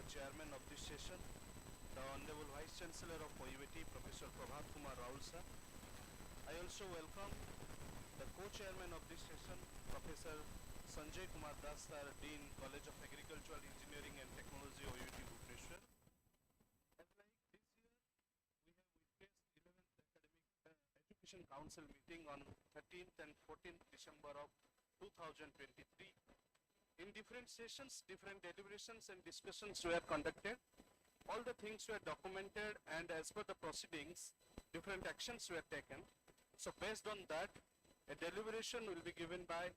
Chairman of this session, the Honorable Vice Chancellor of OUAT, Professor Prabhat Kumar Raul sir. I also welcome the co-chairman of this session, Professor Sanjay Kumar Das sir, Dean, College of Agricultural Engineering and Technology, OUAT, Bhubaneswar. As like this year, we have witnessed 11th Academic Education Council meeting on 13th and 14th December of 2023. In different sessions, different deliberations and discussions were conducted. All the things were documented, and as per the proceedings, different actions were taken. So based on that, a deliberation will be given by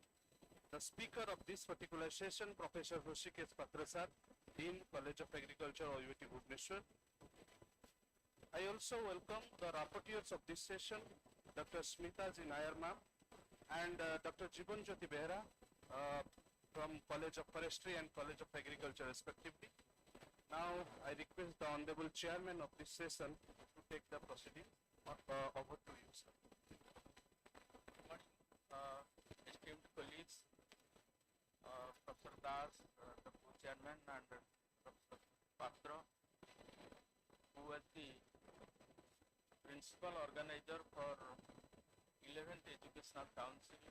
the speaker of this particular session, Professor Hrishikesh Patra sir, Dean, College of Agriculture, OUAT, Bhubaneswar. I also welcome the rapporteurs of this session, Dr. Smita Ji Nair ma'am and Dr. Jiban Jyoti Behra, from College of Forestry and College of Agriculture respectively. Now I request the Honorable Chairman of this session to take the proceedings. Over to you, sir. Good morning, esteemed colleagues, Professor Das, the co-chairman, and Professor Patra, who was the principal organizer for 11th Educational Council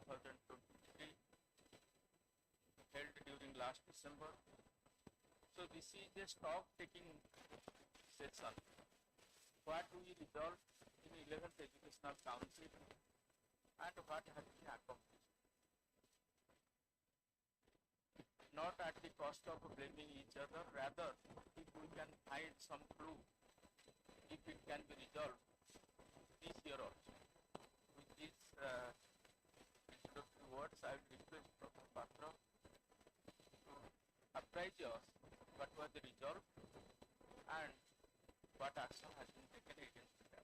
2023, held during last December. So this is a stock taking session. What we resolved in 11th Educational Council and what has been accomplished. Not at the cost of blaming each other, rather if we can find some clue, if it can be resolved this year also. With these introductory words, I will request Professor Patra to apprise us what was the result and what action has been taken against them.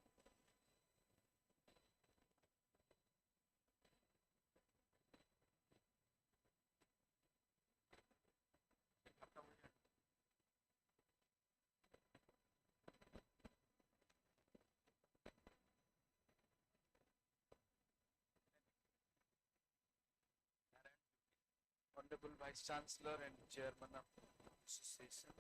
Honorable Vice Chancellor and Chairman of Association,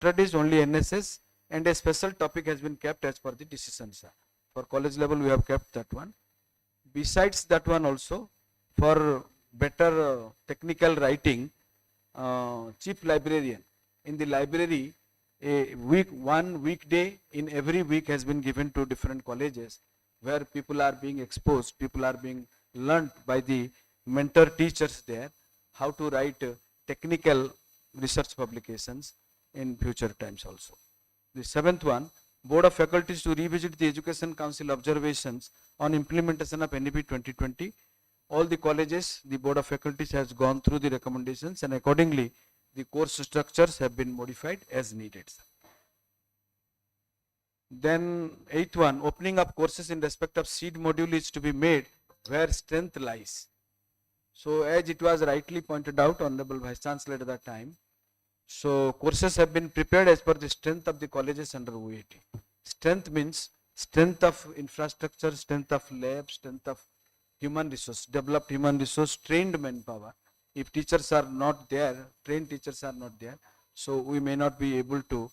studies only NSS, and a special topic has been kept as per the decision, sir. For college level we have kept that one. Besides that one also, for better technical writing, chief librarian in the library, one weekday in every week has been given to different colleges, where people are being exposed, people are being learnt by the mentor teachers there how to write technical research publications in future times also. The seventh one, Board of Faculties to revisit the Education Council observations on implementation of NEP 2020. All the colleges, the Board of Faculties has gone through the recommendations, and accordingly the course structures have been modified as needed. Then eighth one, opening up courses in respect of seed module is to be made where strength lies. So as it was rightly pointed out, Honorable Vice Chancellor at that time, so courses have been prepared as per the strength of the colleges under OAT. Strength means strength of infrastructure, strength of lab, strength of human resource, developed human resource, trained manpower. If teachers are not there, trained teachers are not there, so we may not be able to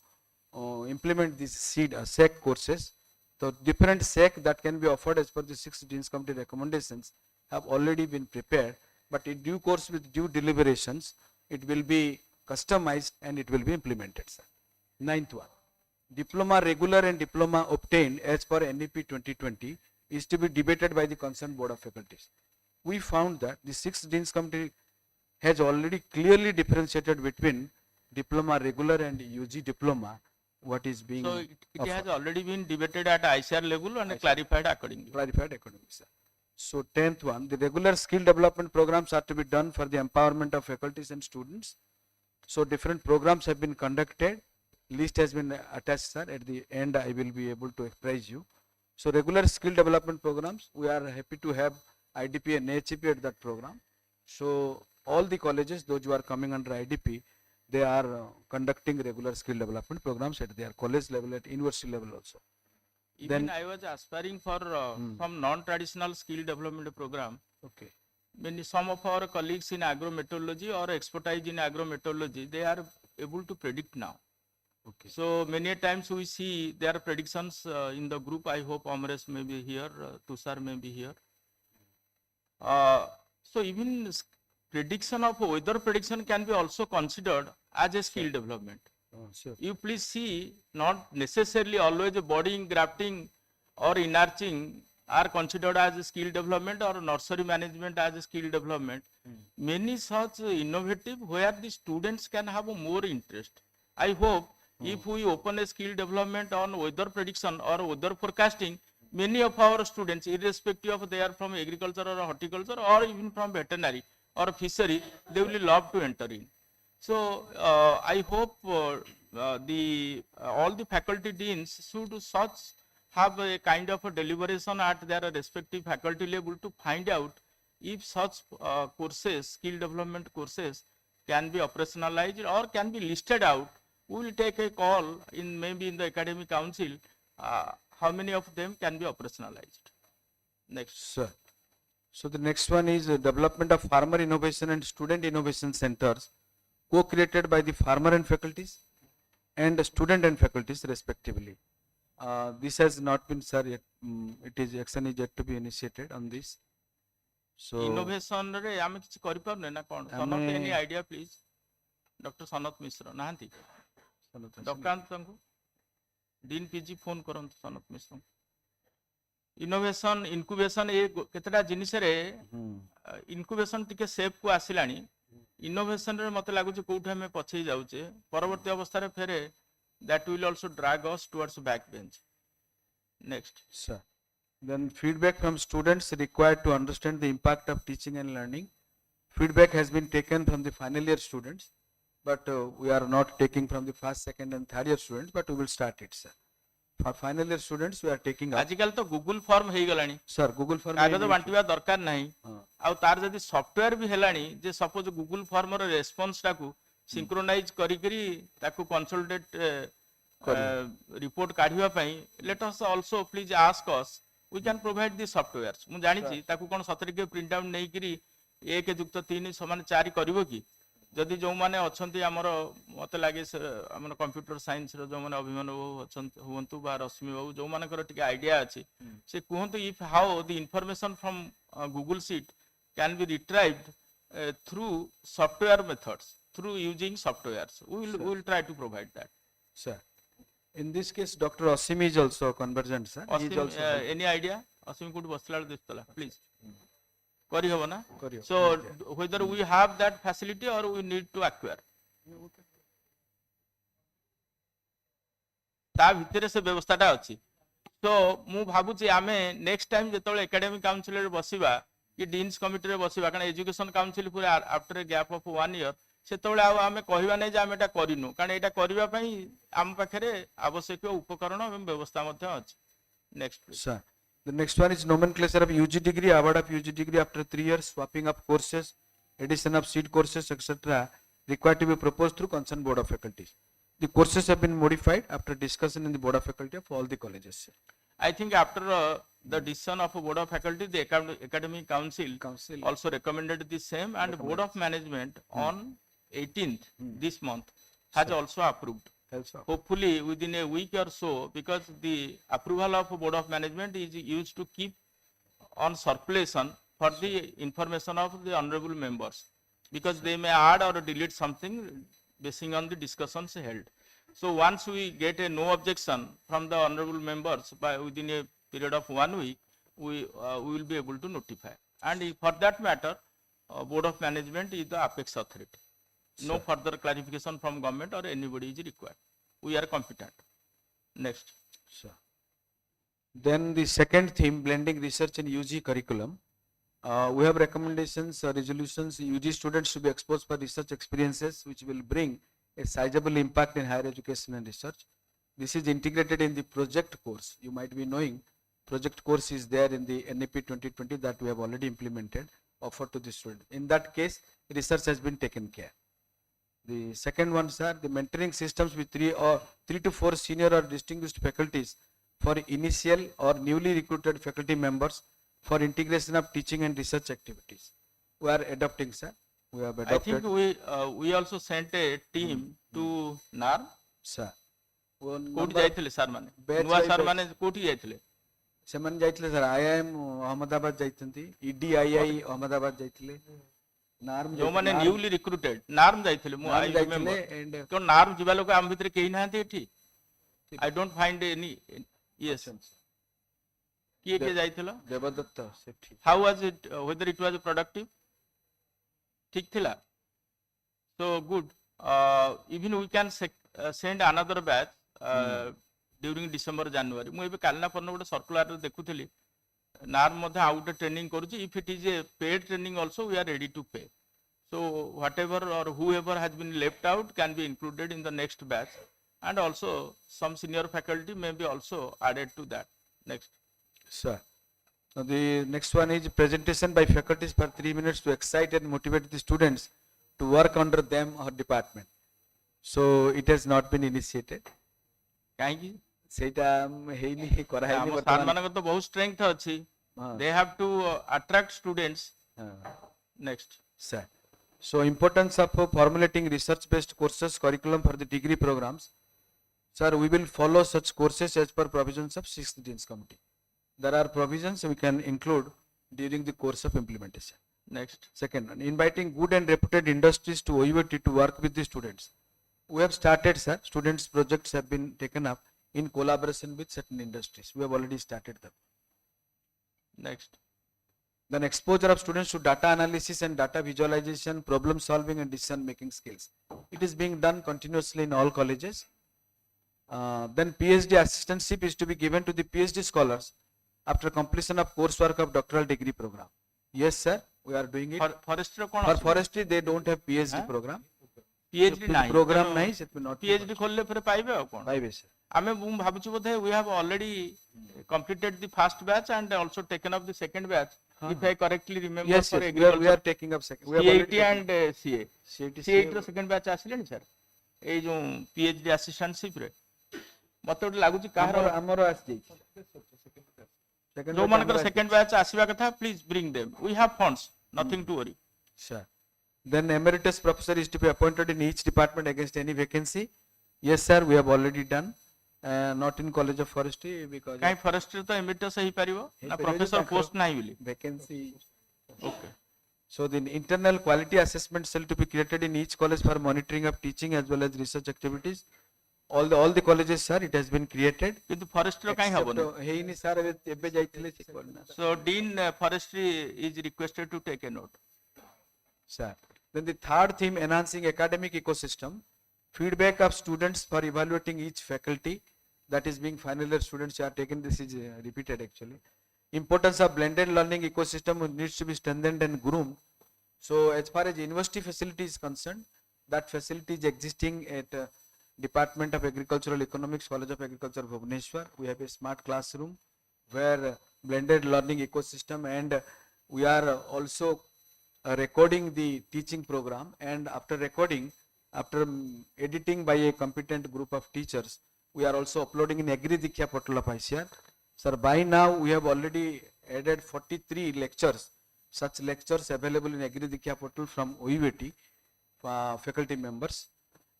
implement these SEC courses. So different SEC that can be offered as per the 6th Deans Committee recommendations have already been prepared, but in due course with due deliberations, it will be customized and it will be implemented, sir. Ninth one, diploma regular and diploma obtained as per NEP 2020 is to be debated by the concerned Board of Faculties. We found that the 6th Deans Committee has already clearly differentiated between diploma regular and UG diploma, what is being So it offered. has already been debated at ICR level and clarified accordingly. Clarified accordingly, sir. So 10th one, the regular skill development programs are to be done for the empowerment of faculties and students. So different programs have been conducted. List has been attached, sir. At the end, I will be able to apprise you. So regular skill development programs, we are happy to have IDP and HEP at that program. So all the colleges, those who are coming under IDP, they are conducting regular skill development programs at their college level, at university level also. Even Then I was aspiring for some non-traditional skill development program. okay. Some of our colleagues in agrometeorology or expertise in agrometeorology, they are able to predict now. Okay. So many times we see their predictions in the group. I hope Amresh may be here, Tushar may be here. So even prediction of weather prediction can be also considered as a skill development. Sure. You please see, not necessarily always budding, grafting or enarching are considered as a skill development, or nursery management as a skill development. Many such innovative where the students can have a more interest. I hope if we open a skill development on weather prediction or weather forecasting, many of our students, irrespective of they are from agriculture or horticulture or even from veterinary or fishery, they will love to enter in. So I hope all the faculty deans should such have a kind of a deliberation at their respective faculty level to find out if such courses, skill development courses, can be operationalized or can be listed out. We will take a call in maybe in the academic council how many of them can be operationalized. Next. Sir. So the next one is development of farmer innovation and student innovation centers co-created by the farmer and faculties and student and faculties respectively. This has not been, sir, yet. Action is yet to be initiated on this. So Innovation re ame kichhi kari parne na kon? Sanat, any idea please? Dr. Sanat Mishra nahanti. Dokant tangu Dean PG phone karantu Sanat Mishra. Innovation, incubation e keteda jinis re incubation टिके safe को आसिलानी. Innovation रे मते लागुचे कोउठा मे पछई जाउचे. परवर्ती अवस्था रे फेरे that will also drag us towards back bench. Next. Sir. Then feedback from students required to understand the impact of teaching and learning. Feedback has been taken from the final year students, but we are not taking from the first, second and third year students, but we will start it, sir. For final year students, we are taking up. आजकल तो Google form हे गलानी. Sir, Google form. कागज बांटिबा दरकार नाही. आ तार जदी software भी हेलानी जे सपोज Google form रो रेस्पोंस टाकू सिंक्रोनाइज करी करी ताकू कंसोलिडेट रिपोर्ट काढिबा पई. Let us also please ask us, we can provide the softwares. मु जानि छी ताकू कोन सतरे के प्रिंट आउट नै करी 1 + 3 = 4 करबो की. जदि जो माने अछंती हमर मते लागे हमर कंप्यूटर साइंस रो जो माने अभिमन्यु अछंती हुंतु बा रश्मि बाबू जो माने कर टिके आईडिया अछि से कहंतु if how the information from Google sheet can be retrieved through software methods, through using softwares. We will try to provide that. Sir, in this case, Dr. Asim is also convergent, sir. He is Asim, also any idea? Asim could basla distala, please. Kari hobo na? Kari hobo, So yeah. whether we have that facility or we need to acquire. ता भितरे से व्यवस्थाटा अछि. So मु भाबुची आमे next time जेतोले academic council रे बसिबा कि डीन्स कमिटी रे बसिबा कारण एजुकेशन काउंसिल पूरा after a gap of 1 year सेतोले आ आमे कहिबा नै जे आमे एटा करिनु कारण एटा करिबा पई आम पाखरे आवश्यक उपकरण एवं व्यवस्था मध्ये अछि. Next Sir, the next one is nomenclature of UG degree, award of UG degree after 3 years, swapping of courses, addition of seed courses, etc. required to be proposed through concerned board of faculties. The courses have been modified after discussion in the board of faculty of all the colleges. Sir. I think after the decision of board of faculty, the academic council also recommended the same, and board of management on 18th this month has also approved. Hopefully within a week or so, because the approval of board of management is used to keep on circulation for the information of the honorable members, because they may add or delete something basing on the discussions held. So once we get a no objection from the honorable members by within a period of 1 week, we will be able to notify. And for that matter, board of management is the apex authority. No further clarification from government or anybody is required. We are competent. Next. Sir. Then the second theme, blending research and UG curriculum. We have recommendations, resolutions. UG students should be exposed for research experiences which will bring a sizable impact in higher education and research. This is integrated in the project course. You might be knowing project course is there in the NAP 2020 that we have already implemented, offered to the student. In that case, research has been taken care. The second one, sir, the mentoring systems with 3 to 4 senior or distinguished faculties for initial or newly recruited faculty members for integration of teaching and research activities. We are adopting, sir. We have adopted. I think we also sent a team to NAR. Sir. कोठी जाइथिले sir माने नुवा sir माने कोठी जाइथिले सेमन जाइथिले sir IIM Ahmedabad जाइथंती EDII Ahmedabad जाइथिले नार्म जो माने न्यूली रिक्रूटेड नार्म जाइथिले मु आई रिमेंबर एंड को नार्म जिबा लोक आम भितर केही नाहंती एठी आई डोंट फाइंड एनी यस किए के जाइथिलो देवदत्त Sethi how was it whether it was productive ठीक थिला so good even we can send another batch during December January मु एबे कालना परन गोटे सर्कुलर देखुथली नार मध्ये आउट ट्रेनिंग करूची if it is a paid training also we are ready to pay so whatever or whoever has been left out can be included in the next batch, and also some senior faculty may be also added to that. Next. Sir, now the next one is presentation by faculties for 3 minutes to excite and motivate the students to work under them or department. So it has not been initiated. काहे की सेटा हेनी करा हेनी हम स्थान मानक तो बहुत स्ट्रेंथ अछि they have to attract students. Next. Sir, so importance of formulating research based courses curriculum for the degree programs. Sir, we will follow such courses as per provisions of 6th Deans Committee. There are provisions we can include during the course of implementation. Next. Second one, inviting good and reputed industries to OUT to work with the students. We have started, sir. Students' projects have been taken up in collaboration with certain industries. We have already started them. Next. Then exposure of students to data analysis and data visualization, problem solving and decision making skills. It is being done continuously in all colleges. Then PhD assistantship is to be given to the PhD scholars after completion of coursework of doctoral degree program. Yes, sir. We are doing it. For forestry, they don't have PhD program. PhD नहीं program नहीं से not PhD खोलले फिर पाइबे और कौन पाइबे sir. आमे भाबुछु बोधे we have already completed the first batch and also taken up the second batch. If I correctly remember. Yes, for yes. We are taking up second. We have CAT and CA. CAT रो second batch आसिलेनी sir ए जो PhD assistantship रे मते गोटे लागुची काहर हमरो आस जाई जो मानकर second batch आसीबा कथा please bring them. We have funds, nothing to worry. Sir. Then emeritus professor is to be appointed in each department against any vacancy. Yes, sir, we have already done. Not in College of Forestry because କାଇଁ forestry ତ ଏମିଟସ୍ ହେଇପାରିବ ନା professor post ନାହିଁ ବୋଲି vacancy. Okay So the internal quality assessment cell to be created in each college for monitoring of teaching as well as research activities. All the colleges, sir, it has been created. କିନ୍ତୁ forestry କାଇଁ ହବନି ହେଇନି sir ଏବେ ଯାଇଥିଲେ check କରିନା. So dean forestry is requested to take a note Sir. Then the third theme, enhancing academic ecosystem. Feedback of students for evaluating each faculty. That is being final year students who are taken. This is repeated actually. Importance of blended learning ecosystem needs to be strengthened and groomed. So as far as university facility is concerned, that facility is existing at Department of Agricultural Economics, College of Agriculture, Bhubaneswar. We have a smart classroom where blended learning ecosystem, and we are also recording the teaching program, and after recording, after editing by a competent group of teachers, we are also uploading in Agri Diksha portal of ICR. Sir, by now we have already added 43 lectures, such lectures available in Agri Diksha portal from OUAT faculty members,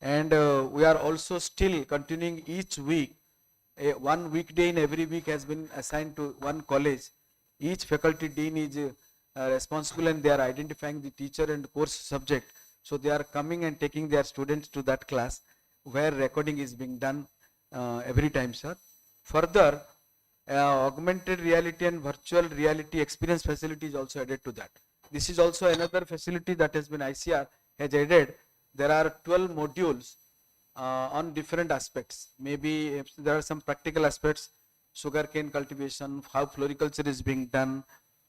and we are also still continuing each week. One weekday in every week has been assigned to one college. Each faculty dean is responsible, and they are identifying the teacher and course subject. So they are coming and taking their students to that class where recording is being done every time, sir. Further, augmented reality and virtual reality experience facility is also added to that. This is also another facility that has been ICR has added. There are 12 modules on different aspects. Maybe if there are some practical aspects, sugarcane cultivation, how floriculture is being done.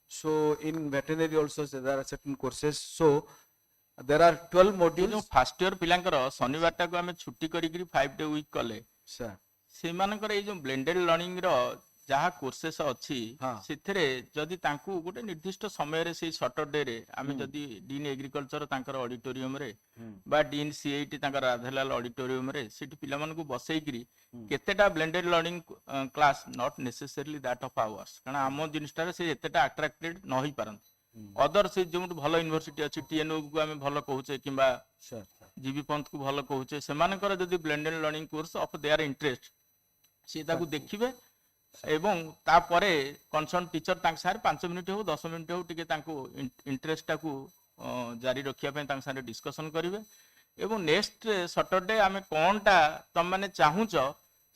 So in veterinary also there are certain courses. So there are 12 modules. First year ପିଲାଙ୍କର ଶନିବାରଟାକୁ ଆମେ ଛୁଟି କରିକି 5 day weak କଲେ Sir. ସେମାନଙ୍କର ଏଇ ଯୋଉ blended learning ର ଯାହା କୋର୍ସେସ୍ ଅଛି ହଁ। ସେଥିରେ ଯଦି ତାଙ୍କୁ ଗୋଟେ ନିର୍ଦ୍ଦିଷ୍ଟ ସମୟରେ ସେଇ ସଟରଡେ ରେ ଆମେ ଯଦି ଡିନ୍ ଏଗ୍ରିକଲଚର ତାଙ୍କର ଅଡିଟୋରିୟମ ରେ ବା ଡିନ୍ ସିଆଇଟି ତାଙ୍କର ରାଧେଲାଲ ଅଡିଟୋରିୟମ ରେ ସେଠି ପିଲାମାନଙ୍କୁ ବସେଇକିରି କେତେଟା blended learning class not necessarily that of ours କାରଣ ଆମ ଜିନିଷଟାରେ ସେ ଏତେଟା ଆଟ୍ରାକ୍ଟେଡ ନ ହେଇ ପାରନ୍ତି ଅଦର ସେ ଯୋଉଠି ଭଲ ୟୁନିଭର୍ସିଟି ଅଛି ଟିଏନୟୁ କୁ ଆମେ ଭଲ କହୁଛେ କିମ୍ବା ଜିବି ପନ୍ଥ କୁ ଭଲ କହୁଛେ ସେମାନଙ୍କର ଯଦି blended learning course of there interest ସେ ତାକୁ ଦେଖିବେ ଏବଂ ତାପରେ କନସର୍ନ ଟିଚର ତାଙ୍କ ସାଙ୍ଗରେ 5 ମିନିଟ୍ ହଉ 10 ମିନିଟ୍ ହଉ ଟିକେ ତାଙ୍କୁ ଇଣ୍ଟରେଷ୍ଟଟାକୁ ଜାରି ରଖିବା ପାଇଁ ତାଙ୍କ ସାଙ୍ଗରେ ଡିସ୍କସନ କରିବେ ଏବଂ ନେକ୍ସଟ ସଟରଡେ ଆମେ କଣଟା ତମମାନେ ଚାହୁଁଛ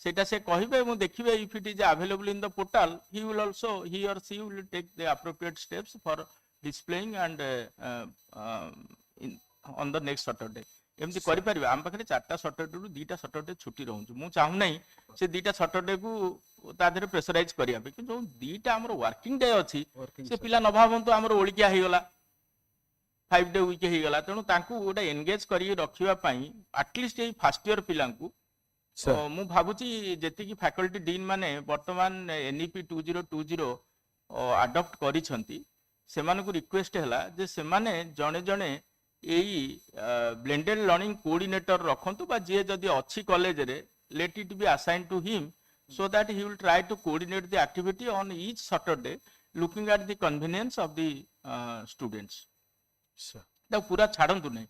ସେଇଟା ସେ କହିବେ ଏବଂ ଦେଖିବେ if it is available in the portal he or she will take the appropriate steps for displaying and on the next Saturday. एमती करि परिबा हम पाखरे 4टा सटरडे रु 2टा सटरडे छुट्टी रहउछु मु चाहू नै से 2टा सटरडे को ता धरे प्रेशराइज करिया पे कि जो 2टा हमर वर्किंग डे अछि से पिला न भावंतु हमर ओलिकिया हे गला 5 डे वीक हे गला तणु तांकू ओटा एंगेज करी रखिबा पई एटलीस्ट ए फर्स्ट ईयर पिलांकू मु भाबुची जेति की फैकल्टी डीन माने वर्तमान एनईपी 2020 अडॉप्ट करी छंती सेमानकु रिक्वेस्ट हैला जे सेमाने जणे जणे एई ब्लेंडेड लर्निंग कोऑर्डिनेटर रखंतु बा जे जदी अछि कॉलेज रे let it be assigned to him so that he will try to coordinate the activity on each Saturday looking at the convenience of the students. Sir. The pura chhadantu nahi,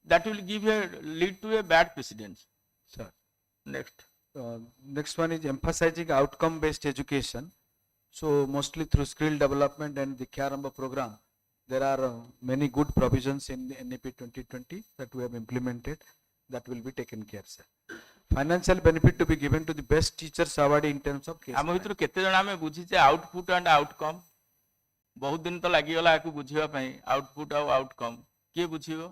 that will give a lead to a bad precedence. Sir. Next. Next one is emphasizing outcome based education. So mostly through skill development and the Kyaramba program, there are many good provisions in the NEP 2020 that we have implemented that will be taken care, sir. Financial benefit to be given to the best teachers award in terms of case. हम भितर केते जण हमें बुझी जे output and outcome बहुत दिन तो लागि गला आकु बुझिबा पई आउटपुट और आउटकम के बुझिबो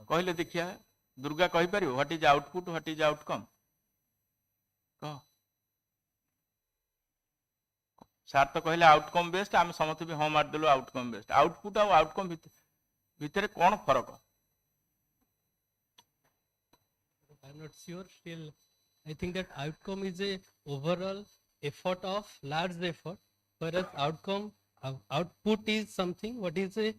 कहले देखिया दुर्गा कहि परिबो what is output what is outcome कह सार तो कहले आउटकम बेस्ड हम समस्त भी हम मार देलो आउटकम बेस्ड आउटपुट और आउटकम भितर कोन फरक I'm not sure still. I think that outcome is a overall effort of large effort, whereas output is something what is a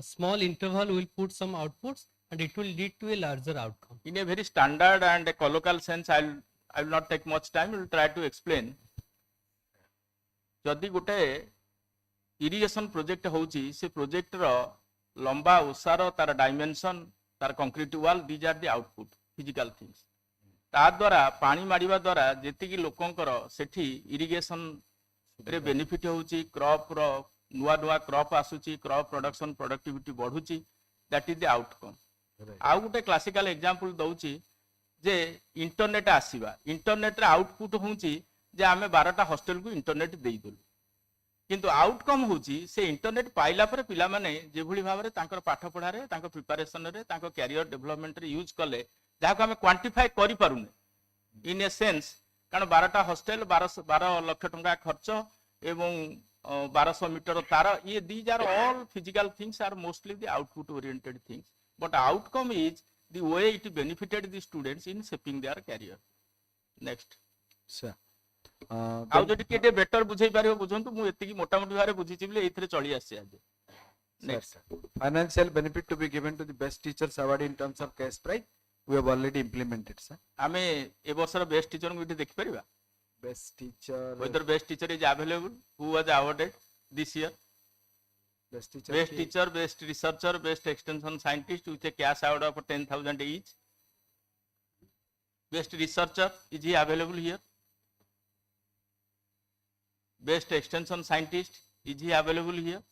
small interval will put some outputs and it will lead to a larger outcome. In a very standard and a colloquial sense, I will not take much time. I will try to explain. जदि गोटे irrigation project होची से project रो लंबा ओसार तार dimension तार concrete wall these are the output physical things ता द्वारा पानी मारिबा द्वारा जेतिकी लोकंकर सेठी इरिगेशन रे बेनिफिट होउची क्रॉप रो नुआ नुआ क्रॉप आसुची क्रॉप प्रोडक्शन प्रोडक्टिविटी बढ़ुची दैट इज द आउटकम आउ गोटे क्लासिकल एग्जांपल दउची जे इंटरनेट आसीबा इंटरनेट रे आउटपुट होउची जे आमे 12टा हॉस्टल को इंटरनेट देई देलु किंतु आउटकम होउची से इंटरनेट पाइला पर पिला माने जे भली भाबरे तांकर पाठ पढ़ा रे तांकर प्रिपरेशन रे तांकर कैरियर डेवलपमेंट रे यूज करले जाको आमे क्वांटिफाई करि पारुने इन ए सेंस कारण 12टा हॉस्टल 12 लाख टंका खर्च एवं 1200 मीटर तार ये these are all physical things are mostly the output oriented things but outcome is the way it benefited the students in shaping their career. Next. Sir. आउ जदि केटे बेटर बुझै पारियो बुझंतु मु एतिकी मोटा मोटी भारे बुझिछि बले एथिरे चली आसी आज. Next. Financial benefit to be given to the best teachers award in terms of cash prize we have already implemented sir. आमे ए वर्षर बेस्ट टीचर को इति देखि परिबा. Best teacher. Whether best teacher is available who was awarded this year. Best teacher. Best teacher, best researcher, best extension scientist with a cash award of 10,000 each. Best researcher is he available here? Best extension scientist is he available here?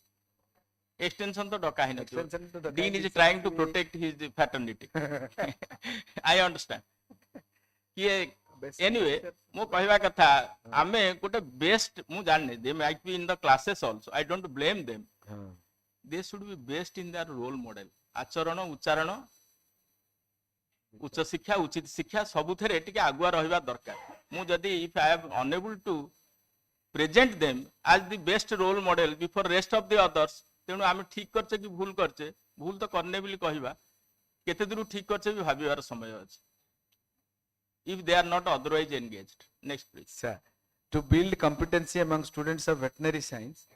Extension to doka hai na. Dean is trying to protect his fraternity. I understand. Ye anyway, mo kahiba katha ame gote best mu janne they might be in the classes also. I don't blame them. They should be based in their role model. आचरण उच्चारण उच्च शिक्षा उचित शिक्षा सबुथरे टिके आगुआ रहिबा दरकार मु जदी if I am unable to present them as the best role model before rest of the others तेनु आमे ठीक करचे कि भूल करचे भूल तो करने बिली कहिबा केते दूर ठीक करचे भी भाबिबार समय अछि if they are not otherwise engaged. Next please. Sir, to build competency among students of veterinary science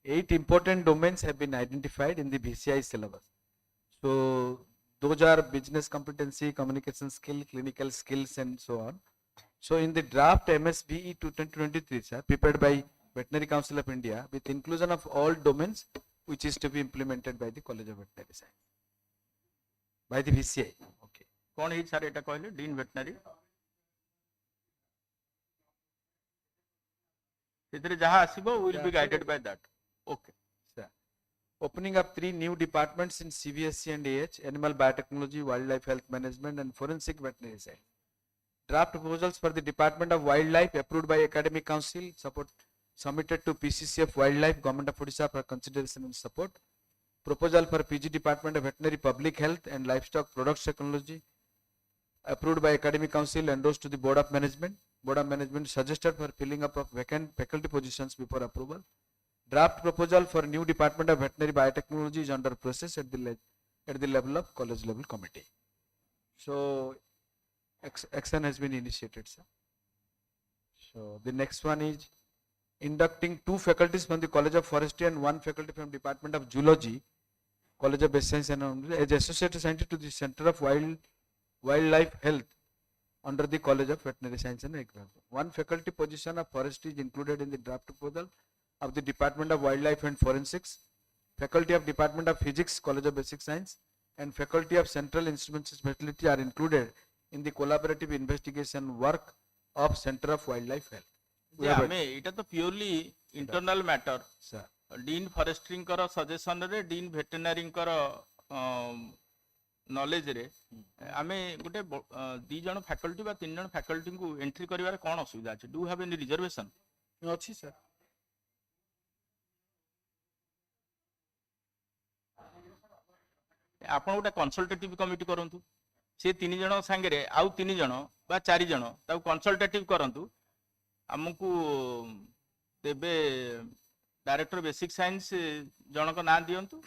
8 important domains have been identified in the BCI syllabus. So those are business competency, communication skill, clinical skills and so on. So in the draft MSBE 2023 sir, prepared by Veterinary Council of India with inclusion of all domains which is to be implemented by the College of Veterinary Science. By the BCI. Okay. कौन है sir एटा कहले dean veterinary इतरे जहां आसीबो will be guided by that. Okay. Sir. Opening up 3 new departments in CBSE and AH, Animal Biotechnology, Wildlife Health Management and Forensic Veterinary Science. Draft proposals for the Department of Wildlife approved by Academic Council, support submitted to PCCF Wildlife, Government of Odisha for consideration and support. Proposal for PG Department of Veterinary Public Health and Livestock Products Technology, approved by Academic Council, endorsed to the Board of Management. Board of Management suggested for filling up of vacant faculty positions before approval. Draft proposal for new Department of Veterinary Biotechnology is under process at the level of college level committee. So action has been initiated, sir. So the next one is inducting 2 faculties from the College of Forestry and 1 faculty from Department of Zoology, College of Basic Science and as associate scientist to the Center of Wildlife Health under the College of Veterinary Science and Agriculture. 1 faculty position of forestry is included in the draft proposal of the Department of Wildlife and Forensics, Faculty of Department of Physics, College of Basic Science, and Faculty of Central Instruments Specialty are included in the collaborative investigation work of Center of Wildlife Health. Yeah, it is purely internal matter. Sir. Dean Forestry kara suggestion re, Dean Veterinary kara knowledge re, ame gote 2 जन faculty बा 3 जन faculty को entry करिवार कोन असुविधा अछि? Do you have any reservation? अच्छी sir. आपण गोटे कन्सल्टेटिव committee करंतु से 3 जन संगे आउ 3 जन बा 4 जन ताऊ कन्सल्टेटिव करंतु हमकु देबे डायरेक्टर बेसिक साइंस जनक नाम दियंतु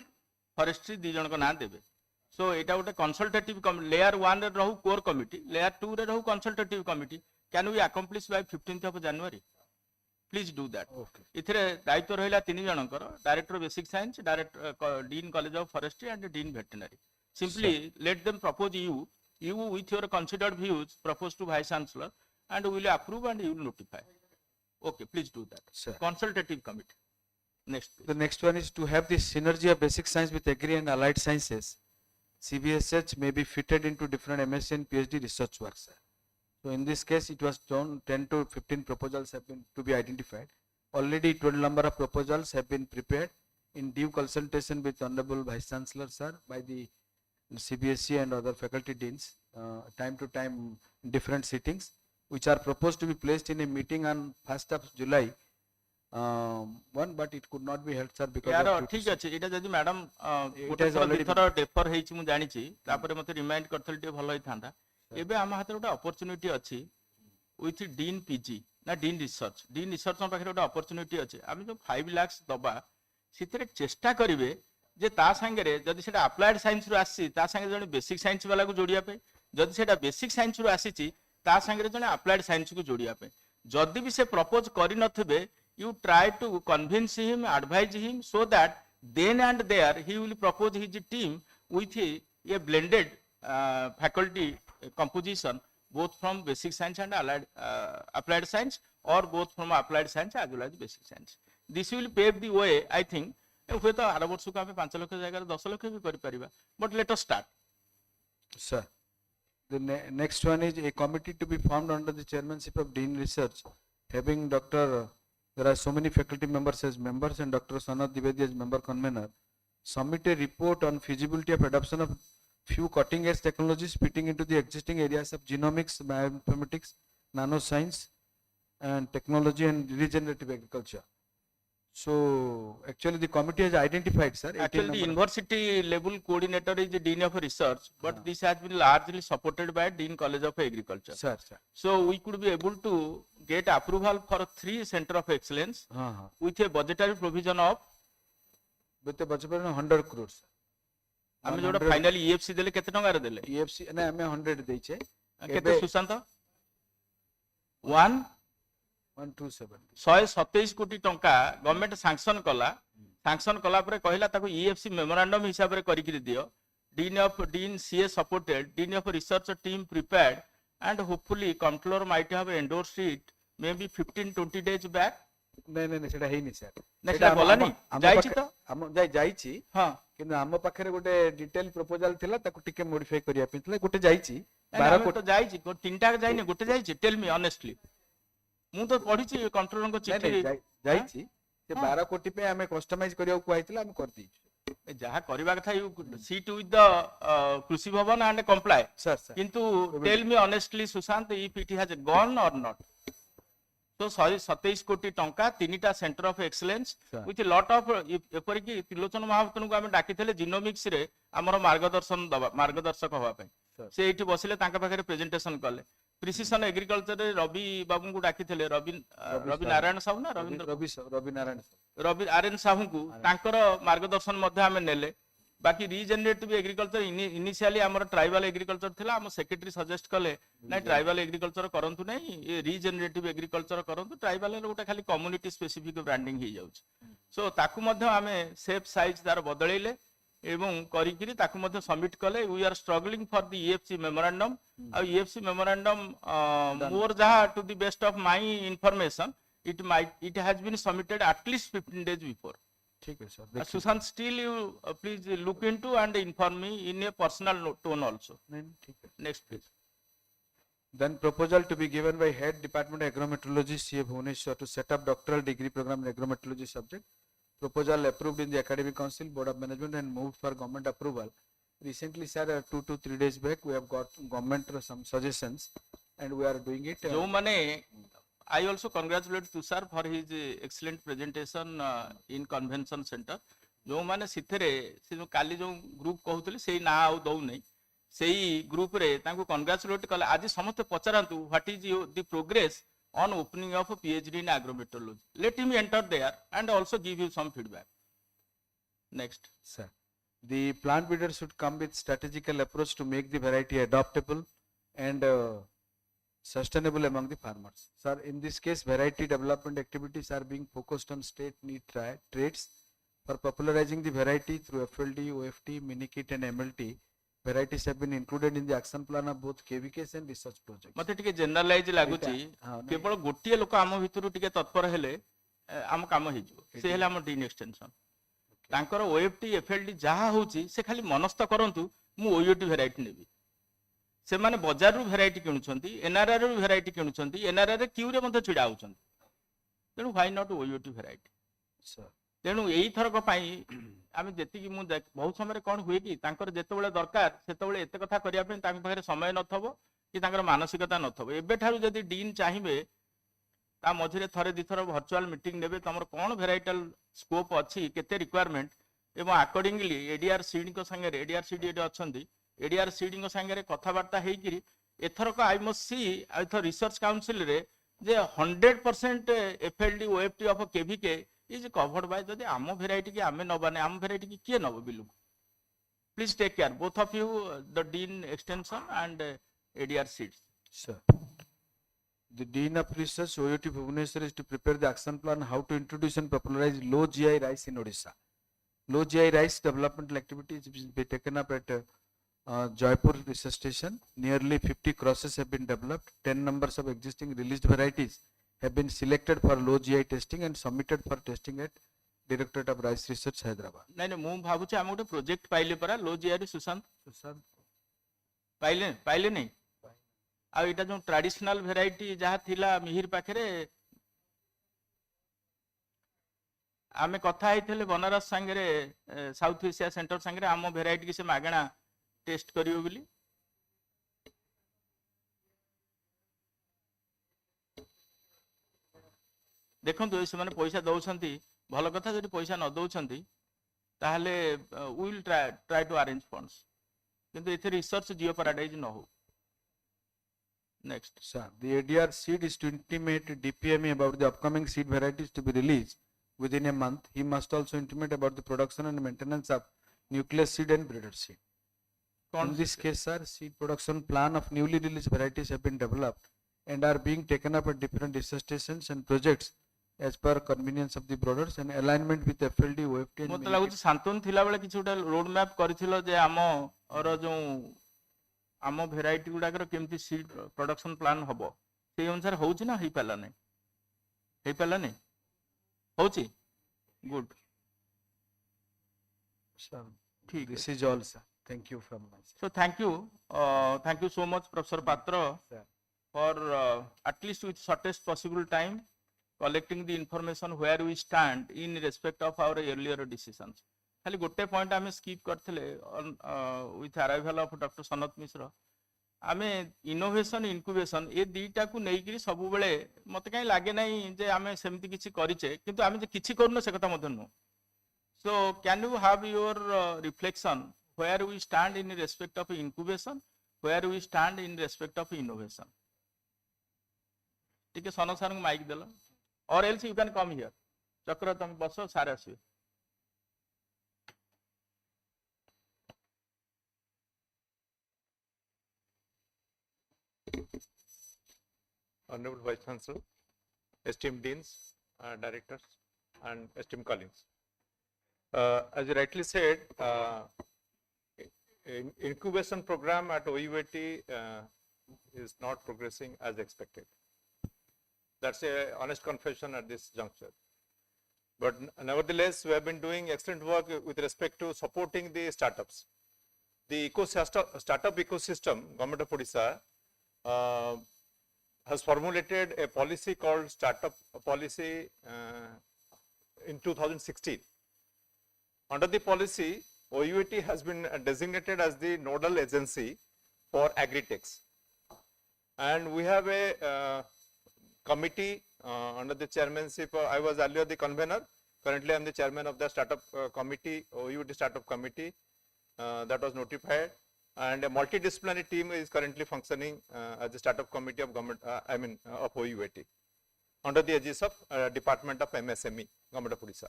फॉरेस्ट्री 2 जन को नाम देबे. सो एटा गोटे कन्सल्टेटिव लेयर 1 रे रहू कोर कमिटी, लेयर 2 रे रहू consultative committee. Can we accomplish by 15th of January? Please do that. Okay. इथरे दायित्व रहिला 3 जनकर, director basic science, director dean college of forestry and dean veterinary. Simply let them propose you with your considered views propose to vice chancellor and we will approve and you will notify. Okay, please do that. Sir. Consultative committee. Next, The next one is to have the synergy of basic science with agri and allied sciences. CBSH may be fitted into different MSc and PhD research works. Sir. So in this case, it was done 10 to 15 proposals have been to be identified. Already 12 number of proposals have been prepared in due consultation with Honorable Vice Chancellor, sir, by the CBSE and other faculty deans, time to time different sittings, which are proposed to be placed in a meeting on 1st of July. One, but it could not be held, sir, because यार of ठीक अछि एटा जदि madam It गोटे has थर already दिथर defer हेछि मु जानि छि तापर मते रिमाइंड करथल टे भलो होई थांदा एबे हम हाथ गोटे अपॉर्चुनिटी अछि विथ डीन पीजी ना डीन रिसर्च पाखे गोटे अपॉर्चुनिटी अछि हम जो 5 लाख दबा सितरे चेष्टा करिवे जे ता संगे रे जदि सेटा अप्लाइड साइंस रु आसी ता संगे जने बेसिक साइंस वाला को जोड़िया पे जदि सेटा बेसिक साइंस रु आसी छि ता संगे रे जने अप्लाइड साइंस को जोड़िया पे जदि भी से प्रपोज करि नथिबे you try to convince him, advise him, so that then and there he will propose his team with a blended faculty composition, both from basic science and applied science, or both from applied science as well as basic science. This will pave the way, I think. हुए तो are वर्ष को 5 लाख जगह 10 लाख भी कर परिबा, but let us start. Sir, the next one is a committee to be formed under the chairmanship of Dean Research, having Dr. There are so many faculty members as members and Dr. Sanat Dwivedi as member convener. Submit a report on feasibility of adoption of few cutting edge technologies fitting into the existing areas of genomics, bioinformatics, nanoscience and technology and regenerative agriculture. So actually the committee has identified, sir. Actually the university level coordinator is the Dean of Research, but this has been largely supported by Dean College of Agriculture. Sir. So we could be able to get approval for 3 center of excellence with a budgetary provision of with a budget of 100 crores. ଆମେ जोडा finally EFC देले केते टंगा रे देले EFC ने हमें 100 देइछे केते सुशांत 127 कोटी टंका गवर्नमेंट सैंक्शन कला परे कहला ताको EFC मेमोरेंडम हिसाब रे करि कि दियो Dean CA supported, Dean of Research team prepared, and hopefully Comptroller might have endorsed it maybe 15-20 days back. नहीं सेटा हेनी सर नेक्स्ट बोला नहीं जाईची तो हम जाईची हां किंतु हम पाखरे गोटे डिटेल प्रपोजल थिला ताको टिके मॉडिफाई करिया पितले गोटे जाईची 12 कोटी जाईची को तीनटा जाईने गोटे जाईची टेल मी ऑनेस्टली मु तो पढिची कंट्रोलर को चिट्ठी जाईची से 12 कोटी पे हमें कस्टमाइज करिया को आइतला हम कर दी जहा करबा कथा you seat with the Krishi Bhavan and comply sir किंतु tell me honestly Sushant if it has gone or not तो 27 कोटी टंका 3टा centre of excellence with lot of एपरि कि त्रिलोचन महापात्र को हमें डाकिथिले जीनोमिक्स रे हमर मार्गदर्शक होवा पे से एठी बसिले तांका पाखरे प्रेजेंटेशन करले प्रिसिजन एग्रीकल्चर रे रवि बाबू को डाकिथिले रवि नारायण साहू ना रवि नारायण साहू को तांकर मार्गदर्शन मध्ये हमें नेले बाकी रीजेनरेटिव एग्रीकल्चर इनिशियली हमर ट्राइबल एग्रीकल्चर थिला हम सेक्रेटरी सजेस्ट कले नै ट्राइबल एग्रीकल्चर करंतु नै ए रीजेनरेटिव एग्रीकल्चर करंतु ट्राइबल रे गोटा खाली कम्युनिटी स्पेसिफिक ब्रांडिंग ही जाउछ सो ताकू मध्ये हमें शेप साइज दार बदलैले एवं करिकिरी ताकू मध्ये सबमिट कले we are struggling for the EFC memorandum आ EFC मेमोरेंडम मोर जहा to the best of my information it has been submitted at least 15 days before. ठीक है sir Sushant, still you please look into and inform me in a personal tone also. ठीक है Next please. Then proposal to be given by head department agrometeorology CA Bhubaneswar to set up doctoral degree program in agrometeorology subject. Proposal approved in the academic council board of management and moved for government approval. Recently sir 2 to 3 days back we have got government some suggestions and we are doing it. जो माने I also congratulate Tushar for his excellent presentation in convention center. जो माने सिथरे से जो काली जो group कहउतले सेही ना आउ दउ नै सेही ग्रुप रे तांको कांग्रेचुलेट कले आज समस्त पचरांतु what is the progress on opening of a PhD in agrometeorology. Let him enter there and also give you some feedback. Next. Sir, the plant breeder should come with strategical approach to make the variety adaptable and sustainable among the farmers. Sir, in this case, variety development activities are being focused on state need traits for popularizing the variety through FLD, OFT, minikit and MLT. Varieties have been included in the action plan of both KVKs and research projects. मते टिके generalise लागुची केवल गोटिए लोक आम भितरु टिके तत्पर हेले आम काम हो से हेले आम डीन एक्सटेंशन तांकर ओएफटी एफएलडी जहाँ होची से खाली मनस्थ करंतु मु ओयूटी भेराइटी नेबी से माने बाजार रु भेराइटी किणुछंती एनआरआर रु भेराइटी किणुछंती एनआरआर रे क्यू रे मते छिडा होछंती तेणु व्हाई नॉट ओयूटी भेराइटी तेणु एई थरक पई आमे जेति कि मु बहुत समय कोन हुए कि तांकर जेतेबेले दरकार सेतेबेले एते कथा करिया पे तांक पाखरे समय नथबो कि तांकर मानसिकता नथबो एबे ठारु जदि डीन चाहिबे ता मझिरे थरे दिथर वर्चुअल मीटिंग नेबे तमर कोन भेराइटल स्कोप अछि केते रिक्वायरमेंट एवं अकॉर्डिंगली एडीआर सीडी को संगे एडीआर सीडी एडे अछंती एडीआर सीडी को संगे कथबार्ता हेकिरी एथरक आई मस्ट सी एथर रिसर्च काउंसिल रे जे 100% FLD OFT of KVK is covered by जदि आम भेराइटी की आमे नबाने आम भेराइटी की किए नब बिलु please take care both of you the dean extension and ADR seeds Sir, the Dean of Research, OUT Bhubaneswar, is to prepare the action plan how to introduce and popularize low GI rice in Odisha. Low GI rice developmental activities will be taken up at Jaipur research station. Nearly 50 crosses have been developed. 10 numbers of existing released varieties have been selected for low GI testing and submitted for testing at Directorate of Rice Research, Hyderabad. नहीं नहीं मु भाबुचे हम गोटे project पाइले परा लो GR Sushant Sushant, पाइले पाइले नहीं आ इटा जो ट्रेडिशनल वेराइटी जहाँ थिला मिहिर पाखरे आमे कथा हेथिले बनारस संगे साउथ एशिया सेंटर संगे आम वेराइटी की से मागणा टेस्ट करियो बोली देखंतु से माने पैसा दउछंती भल कथा जदि पैसा न दउछंती ताहले will try to arrange funds किंतु एथे रिसर्च जियो पैराडाइज न हो next sir, the ADR seed is to intimate DPME about the upcoming seed varieties to be released within a month. He must also intimate about the production and maintenance of nucleus seed and breeder seed. In this case, sir, seed production plan of newly released varieties have been developed and are being taken up at different research stations and projects as per convenience of the brothers and alignment with FLD, OFT and मत लागु शांतन थिला बेले किछ उटा road map करथिलो जे आम और जो आम भेराइटी गुडाकर केमती सीड प्रोडक्शन प्लान हबो से अनुसार होउची ना हेई पाला नै होउची गुड sir, ठीक this is all, sir. Thank you from my side. so thank you so much Professor Patra Sir. for at least with shortest possible time collecting the information where we stand in respect of our earlier decisions. खाली गोटे point आमे स्किप करथिले with arrival of doctor Sanat Mishra आमे innovation incubation ए दीटा को नै कि सब बेले मते काई लागे नै जे आमे सेमति किछि करिचे किंतु आमे जे किछि करनो से कथा मते no so can you have your reflection where we stand in respect of incubation where we stand in respect of innovation ठीक है सनत सर को माइक देला और else you can come here चक्र तुम बसो सारे आसी Honorable Vice Chancellor, esteemed deans, directors, and esteemed colleagues. As you rightly said, incubation program at OUAT is not progressing as expected. That's a honest confession at this juncture. But nevertheless, we have been doing excellent work with respect to supporting the startups. The startup ecosystem, Government of Odisha, has formulated a policy called startup policy in 2016. Under the policy, OUAT has been designated as the nodal agency for agri-techs. And we have a committee under the chairmanship. I was earlier the convener. Currently, I am the chairman of the startup committee, OUAT startup committee that was notified. And a multidisciplinary team is currently functioning as the startup committee of government, of OUAT, under the aegis of Department of MSME, Government of Odisha.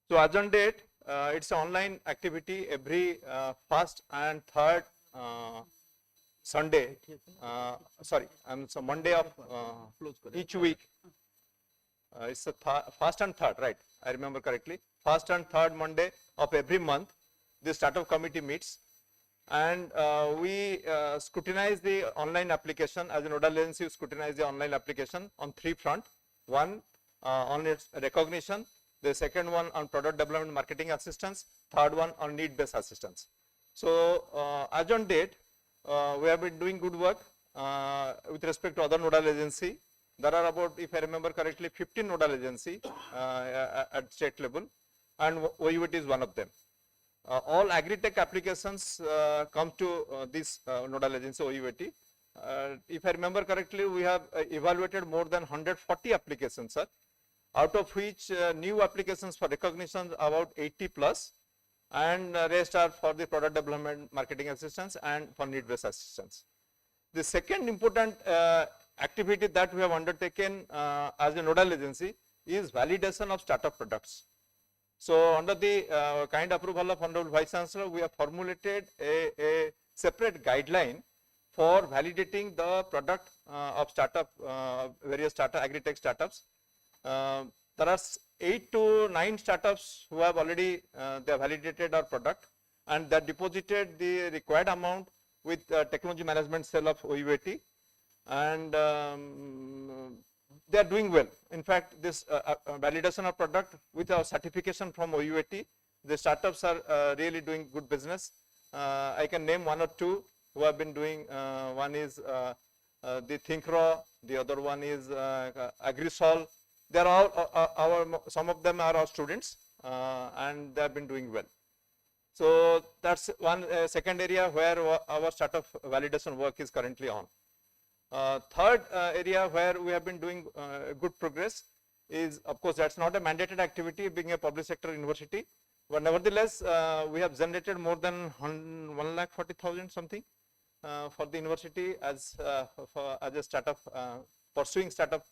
So as on date, it's an online activity every first and third Sunday, so Monday of each week. It's a first and third, right? I remember correctly. First and third Monday of every month, the startup committee meets. And we scrutinize the online application as a nodal agency. We scrutinize the online application on three fronts. One, on its recognition, the second one on product development marketing assistance, third one on need-based assistance. So as on date, we have been doing good work with respect to other nodal agency. There are about, if I remember correctly, 15 nodal agency at state level, and OUET is one of them. All agri-tech applications come to this nodal agency OUET. If I remember correctly, we have evaluated more than 140 applications, sir, out of which new applications for recognition about 80 plus, and rest are for the product development marketing assistance and for need-based assistance. The second important activity that we have undertaken as a nodal agency is validation of startup products. So under the kind approval of Honorable Vice Chancellor, we have formulated a separate guideline for validating the product of startup, various startup, agri-tech startups. There are 8 to 9 startups who have already they have validated our product, and they deposited the required amount with technology management cell of OUET, and they are doing well. In fact, this validation of product with our certification from OUET, the startups are really doing good business. I can name one or two who have been doing. One is the ThinkRaw, the other one is AgriSol. They are all some of them are our students, and they have been doing well. So that's one second area where our startup validation work is currently on. Third area where we have been doing good progress is, of course, that's not a mandated activity being a public sector university, but nevertheless we have generated more than 1,40,000 something for the university as a startup pursuing startup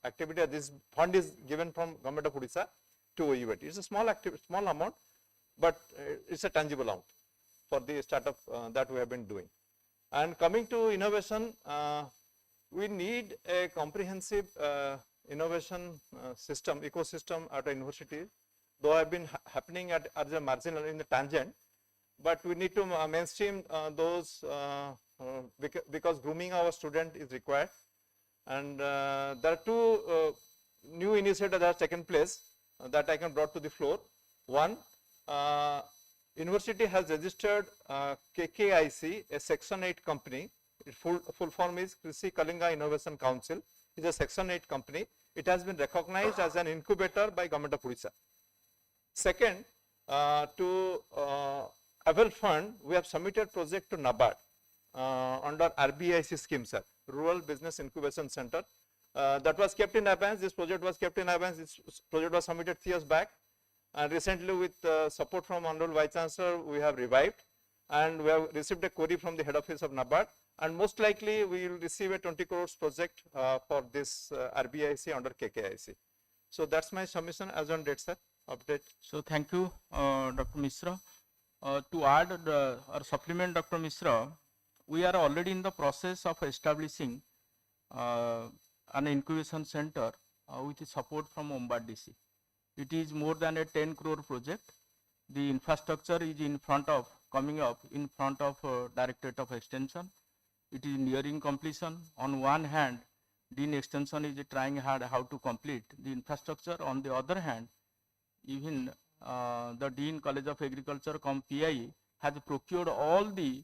activity. This fund is given from Government of Odisha to OUET. It's a small amount, but it's a tangible amount for the startup that we have been doing. And coming to innovation, we need a comprehensive innovation system, ecosystem at a university, though have been happening at the marginal in the tangent, but we need to mainstream those because grooming our student is required. And there are two new initiatives that have taken place that I can brought to the floor. One, university has registered KKIC, a Section 8 company. Its full form is Krishi Kalinga Innovation Council. It's a Section 8 company. It has been recognized as an incubator by Government of Odisha. Second, to avail fund, we have submitted project to NABARD under RBIC scheme, sir, Rural Business Incubation Center. That was kept in abeyance. This project was kept in abeyance. This project was submitted 3 years back. And recently, with support from Honorable Vice Chancellor, we have revived, and we have received a query from the head office of NABARD, and most likely we will receive a 20 crores project for this RBIC under KKIC. So that's my submission as on date, sir. Update. So thank you, Dr. Misra. To add or supplement Dr. Misra, we are already in the process of establishing an incubation center with support from Ombad DC. It is more than a 10 crore project. The infrastructure is coming up in front of Directorate of Extension. It is nearing completion. On one hand, Dean Extension is trying hard how to complete the infrastructure. On the other hand, even the Dean College of Agriculture PIE has procured all the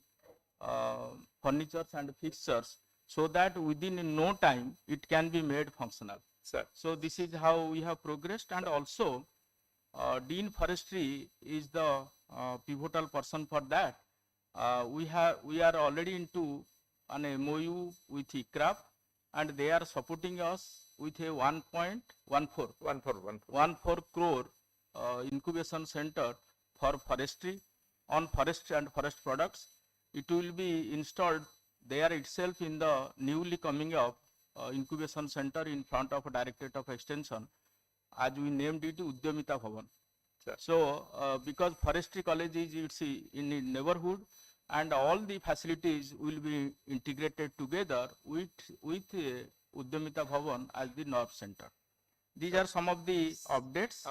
furnitures and fixtures so that within no time it can be made functional. Sir. So this is how we have progressed, and also Dean Forestry is the pivotal person for that. We are already into an MOU with ICRAF, and they are supporting us with a 1.14 crore incubation center for forestry, on forestry and forest products. It will be installed there itself in the newly coming up incubation center in front of Directorate of Extension, as we named it Udyamita Bhavan. Sure. So because forestry college is in the neighborhood, and all the facilities will be integrated together with Udyamita Bhavan as the North Center. These are some of the updates.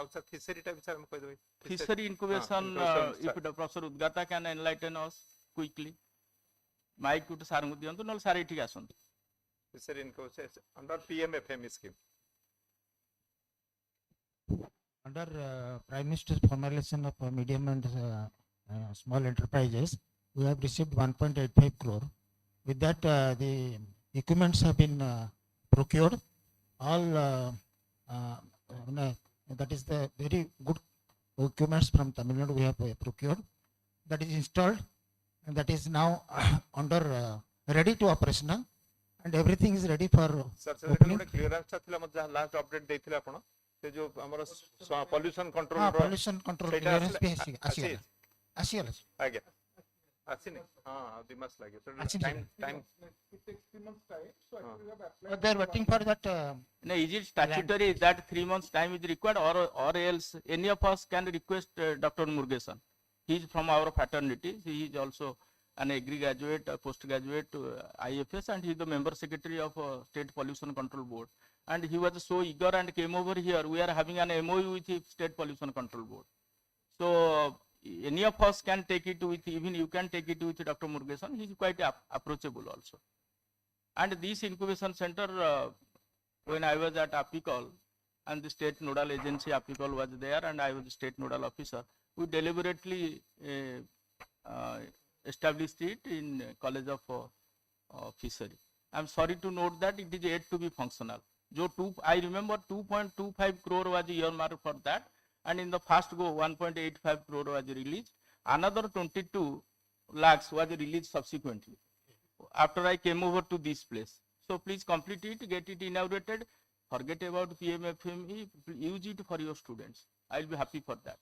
Fishery incubation, if the Professor Udgata can enlighten us quickly. Mike to sir diyantu nol sir ethi asantu. Fishery incubation under PMFM scheme. Under Prime Minister's formulation of medium and small enterprises, we have received 1.85 crore. With that, the equipments have been procured. All that is the very good equipments from Tamil Nadu we have procured. That is installed, and that is now under ready to operational, and everything is ready for sir से opening. गोटे clearance था मत जहाँ last update देथिले आपण से जो हमर pollution control हाँ pollution control clearance भी आसी आगे आसीने हां दिमाग लागे सर आसी time they are waiting for that. No, is it statutory that 3 months time is required, or else any of us can request Dr. Murugesan? He is from our fraternity. He is also an agri graduate, postgraduate, IFS, and he is the member secretary of State Pollution Control Board. And he was so eager and came over here. We are having an MOU with the State Pollution Control Board. So any of us can take it with, even you can take it with Dr. Murugesan. He is quite approachable also. And this incubation center, when I was at Apicol, and the state nodal agency Apicol was there, and I was the state nodal officer, we deliberately established it in College of Fishery. I am sorry to note that it is yet to be functional. I remember 2.25 crore was earmarked for that, and in the first go 1.85 crore was released. Another 22 lakhs was released subsequently after I came over to this place. So please complete it, get it inaugurated, forget about PMFME, use it for your students. I will be happy for that.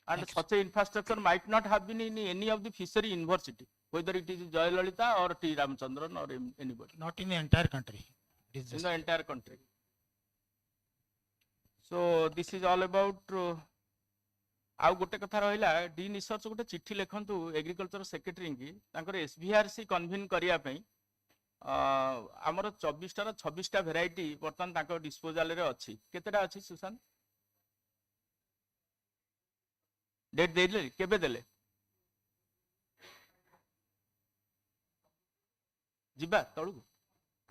And such an infrastructure might not have been in any of the fishery university, whether it is Jayalalitha or T. Ramchandran or anybody. Not in the entire country. It is In just the entire country. So this is all about आउ गोटे कथा रहा D निसर्च गोटे चिठी लिखु agriculture secretary की एसभीआरसी convene करने आमर 24 26 भेराइटी बर्तमान डिस्पोजाल रे अच्छी केतेटा अच्छी सुशांत डेट देले केबे देले जिबा तळु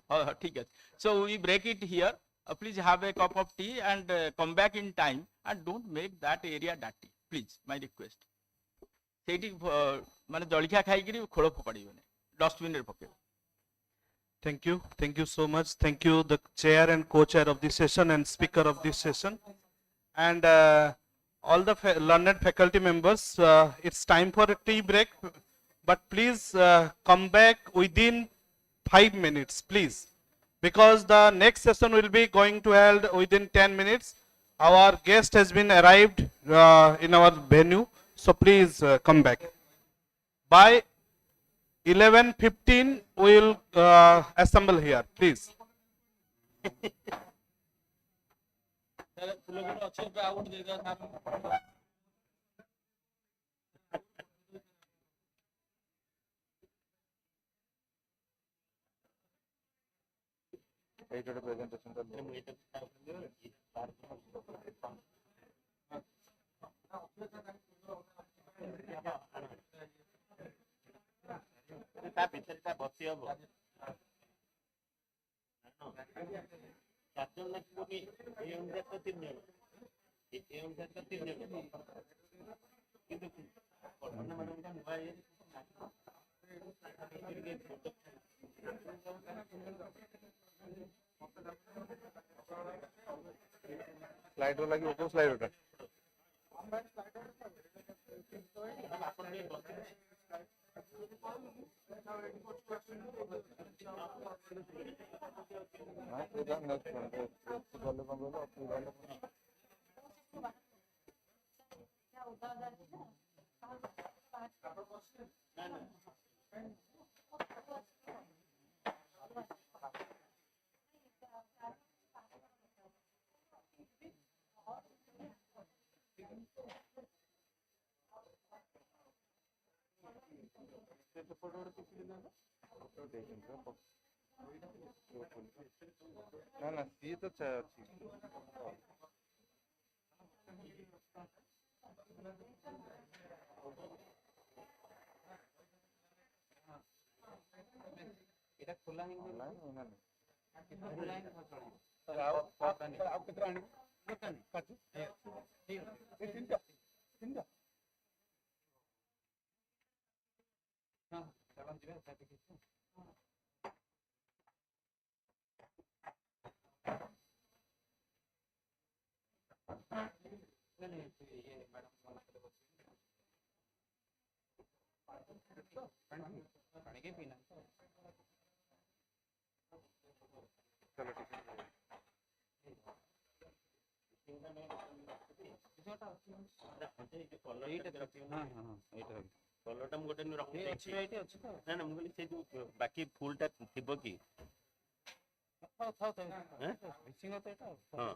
हां ठीक है so we break it here please have a cup of tea and come back in time and don't make that area dirty please my request सेठी माने जळखिया खाई करी खोळ फोपाडीबने डस्टबिन रे पके Thank you so much. Thank you, the chair and co-chair of this session and speaker of this session, and all the learned faculty members. It's time for a tea break, but please come back within 5 minutes, please, because the next session will be going to held within 10 minutes. Our guest has been arrived in our venue, so please come back. By 11:15 we will assemble here, please. Slide लगी ऊपर slide उठा ना ना सी तो এটা খোলা ହିଁ କଲରଟା ମୁଁ ଗୋଟେ ରଖିଦେଇଛି ନା ନା ମୁଁ କହିଲି ସେ ଯୋଉ ବାକି ଫୁଲଟା ଥିବ କି ହଁ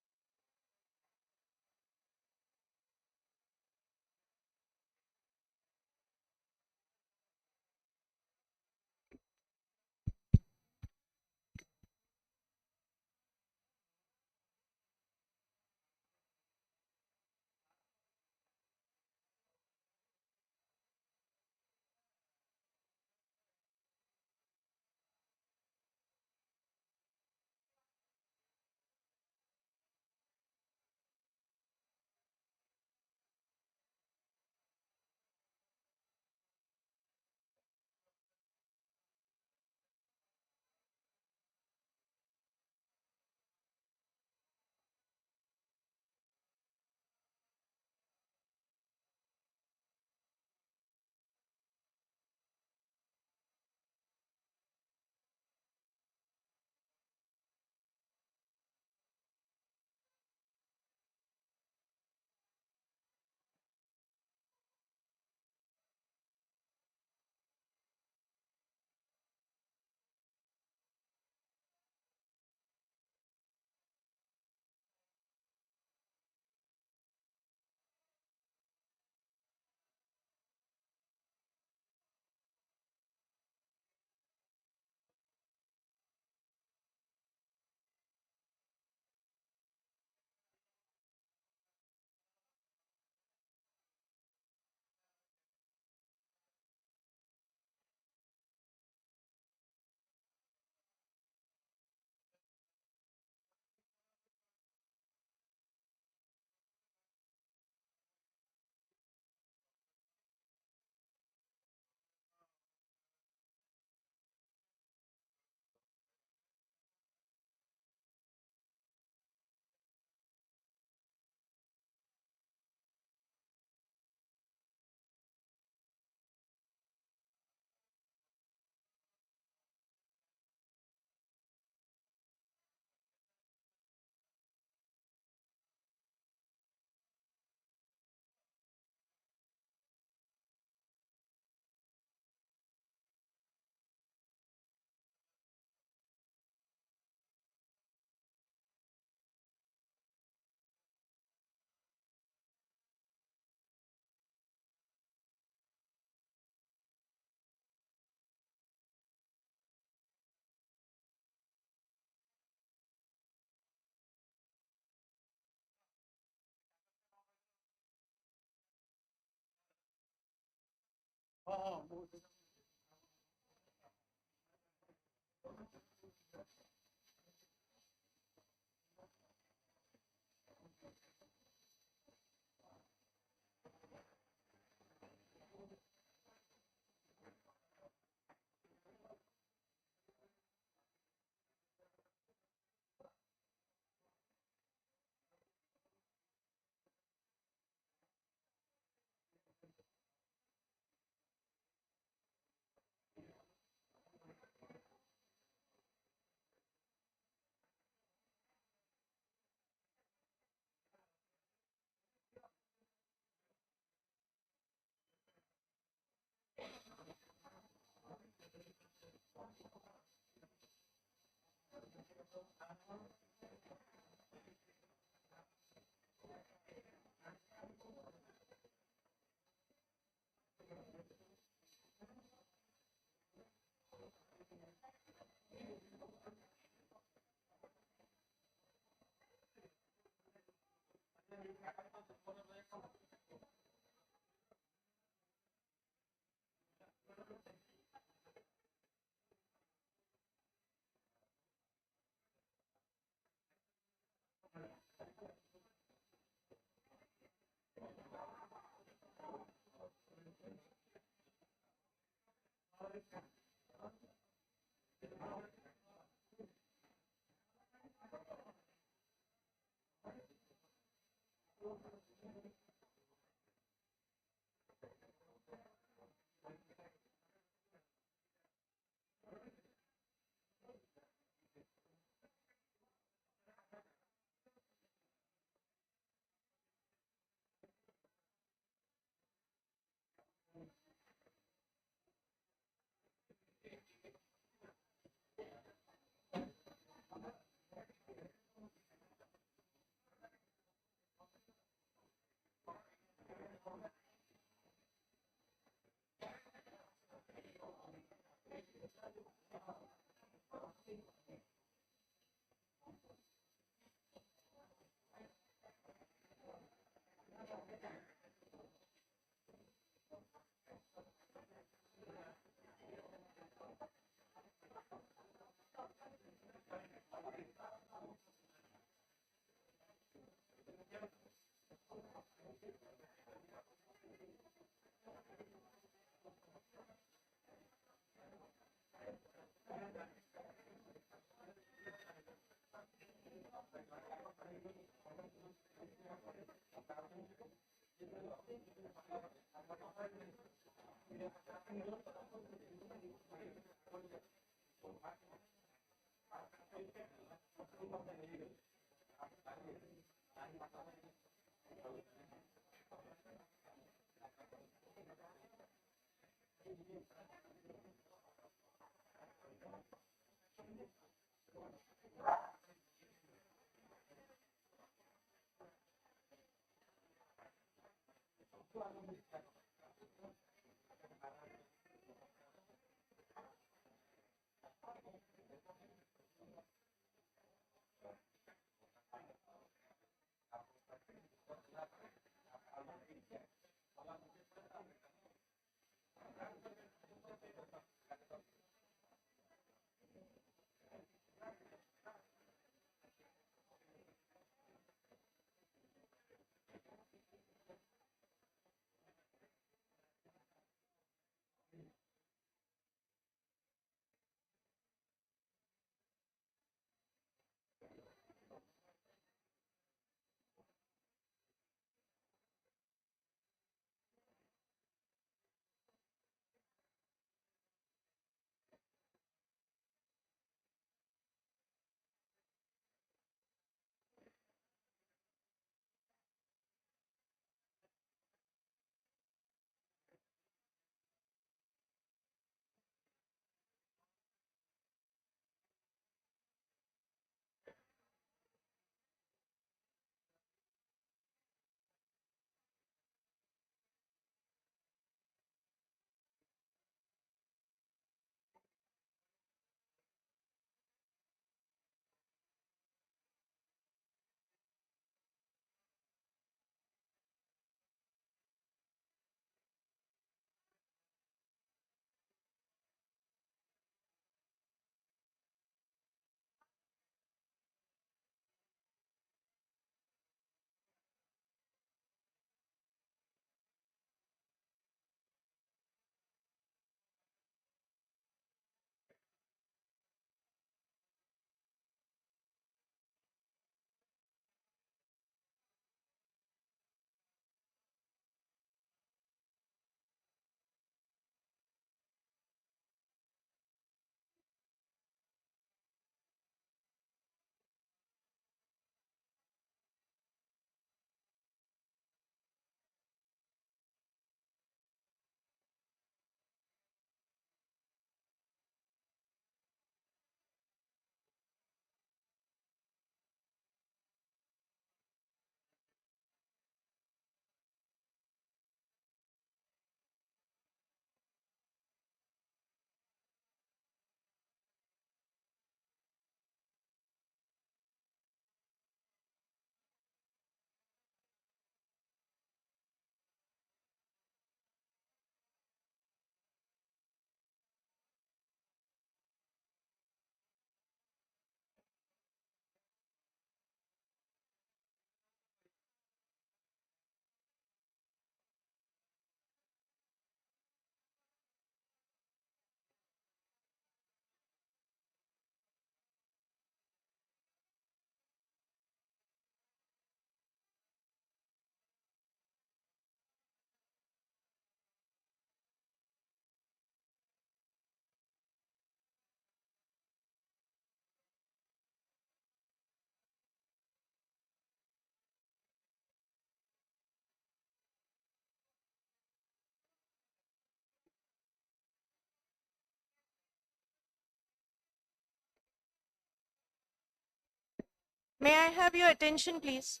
May I have your attention, please?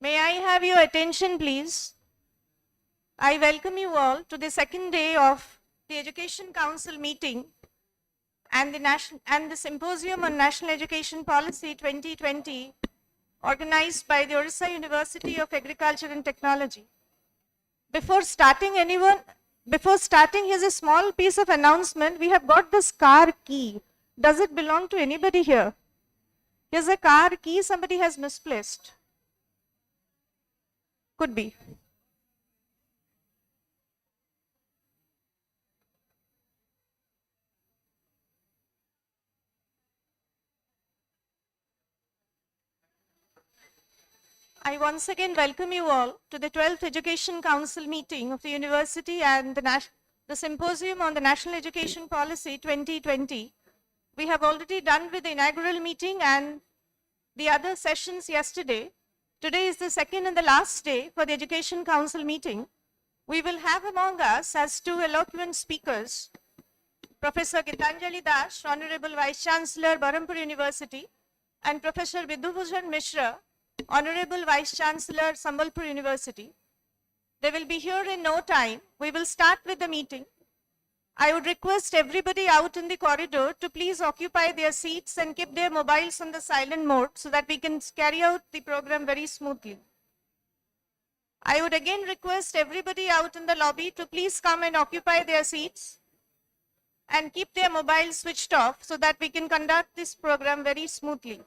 May I have your attention, please? I welcome you all to the second day of the Education Council meeting and the Symposium on National Education Policy 2020, organized by the Odisha University of Agriculture and Technology. Before starting, here's a small piece of announcement. We have got this car key. Does it belong to anybody here? Here's a car key somebody has misplaced. Could be. I once again welcome you all to the 12th Education Council meeting of the University and the Symposium on the National Education Policy 2020. We have already done with the inaugural meeting and the other sessions yesterday. Today is the second and the last day for the Education Council meeting. We will have among us as two eloquent speakers, Professor Gitanjali Das, Honorable Vice Chancellor, Berhampur University, and Professor Vidubhujan Mishra, Honorable Vice Chancellor, Sambalpur University. They will be here in no time. We will start with the meeting. I would request everybody out in the corridor to please occupy their seats and keep their mobiles on the silent mode so that we can carry out the program very smoothly. I would again request everybody out in the lobby to please come and occupy their seats and keep their mobiles switched off so that we can conduct this program very smoothly.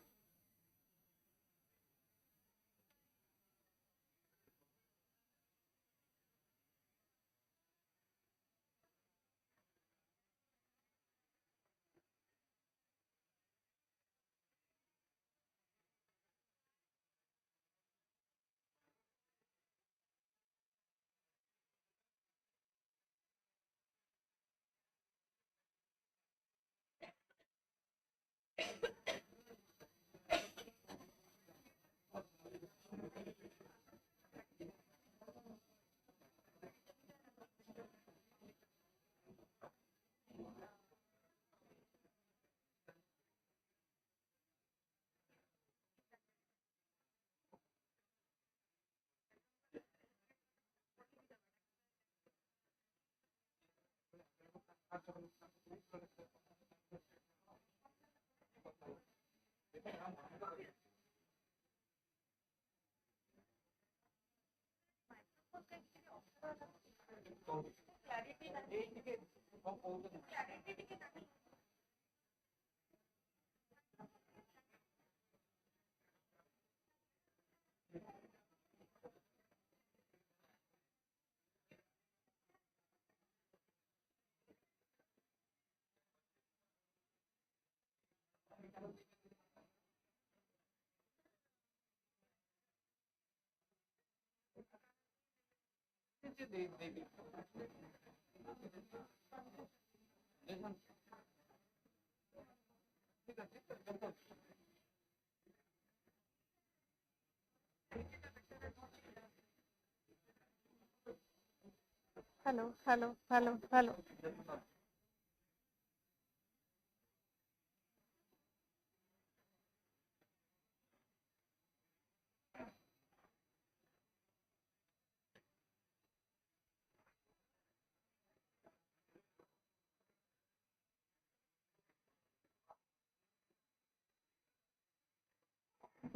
Hello.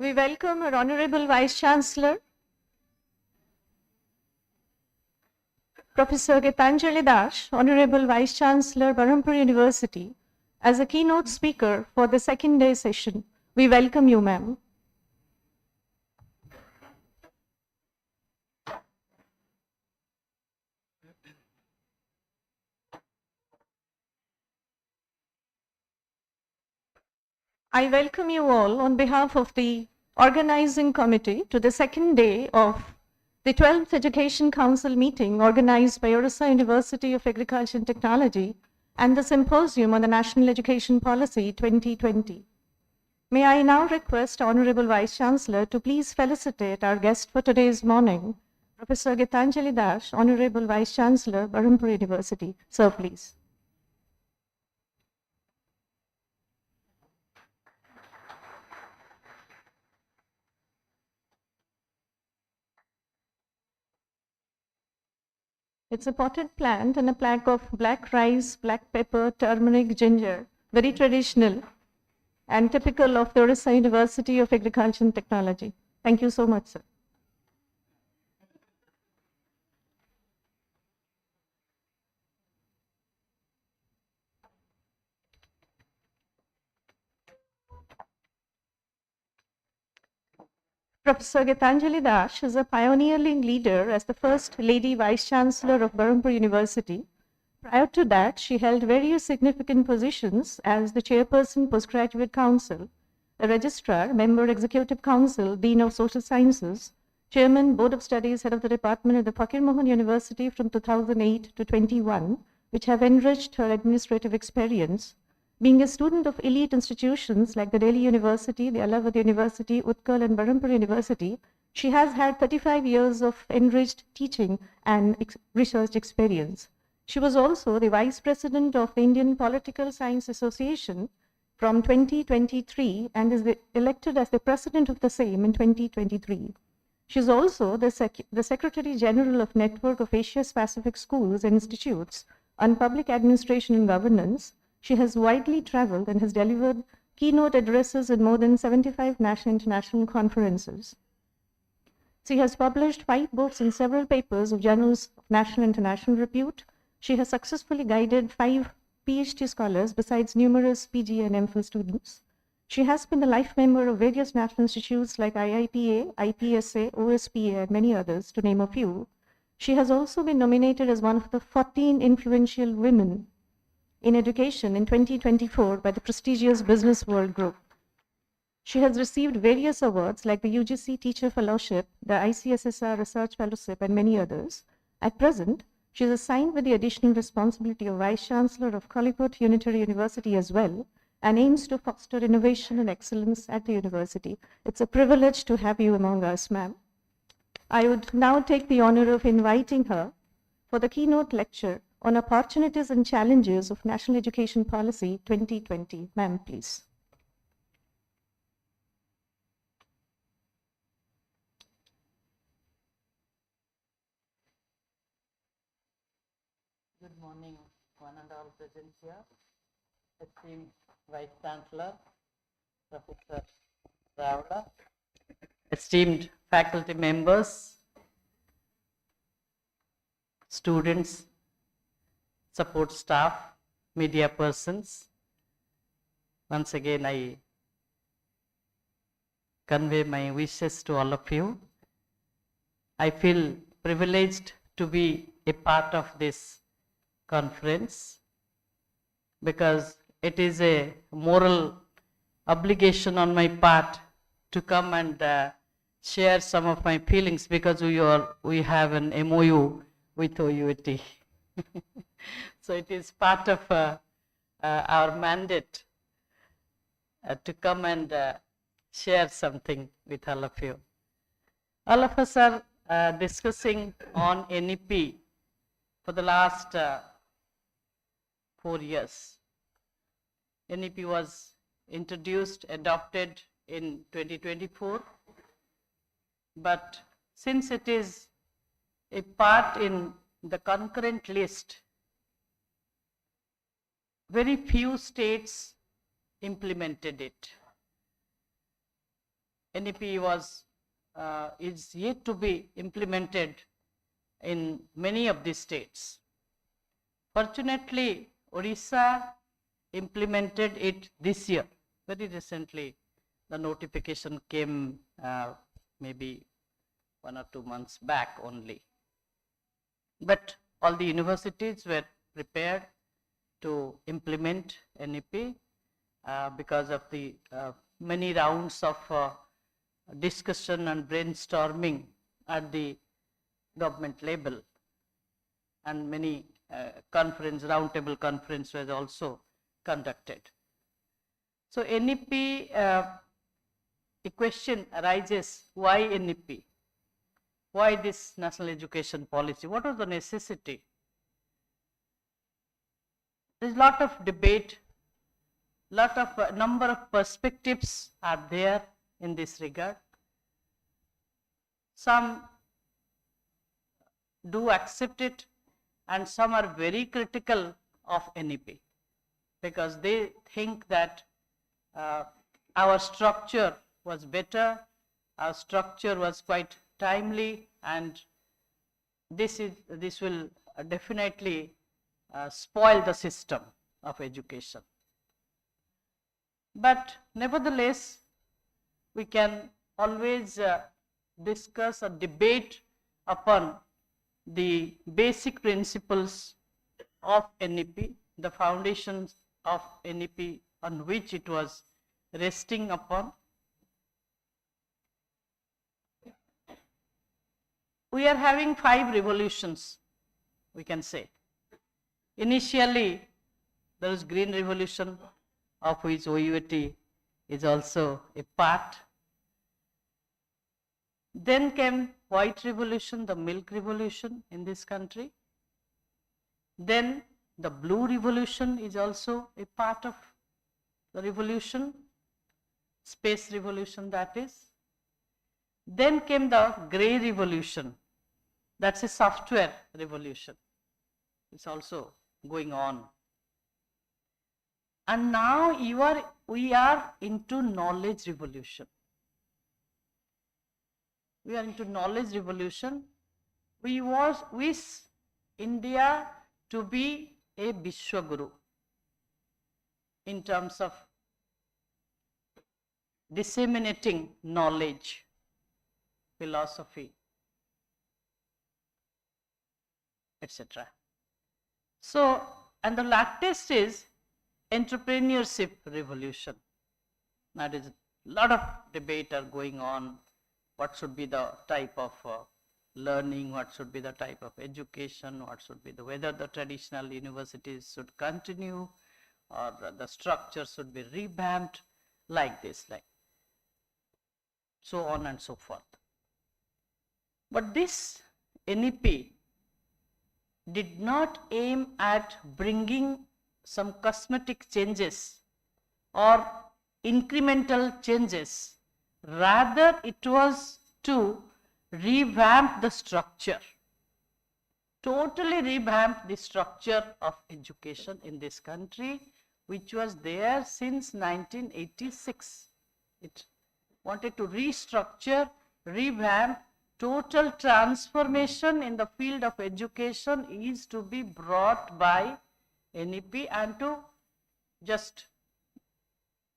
We welcome our Honorable Vice Chancellor, Professor Gitanjali Das, Honorable Vice Chancellor, Berhampur University, as a keynote speaker for the second day session. We welcome you, ma'am. I welcome you all on behalf of the organizing committee to the second day of the 12th Education Council meeting organized by Odisha University of Agriculture and Technology and the Symposium on the National Education Policy 2020. May I now request Honorable Vice Chancellor to please felicitate our guest for today's morning, Professor Gitanjali Das, Honorable Vice Chancellor, Berhampur University. Sir, please. It's a potted plant and a pack of black rice, black pepper, turmeric, ginger, very traditional and typical of the Odisha University of Agriculture and Technology. Thank you so much, sir. Professor Gitanjali Das is a pioneering leader as the first Lady Vice Chancellor of Berhampur University. Prior to that, she held various significant positions as the Chairperson, Postgraduate Council, a Registrar, Member, Executive Council, Dean of Social Sciences, Chairman, Board of Studies, Head of the Department at the Fakir Mohan University from 2008 to 21, which have enriched her administrative experience. Being a student of elite institutions like the Delhi University, the Allahabad University, Utkal and Berhampur University, she has had 35 years of enriched teaching and research experience. She was also the Vice President of the Indian Political Science Association from 2023 and is elected as the President of the same in 2023. She is also the Secretary General of Network of Asia's Pacific Schools and Institutes on Public Administration and Governance. She has widely traveled and has delivered keynote addresses in more than 75 national and international conferences. She has published 5 books and several papers of journals of national and international repute. She has successfully guided 5 PhD scholars besides numerous PG and MPhil students. She has been the life member of various national institutes like IIPA, IPSA, OSPA, and many others, to name a few. She has also been nominated as one of the 14 influential women in education in 2024 by the prestigious Business World Group. She has received various awards like the UGC Teacher Fellowship, the ICSSR Research Fellowship, and many others. At present, she is assigned with the additional responsibility of Vice Chancellor of Calicut Unitary University as well, and aims to foster innovation and excellence at the university. It's a privilege to have you among us, ma'am. I would now take the honor of inviting her for the keynote lecture on opportunities and challenges of National Education Policy 2020. Ma'am, please. Good morning, one and all present here. Esteemed Vice Chancellor, Professor Ravda, esteemed faculty members, students, support staff, media persons. Once again, I convey my wishes to all of you. I feel privileged to be a part of this conference because it is a moral obligation on my part to come and share some of my feelings because we have an MOU with OUT. So it is part of our mandate to come and share something with all of you. All of us are discussing on NEP for the last 4 years. NEP was introduced, adopted in 2024, but since it is a part in the concurrent list, very few states implemented it. NEP is yet to be implemented in many of the states. Fortunately, Odisha implemented it this year. Very recently, the notification came maybe 1 or 2 months back only. But all the universities were prepared to implement NEP because of the many rounds of discussion and brainstorming at the government level, and many roundtable conference was also conducted. So NEP, a question arises, why NEP? Why this national education policy? What was the necessity? There is a lot of debate, number of perspectives are there in this regard. Some do accept it, and some are very critical of NEP because they think that our structure was better, our structure was quite timely, and this will definitely spoil the system of education. But nevertheless, we can always discuss or debate upon the basic principles of NEP, the foundations of NEP on which it was resting upon. We are having 5 revolutions, we can say. Initially, there was Green Revolution, of which OUAT is also a part. Then came White Revolution, the Milk Revolution in this country. Then the Blue Revolution is also a part of the revolution, Space Revolution that is. Then came the Grey Revolution, that's a software revolution. It's also going on. And now we are into knowledge revolution. We are into knowledge revolution. We wish India to be a Vishwaguru in terms of disseminating knowledge, philosophy, etc. So, and the latest is entrepreneurship revolution. That is, a lot of debate are going on. What should be the type of learning, what should be the type of education, what should be whether the traditional universities should continue or the structure should be revamped, like this, like so on and so forth. But this NEP did not aim at bringing some cosmetic changes or incremental changes. Rather, it was to revamp the structure, totally revamp the structure of education in this country, which was there since 1986. It wanted to restructure, revamp. Total transformation in the field of education is to be brought by NEP, and to just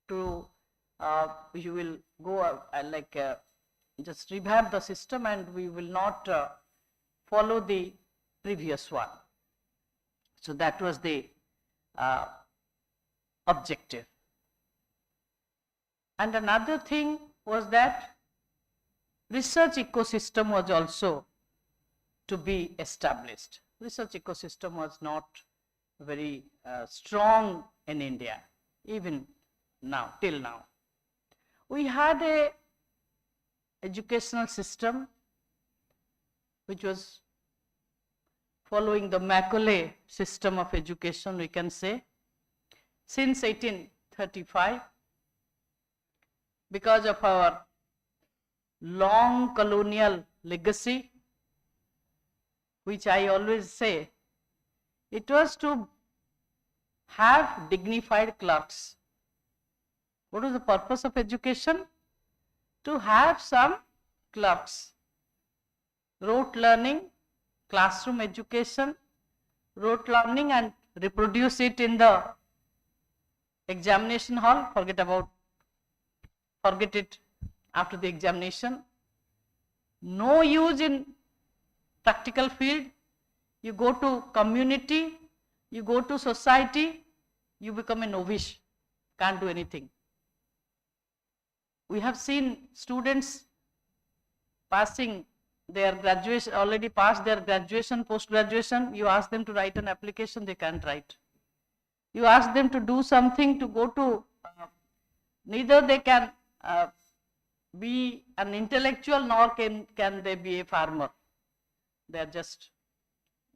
to you will go just revamp the system, and we will not follow the previous one. So that was the objective. And another thing was that research ecosystem was also to be established. Research ecosystem was not very strong in India, even now, till now. We had a educational system which was following the Macaulay system of education, we can say, since 1835. Because of our long colonial legacy, which I always say, it was to have dignified clerks. What was the purpose of education? To have some clerks. Rote learning, classroom education, rote learning, and reproduce it in the examination hall, forget it after the examination. No use in practical field. You go to community, you go to society, you become a novice, can't do anything. We have seen students passing their graduation, already passed their graduation, post-graduation. You ask them to write an application, they can't write. You ask them to do something, to go to, neither they can be an intellectual, nor can they be a farmer. They are just,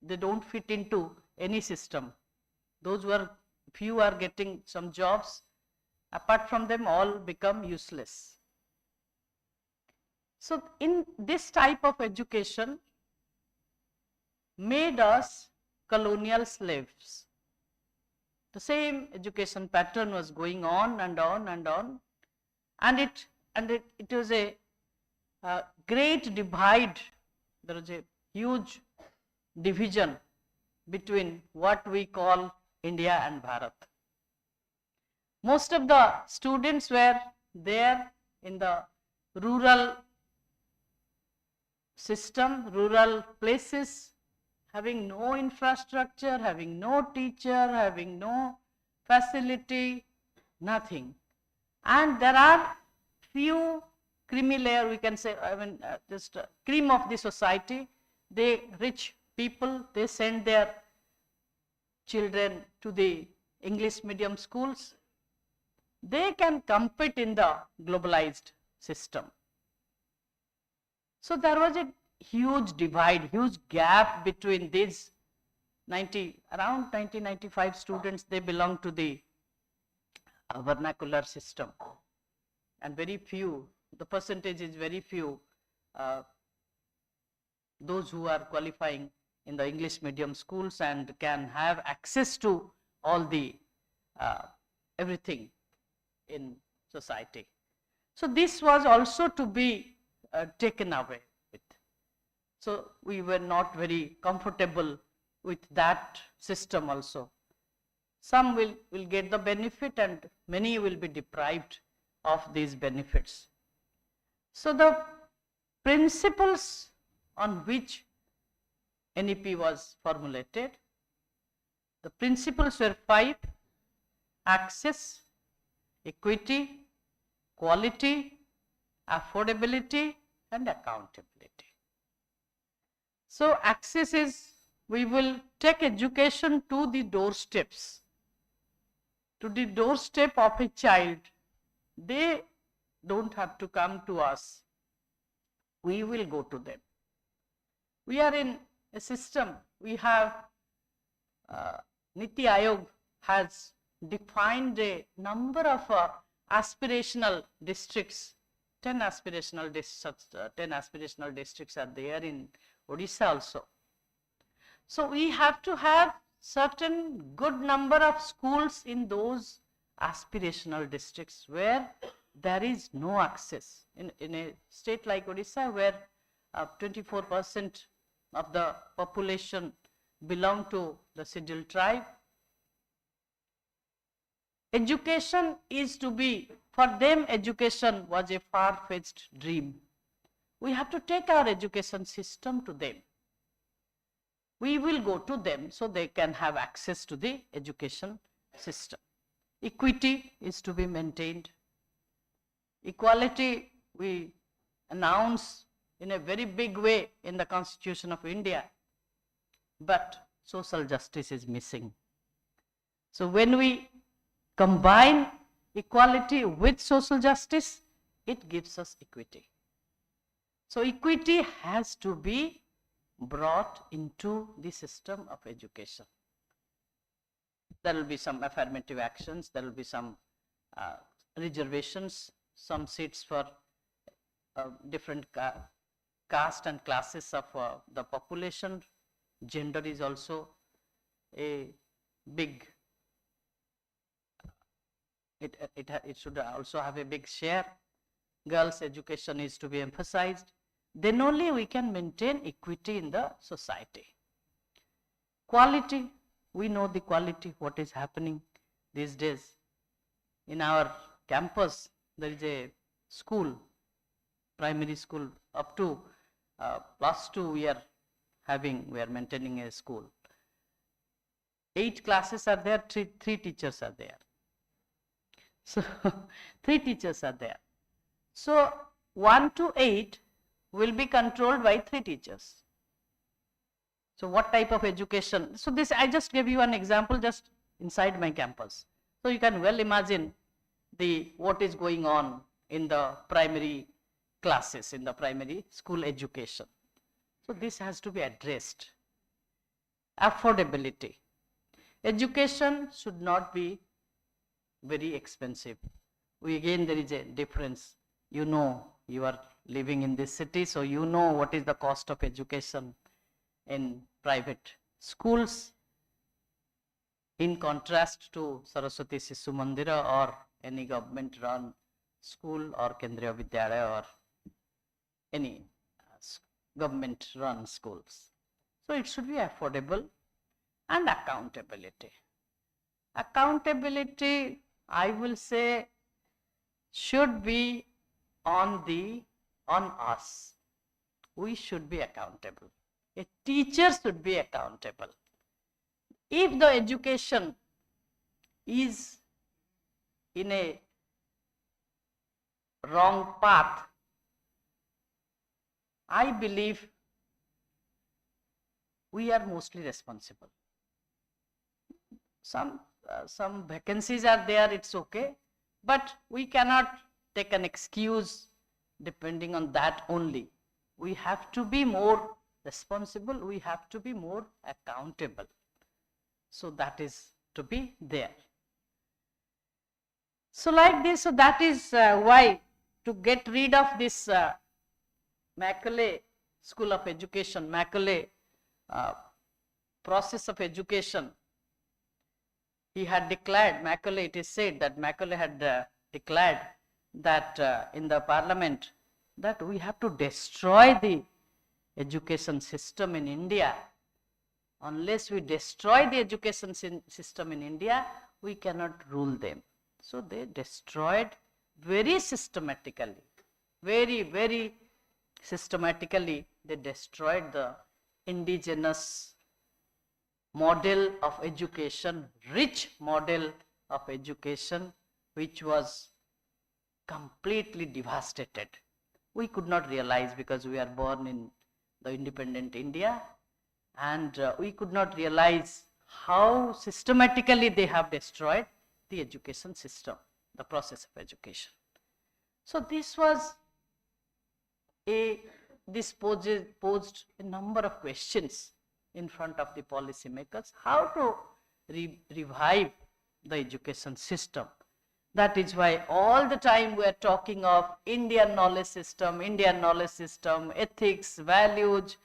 they don't fit into any system. Those who are, few are getting some jobs. Apart from them, all become useless. So in this type of education made us colonial slaves. The same education pattern was going on and on and on, and it was a great divide. There was a huge division between what we call India and Bharat. Most of the students were there in the rural system, rural places, having no infrastructure, having no teacher, having no facility, nothing. And there are few creamy layer, we can say, just cream of the society. They rich people, they send their children to the English medium schools. They can compete in the globalized system. So there was a huge divide, huge gap between these around 1995 students. They belong to the vernacular system, and very few, the percentage is very few, those who are qualifying in the English medium schools and can have access to all the everything in society. So this was also to be taken away with. So we were not very comfortable with that system also. Some will get the benefit and many will be deprived of these benefits. So the principles on which NEP was formulated, the principles were 5: access, equity, quality, affordability, and accountability. So access is, we will take education to the doorsteps, to the doorstep of a child. They don't have to come to us. We will go to them. We are in a system, we have Niti Aayog has defined a number of aspirational districts. 10 aspirational districts are there in Odisha also. So we have to have certain good number of schools in those aspirational districts where there is no access. In a state like Odisha, where 24% of the population belong to the scheduled tribe, education is to be, for them education was a far-fetched dream. We have to take our education system to them. We will go to them so they can have access to the education system. Equity is to be maintained. Equality we announce in a very big way in the Constitution of India, but social justice is missing. So when we combine equality with social justice, it gives us equity. So equity has to be brought into the system of education. There will be some affirmative actions, there will be some reservations, some seats for different caste and classes of the population. Gender is also a big, it should also have a big share. Girls' education is to be emphasized. Then only we can maintain equity in the society. Quality, we know the quality, what is happening these days. In our campus, there is a school, primary school, up to +2 we are maintaining a school. 8 classes are there, three teachers are there. So 3 teachers are there. So 1 to 8 will be controlled by 3 teachers. So what type of education? So this, I just gave you an example just inside my campus. So you can well imagine what is going on in the primary classes, in the primary school education. So this has to be addressed. Affordability. Education should not be very expensive. Again, there is a difference. You know, you are living in this city, so you know what is the cost of education in private schools in contrast to Saraswati Sishu Mandira or any government run school or Kendriya Vidyalaya or any government run schools. So it should be affordable and accountability. Accountability, I will say, should be on us. We should be accountable. A teacher should be accountable. If the education is in a wrong path, I believe we are mostly responsible. Some vacancies are there, it's okay, but we cannot take an excuse depending on that only. We have to be more responsible, we have to be more accountable. So that is to be there. So like this, so that is why to get rid of this Macaulay School of Education, Macaulay process of education, he had declared, Macaulay, it is said that Macaulay had declared that in the parliament that we have to destroy the education system in India. Unless we destroy the education system in India, we cannot rule them. So they destroyed very systematically, very systematically, they destroyed the indigenous model of education, rich model of education, which was completely devastated. We could not realize because we are born in the independent India, and we could not realize how systematically they have destroyed the education system, the process of education. So this was this posed a number of questions in front of the policy makers, how to revive the education system. That is why all the time we are talking of Indian knowledge system, ethics, values,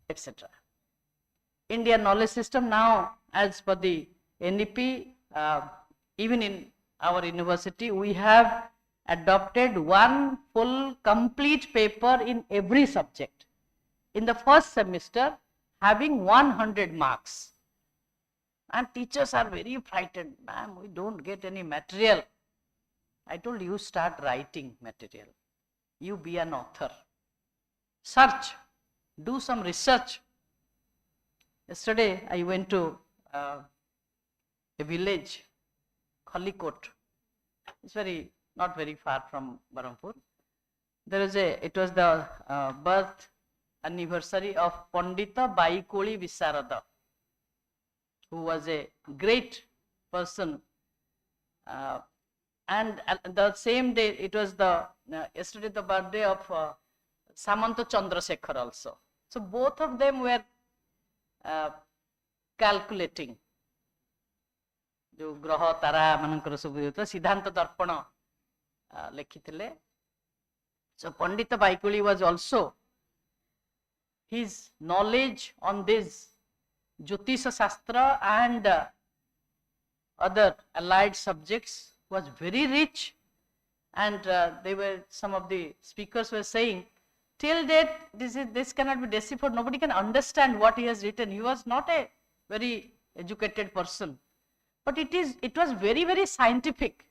etc. Indian knowledge system now, as per the NEP, even in our university, we have adopted one full complete paper in every subject. In the first semester, having 100 marks. And teachers are very frightened. Ma'am, we don't get any material. I told you, start writing material. You be an author. Search. Do some research. Yesterday, I went to a village, Khalikot. It's not very far from Barampur. It was the birth anniversary of Pandita Baikoli Visarada, who was a great person. And the same day, it was yesterday the birthday of Samanta Chandrasekhar also. So both of them were calculating. जो ग्रह तारा मानकर सब सिद्धांत दर्पण लिखिथिले. So Pandita Baikoli was also, his knowledge on this Jyotisha Shastra and other allied subjects was very rich, and some of the speakers were saying, till date this cannot be deciphered, nobody can understand what he has written. He was not a very educated person, but it was very scientific.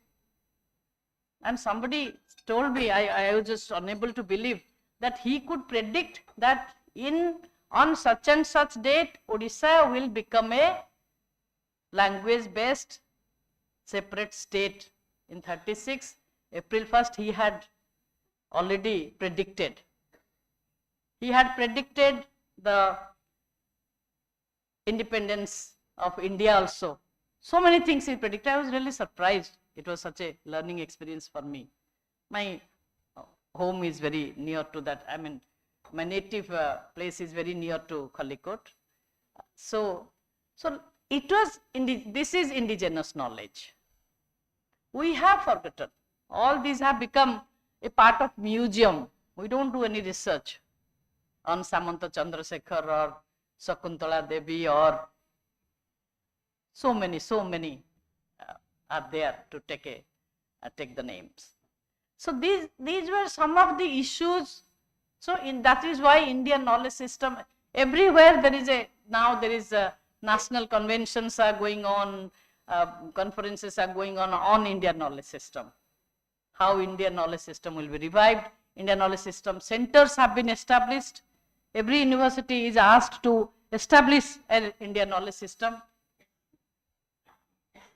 And somebody told me, I was just unable to believe that he could predict that on such and such date, Odisha will become a language-based separate state. In 36, April 1st, he had already predicted. He had predicted the independence of India also. So many things he predicted. I was really surprised. It was such a learning experience for me. My home is very near to that. I mean, my native place is very near to Khalikot. So this is indigenous knowledge. We have forgotten. All these have become a part of museum. We don't do any research on Samanta Chandrasekhar or Sakuntala Devi or So many are there to take the names. So these were some of the issues. So that is why Indian knowledge system, everywhere there is national conventions are going on, conferences are going on Indian knowledge system. How Indian knowledge system will be revived. Indian knowledge system centers have been established. Every university is asked to establish an Indian knowledge system.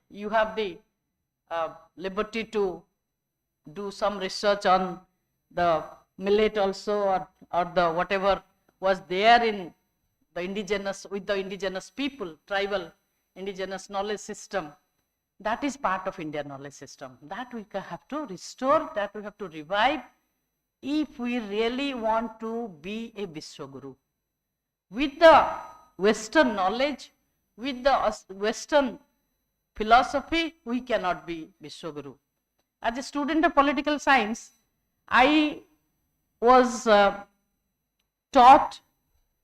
You have the liberty to do some research on the millet also, or the whatever was there in the indigenous, with the indigenous people, tribal indigenous knowledge system. That is part of Indian knowledge system. That we have to restore, that we have to revive, if we really want to be a Vishwaguru. With the Western knowledge, with the Western philosophy, we cannot be Vishwaguru. As a student of political science, I was taught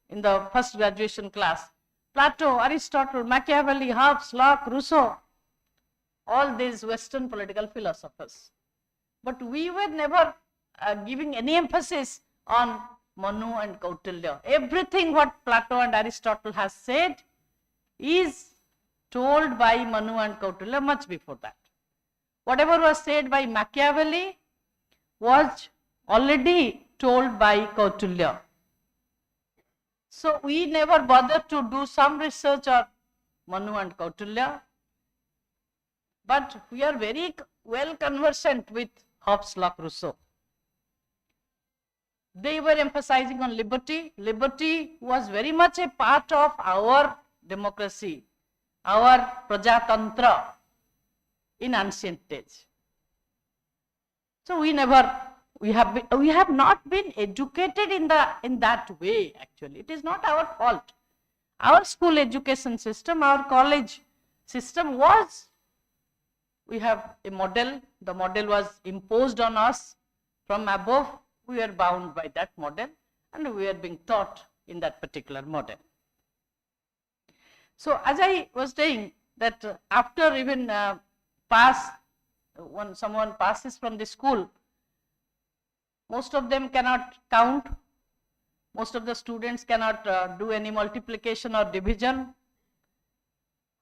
in the first graduation class, Plato, Aristotle, Machiavelli, Hobbes, Locke, Rousseau, all these Western political philosophers. But we were never giving any emphasis on Manu and Kautilya. Everything what Plato and Aristotle has said is told by Manu and Kautilya much before that. Whatever was said by Machiavelli was already told by Kautilya. So we never bothered to do some research on Manu and Kautilya, but we are very well conversant with Hobbes, Locke, Rousseau. They were emphasizing on liberty. Liberty was very much a part of our democracy, our Prajatantra in ancient days. So we have not been educated in that way. Actually, it is not our fault. Our school education system, our college system was, we have a model. The model was imposed on us from above. We are bound by that model, and we are being taught in that particular model. So as I was saying, that after even when someone passes from the school, most of them cannot count. Most of the students cannot do any multiplication or division.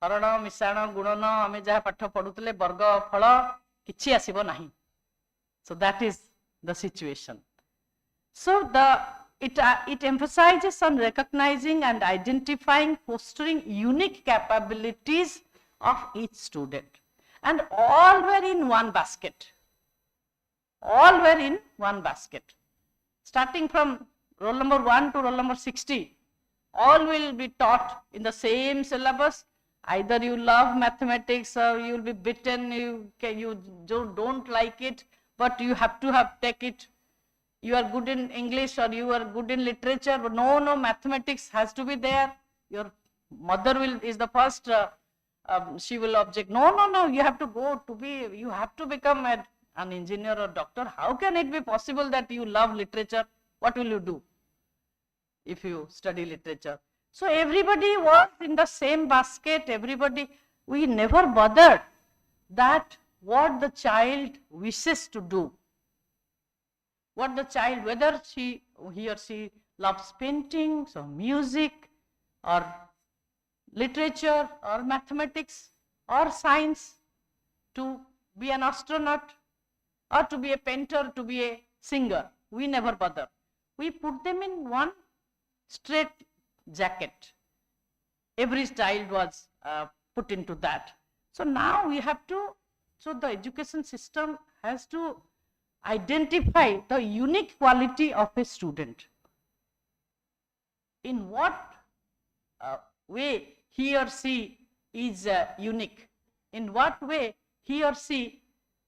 Harana, Misana, Gunana, ame jaha path padutule, barga, phala, kichi asibo nahi. So that is the situation. So it emphasizes on recognizing and identifying, fostering unique capabilities of each student. And all were in one basket. All were in one basket. Starting from roll number 1 to roll number 60, all will be taught in the same syllabus. Either you love mathematics or you will be bitten, you don't like it, but you have to take it. You are good in English or you are good in literature, but no, mathematics has to be there. Your mother is the first, she will object, no, you have to become an engineer or doctor. How can it be possible that you love literature? What will you do if you study literature? So everybody was in the same basket, we never bothered that what the child wishes to do. What the child, whether he or she loves painting, or music, or literature, or mathematics, or science, to be an astronaut, or to be a painter, to be a singer. We never bother. We put them in one straight jacket. Every child was put into that. So now we have to, so the education system has to identify the unique quality of a student. In what way he or she is unique? In what way he or she,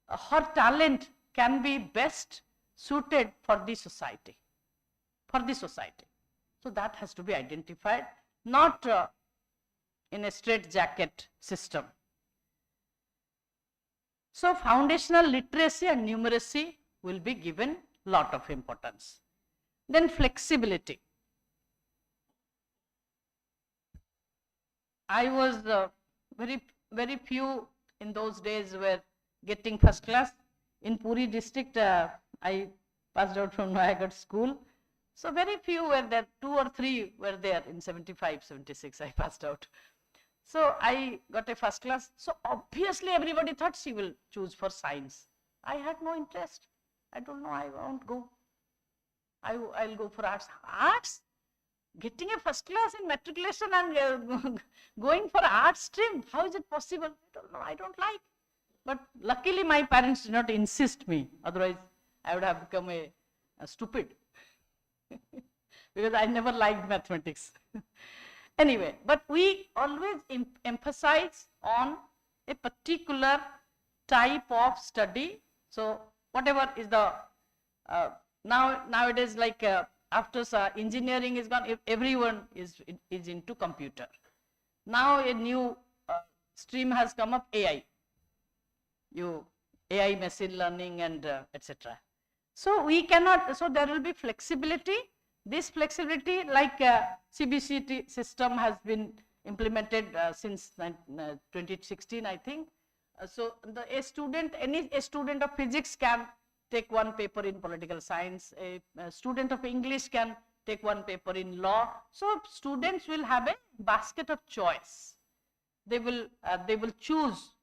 her talent can be best suited for the society? So that has to be identified, not in a straitjacket system. So foundational literacy and numeracy will be given lot of importance. Then flexibility. I was very few in those days were getting first class. In Puri district, I passed out from Noyagarh school. So very few were there, 2 or 3 were there in 75, 76, I passed out. So I got a first class. So obviously everybody thought she will choose for science. I had no interest. I don't know, I won't go. I'll go for arts. Arts? Getting a first class in matriculation and going for arts stream, how is it possible? I don't know, I don't like. But luckily my parents did not insist me, otherwise I would have become a stupid because I never liked mathematics. Anyway, but we always emphasize on a particular type of study. So whatever is the, nowadays like after engineering is gone, everyone is into computer. Now a new stream has come up, AI. AI, machine learning and etc. So we cannot, so there will be flexibility. This flexibility like CBCT system has been implemented since 2016 I think. So a student of physics can take one paper in political science, a student of English can take one paper in law. So students will have a basket of choice. They will choose.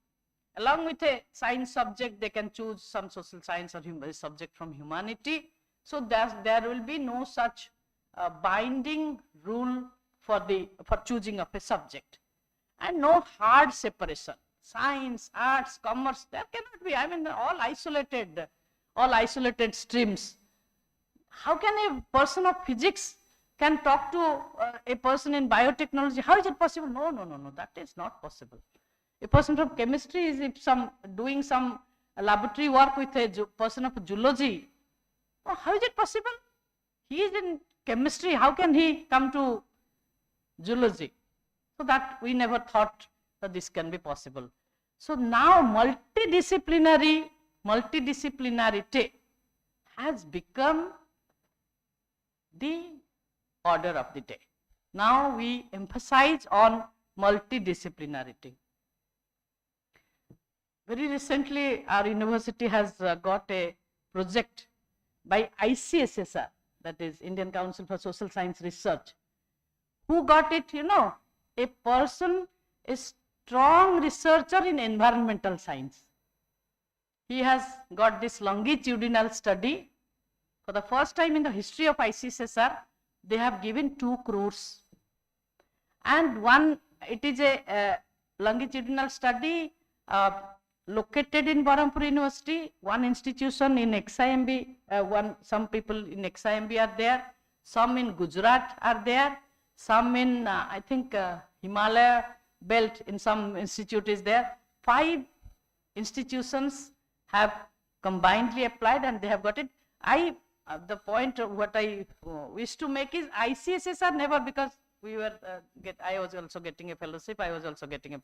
Along with a science subject, they can choose some social science or subject from humanity. So there will be no such binding rule for choosing of a subject, and no hard separation. Science, arts, commerce, there cannot be. I mean, all isolated streams. How can a person of physics can talk to a person in biotechnology? How is it possible? No, that is not possible. A person from chemistry is doing some laboratory work with a person of zoology. Oh, how is it possible? He is in chemistry, how can he come to zoology? So that we never thought that this can be possible. So now multidisciplinarity has become the order of the day. Now we emphasize on multidisciplinarity. Very recently, our university has got a project by ICSSR, that is Indian Council for Social Science Research. Who got it? You know, a person, a strong researcher in environmental science. He has got this longitudinal study. For the first time in the history of ICSSR, they have given 2 crores. And it is a longitudinal study located in Berhampur University, one institution in XIMB, some people in XIMB are there, some in Gujarat are there, some in I think Himalaya belt in some institute is there. 5 institutions have combinedly applied and they have got it. The point of what I wish to make is ICSSR never, because we were I was also getting a fellowship, I was also getting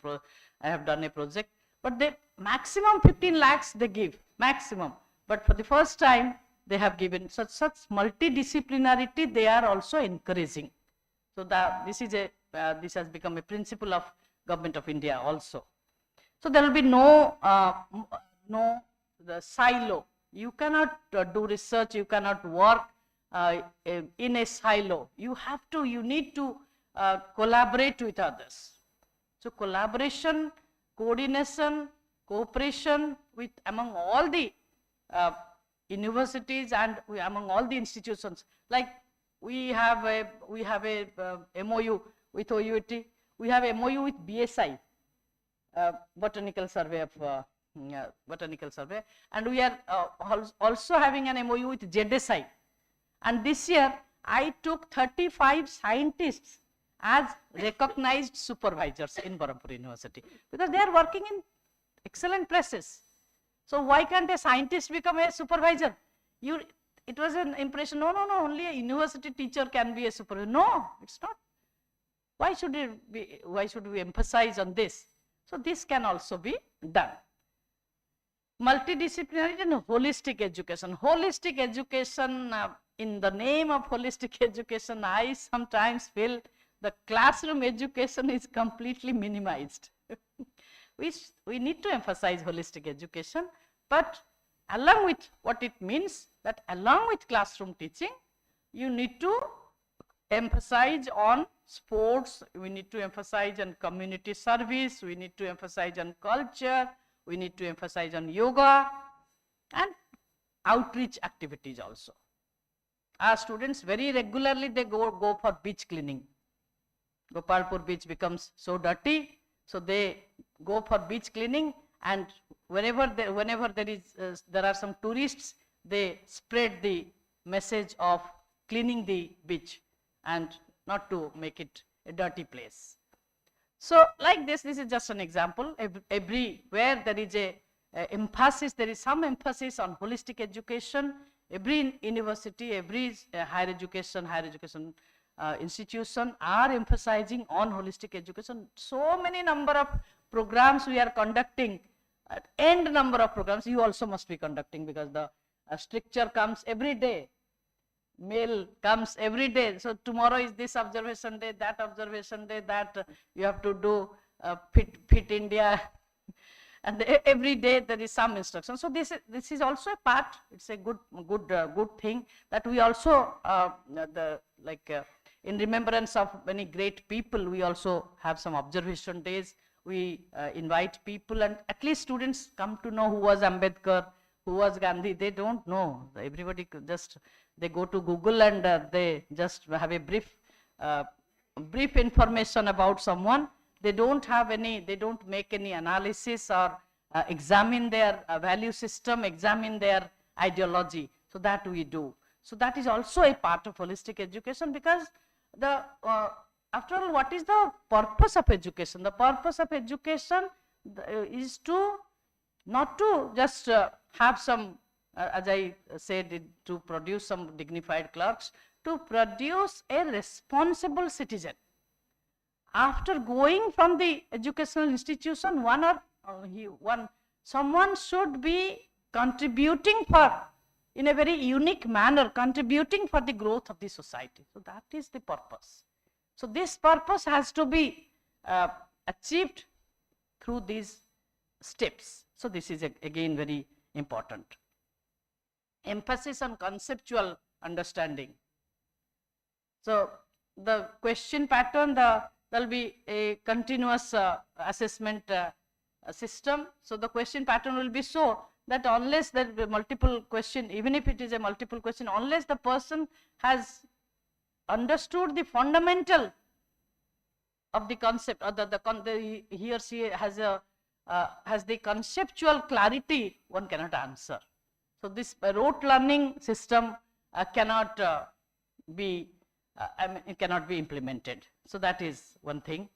I have done a project. But the maximum 15 lakhs they give, maximum. But for the first time, they have given such multidisciplinarity, they are also encouraging. So this has become a principle of Government of India also. So there will be no silo. You cannot do research, you cannot work in a silo. You need to collaborate with others. So collaboration, coordination, cooperation with among all the universities and among all the institutions. Like we have a MOU with OUT, we have a MOU with BSI, Botanical Survey of Botanical Survey, and we are also having an MOU with ZSI. And this year I took 35 scientists as recognized supervisors in Berhampur University, because they are working in excellent places. So why can't a scientist become a supervisor? It was an impression, no, only a university teacher can be a supervisor. No, it's not. Why should we emphasize on this? So this can also be done. Multidisciplinary and holistic education. Holistic education, in the name of holistic education, I sometimes feel the classroom education is completely minimized. we need to emphasize holistic education, but along with what it means, that along with classroom teaching, you need to emphasize on sports, we need to emphasize on community service, we need to emphasize on culture, we need to emphasize on yoga and outreach activities also. Our students very regularly, they go for beach cleaning. Gopalpur beach becomes so dirty, so they go for beach cleaning, and whenever there are some tourists, they spread the message of cleaning the beach and not to make it a dirty place. So like this is just an example. Everywhere there is a emphasis, there is some emphasis on holistic education. Every university, every higher education institution are emphasizing on holistic education. So many number of programs we are conducting, end number of programs you also must be conducting, because the stricture comes every day, mail comes every day. So tomorrow is this observation day, that observation day, that you have to do fit India, and every day there is some instruction. So this is also a part. It's a good thing that we also in remembrance of many great people, we also have some observation days. We invite people, and at least students come to know who was Ambedkar, who was Gandhi. They don't know. Everybody just, they go to Google and they just have a brief information about someone. They don't have any, they don't make any analysis or examine their value system, examine their ideology. So that we do. So that is also a part of holistic education, because the after all, what is the purpose of education? The purpose of education is to not to just have some, as I said, to produce some dignified clerks, to produce a responsible citizen. After going from the educational institution, someone should be contributing in a very unique manner, contributing for the growth of the society. So that is the purpose. So this purpose has to be achieved through these steps. So this is again very important. Emphasis on conceptual understanding. So the question pattern, there will be a continuous assessment system. So the question pattern will be so that unless there is a multiple question, even if it is a multiple question, unless the person has understood the fundamental of the concept, or he or she has the conceptual clarity, one cannot answer. So this rote learning system cannot be it cannot be implemented. So that is one thing.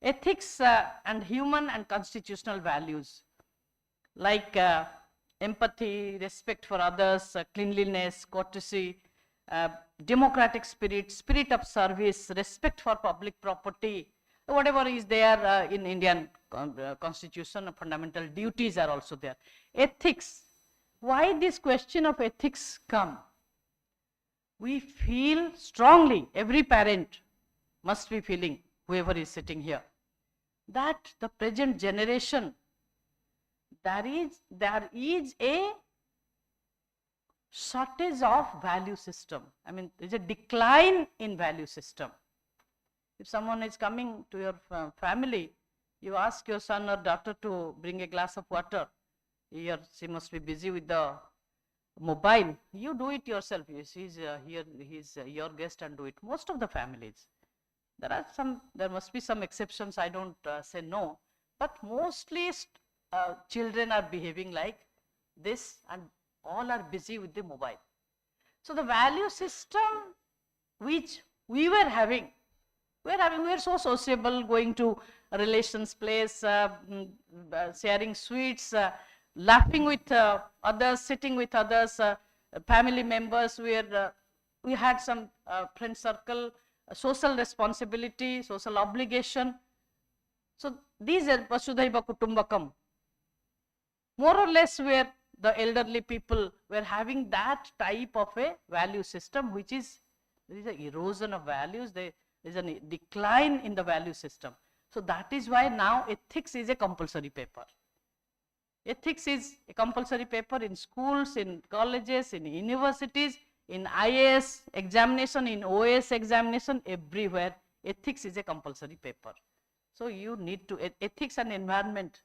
Ethics and human and constitutional values like empathy, respect for others, cleanliness, courtesy, democratic spirit, spirit of service, respect for public property, whatever is there in Indian constitution, fundamental duties are also there. Ethics. Why this question of ethics come? We feel strongly, every parent must be feeling, whoever is sitting here, that the present generation, there is a shortage of value system. I mean, there is a decline in value system. If someone is coming to your family, you ask your son or daughter to bring a glass of water, he or she must be busy with the mobile. You do it yourself. He's your guest, and do it. Most of the families. There must be some exceptions, I don't say no, but mostly children are behaving like this, and all are busy with the mobile. So the value system which we were having, we were so sociable, going to a relations place, sharing sweets, laughing with others, sitting with others, family members, we had some friend circle, social responsibility, social obligation. So these are Vasudhaiva Kutumbakam. More or less where the elderly people were having that type of a value system, which is, there is an erosion of values, there is a decline in the value system. So that is why now ethics is a compulsory paper. Ethics is a compulsory paper in schools, in colleges, in universities, in IAS examination, in OAS examination, everywhere. Ethics is a compulsory paper. So you need to, ethics and environment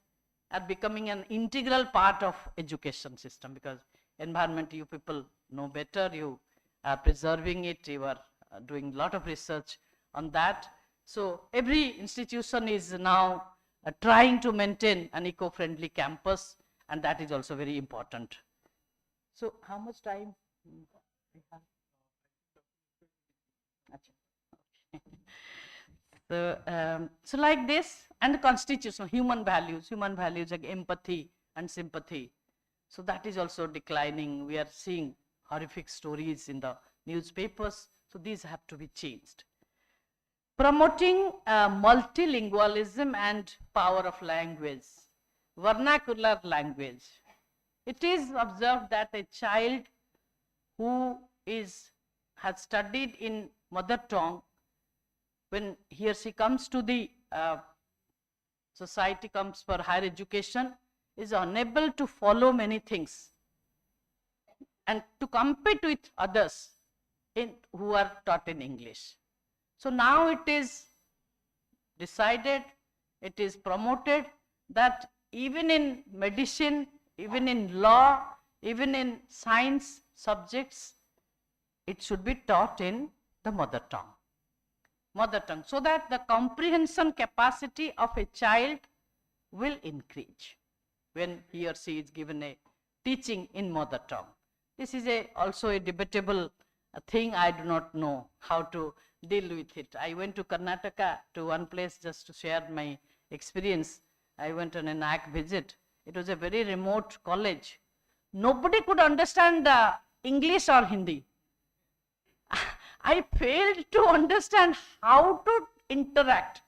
are becoming an integral part of education system, because environment you people know better, you are preserving it, you are doing a lot of research on that. So every institution is now trying to maintain an eco-friendly campus, and that is also very important. So how much time we have? So like this, and the constitution, human values like empathy and sympathy. So that is also declining. We are seeing horrific stories in the newspapers. So these have to be changed. Promoting multilingualism and power of language, vernacular language. It is observed that a child who has studied in mother tongue, when he or she comes to the society, comes for higher education, is unable to follow many things and to compete with others who are taught in English. So now it is decided, it is promoted that even in medicine, even in law, even in science subjects, it should be taught in the mother tongue, so that the comprehension capacity of a child will increase when he or she is given a teaching in mother tongue. This is also a debatable thing. I do not know how to deal with it. I went to Karnataka, to one place, just to share my experience. I went on a NAC visit. It was a very remote college. Nobody could understand English or Hindi. I failed to understand how to interact.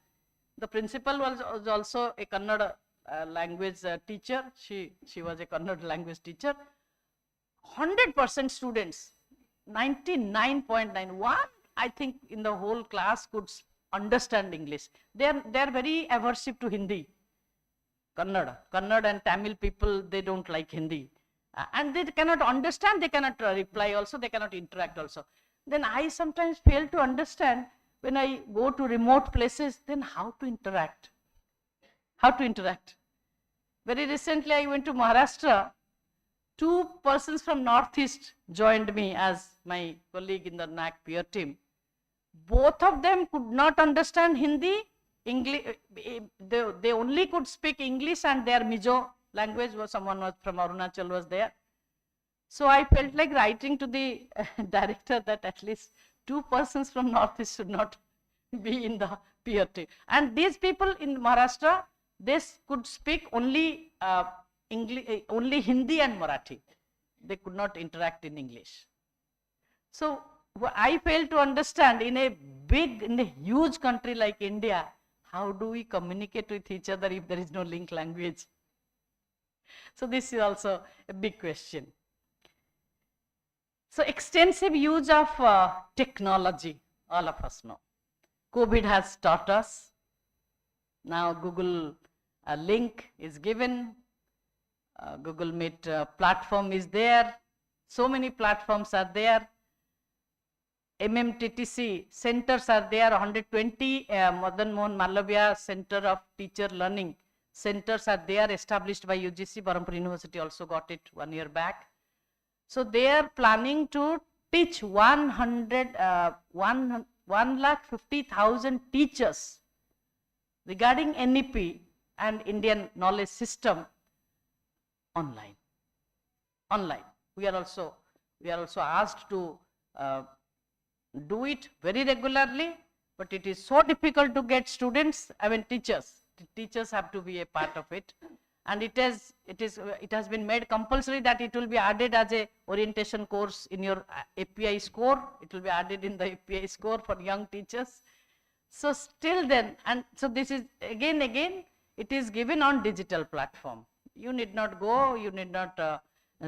The principal was also a Kannada language teacher. She was a Kannada language teacher. 100% students, 99.91, I think, in the whole class could understand English. They are very aversive to Hindi. Kannada and Tamil people, they don't like Hindi. And they cannot understand, they cannot reply also, they cannot interact also. Then I sometimes fail to understand, when I go to remote places, then how to interact. Very recently I went to Maharashtra. 2 persons from Northeast joined me as my colleague in the NAC peer team. Both of them could not understand Hindi. English, they only could speak English, and their Mizo language was, someone was from Arunachal was there. So I felt like writing to the director that at least 2 persons from Northeast should not be in the peer team. And these people in Maharashtra, they could speak only only Hindi and Marathi. They could not interact in English. So I fail to understand, in a huge country like India, how do we communicate with each other if there is no link language? So this is also a big question. So extensive use of technology, all of us know. COVID has taught us. Now Google link is given. Google Meet platform is there. So many platforms are there. MMTTC centers are there, 120 Madan Mohan Mallavya Center of Teacher Learning centers are there, established by UGC. Barampur University also got it 1 year back. So they are planning to teach 1,50,000 teachers regarding NEP and Indian knowledge system online. We are also asked to do it very regularly, but it is so difficult to get students. I mean, teachers have to be a part of it, and it has been made compulsory that it will be added as a orientation course in your API score. It will be added in the API score for young teachers. So still then, and so this is again it is given on digital platform. You need not go, you need not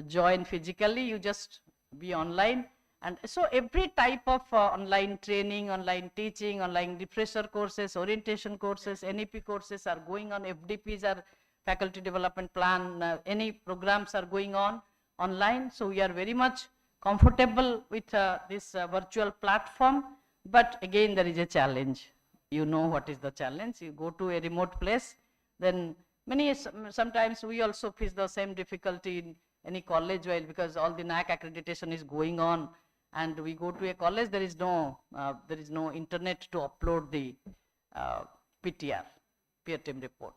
join physically, you just be online, And so every type of online training, online teaching, online refresher courses, orientation courses, NEP courses are going on, FDPs are faculty development plan, any programs are going on online. So we are very much comfortable with this virtual platform, but again there is a challenge. You know what is the challenge. You go to a remote place, then sometimes we also face the same difficulty in any college, while because all the NAC accreditation is going on, and we go to a college, there is no internet to upload the PTR, peer team report.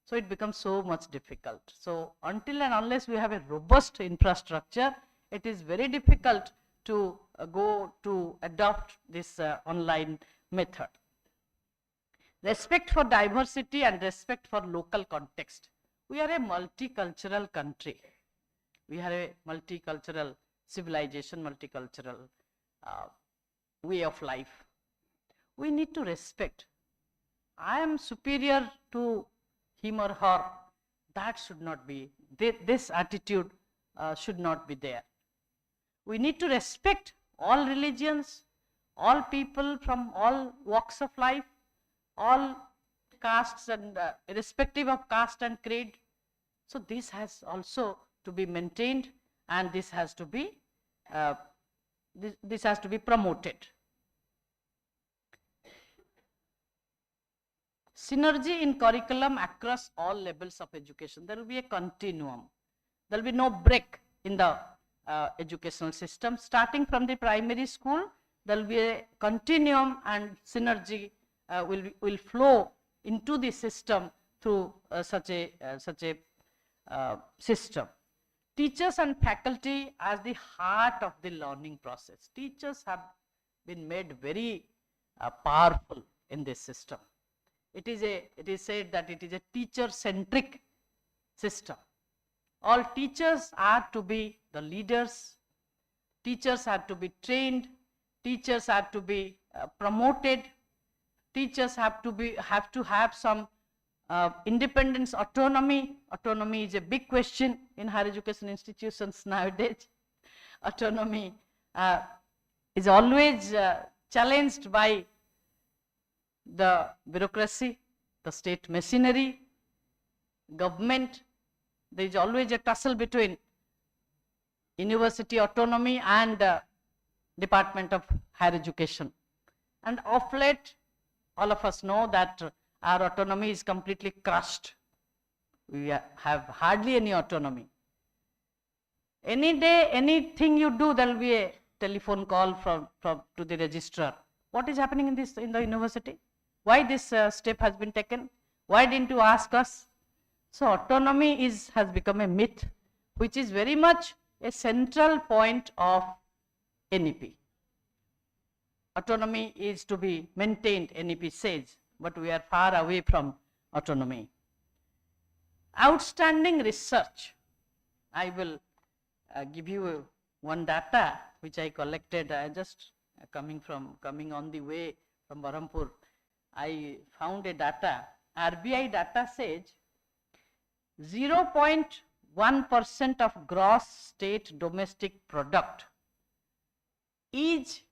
So it becomes so much difficult. So until and unless we have a robust infrastructure, it is very difficult to go to adopt this online method. Respect for diversity and respect for local context. We are a multicultural country. We are a multicultural civilization, multicultural way of life. We need to respect. I am superior to him or her. That should not be, this attitude should not be there. We need to respect all religions, all people from all walks of life, all castes, and irrespective of caste and creed. So this has also to be maintained, and this has to be promoted. Synergy in curriculum across all levels of education. There will be a continuum. There will be no break in the educational system. Starting from the primary school, there will be a continuum, and synergy will flow into the system through such a system. Teachers and faculty as the heart of the learning process. Teachers have been made very powerful in this system. It is said that it is a teacher-centric system. All teachers are to be the leaders. Teachers are to be trained. Teachers are to be promoted. Teachers have to have some independence, autonomy. Autonomy is a big question in higher education institutions nowadays. Autonomy is always challenged by the bureaucracy, the state machinery, government. There is always a tussle between university autonomy and Department of Higher Education. And of late, all of us know that our autonomy is completely crushed. We have hardly any autonomy. Any day, anything you do, there will be a telephone call to the registrar. What is happening in the university? Why this step has been taken? Why didn't you ask us? So autonomy has become a myth, which is very much a central point of NEP. Autonomy is to be maintained, NEP says, but we are far away from autonomy. Outstanding research. I will give you one data which I collected just coming on the way from Berhampur. I found a data. RBI data says 0.1% of gross state domestic product is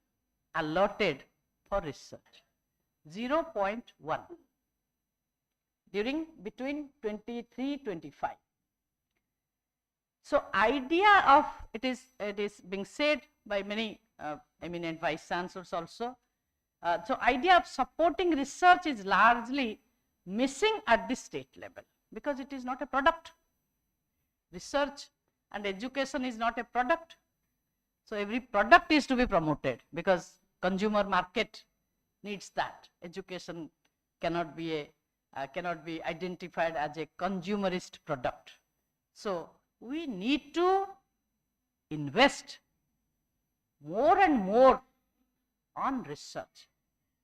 allotted for research. 0.1 between 23-25. So idea of it is being said by many eminent vice chancellors also. So idea of supporting research is largely missing at the state level, because it is not a product. Research and education is not a product. So every product is to be promoted, because consumer market needs that. Education cannot be identified as a consumerist product. So we need to invest more and more on research.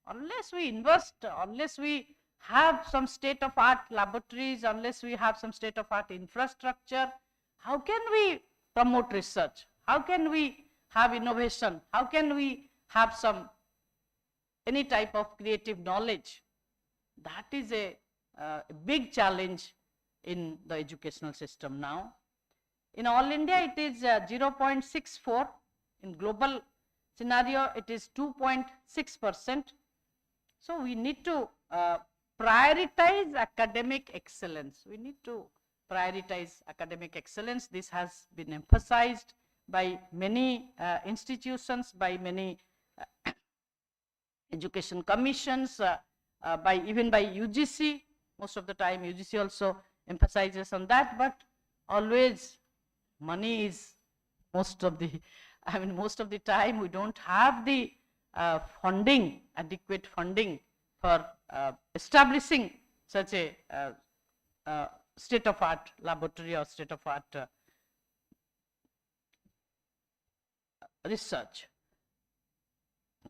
Unless we invest, unless we have some state-of-art laboratories, unless we have some state-of-art infrastructure, how can we promote research? How can we have innovation? How can we have any type of creative knowledge? That is a big challenge in the educational system now. In all India, it is 0.64. In global scenario, it is 2.6%. So we need to prioritize academic excellence. We need to prioritize academic excellence. This has been emphasized by many institutions, by many education commissions, even by UGC. Most of the time UGC also emphasizes on that, but always money is most of the time we don't have the funding, adequate funding for establishing such a state of art laboratory or state of art research.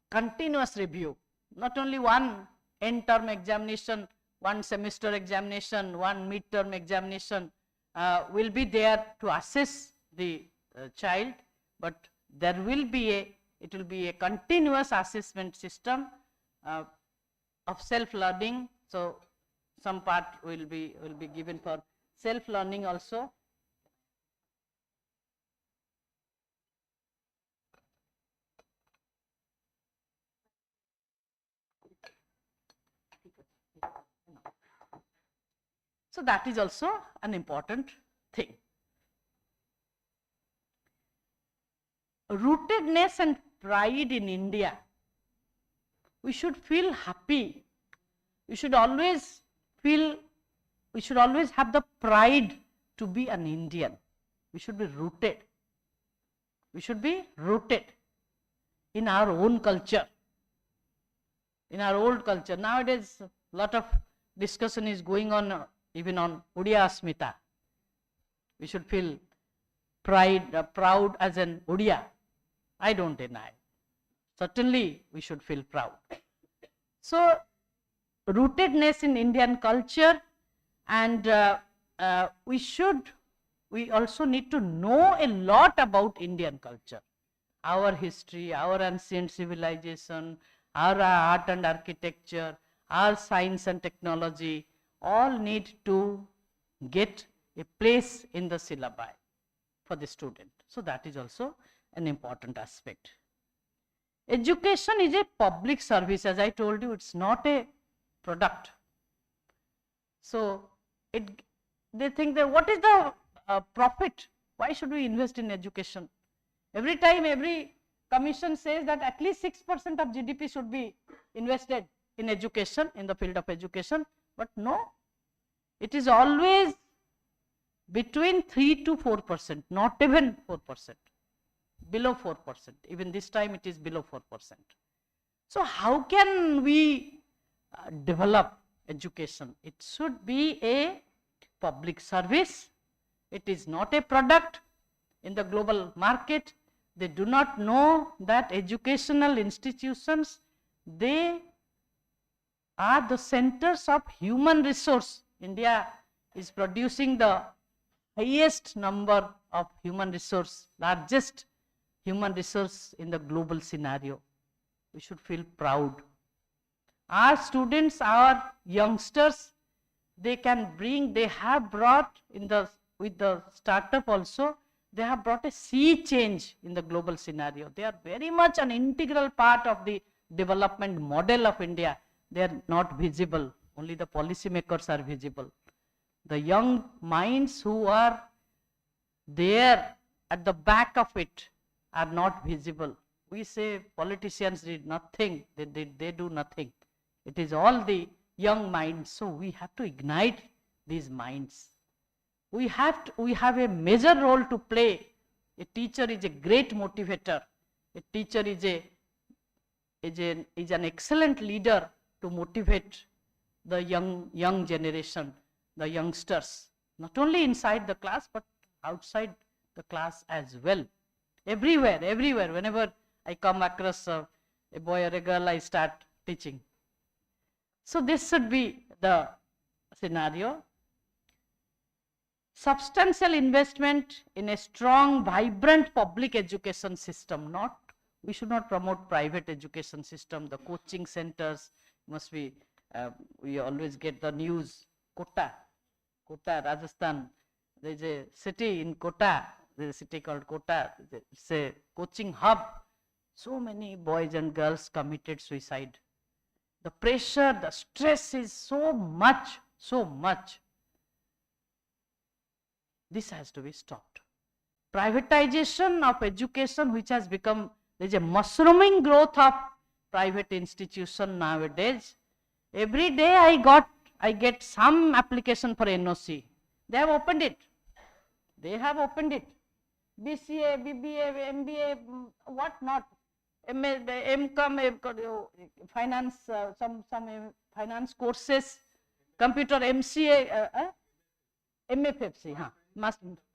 Continuous review, not only one end term examination, one semester examination, one mid-term examination will be there to assess the child, but there will be it will be a continuous assessment system of self-learning. So some part will be given for self-learning also. So that is also an important thing. Rootedness and pride in India. We should feel happy. We should always have the pride to be an Indian. We should be rooted. We should be rooted in our own culture, in our old culture. Nowadays, a lot of discussion is going on even on Odia Asmita. We should feel proud as an Odia. I don't deny. Certainly, we should feel proud. So, rootedness in Indian culture, and we also need to know a lot about Indian culture, our history, our ancient civilization, our art and architecture, our science and technology, all need to get a place in the syllabi for the student. So that is also an important aspect. Education is a public service. As I told you, it's not a product. So they think that what is the profit? Why should we invest in education? Every time every commission says that at least 6% of GDP should be invested in education, in the field of education, but no, it is always between 3 to 4%, not even 4%, below 4%. Even this time it is below 4%. So how can we develop education? It should be a public service. It is not a product in the global market. They do not know that educational institutions, they are the centers of human resource. India is producing the highest number of human resource, largest human resource in the global scenario. We should feel proud. Our students, our youngsters, they have brought with the startup also, they have brought a sea change in the global scenario. They are very much an integral part of the development model of India. They are not visible. Only the policymakers are visible. The young minds who are there at the back of it are not visible. We say politicians did nothing, they do nothing. It is all the young minds. So we have to ignite these minds. We have a major role to play. A teacher is a great motivator. A teacher is an excellent leader to motivate the young generation, the youngsters, not only inside the class but outside the class as well. Everywhere, whenever I come across a boy or a girl, I start teaching. So this should be the scenario. Substantial investment in a strong, vibrant public education system. We should not promote private education system. The coaching centers must be, we always get the news, Kota, Rajasthan. There is a city in Kota, the city called Kota. It's a coaching hub. So many boys and girls committed suicide. The pressure, the stress is so much, so much. This has to be stopped. Privatization of education, which has become, there is a mushrooming growth of private institution nowadays. Every day I get some application for NOC. They have opened it. They have opened it. BCA, BBA, MBA, what not. MA, MCOM, finance, some finance courses, computer MCA, MFFC,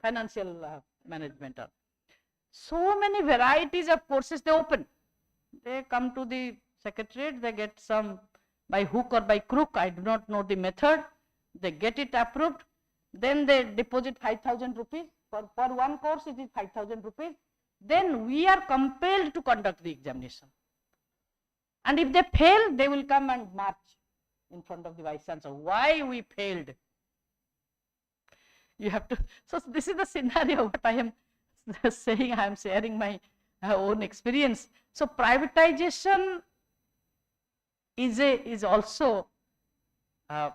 financial management. So many varieties of courses they open. They come to the secretariat, they get some, by hook or by crook, I do not know the method, they get it approved, then they deposit 5,000 rupees, for one course it is 5,000 rupees, then we are compelled to conduct the examination. And if they fail, they will come and march in front of the Vice Chancellor. Why we failed? You have to, so this is the scenario what I am saying, I am sharing my own experience. So privatization is also a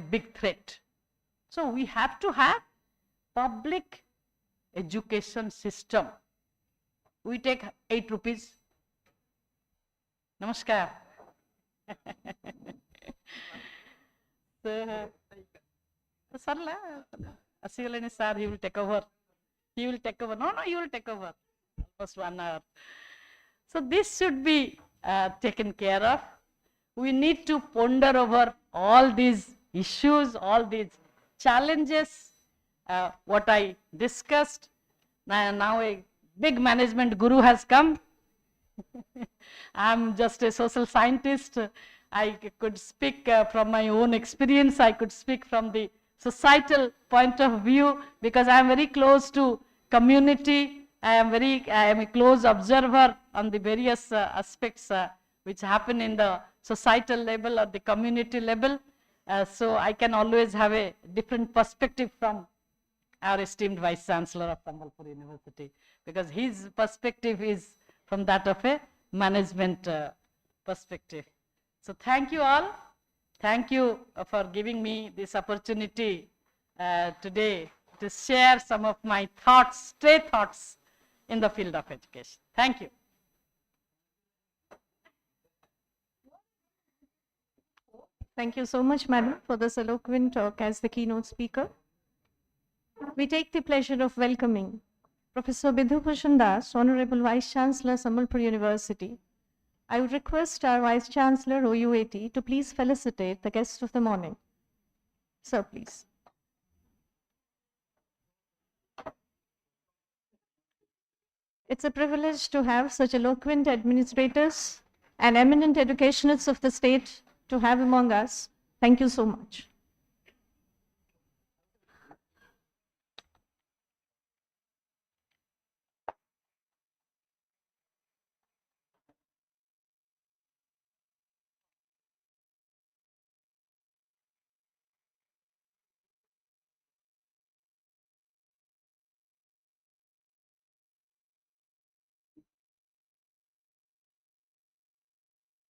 big threat. So we have to have public education system. We take 8 rupees. Namaskar. So, sir, he will take over. He will take over. No, you will take over. Almost 1 hour. So this should be taken care of. We need to ponder over all these issues, all these challenges, what I discussed. Now a big management guru has come. I am just a social scientist. I could speak from my own experience. I could speak from the societal point of view because I am very close to community. I am a close observer on the various aspects which happen in the societal level or the community level. So I can always have a different perspective from our esteemed Vice Chancellor of Sambalpur University, because his perspective is from that of a management perspective. So thank you all. Thank you for giving me this opportunity today to share some of my thoughts, stray thoughts in the field of education. Thank you. Thank you so much, Madam, for this eloquent talk as the keynote speaker. We take the pleasure of welcoming Professor Bidhubhushan Das, Honorable Vice Chancellor, Sambalpur University. I would request our Vice Chancellor, OUAT, to please felicitate the guest of the morning. Sir, please. It's a privilege to have such eloquent administrators and eminent educationists of the state to have among us. Thank you so much.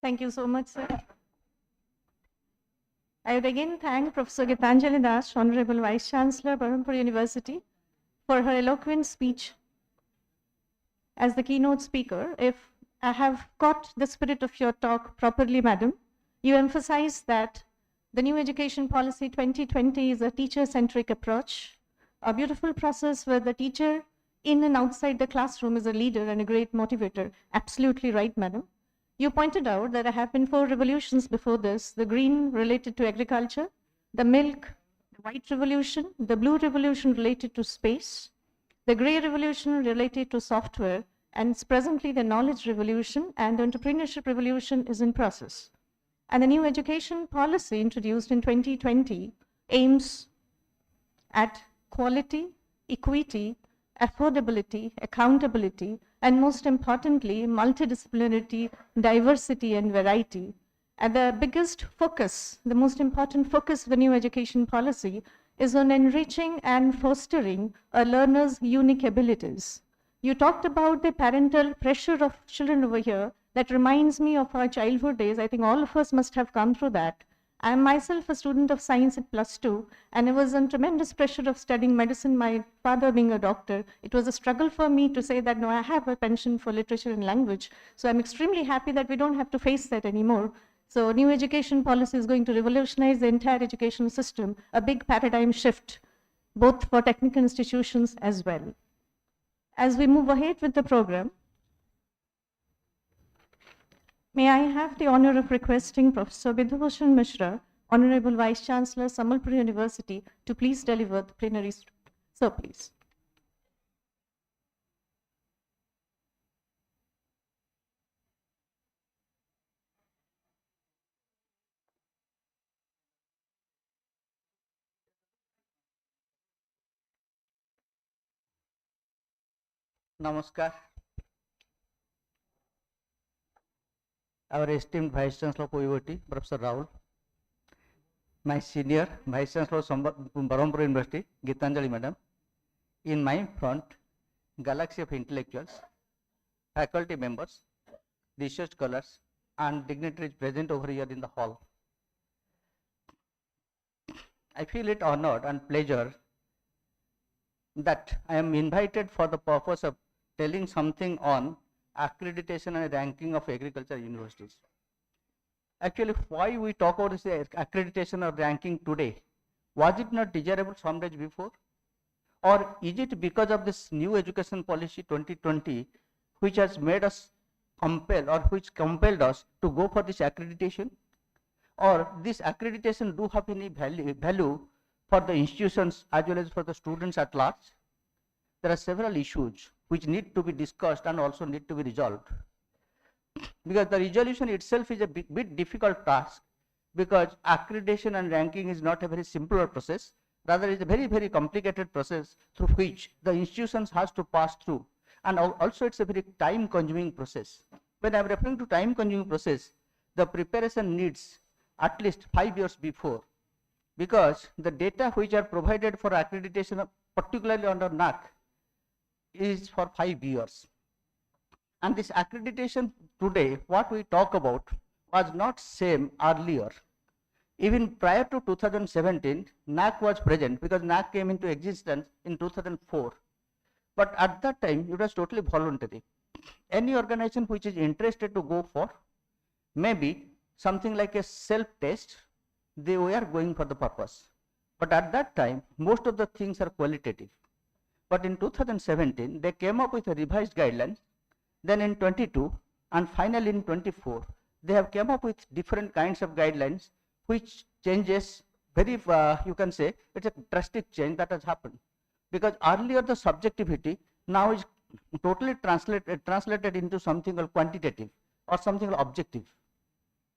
Thank you so much, sir. I would again thank Professor Gitanjali Das, Honorable Vice Chancellor, Berhampur University, for her eloquent speech as the keynote speaker. If I have caught the spirit of your talk properly, Madam, you emphasize that the new education policy 2020 is a teacher-centric approach, a beautiful process where the teacher in and outside the classroom is a leader and a great motivator. Absolutely right, Madam. You pointed out that there have been 4 revolutions before this: the green related to agriculture, the milk, the white revolution, the blue revolution related to space, the gray revolution related to software, and presently the knowledge revolution and entrepreneurship revolution is in process. And the new education policy introduced in 2020 aims at quality, equity, affordability, accountability, and most importantly, multidisciplinarity, diversity, and variety. And the biggest focus, the most important focus of the new education policy is on enriching and fostering a learner's unique abilities. You talked about the parental pressure of children over here. That reminds me of our childhood days. I think all of us must have come through that. I am myself a student of science at +2, and I was under tremendous pressure of studying medicine, my father being a doctor. It was a struggle for me to say that, no, I have a penchant for literature and language. So I'm extremely happy that we don't have to face that anymore. So new education policy is going to revolutionize the entire education system, a big paradigm shift, both for technical institutions as well. As we move ahead with the program, may I have the honor of requesting Professor Bhubaneswar Mishra, Honorable Vice Chancellor, Sambalpur University, to please deliver the plenary. So please. Namaskar. Our esteemed Vice Chancellor of UIT, Professor Rahul, my senior Vice Chancellor of Bhubaneswar University, Geetanjali Madam, in my front, galaxy of intellectuals, faculty members, research scholars, and dignitaries present over here in the hall. I feel it honored and pleasure that I am invited for the purpose of telling something on accreditation and ranking of agriculture universities. Actually, why we talk about this accreditation or ranking today? Was it not desirable some days before? Or is it because of this new education policy 2020, which has made us compel, or which compelled us to go for this accreditation? Or this accreditation do have any value for the institutions as well as for the students at large? There are several issues which need to be discussed and also need to be resolved. Because the resolution itself is a bit difficult task, because accreditation and ranking is not a very simple process, rather it is a very, very complicated process through which the institutions has to pass through, and also it's a very time consuming process. When I am referring to time consuming process, the preparation needs at least 5 years before, because the data which are provided for accreditation, particularly under NAC, is for 5 years. And this accreditation today, what we talk about, was not same earlier. Even prior to 2017, NAC was present, because NAC came into existence in 2004. But at that time, it was totally voluntary. Any organization which is interested to go for, maybe something like a self-test, they were going for the purpose. But at that time, most of the things are qualitative. But in 2017, they came up with a revised guideline. Then in 22, and finally in 24, they have come up with different kinds of guidelines, which changes very, you can say, it's a drastic change that has happened. Because earlier the subjectivity now is totally translated into something called quantitative or something called objective.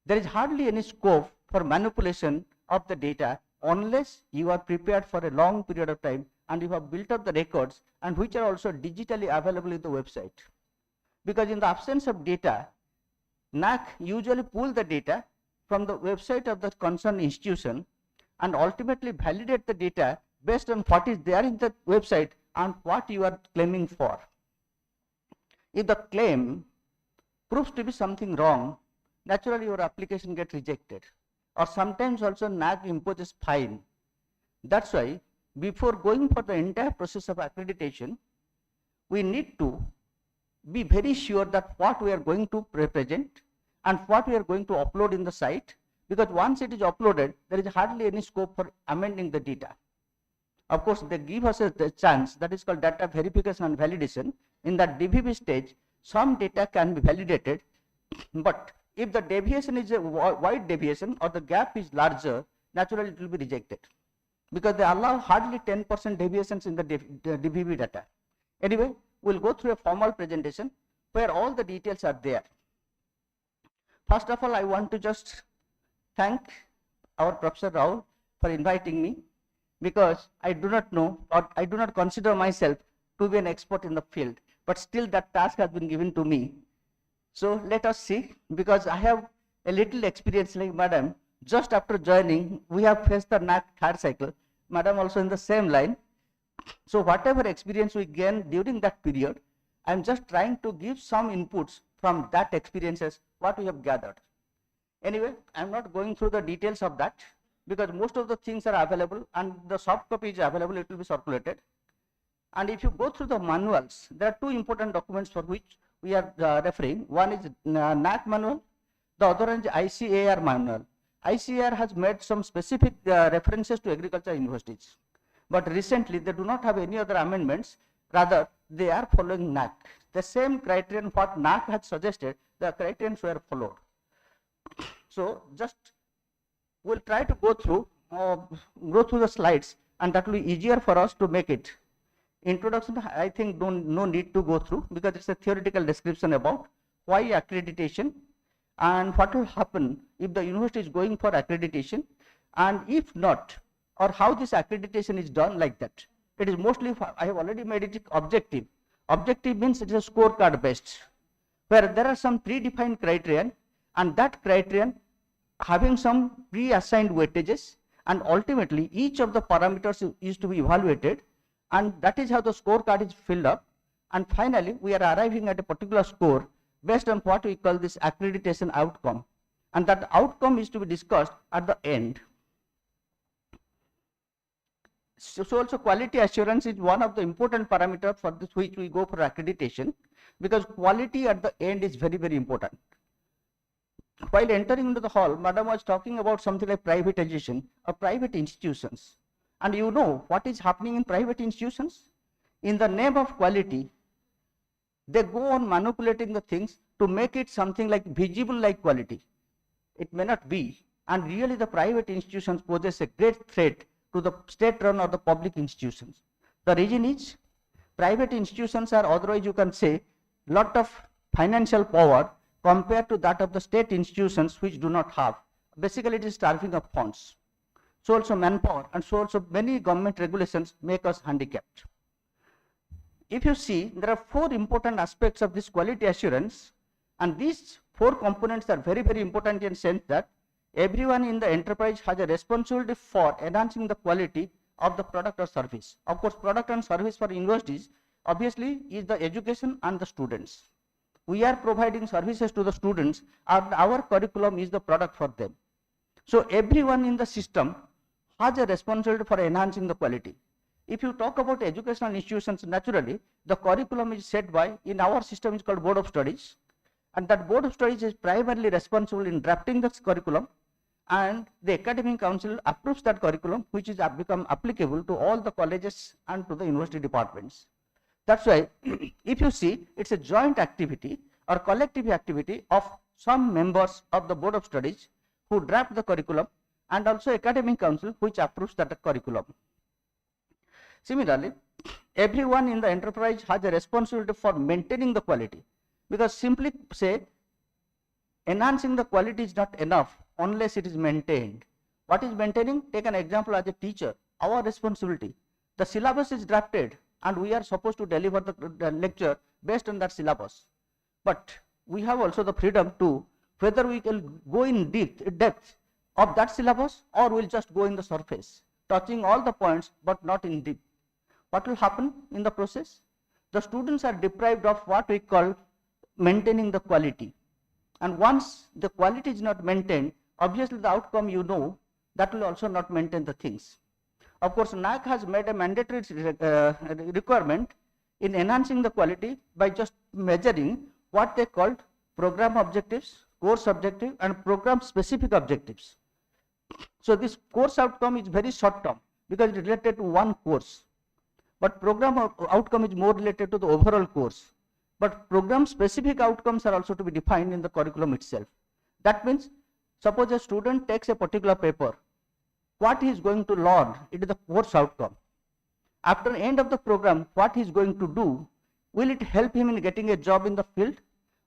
There is hardly any scope for manipulation of the data unless you are prepared for a long period of time and you have built up the records, and which are also digitally available in the website. Because in the absence of data, NAC usually pull the data from the website of the concerned institution and ultimately validate the data based on what is there in the website and what you are claiming for. If the claim proves to be something wrong, naturally your application gets rejected, or sometimes also NAC imposes fine. That's why before going for the entire process of accreditation, we need to be very sure that what we are going to present and what we are going to upload in the site, because once it is uploaded, there is hardly any scope for amending the data. Of course, they give us a chance, that is called data verification and validation. In that DVV stage, some data can be validated, but if the deviation is a wide deviation or the gap is larger, naturally it will be rejected, because they allow hardly 10% deviations in the DVV data. Anyway, we'll go through a formal presentation where all the details are there. First of all, I want to just thank our Professor Rahul for inviting me, because I do not know, or I do not consider myself to be an expert in the field, but still that task has been given to me. So let us see, because I have a little experience like Madam. Just after joining, we have faced the NAC third cycle. Madam also in the same line. So whatever experience we gain during that period, I am just trying to give some inputs from that experiences, what we have gathered. Anyway, I am not going through the details of that because most of the things are available and the soft copy is available, it will be circulated. And if you go through the manuals, there are two important documents for which we are referring. One is NAC manual, the other is ICAR manual. ICAR has made some specific references to agriculture universities, but recently they do not have any other amendments, rather they are following NAC. The same criterion what NAC had suggested, the criterions were followed. So just we'll try to go through the slides, and that will be easier for us to make it. Introduction, I think no need to go through because it's a theoretical description about why accreditation and what will happen if the university is going for accreditation, and if not, or how this accreditation is done like that. It is mostly, I have already made it objective. Objective means it is a scorecard based, where there are some predefined criterion, and that criterion having some pre-assigned weightages, and ultimately each of the parameters is to be evaluated, and that is how the scorecard is filled up, and finally we are arriving at a particular score based on what we call this accreditation outcome, and that outcome is to be discussed at the end. So also quality assurance is one of the important parameters for this which we go for accreditation, because quality at the end is very, very important. While entering into the hall, Madam was talking about something like privatization or private institutions. And you know what is happening in private institutions? In the name of quality, they go on manipulating the things to make it something like visible like quality. It may not be. And really the private institutions poses a great threat to the state-run or the public institutions. The reason is, private institutions are, otherwise you can say, lot of financial power compared to that of the state institutions which do not have. Basically it is starving of funds. So also manpower, and so also many government regulations make us handicapped. If you see, there are four important aspects of this quality assurance, and these four components are very, very important in the sense that everyone in the enterprise has a responsibility for enhancing the quality of the product or service. Of course, product and service for universities obviously is the education and the students. We are providing services to the students, and our curriculum is the product for them. So everyone in the system has a responsibility for enhancing the quality. If you talk about educational institutions, naturally the curriculum is set by, in our system is called Board of Studies, and that Board of Studies is primarily responsible in drafting the curriculum, and the academic council approves that curriculum, which is become applicable to all the colleges and to the university departments. That's why if you see, it's a joint activity or collective activity of some members of the Board of Studies who draft the curriculum, and also academic council which approves that curriculum. Similarly, everyone in the enterprise has a responsibility for maintaining the quality, because simply say enhancing the quality is not enough unless it is maintained. What is maintaining? Take an example as a teacher, our responsibility. The syllabus is drafted and we are supposed to deliver the lecture based on that syllabus. But we have also the freedom to whether we can go in depth of that syllabus, or we'll just go in the surface, touching all the points but not in deep. What will happen in the process? The students are deprived of what we call maintaining the quality. And once the quality is not maintained, obviously the outcome you know, that will also not maintain the things. Of course, NAC has made a mandatory requirement in enhancing the quality by just measuring what they called program objectives, course objective, and program specific objectives. So this course outcome is very short term because it is related to one course, but program outcome is more related to the overall course. But program specific outcomes are also to be defined in the curriculum itself. That means, suppose a student takes a particular paper, what he is going to learn, it is the course outcome. After the end of the program, what he is going to do, will it help him in getting a job in the field,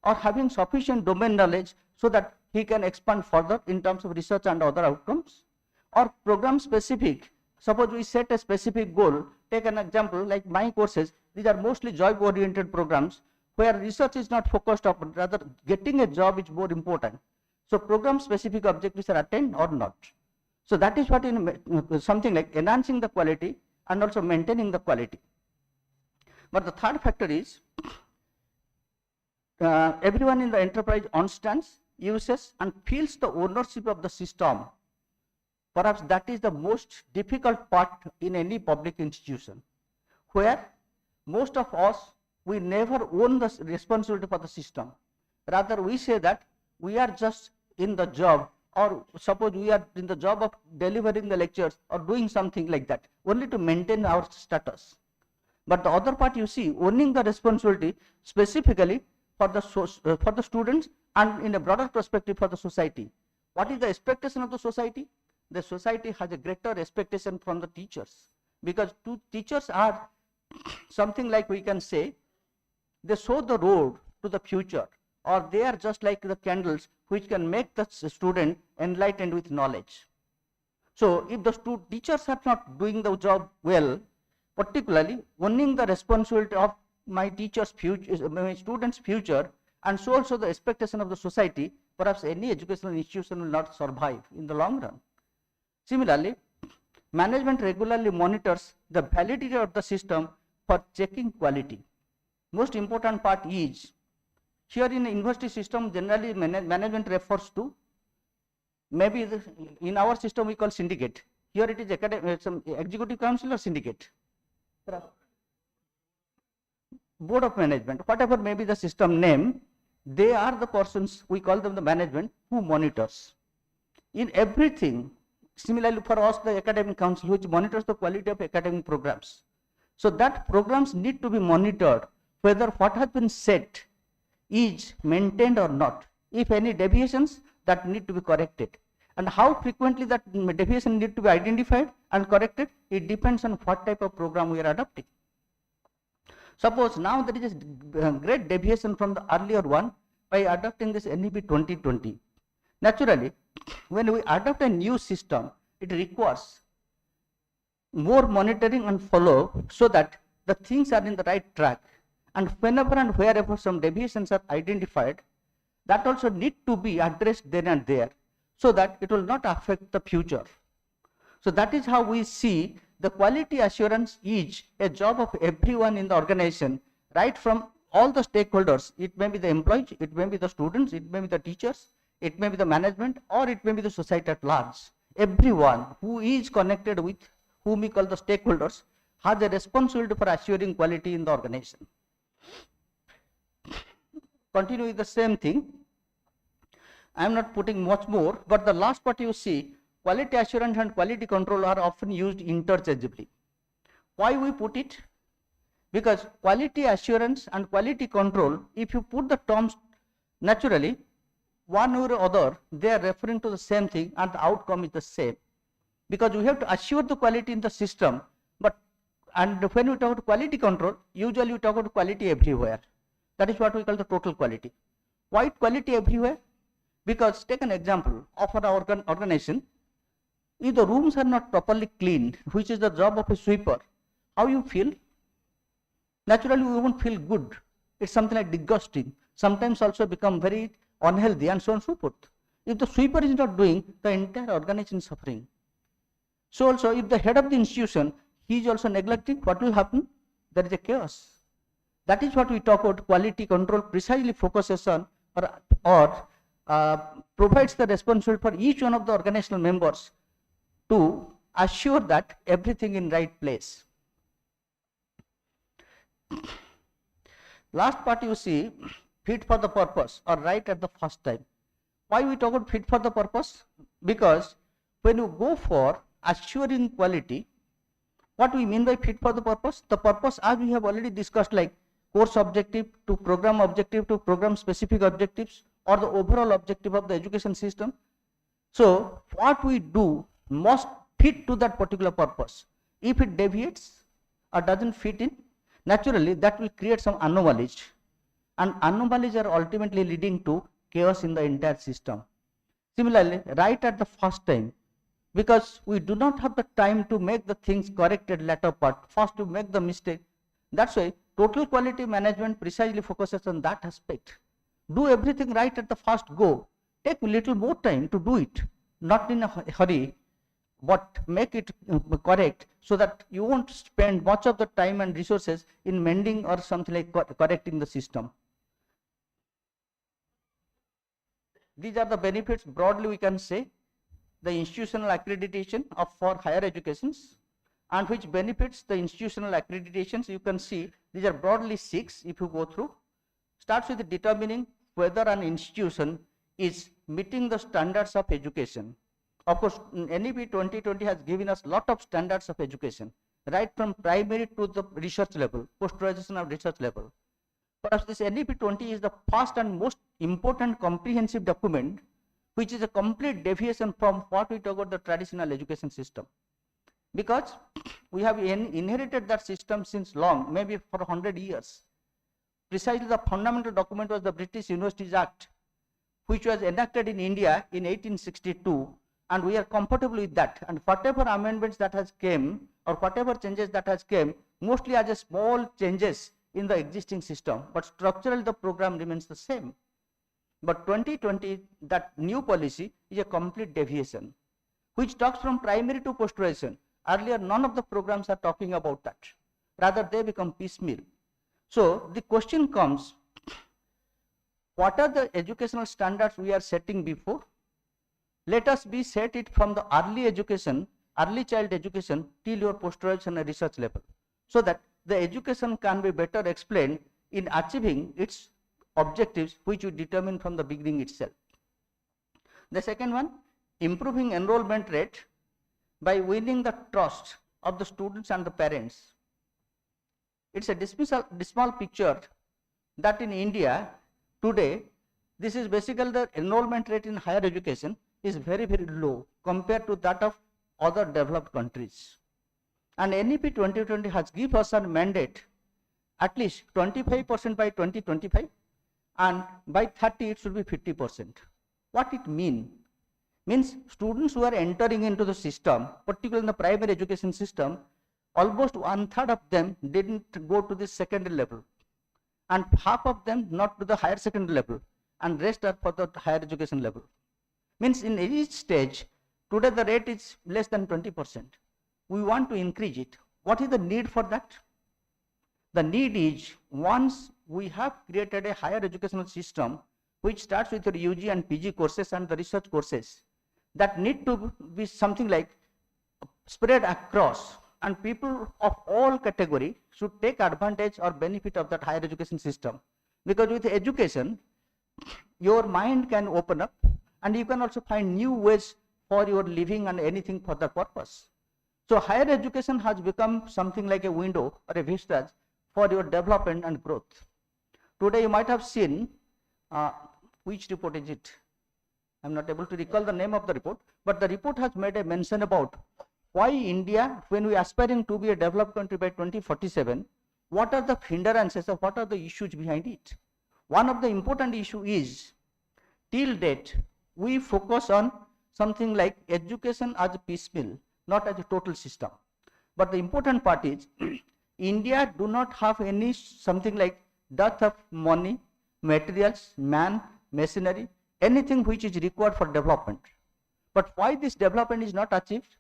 or having sufficient domain knowledge so that he can expand further in terms of research and other outcomes? Or program specific, suppose we set a specific goal, take an example like my courses, these are mostly job oriented programs where research is not focused upon, rather getting a job is more important. So program specific objectives are attained or not. So that is what something like enhancing the quality and also maintaining the quality. But the third factor is everyone in the enterprise understands, uses and feels the ownership of the system. Perhaps that is the most difficult part in any public institution, where most of us, we never own the responsibility for the system. Rather, we say that we are just in the job, or suppose we are in the job of delivering the lectures or doing something like that, only to maintain our status. But the other part, you see, owning the responsibility specifically for the students and in a broader perspective for the society. What is the expectation of the society? The society has a greater expectation from the teachers, because teachers are something like, we can say, they show the road to the future, or they are just like the candles which can make the student enlightened with knowledge. So if the teachers are not doing the job well, particularly owning the responsibility of my teacher's future, my student's future, and so also the expectation of the society, perhaps any educational institution will not survive in the long run. Similarly, management regularly monitors the validity of the system for checking quality. Most important part is, here in the university system, generally management refers to, maybe in our system we call syndicate. Here it is executive council or syndicate. Board of management, whatever may be the system name, they are the persons, we call them the management, who monitors in everything. Similarly for us, the academic council, which monitors the quality of academic programs. So that programs need to be monitored, whether what has been set is maintained or not. If any deviations, that need to be corrected. And how frequently that deviation need to be identified and corrected, it depends on what type of program we are adopting. Suppose now there is a great deviation from the earlier one by adopting this NEP 2020. Naturally, when we adopt a new system, it requires more monitoring and follow, so that the things are in the right track. And whenever and wherever some deviations are identified, that also need to be addressed then and there, so that it will not affect the future. So that is how we see the quality assurance is a job of everyone in the organization, right from all the stakeholders. It may be the employees, it may be the students, it may be the teachers, it may be the management, or it may be the society at large. Everyone who is connected with, whom we call the stakeholders, has a responsibility for assuring quality in the organization. Continue with the same thing. I am not putting much more, but the last part you see, quality assurance and quality control are often used interchangeably. Why we put it? Because quality assurance and quality control, if you put the terms naturally, one or other, they are referring to the same thing and the outcome is the same. Because we have to assure the quality in the system, and when we talk about quality control, usually we talk about quality everywhere. That is what we call the total quality. Why quality everywhere? Because take an example of an organization. If the rooms are not properly cleaned, which is the job of a sweeper, how you feel? Naturally, we won't feel good. It's something like disgusting. Sometimes also become very unhealthy and so on and so forth. If the sweeper is not doing, the entire organization is suffering. So also, if the head of the institution, he is also neglecting, what will happen? There is a chaos. That is what we talk about quality control, precisely focuses on or provides the responsibility for each one of the organizational members to assure that everything in right place. Last part you see, fit for the purpose or right at the first time. Why we talk about fit for the purpose? Because when you go for assuring quality, what we mean by fit for the purpose? The purpose, as we have already discussed, like course objective to program specific objectives, or the overall objective of the education system. So what we do must fit to that particular purpose. If it deviates or doesn't fit in, naturally that will create some anomalies, and anomalies are ultimately leading to chaos in the entire system. Similarly, right at the first time, because we do not have the time to make the things corrected latter part, first to make the mistake. That's why total quality management precisely focuses on that aspect. Do everything right at the first go. Take a little more time to do it, not in a hurry, but make it correct so that you won't spend much of the time and resources in mending or something like correcting the system. These are the benefits broadly we can say. The institutional accreditation of for higher educations, and which benefits the institutional accreditations you can see these are broadly 6 if you go through. Starts with determining whether an institution is meeting the standards of education. Of course, NEP 2020 has given us lot of standards of education, right from primary to the research level, post-graduation or research level. Perhaps this NEP 20 is the first and most important comprehensive document which is a complete deviation from what we talk about the traditional education system. Because we have inherited that system since long, maybe for 100 years. Precisely the fundamental document was the British Universities Act, which was enacted in India in 1862, and we are comfortable with that. And whatever amendments that has came, or whatever changes that has came, mostly as a small changes in the existing system, but structurally the program remains the same. But 2020, that new policy is a complete deviation, which talks from primary to post-graduation. Earlier, none of the programs are talking about that. Rather, they become piecemeal. So the question comes, what are the educational standards we are setting before? Let us be set it from the early education, early child education till your post-graduation and research level, so that the education can be better explained in achieving its objectives which we determine from the beginning itself. The second one, improving enrollment rate by winning the trust of the students and the parents. It's a dismal picture that in India today, this is basically the enrollment rate in higher education is very, very low compared to that of other developed countries. And NEP 2020 has given us a mandate at least 25% by 2025, and by 30 it should be 50%. What it means students who are entering into the system, particularly in the primary education system, almost 1/3 of them didn't go to the secondary level, and half of them not to the higher secondary level, and rest are for the higher education level. Means in each stage, today the rate is less than 20%. We want to increase it. What is the need for that? The need is, once we have created a higher educational system which starts with your UG and PG courses and the research courses, that need to be something like spread across, and people of all category should take advantage or benefit of that higher education system. Because with education, your mind can open up, and you can also find new ways for your living and anything for that purpose. So higher education has become something like a window or a vista for your development and growth. Today you might have seen, which report is it? I'm not able to recall the name of the report, but the report has made a mention about why India, when we are aspiring to be a developed country by 2047, what are the hindrances or what are the issues behind it? One of the important issue is, till date, we focus on something like education as a piecemeal, not as a total system. But the important part is, India do not have any something like dearth of money, materials, man, machinery, anything which is required for development. But why this development is not achieved?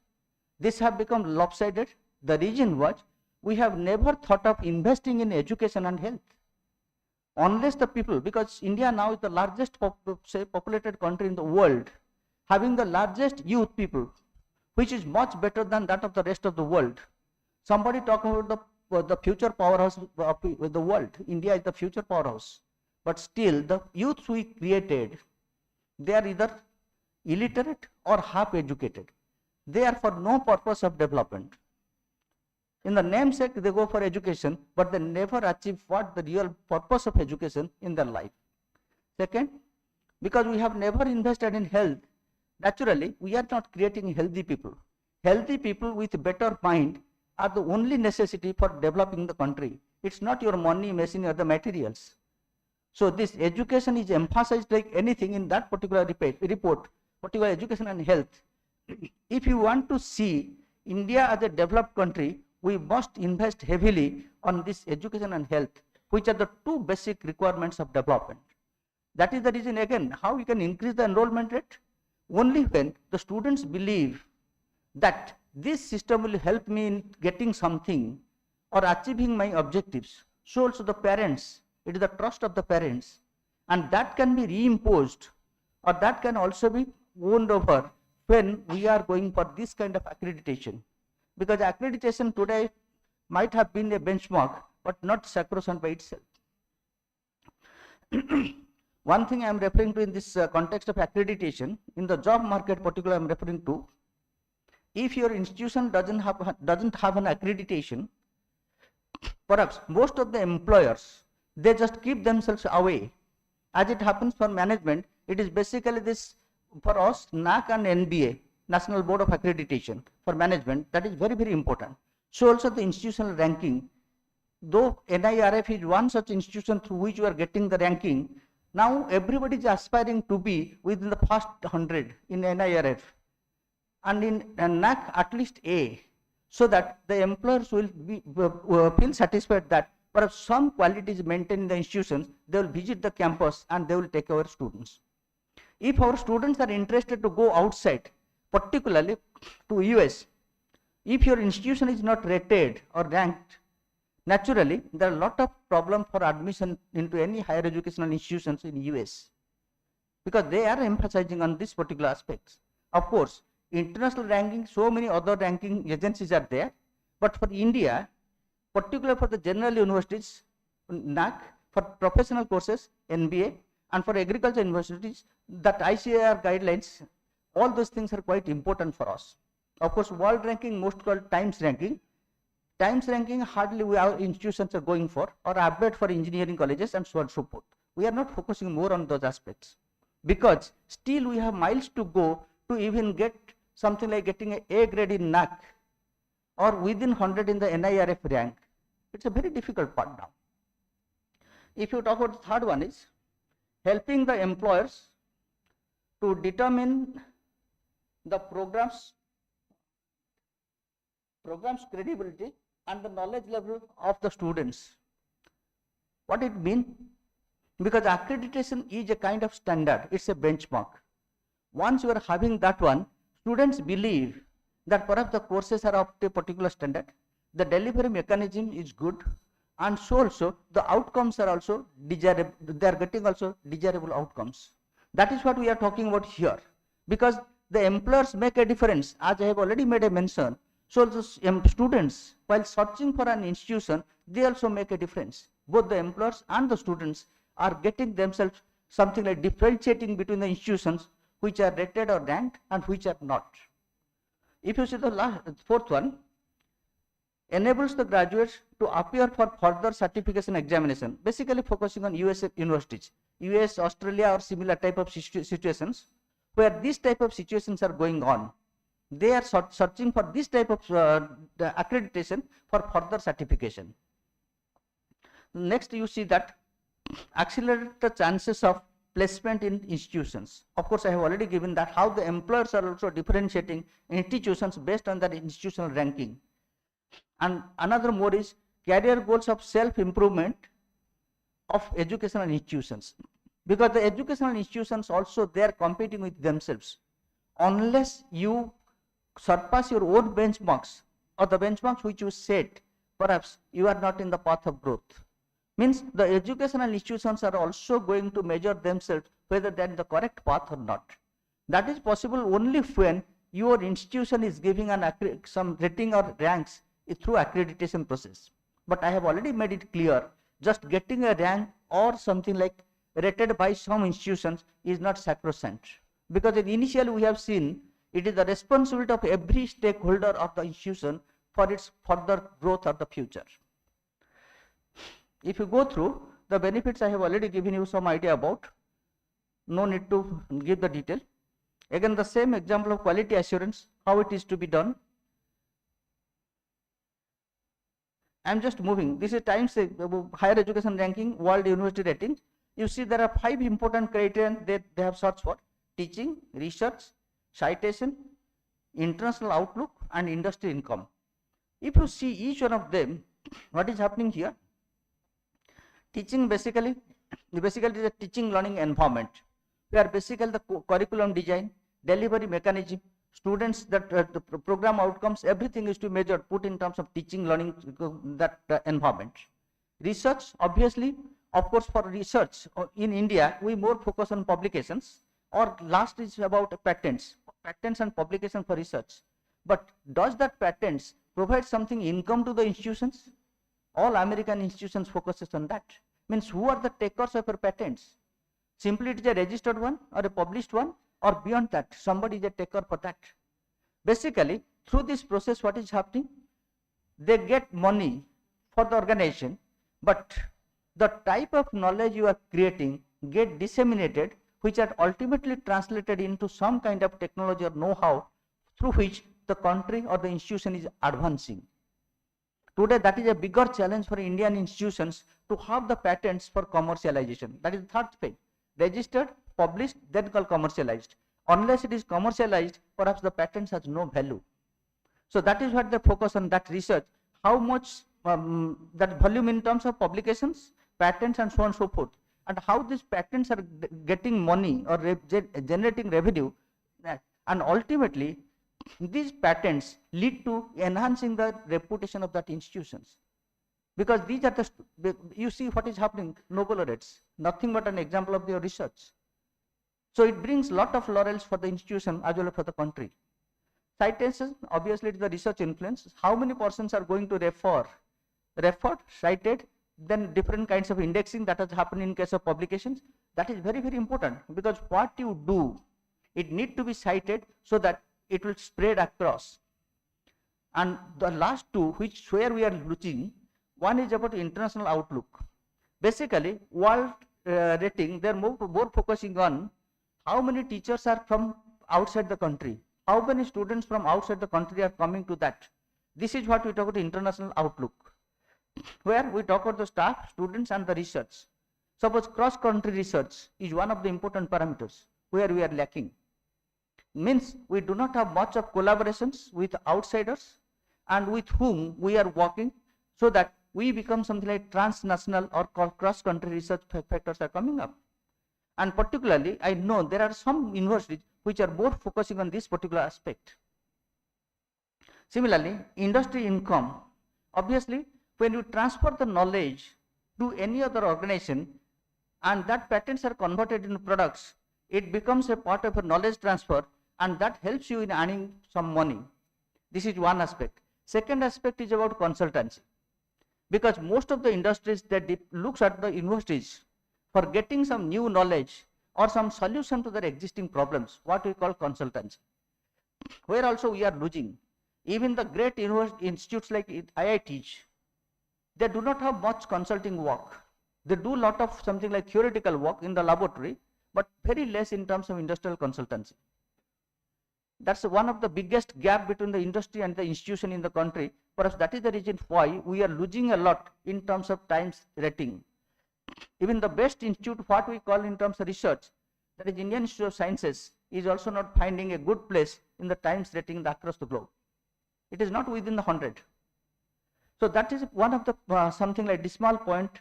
This have become lopsided. The reason was, we have never thought of investing in education and health. Unless the people, because India now is the largest populated country in the world, having the largest youth people, which is much better than that of the rest of the world. Somebody talk about the future powerhouse of the world. India is the future powerhouse. But still, the youths we created, they are either illiterate or half educated. They are for no purpose of development. In the namesake, they go for education, but they never achieve what the real purpose of education in their life. Second, because we have never invested in health, naturally, we are not creating healthy people. Healthy people with better mind are the only necessity for developing the country. It's not your money, machine, or the materials. So this education is emphasized like anything in that particular report, particular education and health. If you want to see India as a developed country, we must invest heavily on this education and health, which are the two basic requirements of development. That is the reason, again, how we can increase the enrollment rate? Only when the students believe that this system will help me in getting something or achieving my objectives. So also the parents, it is the trust of the parents, and that can be reimposed, or that can also be won over when we are going for this kind of accreditation. Because accreditation today might have been a benchmark, but not sacrosanct by itself. One thing I am referring to in this context of accreditation, in the job market particularly I am referring to, if your institution doesn't have an accreditation, perhaps most of the employers, they just keep themselves away. As it happens for management, it is basically this, for us, NAC and NBA, National Board of Accreditation for management, that is very, very important. So also the institutional ranking, though NIRF is one such institution through which you are getting the ranking, now everybody is aspiring to be within the first 100 in NIRF, and in NAC at least A, so that the employers will be, feel satisfied that perhaps some quality is maintained in the institutions, they will visit the campus and they will take our students. If our students are interested to go outside, particularly to US, if your institution is not rated or ranked, naturally there are a lot of problems for admission into any higher educational institutions in US, because they are emphasizing on this particular aspects. Of course, international ranking, so many other ranking agencies are there, but for India, particularly for the general universities, NAC, for professional courses, NBA, and for agriculture universities, that ICAR guidelines, all those things are quite important for us. Of course, world ranking, most called Times ranking. Times ranking hardly our institutions are going for, or update for engineering colleges and so on and so forth. We are not focusing more on those aspects, because still we have miles to go to even get something like getting an A grade in NAC or within 100 in the NIRF rank. It's a very difficult part now. If you talk about the third one, is helping the employers to determine the program's credibility and the knowledge level of the students. What it means? Because accreditation is a kind of standard, it's a benchmark. Once you are having that one, students believe that perhaps the courses are of a particular standard, the delivery mechanism is good, and so also the outcomes are also desirable, they are getting also desirable outcomes. That is what we are talking about here, because the employers make a difference, as I have already made a mention. So the students, while searching for an institution, they also make a difference. Both the employers and the students are getting themselves something like differentiating between the institutions which are rated or ranked and which are not. If you see the fourth one, enables the graduates to appear for further certification examination, basically focusing on US universities, US, Australia or similar type of situations, where these type of situations are going on. They are searching for this type of the accreditation for further certification. Next, you see that accelerate the chances of placement in institutions. Of course, I have already given that how the employers are also differentiating institutions based on their institutional ranking. And another more is career goals of self-improvement of educational institutions, because the educational institutions also, they are competing with themselves. Unless you surpass your own benchmarks or the benchmarks which you set, perhaps you are not in the path of growth. Means the educational institutions are also going to measure themselves whether they are in the correct path or not. That is possible only when your institution is giving some rating or ranks through accreditation process. But I have already made it clear, just getting a rank or something like rated by some institutions is not sacrosanct, because initially we have seen it is the responsibility of every stakeholder of the institution for its further growth of the future. If you go through the benefits, I have already given you some idea about, no need to give the detail. Again, the same example of quality assurance, how it is to be done. I am just moving. This is Times higher education ranking, world university rating. You see there are 5 important criteria that they have searched for: teaching, research, citation, international outlook, and industry income. If you see each one of them, what is happening here? Teaching basically is a teaching learning environment, where basically the curriculum design, delivery mechanism, students, that the program outcomes, everything is to be measured, put in terms of teaching, learning, that environment. Research, obviously, of course, for research in India, we more focus on publications, or last is about patents and publication for research. But does that patents provide something income to the institutions? All American institutions focuses on that. Means who are the takers of your patents? Simply it is a registered one or a published one, or beyond that, somebody is a taker for that. Basically, through this process, what is happening? They get money for the organization, but the type of knowledge you are creating get disseminated, which are ultimately translated into some kind of technology or know-how through which the country or the institution is advancing. Today, that is a bigger challenge for Indian institutions to have the patents for commercialization. That is the third phase. Registered, published, then called commercialized. Unless it is commercialized, perhaps the patents has no value. So that is what they focus on, that research. How much that volume in terms of publications, patents, and so on and so forth. And how these patents are getting money or generating revenue. And ultimately, these patents lead to enhancing the reputation of that institutions. Because these are the, you see what is happening, Nobel laureates, nothing but an example of their research. So it brings lot of laurels for the institution as well as for the country. Citation, obviously it is the research influence. How many persons are going to referred, cited, then different kinds of indexing that has happened in case of publications. That is very, very important, because what you do, it need to be cited so that it will spread across. And the last two, where we are looking, one is about international outlook. Basically, world rating, they are more focusing on how many teachers are from outside the country, how many students from outside the country are coming to that. This is what we talk about international outlook, where we talk about the staff, students, and the research. Suppose cross-country research is one of the important parameters where we are lacking. Means we do not have much of collaborations with outsiders and with whom we are working, so that we become something like transnational or cross-country research factors are coming up. And particularly, I know there are some universities which are more focusing on this particular aspect. Similarly, industry income. Obviously, when you transfer the knowledge to any other organization and that patents are converted into products, it becomes a part of a knowledge transfer, and that helps you in earning some money. This is one aspect. Second aspect is about consultancy, because most of the industries that looks at the universities for getting some new knowledge or some solution to their existing problems, what we call consultancy, where also we are losing. Even the great institutes like IITs, they do not have much consulting work. They do a lot of something like theoretical work in the laboratory, but very less in terms of industrial consultancy. That's one of the biggest gap between the industry and the institution in the country. Perhaps that is the reason why we are losing a lot in terms of Times rating. Even the best institute, what we call in terms of research, that is Indian Institute of Sciences, is also not finding a good place in the Times rating across the globe. It is not within the 100. So that is one of the something like decimal point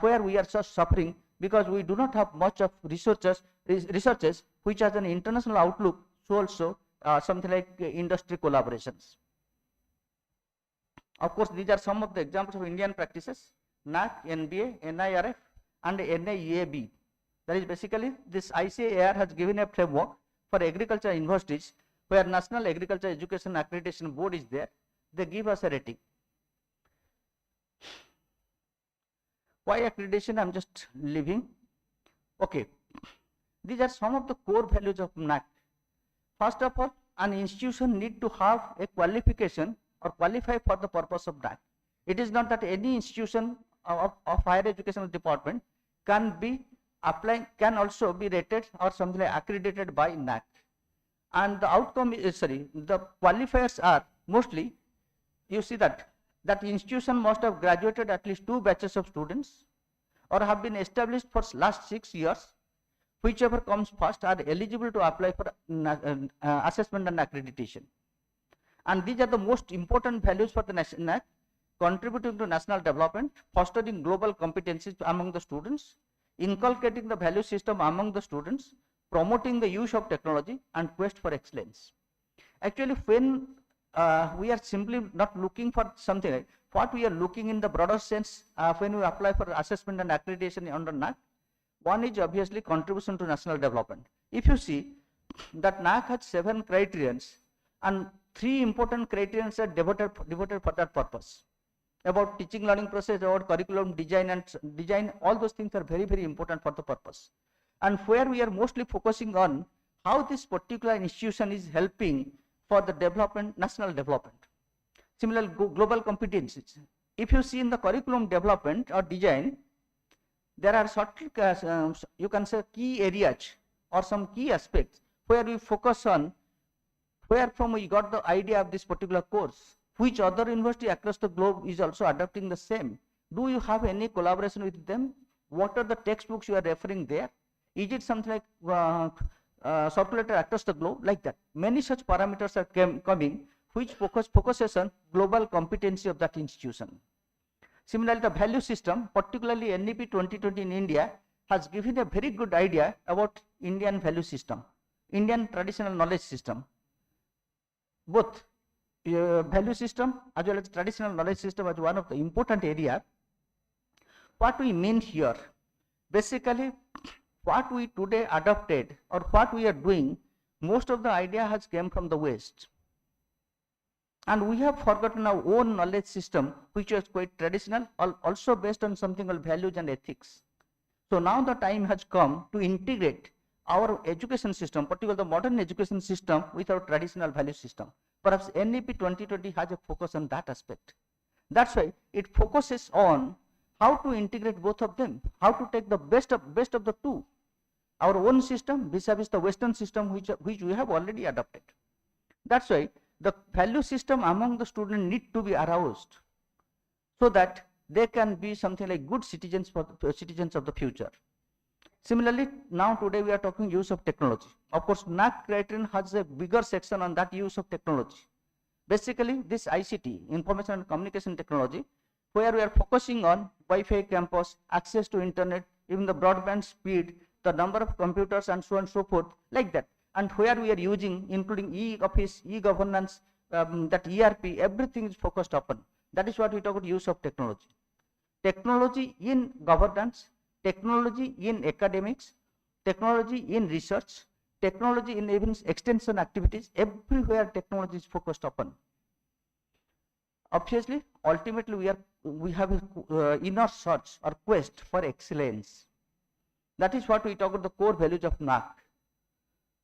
where we are just suffering, because we do not have much of researchers which has an international outlook. So also something like industry collaborations. Of course, these are some of the examples of Indian practices: NAC, NBA, NIRF, and NAEAB. That is basically this ICAR has given a framework for agriculture universities, where National Agriculture Education Accreditation Board is there. They give us a rating. Why accreditation? I'm just leaving. Okay, these are some of the core values of NAC. First of all, an institution need to have a qualification or qualify for the purpose of NAC. It is not that any institution of higher educational department can be applying, can also be rated or something like accredited by NAC. And the outcome is, the qualifiers are mostly, you see that institution must have graduated at least 2 batches of students, or have been established for last 6 years. Whichever comes first are eligible to apply for assessment and accreditation. And these are the most important values for the NAC: contributing to national development, fostering global competencies among the students, inculcating the value system among the students, promoting the use of technology, and quest for excellence. Actually, when we are simply not looking for something, like what we are looking in the broader sense when we apply for assessment and accreditation under NAC, one is obviously contribution to national development. If you see that NAC has 7 criterions and 3 important criterions are devoted for that purpose. About teaching learning process, about curriculum design and design, all those things are very, very important for the purpose. And where we are mostly focusing on how this particular institution is helping for the development, national development. Similarly, global competencies. If you see in the curriculum development or design, there are certain, you can say, key areas or some key aspects where we focus on where from we got the idea of this particular course, which other university across the globe is also adopting the same. Do you have any collaboration with them? What are the textbooks you are referring there? Is it something like circulated across the globe? Like that. Many such parameters are coming which focuses on global competency of that institution. Similarly, the value system, particularly NEP 2020 in India, has given a very good idea about Indian value system, Indian traditional knowledge system. Both value system as well as traditional knowledge system as one of the important area. What we mean here, basically what we today adopted or what we are doing, most of the idea has came from the West. And we have forgotten our own knowledge system, which was quite traditional, also based on something called values and ethics. So now the time has come to integrate our education system, particularly the modern education system, with our traditional value system. Perhaps NEP 2020 has a focus on that aspect. That's why it focuses on how to integrate both of them, how to take the best of the two. Our own system vis-a-vis the Western system which we have already adopted. That's why the value system among the students need to be aroused so that they can be something like good citizens citizens of the future. Similarly, now today we are talking use of technology. Of course, NAC criterion has a bigger section on that use of technology. Basically, this ICT, information and communication technology, where we are focusing on Wi-Fi campus, access to internet, even the broadband speed, the number of computers and so on and so forth, like that. And where we are using, including e-office, e-governance, that ERP, everything is focused upon. That is what we talk about use of technology. Technology in governance, technology in academics, technology in research, technology in even extension activities, everywhere technology is focused upon. Obviously, ultimately we have a inner search or quest for excellence. That is what we talk about the core values of NAC.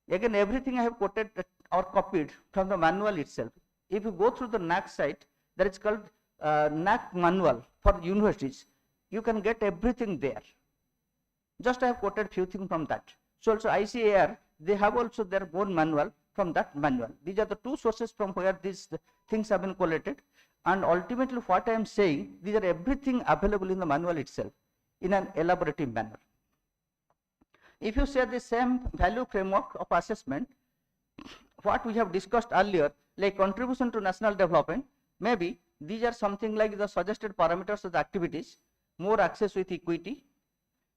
Again, everything I have quoted or copied from the manual itself. If you go through the NAC site, that is called NAC manual for universities, you can get everything there. Just I have quoted few things from that. So also ICAR, they have also their own manual from that manual. These are the two sources from where these things have been collated. And ultimately what I am saying, these are everything available in the manual itself in an elaborative manner. If you say the same value framework of assessment, what we have discussed earlier, like contribution to national development, maybe these are something like the suggested parameters of the activities, more access with equity,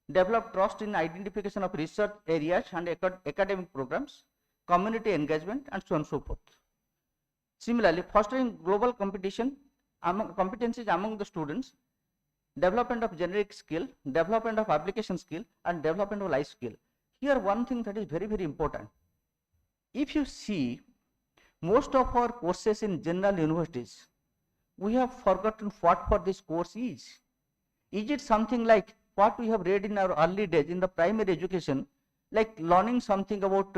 develop trust in identification of research areas and academic programs, community engagement, and so on and so forth. Similarly, fostering global competition competencies among the students, development of generic skill, development of application skill, and development of life skill. Here one thing that is very, very important. If you see most of our courses in general universities, we have forgotten what for this course is. Is it something like what we have read in our early days in the primary education, like learning something about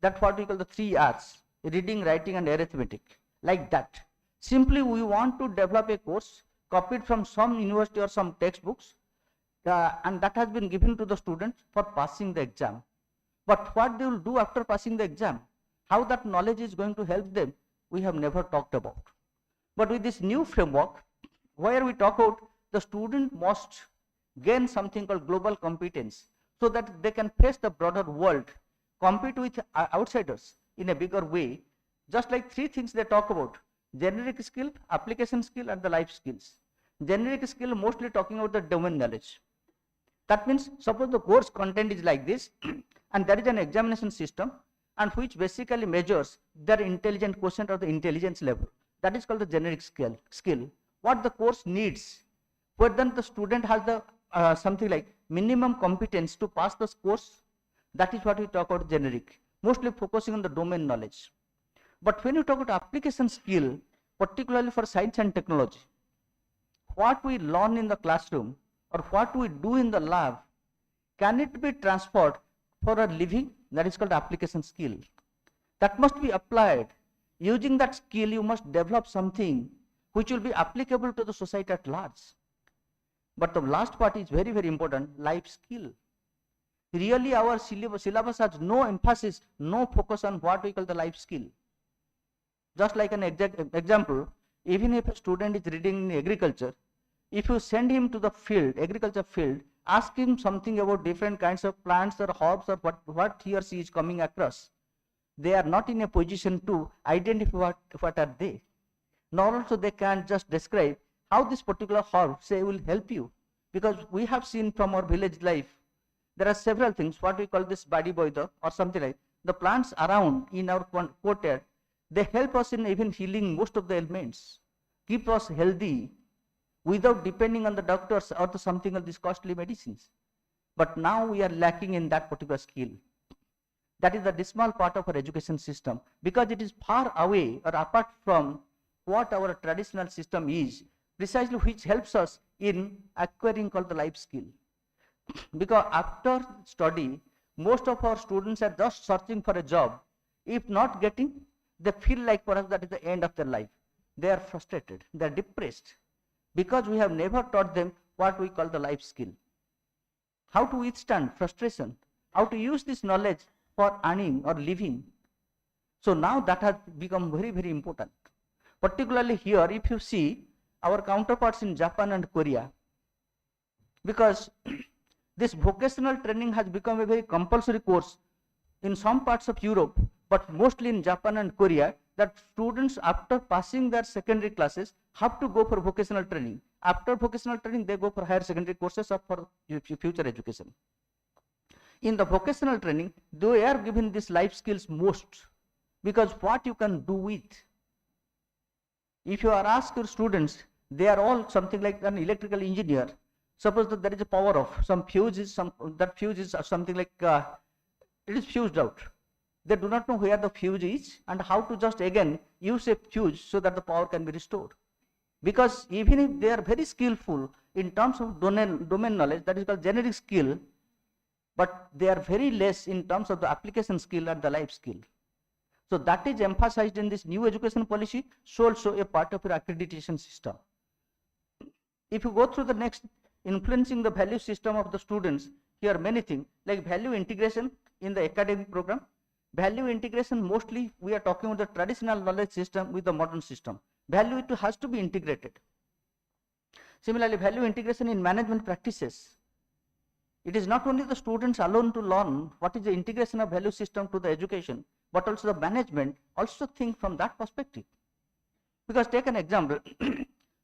that what we call the 3 R's, reading, writing, and arithmetic, like that. Simply we want to develop a course copied from some university or some textbooks, and that has been given to the students for passing the exam. But what they will do after passing the exam, how that knowledge is going to help them, we have never talked about. But with this new framework, where we talk about the student must gain something called global competence, so that they can face the broader world, compete with outsiders in a bigger way. Just like 3 things they talk about: generic skill, application skill, and the life skills. Generic skill mostly talking about the domain knowledge. That means suppose the course content is like this and there is an examination system, and which basically measures their intelligent quotient or the intelligence level. That is called the generic skill. What the course needs, whether the student has the something like minimum competence to pass the course, that is what we talk about generic, mostly focusing on the domain knowledge. But when you talk about application skill, particularly for science and technology, what we learn in the classroom or what we do in the lab, can it be transferred for a living? That is called application skill. That must be applied. Using that skill, you must develop something which will be applicable to the society at large. But the last part is very, very important, life skill. Really our syllabus has no emphasis, no focus on what we call the life skill. Just like an example, even if a student is reading in agriculture, if you send him to the field, agriculture field, ask him something about different kinds of plants or herbs or what he or she is coming across, they are not in a position to identify what are they. Nor also they can just describe how this particular herb, say, will help you. Because we have seen from our village life, there are several things, what we call this badi boida or something like, the plants around in our courtyard, they help us in even healing most of the ailments, keep us healthy without depending on the doctors or the something of these costly medicines. But now we are lacking in that particular skill. That is the dismal part of our education system, because it is far away or apart from what our traditional system is, precisely which helps us in acquiring called the life skill. Because after study, most of our students are just searching for a job. If not getting, they feel like perhaps that is the end of their life. They are frustrated, they are depressed, because we have never taught them what we call the life skill. How to withstand frustration, how to use this knowledge for earning or living. So now that has become very, very important. Particularly here, if you see our counterparts in Japan and Korea, because this vocational training has become a very compulsory course in some parts of Europe, but mostly in Japan and Korea, that students after passing their secondary classes have to go for vocational training. After vocational training, they go for higher secondary courses or for future education. In the vocational training, they are given these life skills most, because what you can do with. If you are asked your students, they are all something like an electrical engineer. Suppose that there is a power off, some fuse is that fuse is something like it is fused out. They do not know where the fuse is and how to just again use a fuse so that the power can be restored. Because even if they are very skillful in terms of domain knowledge, that is called generic skill, but they are very less in terms of the application skill and the life skill. So that is emphasized in this new education policy, so also a part of your accreditation system. If you go through the next, influencing the value system of the students, here many things like value integration in the academic program. Value integration, mostly we are talking about the traditional knowledge system with the modern system. Value it has to be integrated. Similarly, value integration in management practices. It is not only the students alone to learn what is the integration of value system to the education, but also the management also think from that perspective. Because take an example,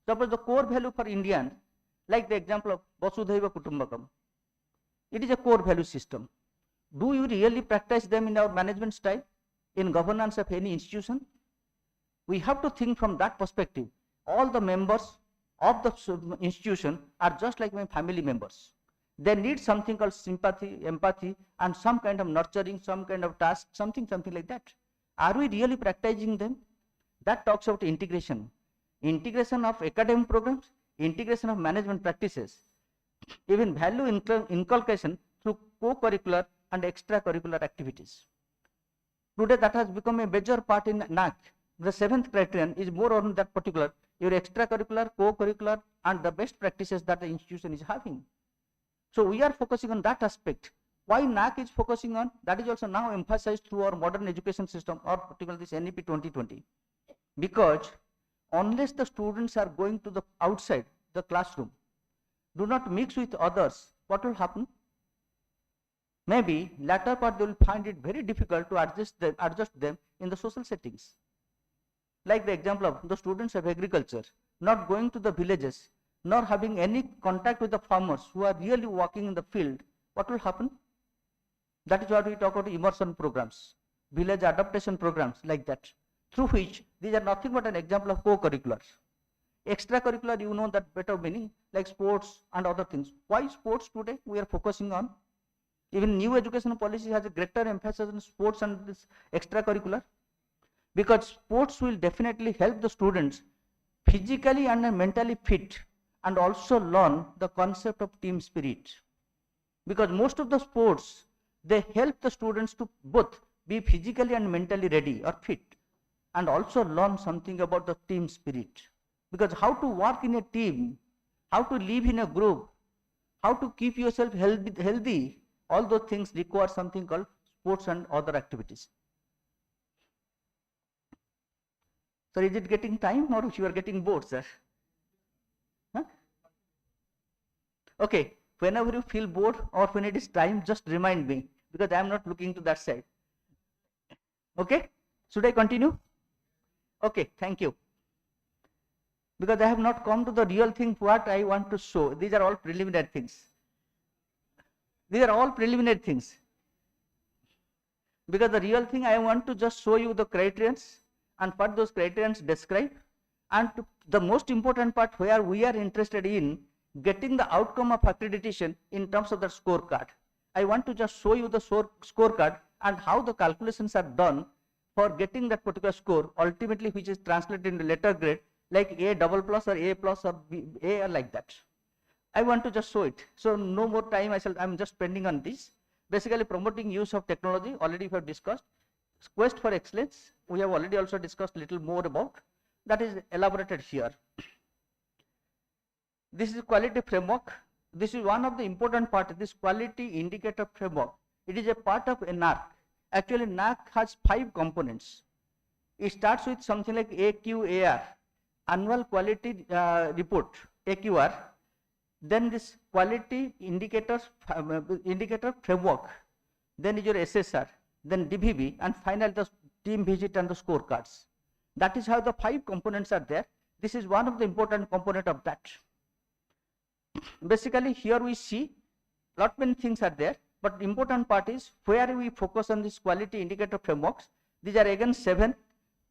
suppose the core value for Indians, like the example of Vasudhaiva Kutumbakam, it is a core value system. Do you really practice them in our management style, in governance of any institution? We have to think from that perspective. All the members of the institution are just like my family members. They need something called sympathy, empathy, and some kind of nurturing, some kind of task, something like that. Are we really practicing them? That talks about integration. Integration of academic programs, integration of management practices, even value inculcation through co-curricular and extracurricular activities. Today that has become a major part in NAC. The 7th criterion is more on that particular, your extracurricular, co-curricular, and the best practices that the institution is having. So we are focusing on that aspect. Why NAC is focusing on, that is also now emphasized through our modern education system, or particularly this NEP 2020. Because unless the students are going to the outside the classroom, do not mix with others, what will happen? Maybe latter part they will find it very difficult to adjust them in the social settings. Like the example of the students of agriculture, not going to the villages, nor having any contact with the farmers who are really working in the field, what will happen? That is what we talk about immersion programs. village adaptation programs like that, through which these are nothing but an example of co-curricular. Extracurricular, you know that better meaning, like sports and other things. Why sports today we are focusing on? Even new education policy has a greater emphasis on sports and this extracurricular, because sports will definitely help the students physically and mentally fit, and also learn the concept of team spirit. Because most of the sports, they help the students to both be physically and mentally ready or fit, and also learn something about the team spirit. Because how to work in a team, how to live in a group, how to keep yourself healthy, all those things require something called sports and other activities. So is it getting time, or you are getting bored, sir? Huh? Okay, whenever you feel bored or when it is time, just remind me, because I am not looking to that side. Okay, should I continue? Okay, thank you. Because I have not come to the real thing what I want to show. These are all preliminary things. These are all preliminary things. Because the real thing I want to just show you the criterions and what those criterions describe, and the most important part where we are interested in getting the outcome of accreditation in terms of the scorecard. I want to just show you the scorecard and how the calculations are done for getting that particular score, ultimately which is translated into letter grade like A++ or A+ or B, A, or like that. I want to just show it. So no more time I'm just spending on this. Basically promoting use of technology, already we have discussed. Quest for excellence, we have already also discussed a little more about. That is elaborated here. This is quality framework. This is one of the important part, this quality indicator framework. It is a part of a NAAC. Actually NAAC has 5 components. It starts with something like AQAR, annual quality report, AQR. Then this quality indicator framework, then is your SSR, then DVB, and finally the team visit and the scorecards. That is how the 5 components are there. This is one of the important component of that. Basically here we see lot many things are there, but the important part is where we focus on this quality indicator frameworks. These are again 7,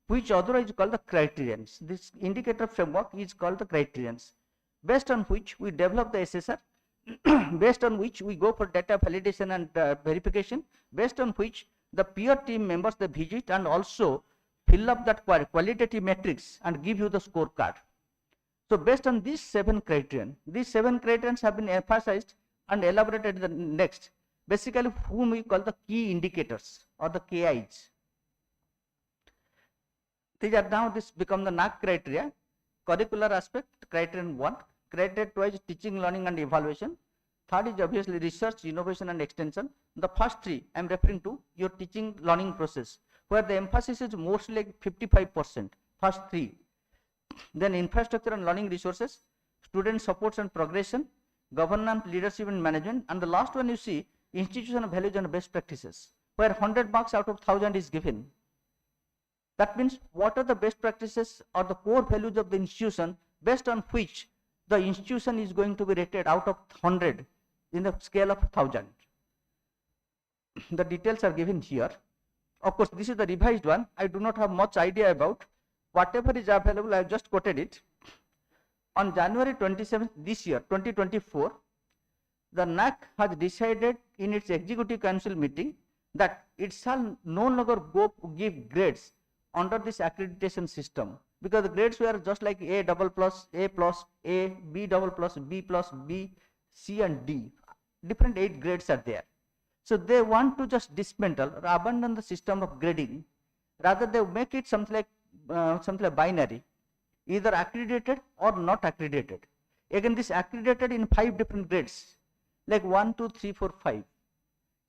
which otherwise called the criterions. This indicator framework is called the criterions, based on which we develop the SSR, based on which we go for data validation and verification, based on which the peer team members they visit and also fill up that qualitative matrix and give you the scorecard. So based on these 7 criterion, these 7 criterions have been emphasized and elaborated in the next, basically whom we call the key indicators or the KIs. These are now this become the NAAC criteria. Curricular aspect, criterion 1, criterion 2 is teaching, learning and evaluation. Third is obviously research, innovation and extension. The first 3 I am referring to your teaching learning process, where the emphasis is mostly like 55%, first 3. Then infrastructure and learning resources, student supports and progression, governance, leadership and management, and the last one you see institutional values and best practices, where 100 marks out of 1000 is given. That means what are the best practices or the core values of the institution based on which the institution is going to be rated out of 100 in the scale of 1000. The details are given here. Of course, this is the revised one. I do not have much idea about. Whatever is available, I have just quoted it. On January 27th this year, 2024, the NAAC has decided in its executive council meeting that it shall no longer go give grades under this accreditation system, because the grades were just like A++, A+, B++, B+, B, C and D. Different 8 grades are there. So they want to just dismantle or abandon the system of grading. Rather they make it something like binary, either accredited or not accredited. Again this accredited in 5 different grades, like 1, 2, 3, 4, 5.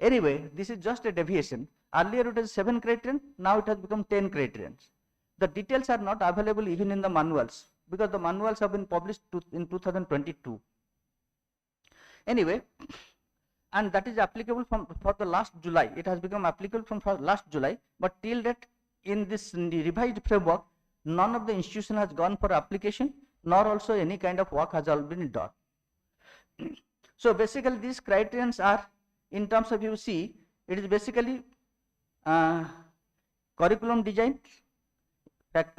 Anyway, this is just a deviation. Earlier it was 7 criterion, now it has become 10 criterions. The details are not available even in the manuals, because the manuals have been published in 2022. Anyway, and that is applicable for the last July. It has become applicable from last July, but till that in this revised framework, none of the institution has gone for application, nor also any kind of work has all been done. So basically these criterions are, in terms of you see, it is basically curriculum design,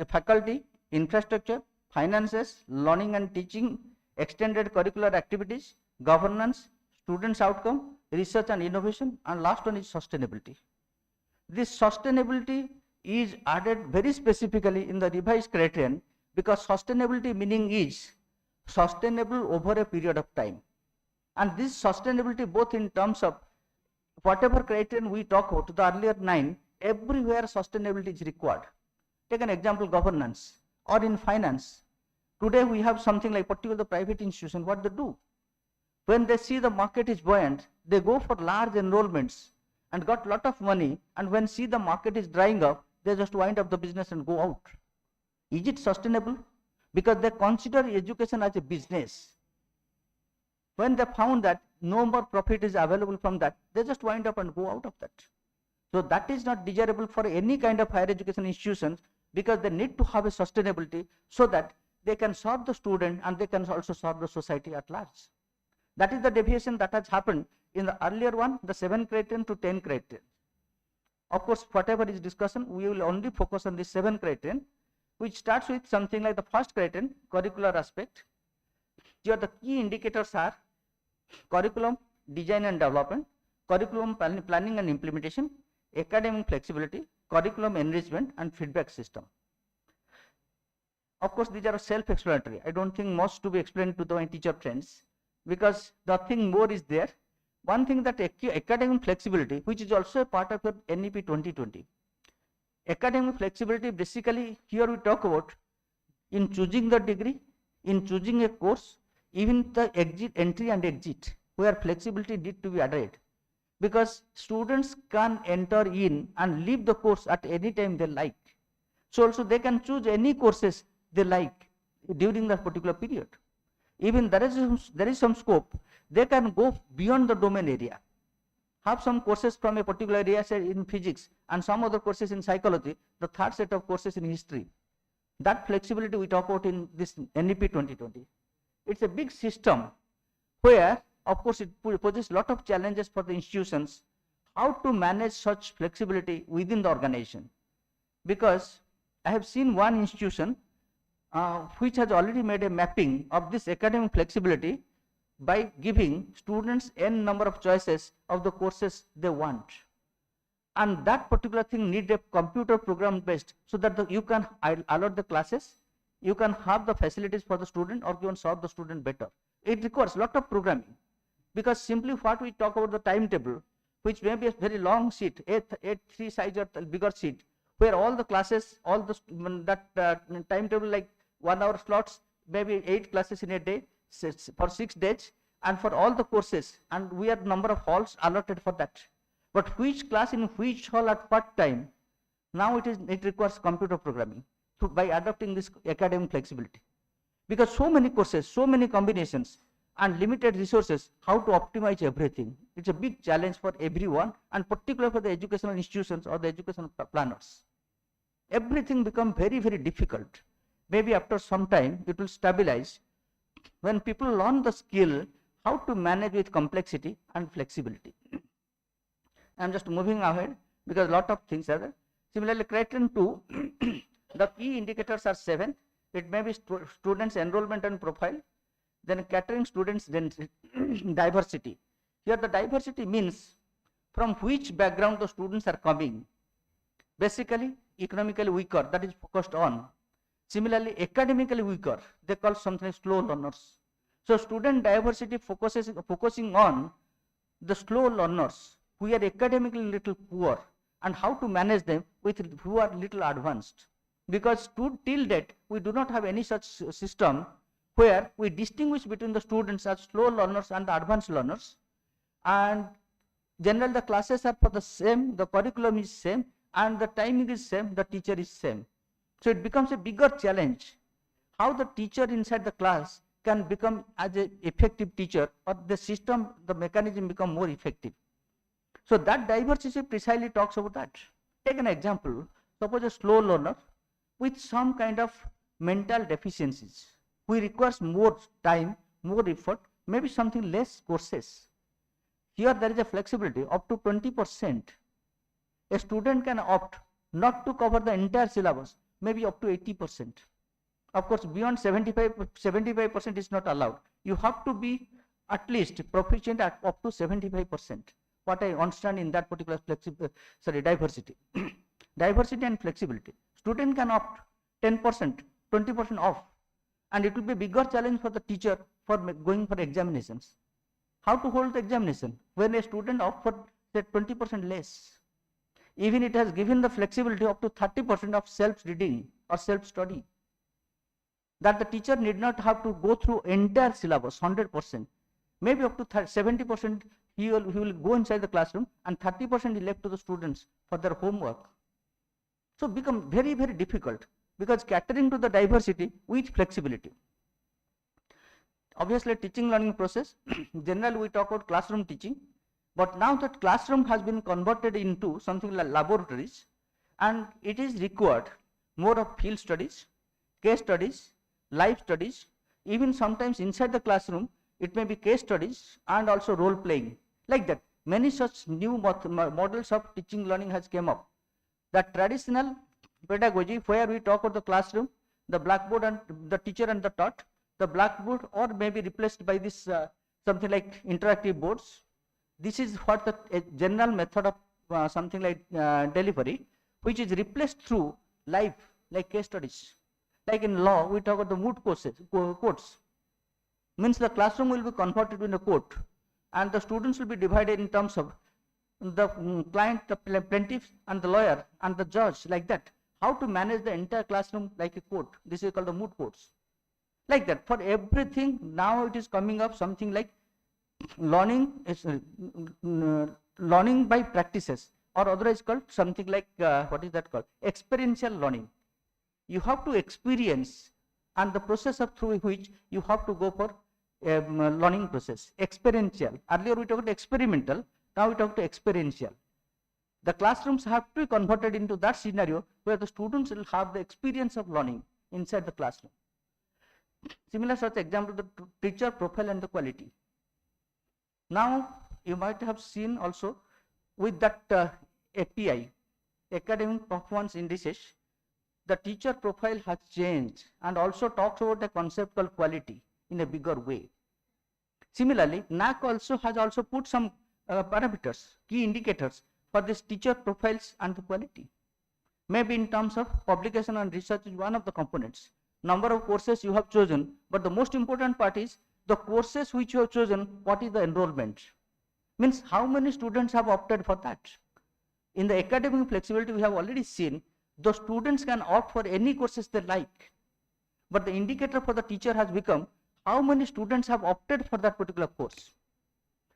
faculty, infrastructure, finances, learning and teaching, extended curricular activities, governance, students' outcome, research and innovation, and last one is sustainability. This sustainability is added very specifically in the revised criterion because sustainability meaning is sustainable over a period of time. And this sustainability both in terms of whatever criterion we talk about, the earlier 9, everywhere sustainability is required. Take an example, governance or in finance. Today we have something like particularly the private institution, what they do? When they see the market is buoyant, they go for large enrollments and got lot of money, and when see the market is drying up, they just wind up the business and go out. Is it sustainable? Because they consider education as a business. When they found that no more profit is available from that, they just wind up and go out of that. So that is not desirable for any kind of higher education institutions, because they need to have a sustainability so that they can serve the student and they can also serve the society at large. That is the deviation that has happened in the earlier one, the 7 criterion to 10 criterion. Of course, whatever is discussion, we will only focus on the 7 criterion, which starts with something like the first criterion, curricular aspect. Here the key indicators are curriculum design and development, curriculum planning and implementation, academic flexibility, curriculum enrichment, and feedback system. Of course, these are self-explanatory. I don't think most to be explained to my teacher friends, because nothing more is there. One thing, that academic flexibility, which is also a part of your NEP 2020. Academic flexibility, basically here we talk about in choosing the degree, in choosing a course, even the entry and exit, where flexibility need to be added. Because students can enter in and leave the course at any time they like. So also they can choose any courses they like during that particular period. Even there is some scope, they can go beyond the domain area. Have some courses from a particular area, say in physics, and some other courses in psychology, the third set of courses in history. That flexibility we talk about in this NEP 2020. It's a big system where, of course, it poses a lot of challenges for the institutions, how to manage such flexibility within the organization. Because I have seen one institution which has already made a mapping of this academic flexibility by giving students n number of choices of the courses they want. And that particular thing need a computer program based, so that you can allot the classes, you can have the facilities for the student, or you can serve the student better. It requires a lot of programming, because simply what we talk about the timetable, which may be a very long sheet, A3 size or bigger sheet, where all the classes, all the timetable like 1 hour slots, maybe 8 classes in a day for 6 days, and for all the courses, and we have number of halls allotted for that. But which class in which hall at what time? Now it requires computer programming by adopting this academic flexibility. Because so many courses, so many combinations, and limited resources, how to optimize everything? It's a big challenge for everyone, and particularly for the educational institutions or the educational planners. Everything becomes very, very difficult. Maybe after some time it will stabilize when people learn the skill how to manage with complexity and flexibility. I am just moving ahead because a lot of things are there. Similarly, criterion 2, the key indicators are 7. It may be students enrollment and profile, then catering students, then diversity. Here the diversity means from which background the students are coming. Basically, economically weaker, that is focused on. Similarly, academically weaker, they call something slow learners. So student diversity focusing on the slow learners who are academically little poor, and how to manage them with who are little advanced. Because till date, we do not have any such system where we distinguish between the students as slow learners and the advanced learners. And generally the classes are for the same, the curriculum is same, and the timing is same, the teacher is same. So it becomes a bigger challenge how the teacher inside the class can become as an effective teacher, or the system, the mechanism become more effective. So that diversity precisely talks about that. Take an example, suppose a slow learner with some kind of mental deficiencies, who requires more time, more effort, maybe something less courses. Here there is a flexibility up to 20%. A student can opt not to cover the entire syllabus, maybe up to 80%. Of course, beyond 75% is not allowed. You have to be at least proficient at up to 75%. What I understand in that particular diversity. Diversity and flexibility. Student can opt 10%, 20% off, and it will be a bigger challenge for the teacher for going for examinations. How to hold the examination when a student opts for say 20% less? Even it has given the flexibility up to 30% of self-reading or self-study, that the teacher need not have to go through entire syllabus 100%. Maybe up to 70% he will go inside the classroom, and 30% is left to the students for their homework. So become very, very difficult, because catering to the diversity with flexibility. Obviously, teaching learning process, generally we talk about classroom teaching, but now that classroom has been converted into something like laboratories, and it is required more of field studies, case studies, live studies, even sometimes inside the classroom it may be case studies and also role playing, like that. Many such new models of teaching learning has came up. That traditional pedagogy where we talk about the classroom, the blackboard and the teacher and the taught, the blackboard or maybe replaced by this something like interactive boards. This is what the general method of something like delivery, which is replaced through live, like case studies. Like in law, we talk about the moot courts. Means the classroom will be converted into a court, and the students will be divided in terms of the client, the plaintiff, and the lawyer, and the judge, like that. How to manage the entire classroom like a court. This is called the moot courts. Like that. For everything, now it is coming up something like learning by practices, or otherwise called something like what is that called? Experiential learning. You have to experience, and the process of through which you have to go for learning process. Experiential. Earlier we talked experimental. Now we talk to experiential. The classrooms have to be converted into that scenario where the students will have the experience of learning inside the classroom. Similar such example, the teacher profile and the quality. Now you might have seen also with that API, academic performance indices, the teacher profile has changed and also talks about the concept called quality in a bigger way. Similarly, NAC also has also put some parameters, key indicators for this teacher profiles and the quality. Maybe in terms of publication and research is one of the components. Number of courses you have chosen, but the most important part is the courses which you have chosen, what is the enrollment? Means how many students have opted for that? In the academic flexibility we have already seen, the students can opt for any courses they like. But the indicator for the teacher has become how many students have opted for that particular course.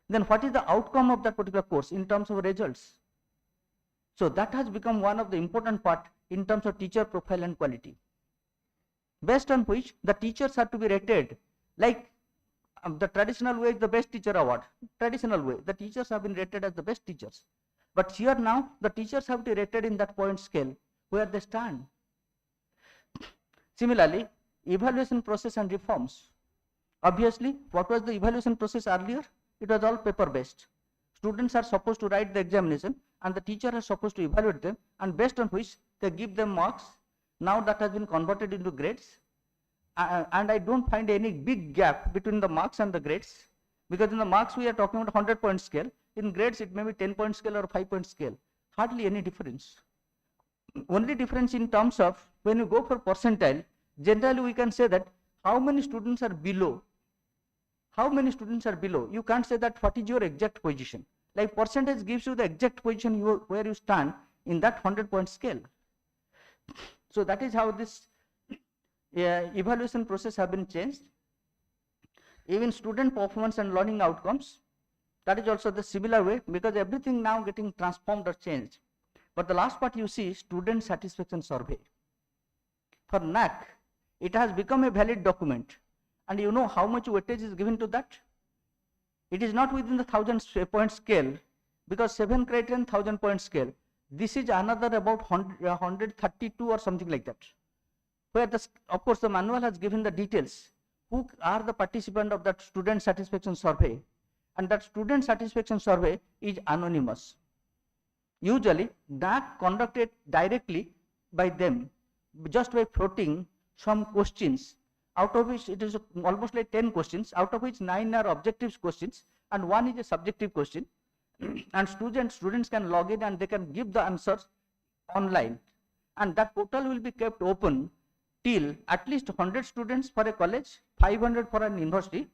Then what is the outcome of that particular course in terms of results? So that has become one of the important part in terms of teacher profile and quality, based on which the teachers are to be rated. Like the traditional way is the best teacher award. Traditional way, the teachers have been rated as the best teachers. But here now the teachers have to be rated in that point scale where they stand. Similarly, evaluation process and reforms. Obviously, what was the evaluation process earlier? It was all paper based. Students are supposed to write the examination and the teacher is supposed to evaluate them, and based on which they give them marks. Now that has been converted into grades, and I don't find any big gap between the marks and the grades, because in the marks we are talking about 100-point scale. In grades it may be 10-point scale or 5-point scale. Hardly any difference. Only difference in terms of when you go for percentile, generally we can say that how many students are below. How many students are below? You can't say that what is your exact position. Like percentage gives you the exact position where you stand in that 100-point scale. So that is how this evaluation process have been changed. Even student performance and learning outcomes, that is also the similar way, because everything now getting transformed or changed. But the last part you see, student satisfaction survey. For NAC, it has become a valid document, and you know how much weightage is given to that? It is not within the 1000-point scale, because 7 criterion 1000-point scale. This is another about 132 or something like that, where of course the manual has given the details, who are the participant of that student satisfaction survey, and that student satisfaction survey is anonymous. usually that conducted directly by them just by floating some questions, out of which it is almost like 10 questions, out of which 9 are objective questions and 1 is a subjective question. And students can log in and they can give the answers online, and that portal will be kept open till at least 100 students for a college, 500 for an university,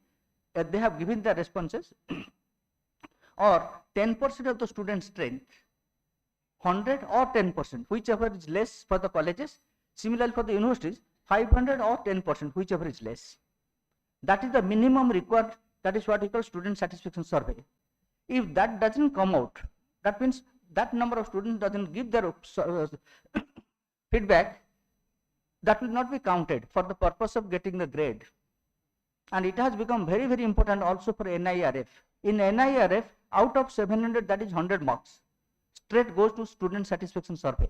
they have given their responses, or 10% of the student strength, 100 or 10%, whichever is less for the colleges. Similarly for the universities, 500 or 10%, whichever is less. That is the minimum required. That is what we call student satisfaction survey. If that doesn't come out, that means that number of students doesn't give their feedback, that will not be counted for the purpose of getting the grade. And it has become very, very important also for NIRF. In NIRF, out of 700, that is 100 marks, straight goes to student satisfaction survey.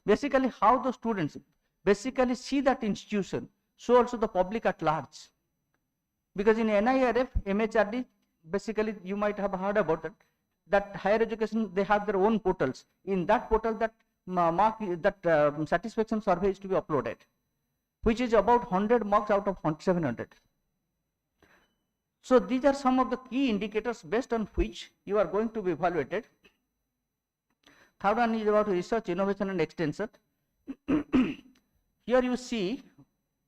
Basically, how the students basically see that institution, so also the public at large. Because in NIRF, MHRD, basically you might have heard about it, that higher education, they have their own portals. In that portal, that satisfaction survey is to be uploaded, which is about 100 marks out of 700. So these are some of the key indicators based on which you are going to be evaluated. Third one is about research, innovation and extension. Here you see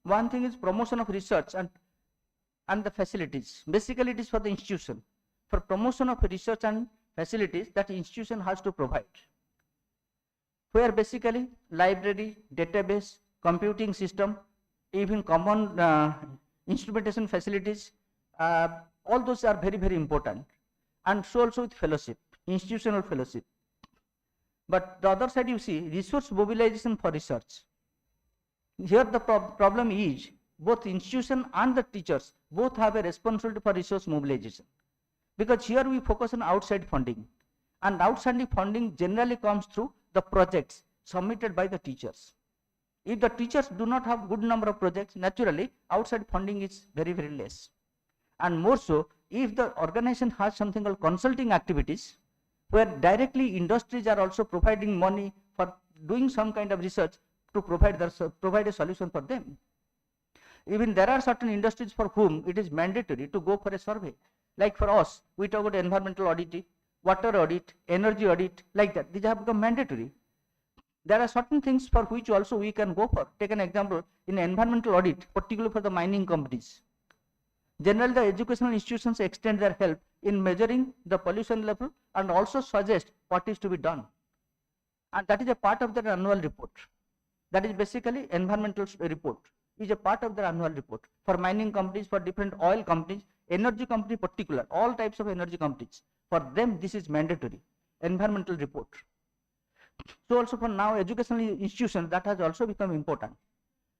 one thing is promotion of research and the facilities. Basically it is for the institution. For promotion of research and facilities that institution has to provide, where basically library, database, computing system, even common instrumentation facilities, all those are very, very important. And so also with fellowship, institutional fellowship. But the other side you see resource mobilization for research. Here the problem is both institution and the teachers both have a responsibility for resource mobilization, because here we focus on outside funding, and outside funding generally comes through the projects submitted by the teachers. If the teachers do not have good number of projects, naturally outside funding is very, very less. And more so if the organization has something called consulting activities, where directly industries are also providing money for doing some kind of research to provide a solution for them. Even there are certain industries for whom it is mandatory to go for a survey. Like for us, we talk about environmental audit, water audit, energy audit, like that. These have become mandatory. There are certain things for which also we can go for. Take an example, in environmental audit, particularly for the mining companies. Generally, the educational institutions extend their help in measuring the pollution level and also suggest what is to be done. And that is a part of their annual report. That is basically environmental report, is a part of their annual report. For mining companies, for different oil companies, energy company particular, all types of energy companies, for them this is mandatory, environmental report. So also for now educational institutions, that has also become important,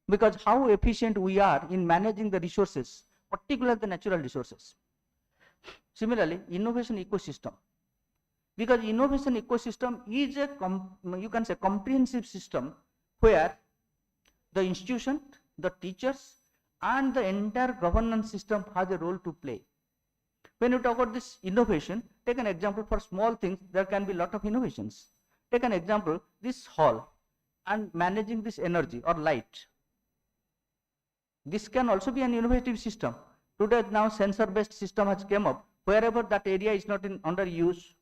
because how efficient we are in managing the resources, particularly the natural resources. Similarly, innovation ecosystem, because innovation ecosystem is a you can say comprehensive system where the institution, the teachers and the entire governance system has a role to play. When you talk about this innovation, take an example. For small things there can be a lot of innovations. Take an example, this hall and managing this energy or light. This can also be an innovative system. Today now sensor based system has come up. Wherever that area is not under use,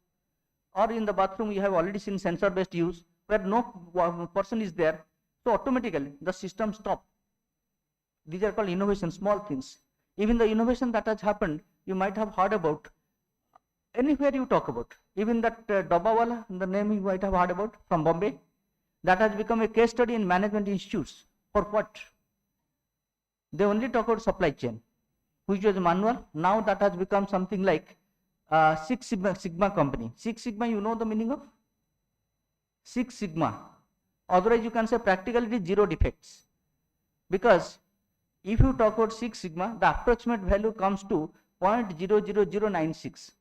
or in the bathroom you have already seen sensor based use, where no person is there, so automatically the system stop. These are called innovation, small things. Even the innovation that has happened, you might have heard about, anywhere you talk about, even that Dabawala, the name you might have heard about from Bombay, that has become a case study in management institutes. For what? They only talk about supply chain, which was manual. Now that has become something like Six Sigma company. Six Sigma, you know the meaning of? Six Sigma. Otherwise you can say practically it is zero defects. Because if you talk about Six Sigma, the approximate value comes to 0.00096.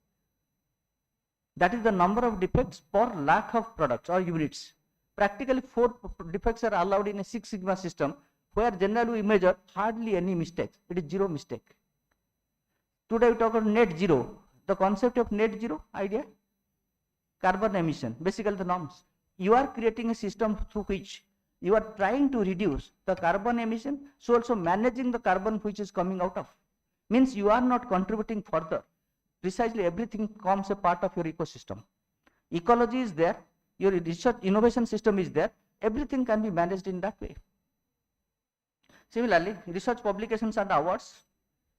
That is the number of defects per lakh of products or units. Practically 4 defects are allowed in a Six Sigma system, where generally we measure hardly any mistakes. It is zero mistake. Today we talk about net zero. The concept of net zero idea. carbon emission, basically the norms. You are creating a system through which you are trying to reduce the carbon emission, so also managing the carbon which is coming out of. Means you are not contributing further. Precisely everything becomes a part of your ecosystem. Ecology is there, your research innovation system is there, everything can be managed in that way. Similarly, research publications and awards,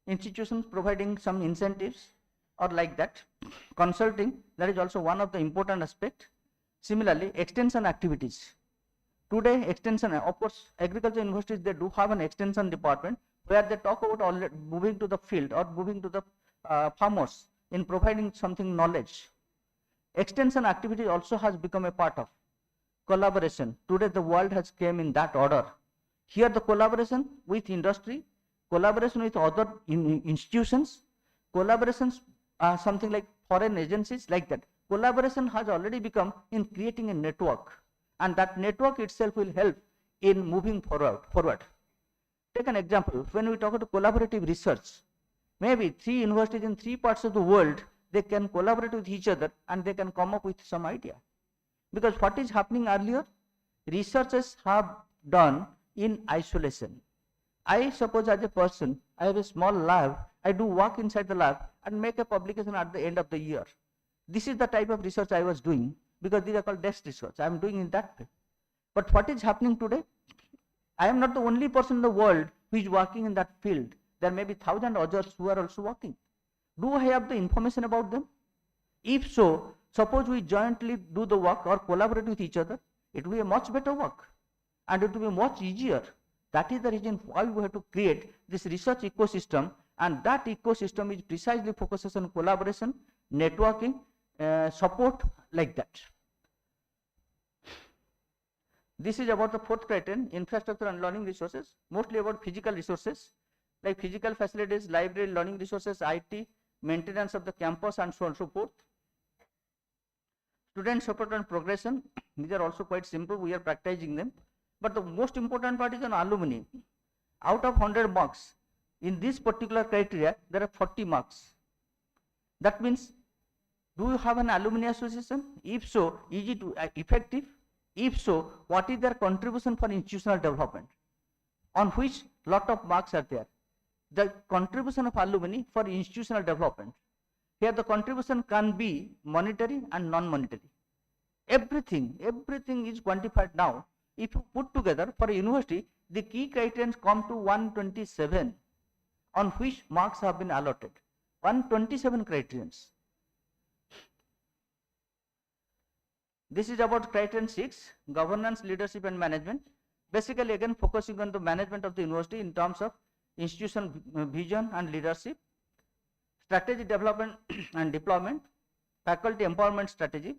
institutions providing some incentives or like that. Consulting, that is also one of the important aspect. Similarly, extension activities. Today, extension, of course, agriculture universities, they do have an extension department where they talk about moving to the field or moving to the farmers in providing something knowledge. Extension activity also has become a part of collaboration. Today, the world has came in that order. Here, the collaboration with industry, collaboration with other institutions, collaborations, something like foreign agencies, like that. Collaboration has already become in creating a network, and that network itself will help in moving forward. Take an example, when we talk about collaborative research, maybe 3 universities in 3 parts of the world, they can collaborate with each other and they can come up with some idea. Because what is happening earlier, researchers have done in isolation. I suppose as a person, I have a small lab, I do work inside the lab and make a publication at the end of the year. This is the type of research I was doing, because these are called desk research. I am doing in that way. But what is happening today? I am not the only person in the world who is working in that field. There may be 1,000 others who are also working. Do I have the information about them? If so, suppose we jointly do the work or collaborate with each other, it will be a much better work and it will be much easier. That is the reason why we have to create this research ecosystem, and that ecosystem is precisely focuses on collaboration, networking, support, like that. This is about the 4th criterion, infrastructure and learning resources, mostly about physical resources like physical facilities, library, learning resources, IT, maintenance of the campus, and so on and so forth. Student support and progression, these are also quite simple, we are practicing them. But the most important part is on alumni. Out of 100 marks, in this particular criteria, there are 40 marks. That means, do you have an alumni association? If so, is it effective? If so, what is their contribution for institutional development? On which lot of marks are there? The contribution of alumni for institutional development. Here the contribution can be monetary and non-monetary. Everything is quantified now. If you put together for a university, the key criterions come to 127 on which marks have been allotted. 127 criterions. This is about criterion 6, governance, leadership and management. Basically again focusing on the management of the university in terms of institutional vision and leadership, strategy development and deployment, faculty empowerment strategy.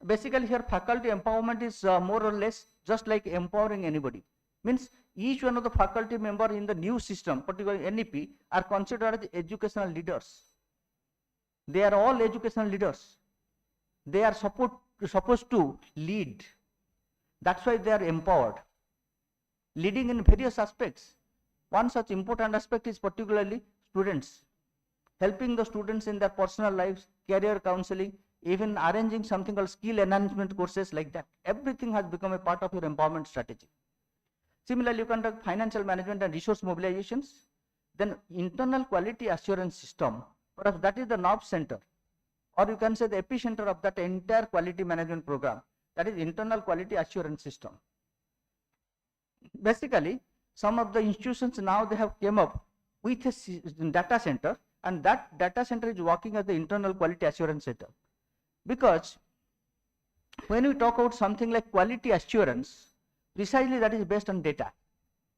Basically here faculty empowerment is more or less just like empowering anybody. Means each one of the faculty member in the new system, particularly NEP, are considered as educational leaders. They are all educational leaders. They are supposed to lead. That's why they are empowered. Leading in various aspects. One such important aspect is particularly students. Helping the students in their personal lives, career counseling, even arranging something called skill enhancement courses, like that. Everything has become a part of your empowerment strategy. Similarly, you conduct financial management and resource mobilizations. Then internal quality assurance system, perhaps that is the nerve center, or you can say the epicenter of that entire quality management program. That is internal quality assurance system. Basically, some of the institutions now they have came up with a data center, and that data center is working as the internal quality assurance center. Because when we talk about something like quality assurance, precisely that is based on data,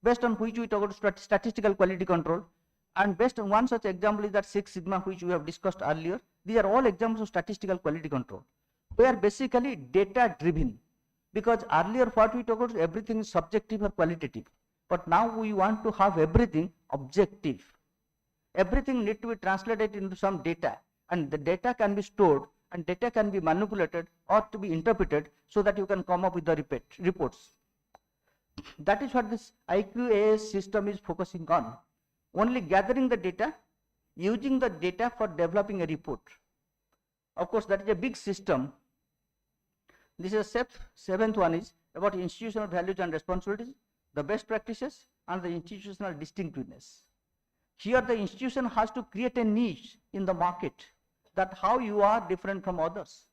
based on which we talk about statistical quality control, and based on one such example is that 6 sigma which we have discussed earlier. These are all examples of statistical quality control. We are basically data driven, because earlier what we talked about everything is subjective or qualitative, but now we want to have everything objective. Everything need to be translated into some data, and the data can be stored and data can be manipulated or to be interpreted so that you can come up with the reports. That is what this IQAS system is focusing on. Only gathering the data, using the data for developing a report. Of course, that is a big system. This is seventh one is about institutional values and responsibilities, the best practices, and the institutional distinctiveness. Here the institution has to create a niche in the market, that how you are different from others.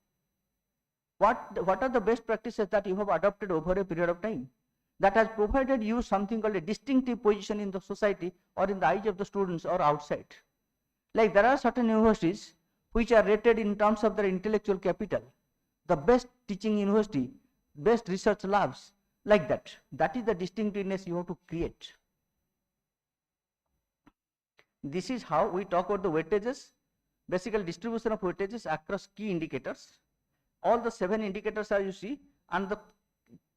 What are the best practices that you have adopted over a period of time that has provided you something called a distinctive position in the society or in the eyes of the students or outside. Like there are certain universities which are rated in terms of their intellectual capital, the best teaching university, best research labs, like that. That is the distinctiveness you have to create. This is how we talk about the weightages, basically distribution of weightages across key indicators. All the 7 indicators are you see, and the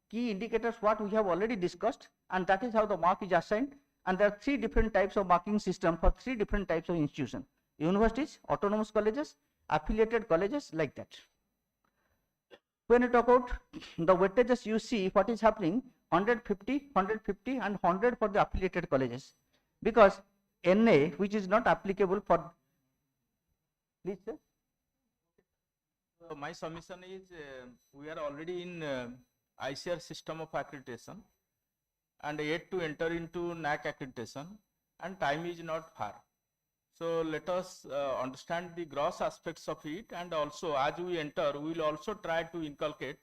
key indicators what we have already discussed, and that is how the mark is assigned. And there are 3 different types of marking system for 3 different types of institutions: universities, autonomous colleges, affiliated colleges, like that. When you talk about the weightages, you see what is happening: 150, 150 and 100 for the affiliated colleges, because NA, which is not applicable for, please sir. So my submission is we are already in ICR system of accreditation and yet to enter into NAC accreditation, and time is not far. So let us understand the gross aspects of it, and also as we enter we will also try to inculcate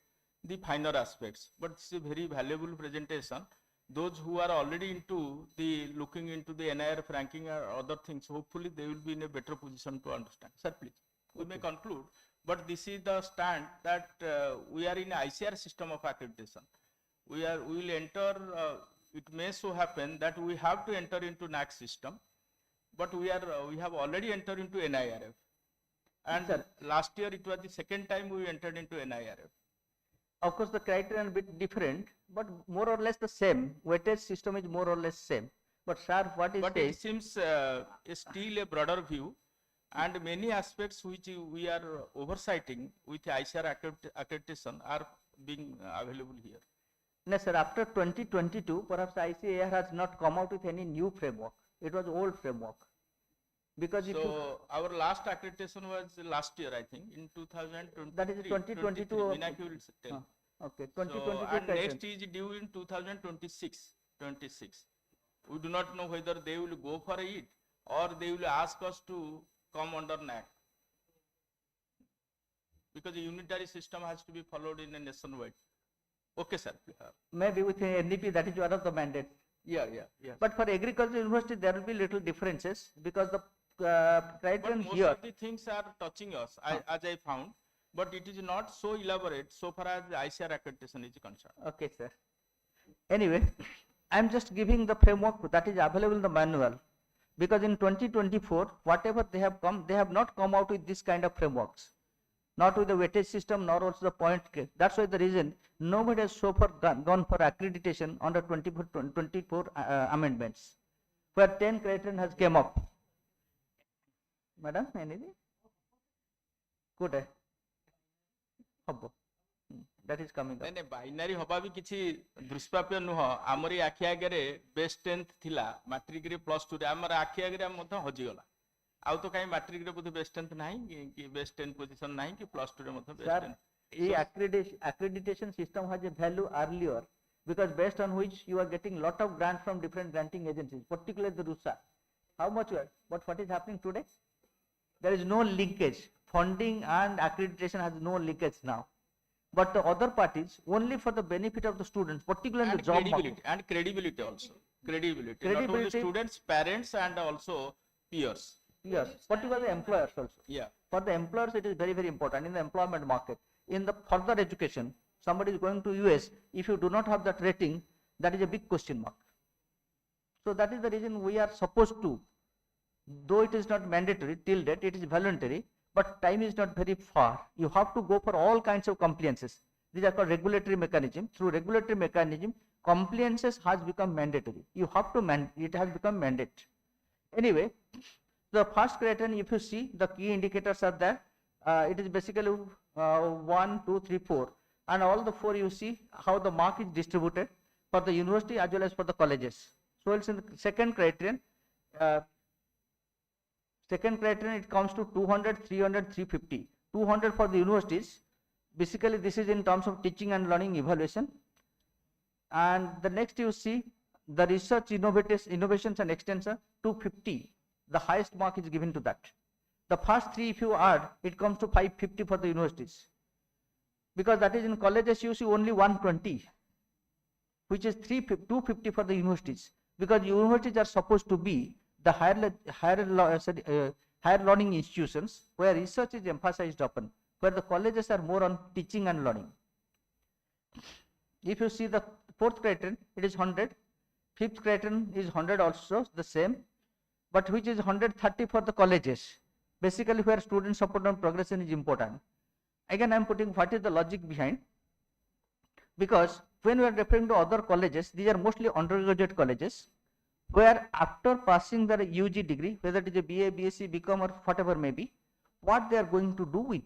the finer aspects. But it's a very valuable presentation. Those who are already into the looking into the NIRF ranking or other things, hopefully they will be in a better position to understand. Sir, please, we may conclude. But this is the stand that we are in ICR system of accreditation. We will enter, it may so happen that we have to enter into NAC system, but we have already entered into NIRF. And Sir, last year it was the second time we entered into NIRF. of course the criteria are a bit different, but more or less the same. Weightage system is more or less same. But sir, what is But says, it seems still a broader view, and many aspects which we are oversighting with ICR accreditation are being available here. no sir, after 2022, perhaps ICAR has not come out with any new framework. It was old framework. Because if you, So our last accreditation was last year, I think, in 2023. that is 2022. Meenakshi will tell. Okay, So, 2022. and next is due in 2026. 26. We do not know whether they will go for it or they will ask us to come under NAC. Because the unitary system has to be followed in a nationwide. Okay, sir. Maybe with NDP, that is one of the mandates. Yeah. But for agriculture university, there will be little differences because the But criterion most here. of the things are touching us, as I found, but it is not so elaborate so far as the ICR accreditation is concerned. Okay, sir. Anyway, I am just giving the framework that is available in the manual, because in 2024, whatever they have come, they have not come out with this kind of frameworks, not with the weightage system, nor also the point. That's why the reason nobody has so far gone for accreditation under 24 amendments, where 10 criterion has came up. Madam, anything? Good. That is coming up. नहीं बाइनारी हवा भी किसी दुष्प्राप्य नुह आमरी आखि आगे best 10th थिला matric रे +2 रे हमर आखि आगे मत हजि गला आउ तो काई मैट्रिक रे बुध बेस्ट 10th नाही कि बेस्ट 10 पोजीशन नाही कि +2 रे मत best 10. Sir, accreditation system has a value earlier, because based on which you are getting lot of grants from different granting agencies, particularly the RUSA. How much you are? But what is happening today? There is no linkage. Funding and accreditation has no linkage now. But the other parties, only for the benefit of the students, particularly in the job market. And credibility also. Credibility. Not only Credibility. students, parents and also peers. Yes, particularly employers also. Yeah. For the employers, it is very, very important in the employment market. In the further education, somebody is going to US, if you do not have that rating, that is a big question mark. So that is the reason we are supposed to, though it is not mandatory till date, it is voluntary, but time is not very far. You have to go for all kinds of compliances. These are called regulatory mechanism. Through regulatory mechanism, compliances has become mandatory. You have to it has become mandate. Anyway, the first criterion, if you see, the key indicators are there. It is basically 1, 2, 3, 4. And all the 4 you see how the mark is distributed for the university as well as for the colleges. So it's in the second criterion. Second criterion, it comes to 200, 300, 350. 200 for the universities. Basically, this is in terms of teaching and learning evaluation. And the next you see the research innovations and extension 250. The highest mark is given to that. The first three, if you add, it comes to 550 for the universities. Because that is in colleges you see only 120, which is 250 for the universities. Because universities are supposed to be the higher learning institutions where research is emphasized upon, where the colleges are more on teaching and learning. If you see the fourth criterion, it is 100. Fifth criterion is 100 also, the same, but which is 130 for the colleges, basically where student support and progression is important. Again, I am putting what is the logic behind, because when we are referring to other colleges, these are mostly undergraduate colleges, where after passing their UG degree, whether it is a BA, BSc, BCom or whatever may be, what they are going to do with?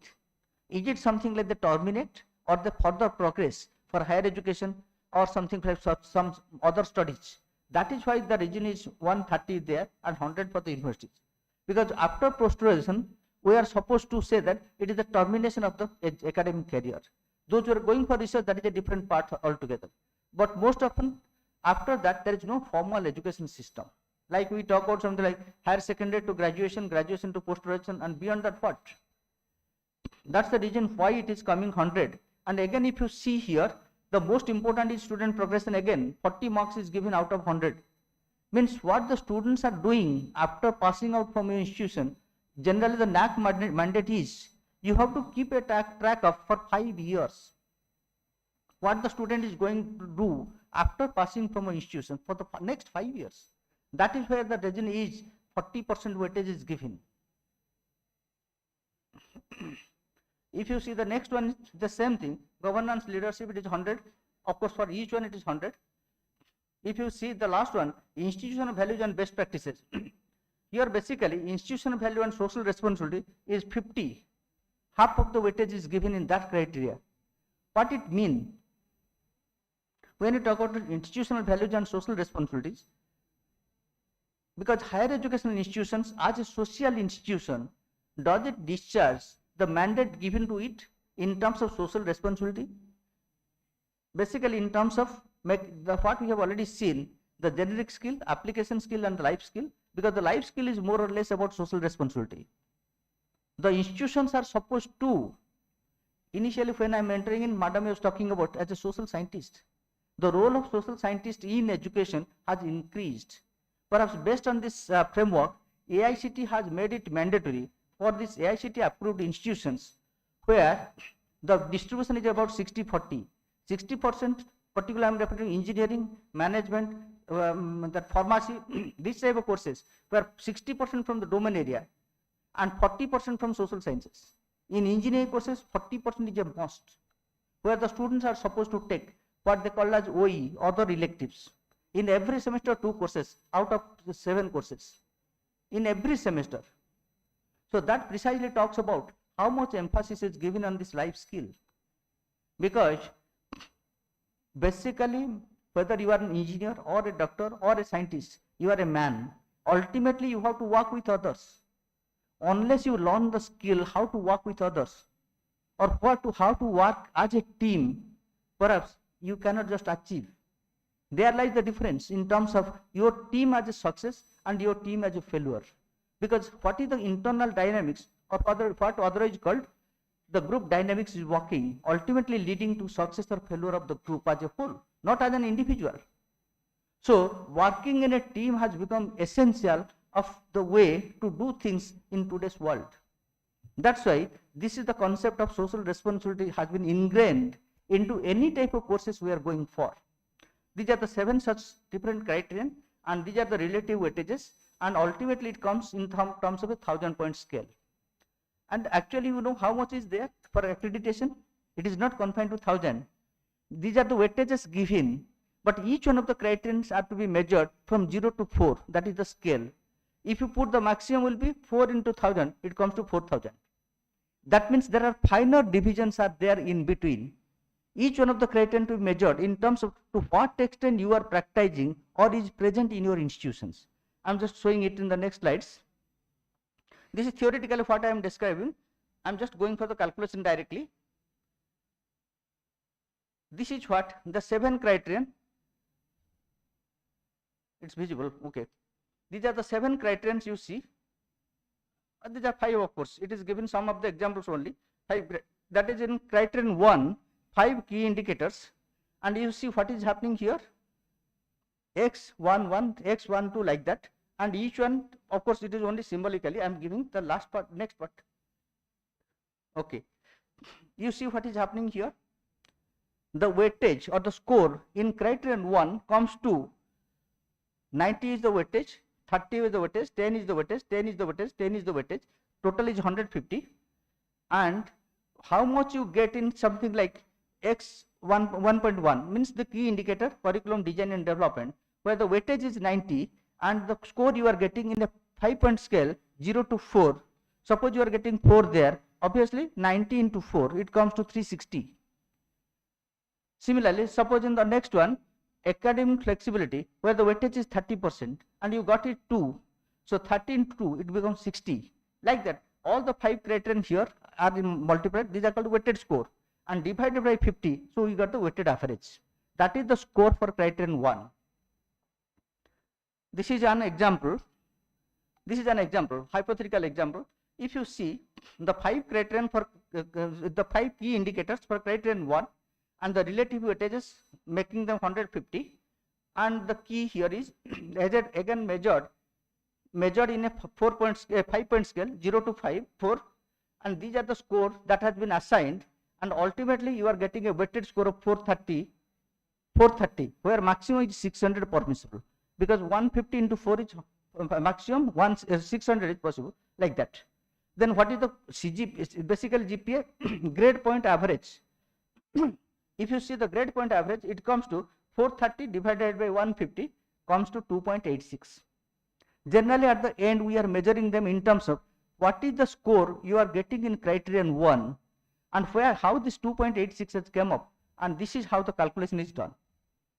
Is it something like they terminate or they further progress for higher education or something like some other studies? That is why the region is 130 there and 100 for the universities. Because after post-graduation, we are supposed to say that it is the termination of the academic career. Those who are going for research, that is a different part altogether. But most often, after that, there is no formal education system. Like we talk about something like higher secondary to graduation, graduation to post-graduation, and beyond that what? That's the reason why it is coming 100. And again, if you see here, the most important is student progression. Again, 40 marks is given out of 100. Means what the students are doing after passing out from your institution, generally the NAC mandate is, you have to keep a track of for 5 years. What the student is going to do after passing from an institution for the next 5 years. That is where the reason is 40% weightage is given. If you see the next one, the same thing, governance, leadership, it is 100. Of course, for each one it is 100. If you see the last one, institutional values and best practices. Here basically, institutional value and social responsibility is 50. Half of the weightage is given in that criteria. What it means? When you talk about institutional values and social responsibilities, because higher educational institutions as a social institution, does it discharge the mandate given to it in terms of social responsibility? Basically in terms of what we have already seen, the generic skill, application skill and the life skill, because the life skill is more or less about social responsibility. The institutions are supposed to, initially when I am entering in, Madam was talking about as a social scientist. The role of social scientist in education has increased. Perhaps based on this framework, AICT has made it mandatory for these AICT approved institutions where the distribution is about 60-40. 60%, particularly I am referring to engineering, management, that pharmacy, these type of courses, where 60% from the domain area and 40% from social sciences. In engineering courses, 40% is a must, where the students are supposed to take what they call as OE, other electives. In every semester, 2 courses out of the 7 courses. In every semester. So that precisely talks about how much emphasis is given on this life skill. Because basically, whether you are an engineer or a doctor or a scientist, you are a man. Ultimately, you have to work with others. Unless you learn the skill how to work with others or how to work as a team, perhaps you cannot just achieve. There lies the difference in terms of your team as a success and your team as a failure. Because what is the internal dynamics or what otherwise called the group dynamics is working, ultimately leading to success or failure of the group as a whole, not as an individual. So working in a team has become essential of the way to do things in today's world. That's why this is the concept of social responsibility has been ingrained into any type of courses we are going for. These are the 7 such different criterion and these are the relative weightages, and ultimately it comes in terms of a 1000-point scale. And actually you know how much is there for accreditation? It is not confined to 1000. These are the weightages given, but each one of the criterions are to be measured from 0 to 4, that is the scale. If you put the maximum will be 4 into 1000, it comes to 4000. That means there are finer divisions are there in between. Each one of the criterion to be measured in terms of to what extent you are practicing or is present in your institutions. I am just showing it in the next slides. This is theoretically what I am describing, I'm just going for the calculation directly. This is what the 7 criterion. It's visible, okay. These are the 7 criterions you see. These are 5, of course. It is given some of the examples only. 5, that is in criterion 1, 5 key indicators, and you see what is happening here. X11, X12 like that, and each one, of course, it is only symbolically. I am giving the last part, next part. Okay, you see what is happening here. The weightage or the score in criterion 1 comes to 90 is the weightage, 30 is the weightage, 10 is the weightage, 10 is the weightage, 10 is the weightage, total is 150. And how much you get in something like X1.1 means the key indicator, curriculum design and development, where the weightage is 90 and the score you are getting in a 5-point scale 0 to 4. Suppose you are getting 4 there, obviously 90 into 4, it comes to 360. Similarly, suppose in the next one, academic flexibility, where the weightage is 30% and you got it 2, so 30 into 2, it becomes 60. Like that, all the 5 criterion here are in multiplied. These are called weighted score, and divided by 50, so you got the weighted average. That is the score for criterion 1. This is an example. This is an example, hypothetical example. If you see the 5 criterion for the 5 key indicators for criterion 1, and the relative weightages making them 150, and the key here is again measured in a 5-point scale 0 to 5, 4, and these are the scores that has been assigned, and ultimately you are getting a weighted score of 430, where maximum is 600 permissible, because 150 into 4 is maximum, 600 is possible, like that. Then what is the CG, basically GPA, grade point average. If you see the grade point average, it comes to 430 divided by 150 comes to 2.86. Generally at the end we are measuring them in terms of what is the score you are getting in criterion 1 and how this 2.86 has come up, and this is how the calculation is done.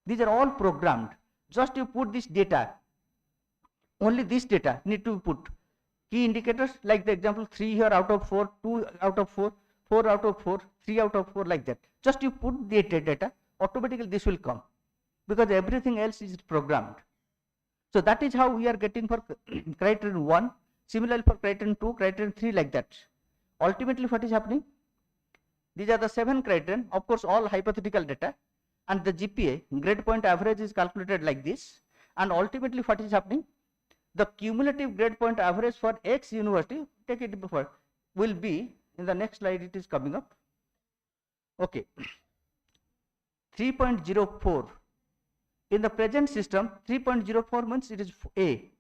These are all programmed. Just you put this data, only this data need to put. Key indicators like the example 3 here out of 4, 2 out of 4, 4 out of 4, 3 out of 4, like that. Just you put the data, automatically this will come, because everything else is programmed. So that is how we are getting for criterion 1, similarly for criterion 2, criterion 3, like that. Ultimately what is happening? These are the 7 criterion, of course all hypothetical data, and the GPA, grade point average, is calculated like this, and ultimately what is happening? The cumulative grade point average for X university, take it before, will be, in the next slide it is coming up, okay, 3.04. In the present system, 3.04 means it is A,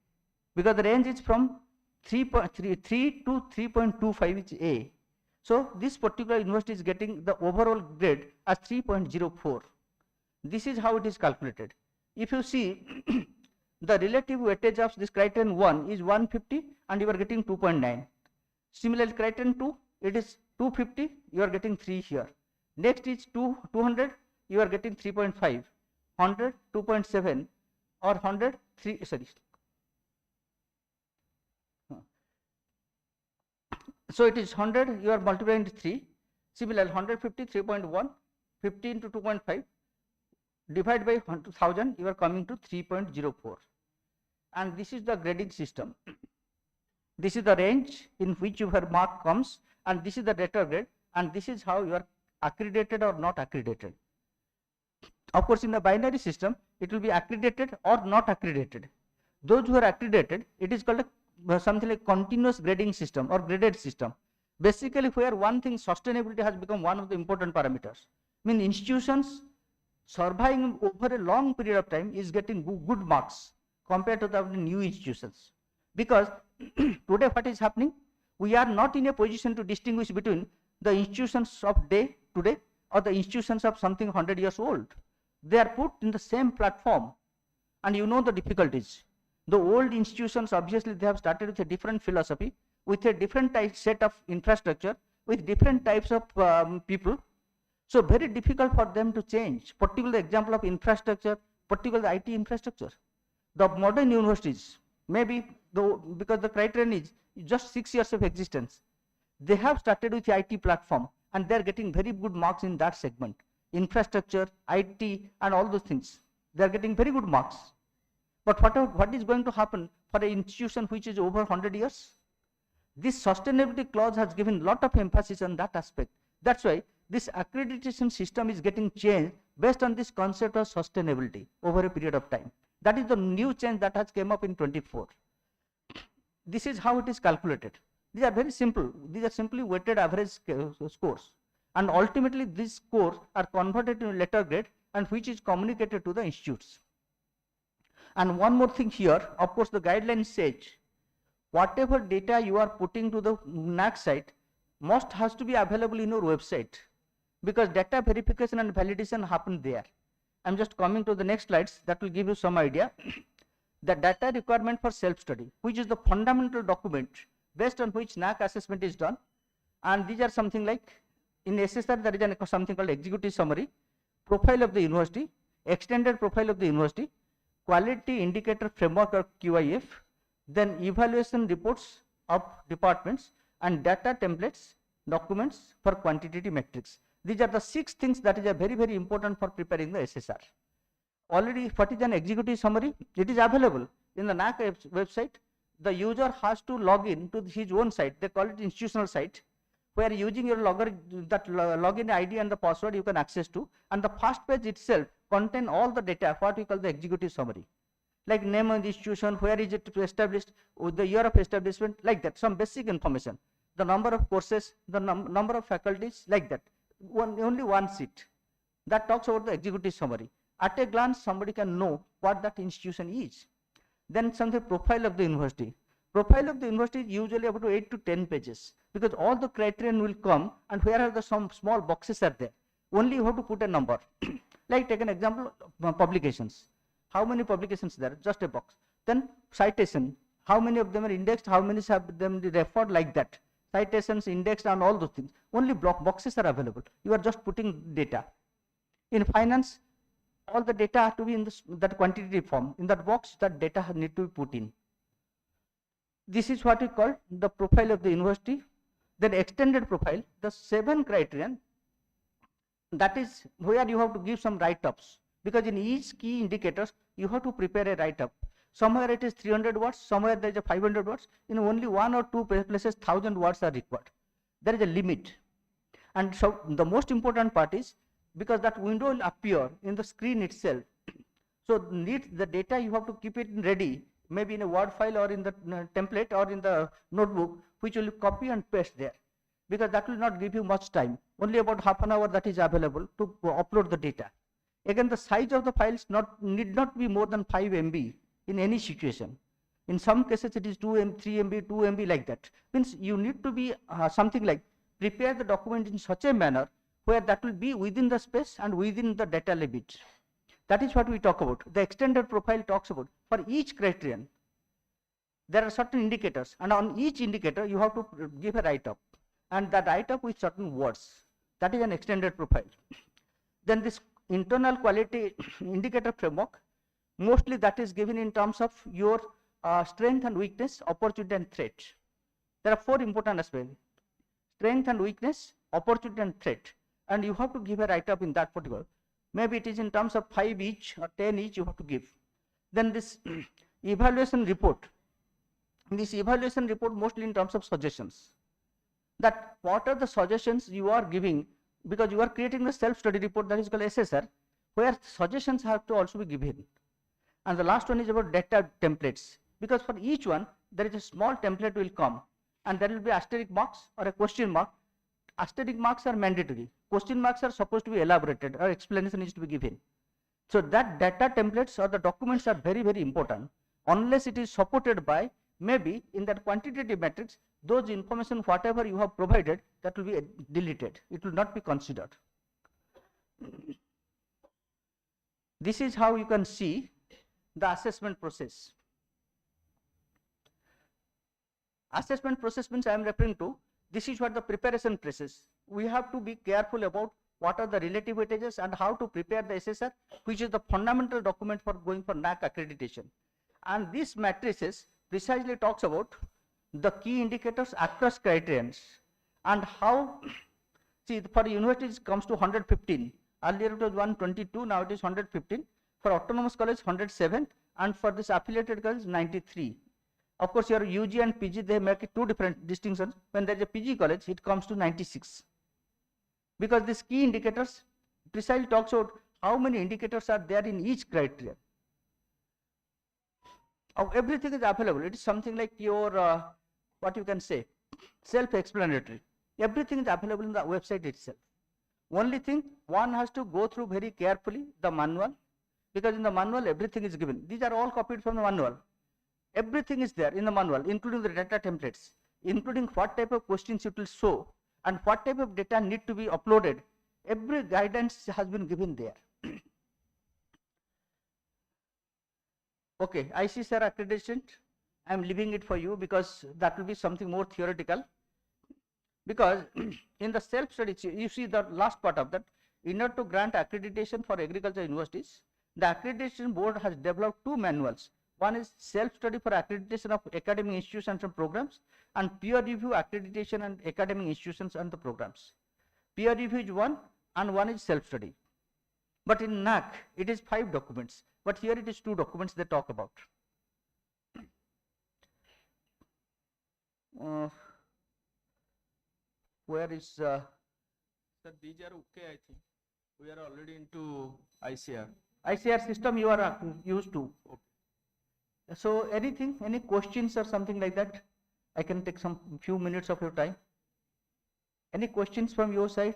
because the range is from 3.33 to 3.25 is A. So this particular university is getting the overall grade as 3.04. This is how it is calculated. If you see the relative weightage of this criterion 1 is 150 and you are getting 2.9. Similarly criterion 2, it is 250, you are getting 3 here. Next is 200, you are getting 3.5. 100, 2.7, or 100, 3, sorry. So it is 100, you are multiplying into 3. Similarly, 150, 3.1, 50 into 2.5, divide by 1000, you are coming to 3.04. And this is the grading system. This is the range in which your mark comes, and this is the letter grade, and this is how you are accredited or not accredited. Of course, in the binary system, it will be accredited or not accredited. Those who are accredited, it is called something like continuous grading system or graded system. Basically, where one thing, sustainability has become one of the important parameters. I mean, institutions surviving over a long period of time is getting good marks compared to the new institutions. Because today what is happening? We are not in a position to distinguish between the institutions of today or the institutions of something 100 years old. They are put in the same platform, and you know the difficulties. The old institutions, obviously they have started with a different philosophy, with a different set of infrastructure, with different types of people. So very difficult for them to change, particularly the example of infrastructure, particularly the IT infrastructure. The modern universities, maybe because the criterion is just 6 years of existence, They have started with the IT platform and they're getting very good marks in that segment. Infrastructure, IT and all those things. They're getting very good marks. But what is going to happen for an institution which is over 100 years? This sustainability clause has given a lot of emphasis on that aspect. That's why this accreditation system is getting changed based on this concept of sustainability over a period of time. That is the new change that has come up in 24. This is how it is calculated. These are very simple. These are simply weighted average scores. And ultimately these scores are converted to letter grade and which is communicated to the institutes. And one more thing here, of course the guidelines says whatever data you are putting to the NAC site must has to be available in your website, because data verification and validation happen there. I'm just coming to the next slides that will give you some idea. The data requirement for self-study, which is the fundamental document based on which NAC assessment is done. And these are something like, in SSR there is something called executive summary, profile of the university, extended profile of the university, quality indicator framework or QIF, then evaluation reports of departments and data templates, documents for quantitative metrics. These are the 6 things that is very, very important for preparing the SSR. Already what is an executive summary? It is available in the NAC website. The user has to log in to his own site. They call it institutional site, where using your login ID and the password you can access to, and the first page itself contain all the data, what we call the executive summary, like name of the institution, where is it established, the year of establishment, like that, some basic information, the number of courses, the number of faculties, like that. Only one sheet that talks about the executive summary. At a glance somebody can know what that institution is. Then something profile of the university. Profile of the university is usually about 8 to 10 pages, because all the criterion will come and where are the some small boxes are there. Only you have to put a number. Like take an example, publications. How many publications there? Just a box. Then citation. How many of them are indexed? How many have them referred, like that? Citations, indexed and all those things. Only boxes are available. You are just putting data. In finance, all the data have to be in that quantitative form. In that box, that data need to be put in. This is what we call the profile of the university. Then extended profile, the 7 criterion, that is where you have to give some write-ups, because in each key indicators you have to prepare a write-up. Somewhere it is 300 words, somewhere there is a 500 words. In only 1 or 2 places 1000 words are required. There is a limit. And so the most important part is, because that window will appear in the screen itself. So the data you have to keep it ready, maybe in a Word file or in the template or in the notebook, which will copy and paste there, because that will not give you much time. Only about half an hour that is available to upload the data. Again, the size of the files need not be more than 5 MB in any situation. In some cases it is 2 MB, 3 MB, 2 MB, like that. Means you need to be something like prepare the document in such a manner where that will be within the space and within the data limit. That is what we talk about. The extended profile talks about for each criterion. There are certain indicators, and on each indicator you have to give a write-up, and that write-up with certain words. That is an extended profile. Then this internal quality indicator framework, mostly that is given in terms of your strength and weakness, opportunity and threat. There are 4 important aspects: strength and weakness, opportunity and threat, and you have to give a write-up in that particular. Maybe it is in terms of 5 each or 10 each you have to give. Then this evaluation report. This evaluation report mostly in terms of suggestions. That what are the suggestions you are giving, because you are creating the self-study report, that is called SSR, where suggestions have to also be given. And the last one is about data templates, because for each one there is a small template will come, and there will be asterisk marks or a question mark. Asterisk marks are mandatory. Question marks are supposed to be elaborated, or explanation is to be given. So that data templates or the documents are very, very important. Unless it is supported by, maybe in that quantitative matrix, those information whatever you have provided, that will be deleted. It will not be considered. This is how you can see the assessment process. Assessment process means I am referring to, this is what the preparation process. We have to be careful about what are the relative weightages and how to prepare the SSR, which is the fundamental document for going for NAC accreditation. And this matrices precisely talks about the key indicators across criterions, And how, see, for universities it comes to 115. Earlier it was 122, now it is 115. For autonomous college 107, and for this affiliated college 93. Of course, your UG and PG, they make it two different distinctions. When there is a PG college, it comes to 96. Because these key indicators precisely talks about how many indicators are there in each criteria. Everything is available. It is something like your, what you can say, self-explanatory. Everything is available in the website itself. Only thing, one has to go through very carefully the manual, because in the manual everything is given. These are all copied from the manual. Everything is there in the manual, including the data templates, including what type of questions it will show and what type of data need to be uploaded. Every guidance has been given there. Okay, ICSR accreditation, I am leaving it for you because that will be something more theoretical. Because in the self-study, you see the last part of that, in order to grant accreditation for agriculture universities, the accreditation board has developed two manuals. One is self-study for accreditation of academic institutions and programs, and peer review accreditation and academic institutions and the programs. Peer review is one, and one is self-study. But in NAC, it is 5 documents, but here it is 2 documents they talk about. Where is Sir, these are okay, I think. We are already into ICR. ICR system you are used to? Okay. So anything, any questions or something like that? I can take some few minutes of your time. Any questions from your side?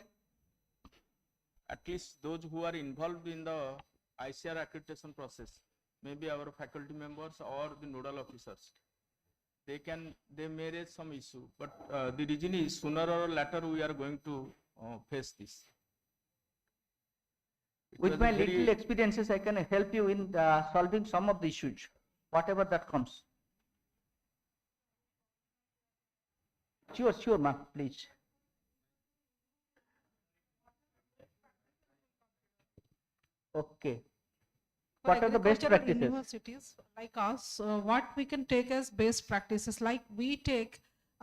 At least those who are involved in the ICR accreditation process, maybe our faculty members or the nodal officers, they may raise some issue, but the reason is sooner or later we are going to face this. With my little experiences, I can help you in solving some of the issues, whatever that comes. Sure, ma'am, please. Okay. For What are the best agricultural practices? Universities like us, what we can take as best practices, like we take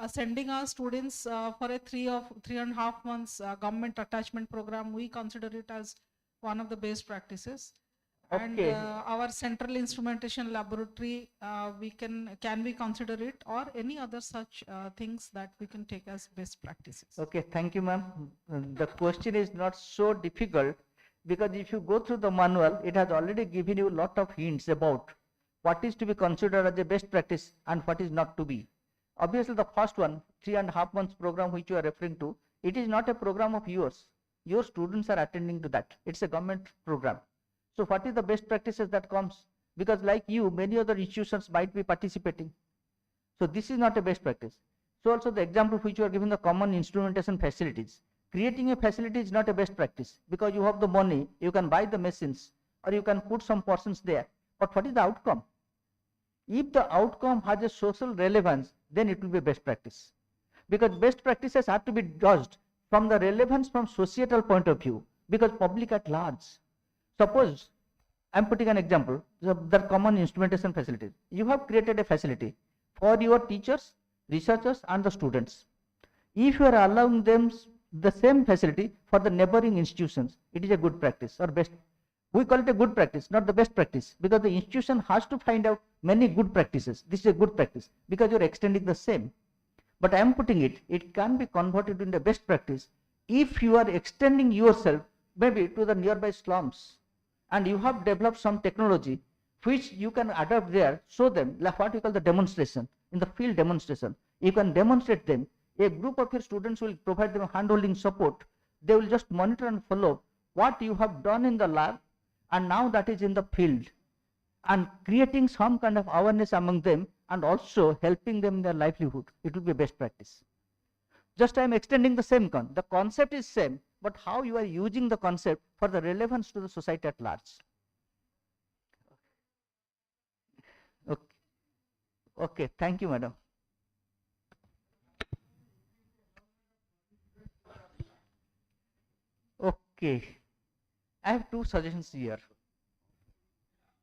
sending our students for a 3.5 months government attachment program, we consider it as one of the best practices. And Okay. our central instrumentation laboratory, can we consider it, or any other such things that we can take as best practices? Okay, thank you, ma'am. The question is not so difficult, because if you go through the manual, it has already given you a lot of hints about what is to be considered as a best practice and what is not to be. Obviously, the first one, 3.5 months program which you are referring to, it is not a program of yours. Your students are attending to that. It's a government program. So what is the best practices that comes? Because like you, many other institutions might be participating. So this is not a best practice. So also the example which you are giving, the common instrumentation facilities. Creating a facility is not a best practice, because you have the money, you can buy the machines, or you can put some persons there. But what is the outcome? If the outcome has a social relevance, then it will be best practice. Because best practices have to be judged from the relevance from societal point of view, because public at large. Suppose, I am putting an example, the common instrumentation facilities. You have created a facility for your teachers, researchers and the students. If you are allowing them the same facility for the neighboring institutions, it is a good practice or best. We call it a good practice, not the best practice, because the institution has to find out many good practices. This is a good practice because you are extending the same. But I am putting it can be converted into best practice if you are extending yourself maybe to the nearby slums, and you have developed some technology which you can adapt there, show them, like what we call the demonstration, in the field demonstration. You can demonstrate them. A group of your students will provide them hand-holding support. They will just monitor and follow what you have done in the lab, and now that is in the field, and creating some kind of awareness among them and also helping them in their livelihood. It will be best practice. Just I am extending the same the concept is same, but how you are using the concept for the relevance to the society at large. Okay, okay, thank you, madam. Okay, I have 2 suggestions here.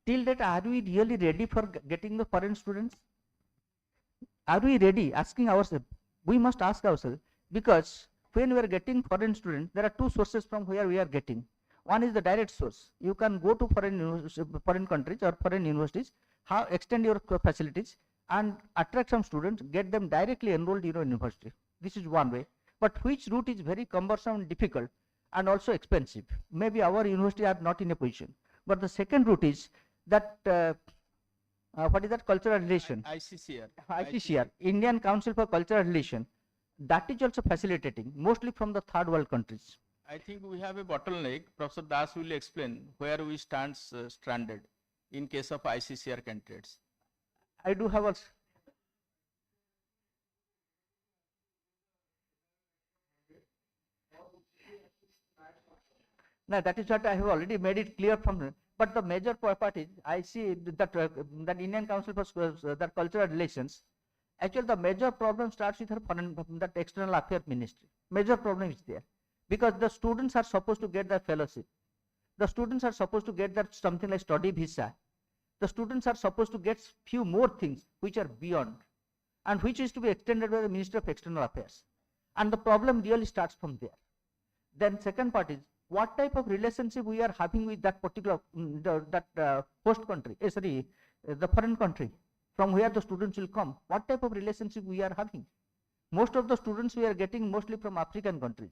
Till that, are we really ready for getting the foreign students? Are we ready? Asking ourselves, we must ask ourselves, because when we are getting foreign students, there are two sources from where we are getting. One is the direct source. You can go to foreign countries or foreign universities, extend your facilities and attract some students, get them directly enrolled in your university. This is one way, but which route is very cumbersome and difficult and also expensive. Maybe our university are not in a position. But the second route is that, what is that, cultural relation? ICCR. ICCR, Indian Council for Cultural Relation. That is also facilitating, mostly from the third world countries. I think we have a bottleneck. Professor Das will explain where we stand stranded in case of ICCR candidates. I do have also. Now that is what I have already made it clear from. But the major part is I see that that Indian Council for that cultural relations. Actually, the major problem starts with that external affairs ministry. Major problem is there because the students are supposed to get their fellowship. The students are supposed to get that something like study visa. The students are supposed to get few more things which are beyond and which is to be extended by the Ministry of External Affairs. And the problem really starts from there. Then second part is what type of relationship we are having with that particular host country, the foreign country from where the students will come. What type of relationship we are having? Most of the students we are getting mostly from African countries,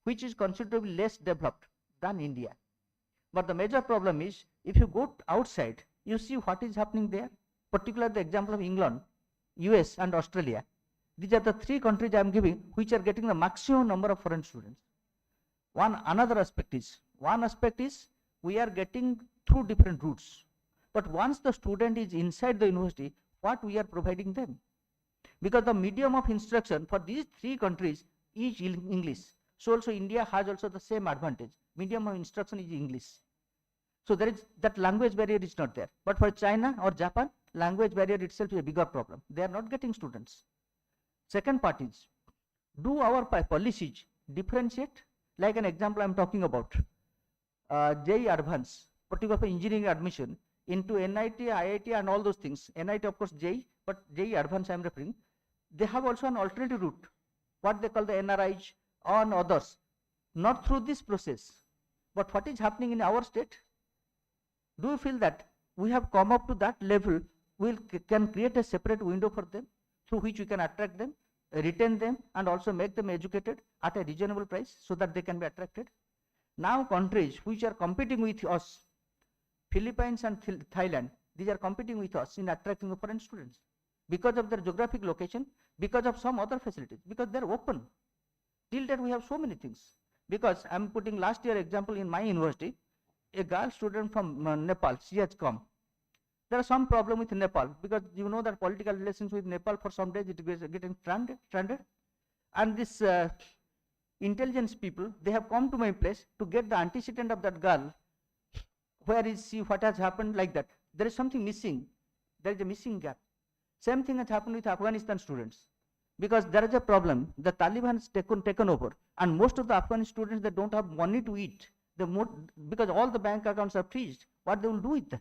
which is considerably less developed than India. But the major problem is if you go outside, you see what is happening there, particularly the example of England, US and Australia. These are the three countries I am giving which are getting the maximum number of foreign students. Another aspect is we are getting through different routes. But once the student is inside the university, what we are providing them? Because the medium of instruction for these three countries is English. So also India has also the same advantage. Medium of instruction is English. So there is that language barrier is not there. But for China or Japan, language barrier itself is a bigger problem. They are not getting students. Second part is, do our policies differentiate? Like an example I am talking about, JEE Advance, particularly for engineering admission into NIT, IIT and all those things. NIT of course JEE, but JEE Advance I am referring. They have also an alternative route, what they call the NRIs and others. Not through this process, but what is happening in our state? Do you feel that we have come up to that level, we can create a separate window for them through which we can attract them, retain them and also make them educated at a reasonable price so that they can be attracted? Now countries which are competing with us, Philippines and Thailand, these are competing with us in attracting the foreign students because of their geographic location, because of some other facilities, because they are open. Till that we have so many things. Because I am putting last year example in my university, a girl student from Nepal, she has come. There are some problem with Nepal because you know that political relations with Nepal for some days it is getting stranded. And this intelligence people, they have come to my place to get the antecedent of that girl. Where is she, what has happened, like that. There is something missing. There is a missing gap. Same thing has happened with Afghanistan students. Because there is a problem, the Taliban has taken over and most of the Afghan students, they don't have money to eat. Because all the bank accounts are freezed. What they will do with them?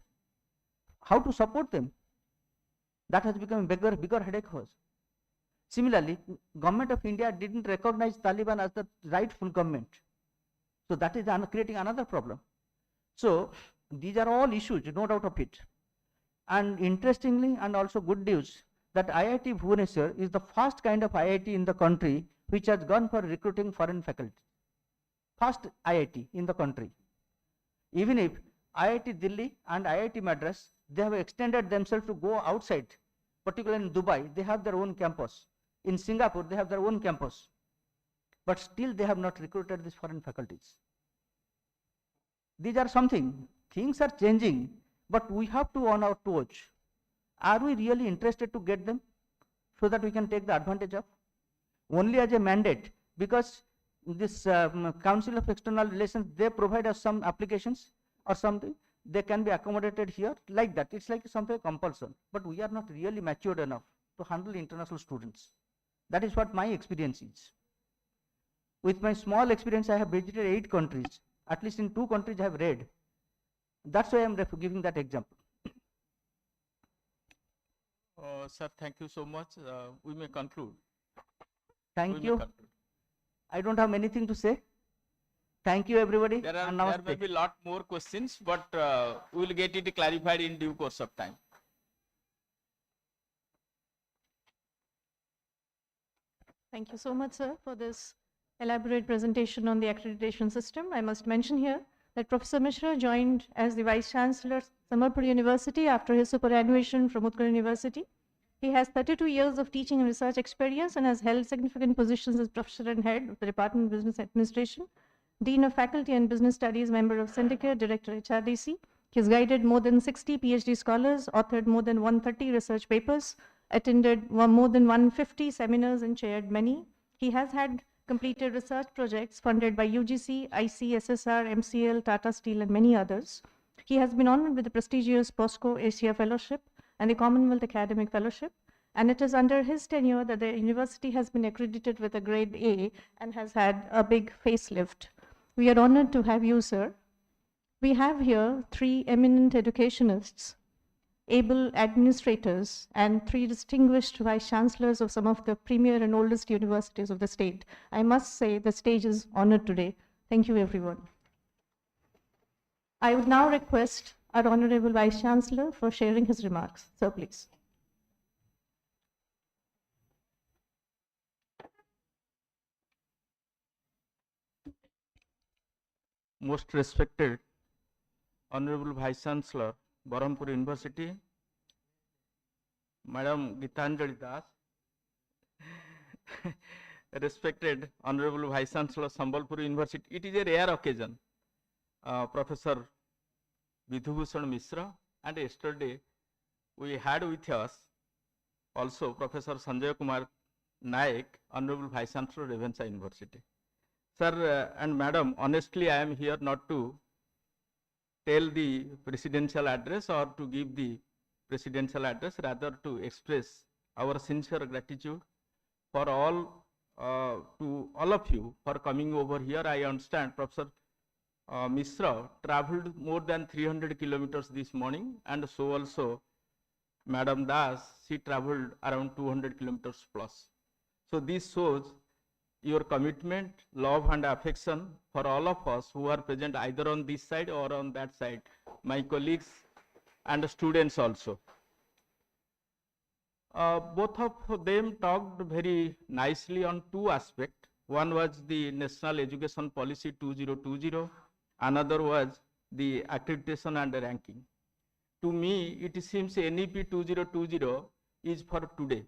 How to support them? That has become a bigger headache for us. Similarly, government of India didn't recognize Taliban as the rightful government. So that is creating another problem. So these are all issues, no doubt of it. And interestingly and also good news that IIT Bhubaneswar is the first kind of IIT in the country which has gone for recruiting foreign faculty. First IIT in the country. Even if IIT Delhi and IIT Madras, they have extended themselves to go outside, particularly in Dubai, they have their own campus. In Singapore, they have their own campus. But still they have not recruited these foreign faculties. These are something, things are changing, but we have to on our toes. Are we really interested to get them so that we can take the advantage of? Only as a mandate, because this Council of External Relations, they provide us some applications or something, they can be accommodated here like that. It's like something compulsion, but we are not really matured enough to handle international students. That is what my experience is. With my small experience, I have visited 8 countries. At least in 2 countries I have read. That's why I am giving that example. Sir, thank you so much. We may conclude. Thank you. I don't have anything to say. Thank you, everybody. There and may namaste. be lot more questions, but we will get it clarified in due course of time. Thank you so much, sir, for this elaborate presentation on the accreditation system. I must mention here that Professor Mishra joined as the Vice Chancellor Sambalpur University after his superannuation from Utkal University. He has 32 years of teaching and research experience and has held significant positions as Professor and Head of the Department of Business Administration, Dean of Faculty and Business Studies, Member of Syndicate, Director HRDC. He has guided more than 60 PhD scholars, authored more than 130 research papers, attended more than 150 seminars and chaired many. He has had completed research projects funded by UGC, IC, SSR, MCL, Tata Steel and many others. He has been honored with the prestigious POSCO Asia Fellowship and the Commonwealth Academic Fellowship, and it is under his tenure that the university has been accredited with a grade A and has had a big facelift. We are honored to have you, sir. We have here 3 eminent educationists, able administrators, and 3 distinguished vice chancellors of some of the premier and oldest universities of the state. I must say the stage is honored today. Thank you, everyone. I would now request our Honorable Vice Chancellor for sharing his remarks. Sir, please. Most respected Honorable Vice Chancellor, Berhampur University, Madam Gitanjali Das, respected Honorable Vice Chancellor, Sambalpur University. It is a rare occasion. Professor Bhubaneswar Mishra, and yesterday we had with us also Professor Sanjay Kumar Naik, Honorable Vice Chancellor, Revensa University. Sir and Madam, honestly, I am here not to tell the presidential address or to give the presidential address, rather to express our sincere gratitude for all to all of you for coming over here. I understand Professor Mishra traveled more than 300 kilometers this morning, and so also Madam Das, she traveled around 200 kilometers plus. So this shows your commitment, love and affection for all of us who are present either on this side or on that side, my colleagues and students also. Both of them talked very nicely on 2 aspects. One was the National Education Policy 2020, another was the accreditation and ranking. To me, it seems NEP 2020 is for today.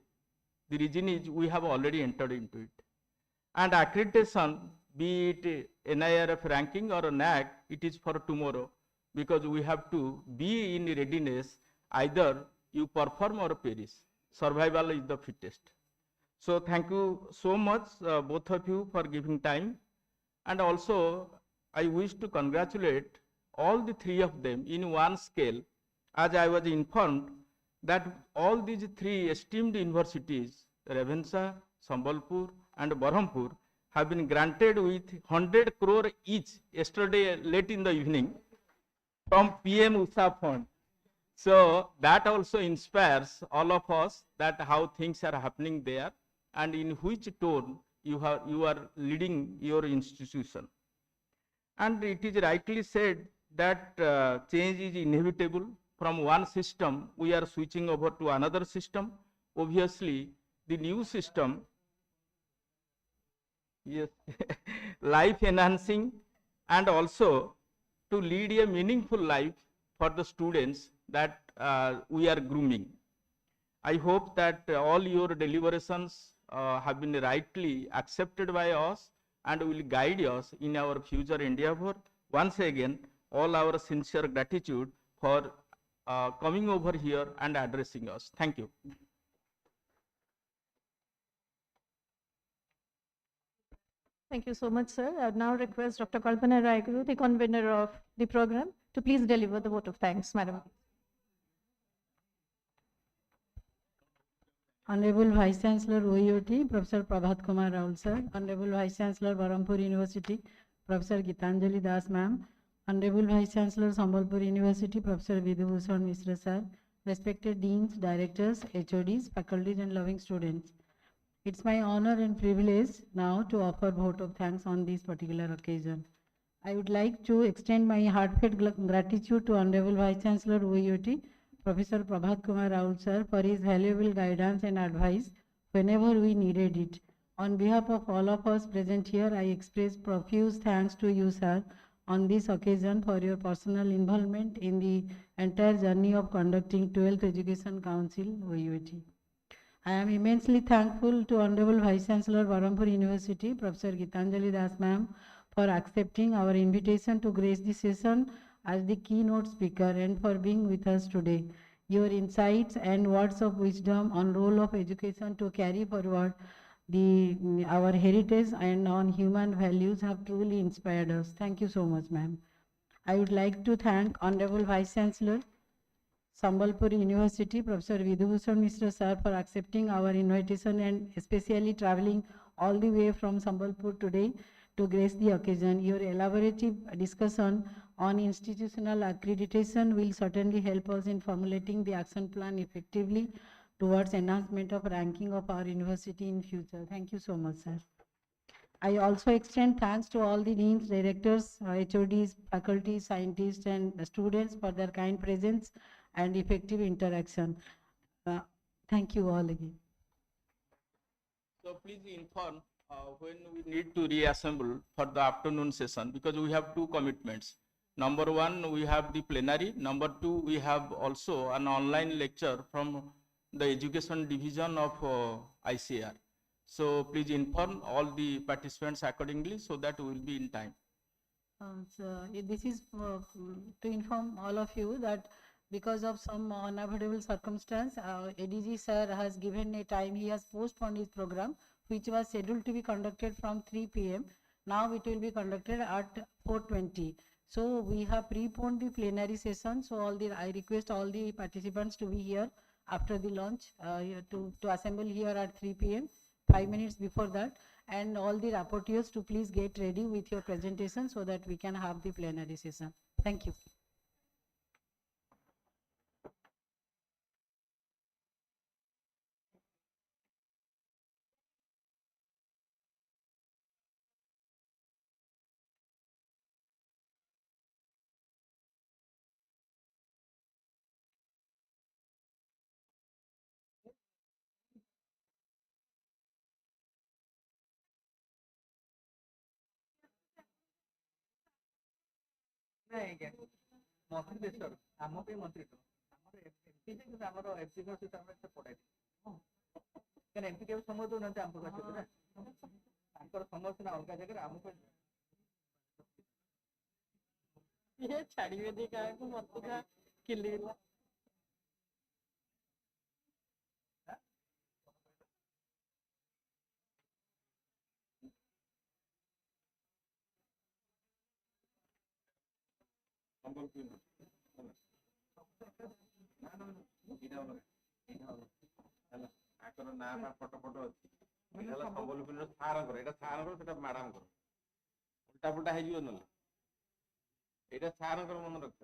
The reason is we have already entered into it. And accreditation, be it NIRF ranking or a NAC, it is for tomorrow, because we have to be in readiness, either you perform or perish. Survival is the fittest. So thank you so much, both of you, for giving time. And also, I wish to congratulate all the 3 of them in one scale, as I was informed that all these 3 esteemed universities, Revensa, Sambalpur and Berhampur, have been granted with 100 crore each yesterday late in the evening from PM Usha Fund. So that also inspires all of us that how things are happening there and in which tone you are leading your institution. And it is rightly said that change is inevitable. From one system, we are switching over to another system. Obviously, the new system, yes, life enhancing and also to lead a meaningful life for the students that we are grooming. I hope that all your deliberations have been rightly accepted by us and will guide us in our future endeavor. Once again, all our sincere gratitude for coming over here and addressing us. Thank you. Thank you so much, sir. I would now request Dr. Kalpana Raiguru, the convener of the program, to please deliver the vote of thanks, Madam. Honorable Vice Chancellor OUT, Professor Prabhat Kumar Raul sir, Honorable Vice Chancellor Berhampur University, Professor Gitanjali Das ma'am, Honorable Vice Chancellor Sambalpur University, Professor Bhubaneswar Mishra sir, respected deans, directors, HODs, faculties and loving students. It's my honor and privilege now to offer vote of thanks on this particular occasion. I would like to extend my heartfelt gratitude to Honorable Vice Chancellor OUT, Professor Prabhat Kumar Raul sir, for his valuable guidance and advice whenever we needed it. On behalf of all of us present here, I express profuse thanks to you, sir, on this occasion for your personal involvement in the entire journey of conducting 12th Education Council OUT. I am immensely thankful to Honorable Vice Chancellor Barampur University, Professor Gitanjali Das ma'am, for accepting our invitation to grace the session as the keynote speaker and for being with us today. Your insights and words of wisdom on role of education to carry forward our heritage and on human values have truly inspired us. Thank you so much, ma'am. I would like to thank Honorable Vice Chancellor Sambalpur University, Professor Vidubhushan Mishra sir, for accepting our invitation and especially traveling all the way from Sambalpur today to grace the occasion. Your elaborative discussion on institutional accreditation will certainly help us in formulating the action plan effectively towards enhancement of ranking of our university in future. Thank you so much, sir. I also extend thanks to all the deans, directors, HODs, faculty, scientists, and students for their kind presence and effective interaction. Thank you all again. So please inform when we need to reassemble for the afternoon session, because we have two commitments. Number one, we have the plenary. Number two, we have also an online lecture from the education division of ICAR. So please inform all the participants accordingly so that we will be in time. This is to inform all of you that because of some unavoidable circumstance, ADG sir has given a time, he has postponed his program, which was scheduled to be conducted from 3 p.m. Now it will be conducted at 4:20. So we have preponed the plenary session. So I request all the participants to be here after the lunch to assemble here at 3 p.m. 5 minutes before that, and all the rapporteurs to please get ready with your presentation so that we can have the plenary session. Thank you. ମନ୍ତ୍ରୀଦେଶର ଆମ ପାଇଁ ମନ୍ତ୍ରୀ ଆମର MP ଯେ କିନ୍ତୁ ଆମର ଏମପିଙ୍କ ସହିତ ଆମେ ଏତେ ପଡ଼ାଇ କାରଣ ଏମପି କେବେ ସମୟ ଦେଉନାହାନ୍ତି ଆମ ପାଖରେ ନା ତାଙ୍କର ସମୟ ସିନା ଅଲଗା ଜାଗାରେ ଆମକୁ ଛାଡ଼ିବେନି କାହାକୁ ମତେ ଯାହା କିଲିଲା ଆଙ୍କର ନାଁ ବା ଫଟୋ ଅଛି ହେଲା ସମ୍ବଲପୁରର ସାରଙ୍କର, ଏଇଟା ସାରଙ୍କର, ସେଟା ମ୍ୟାଡାମଙ୍କର, ଉଲ୍ଟା ପୁଲ୍ଟା ହେଇଯିବ ନହେଲେ, ଏଇଟା ସାରଙ୍କର ମନେ ରଖ।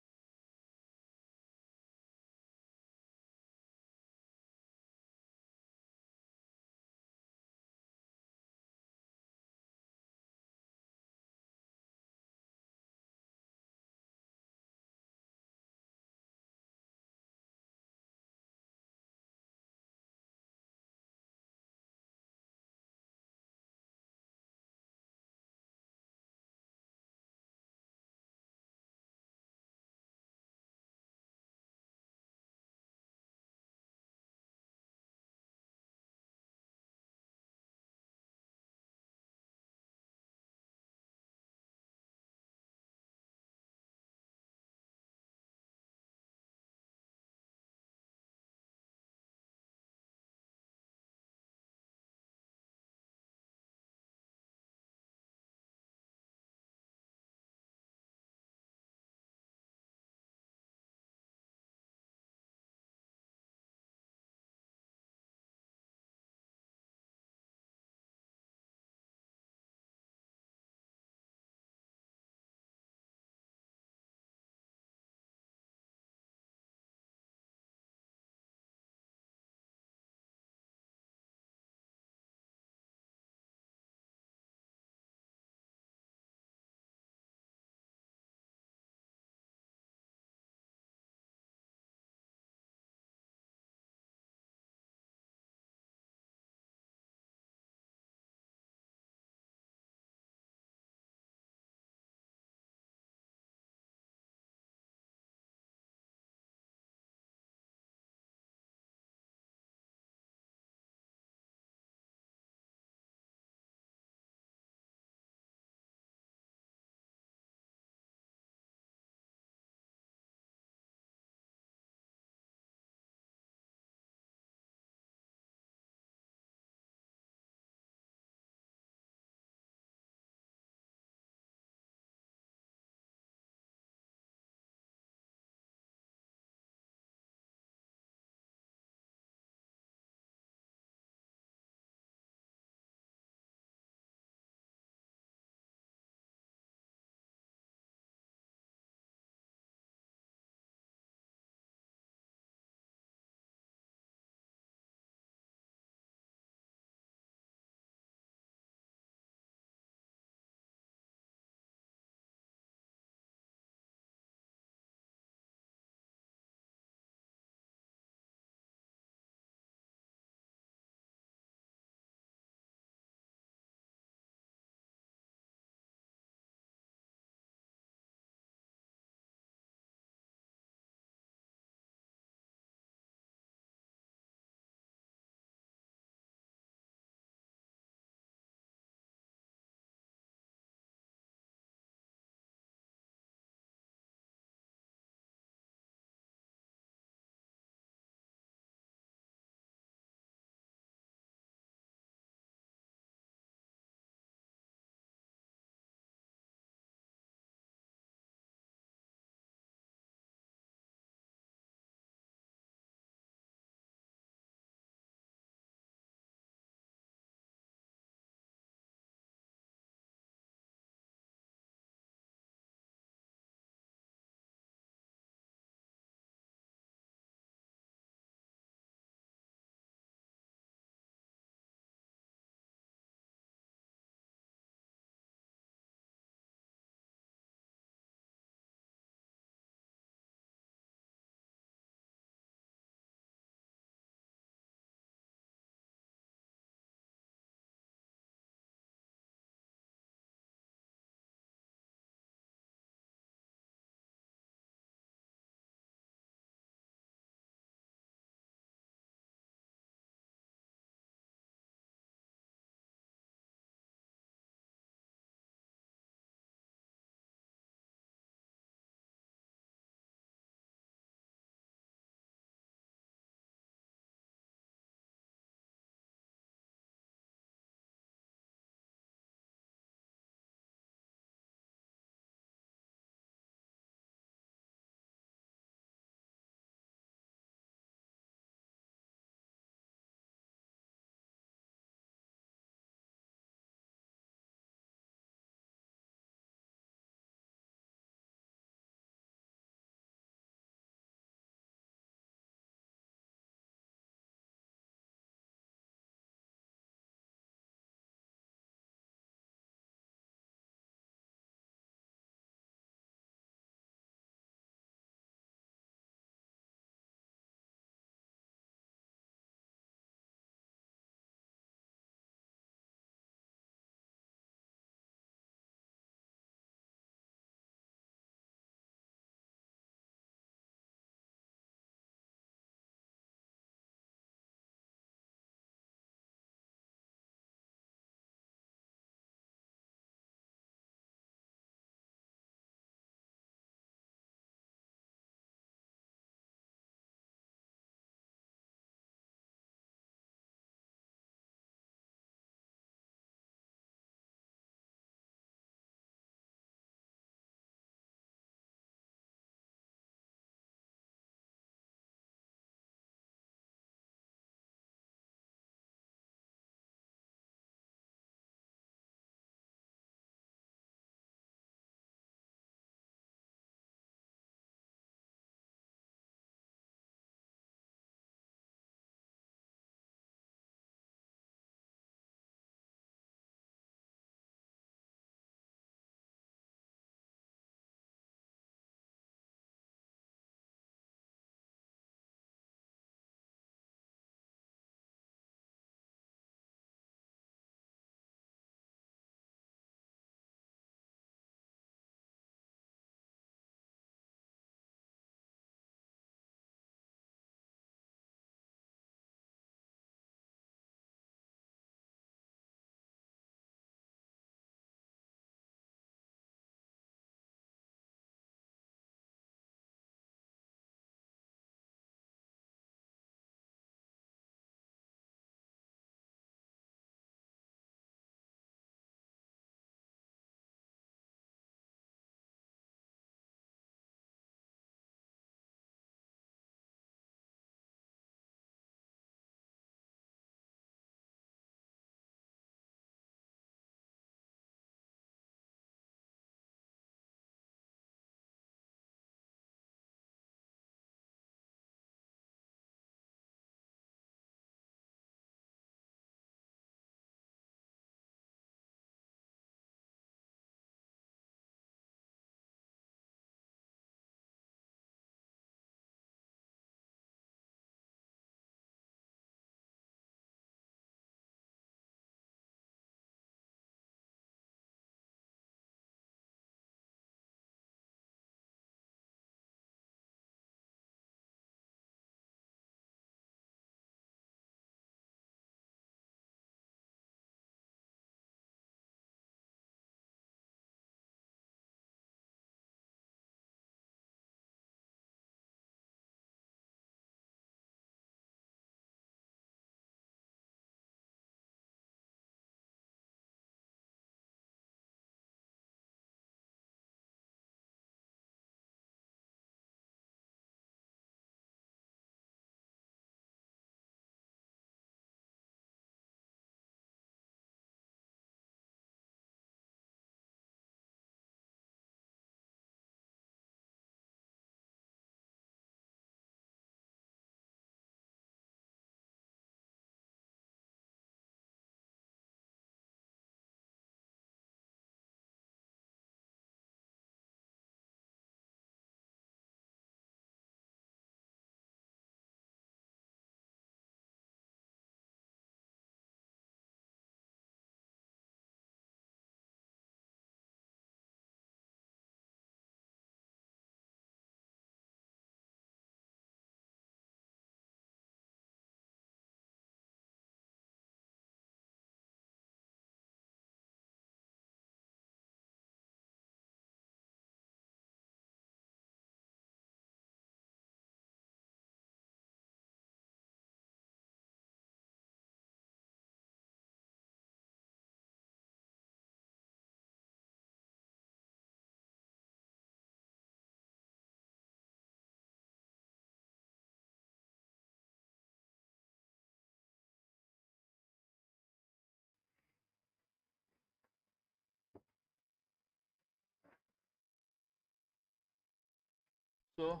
So,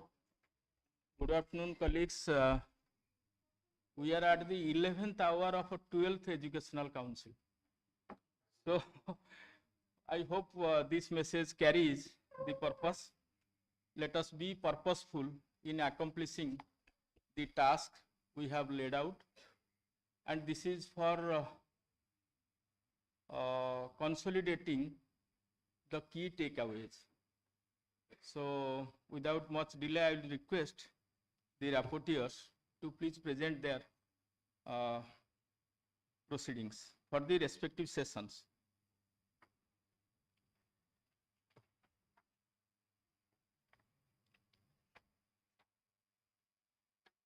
good afternoon, colleagues. We are at the 11th hour of a 12th Educational Council. So, I hope this message carries the purpose. Let us be purposeful in accomplishing the task we have laid out. And this is for consolidating the key takeaways. So, without much delay, I will request the rapporteurs to please present their proceedings for the respective sessions.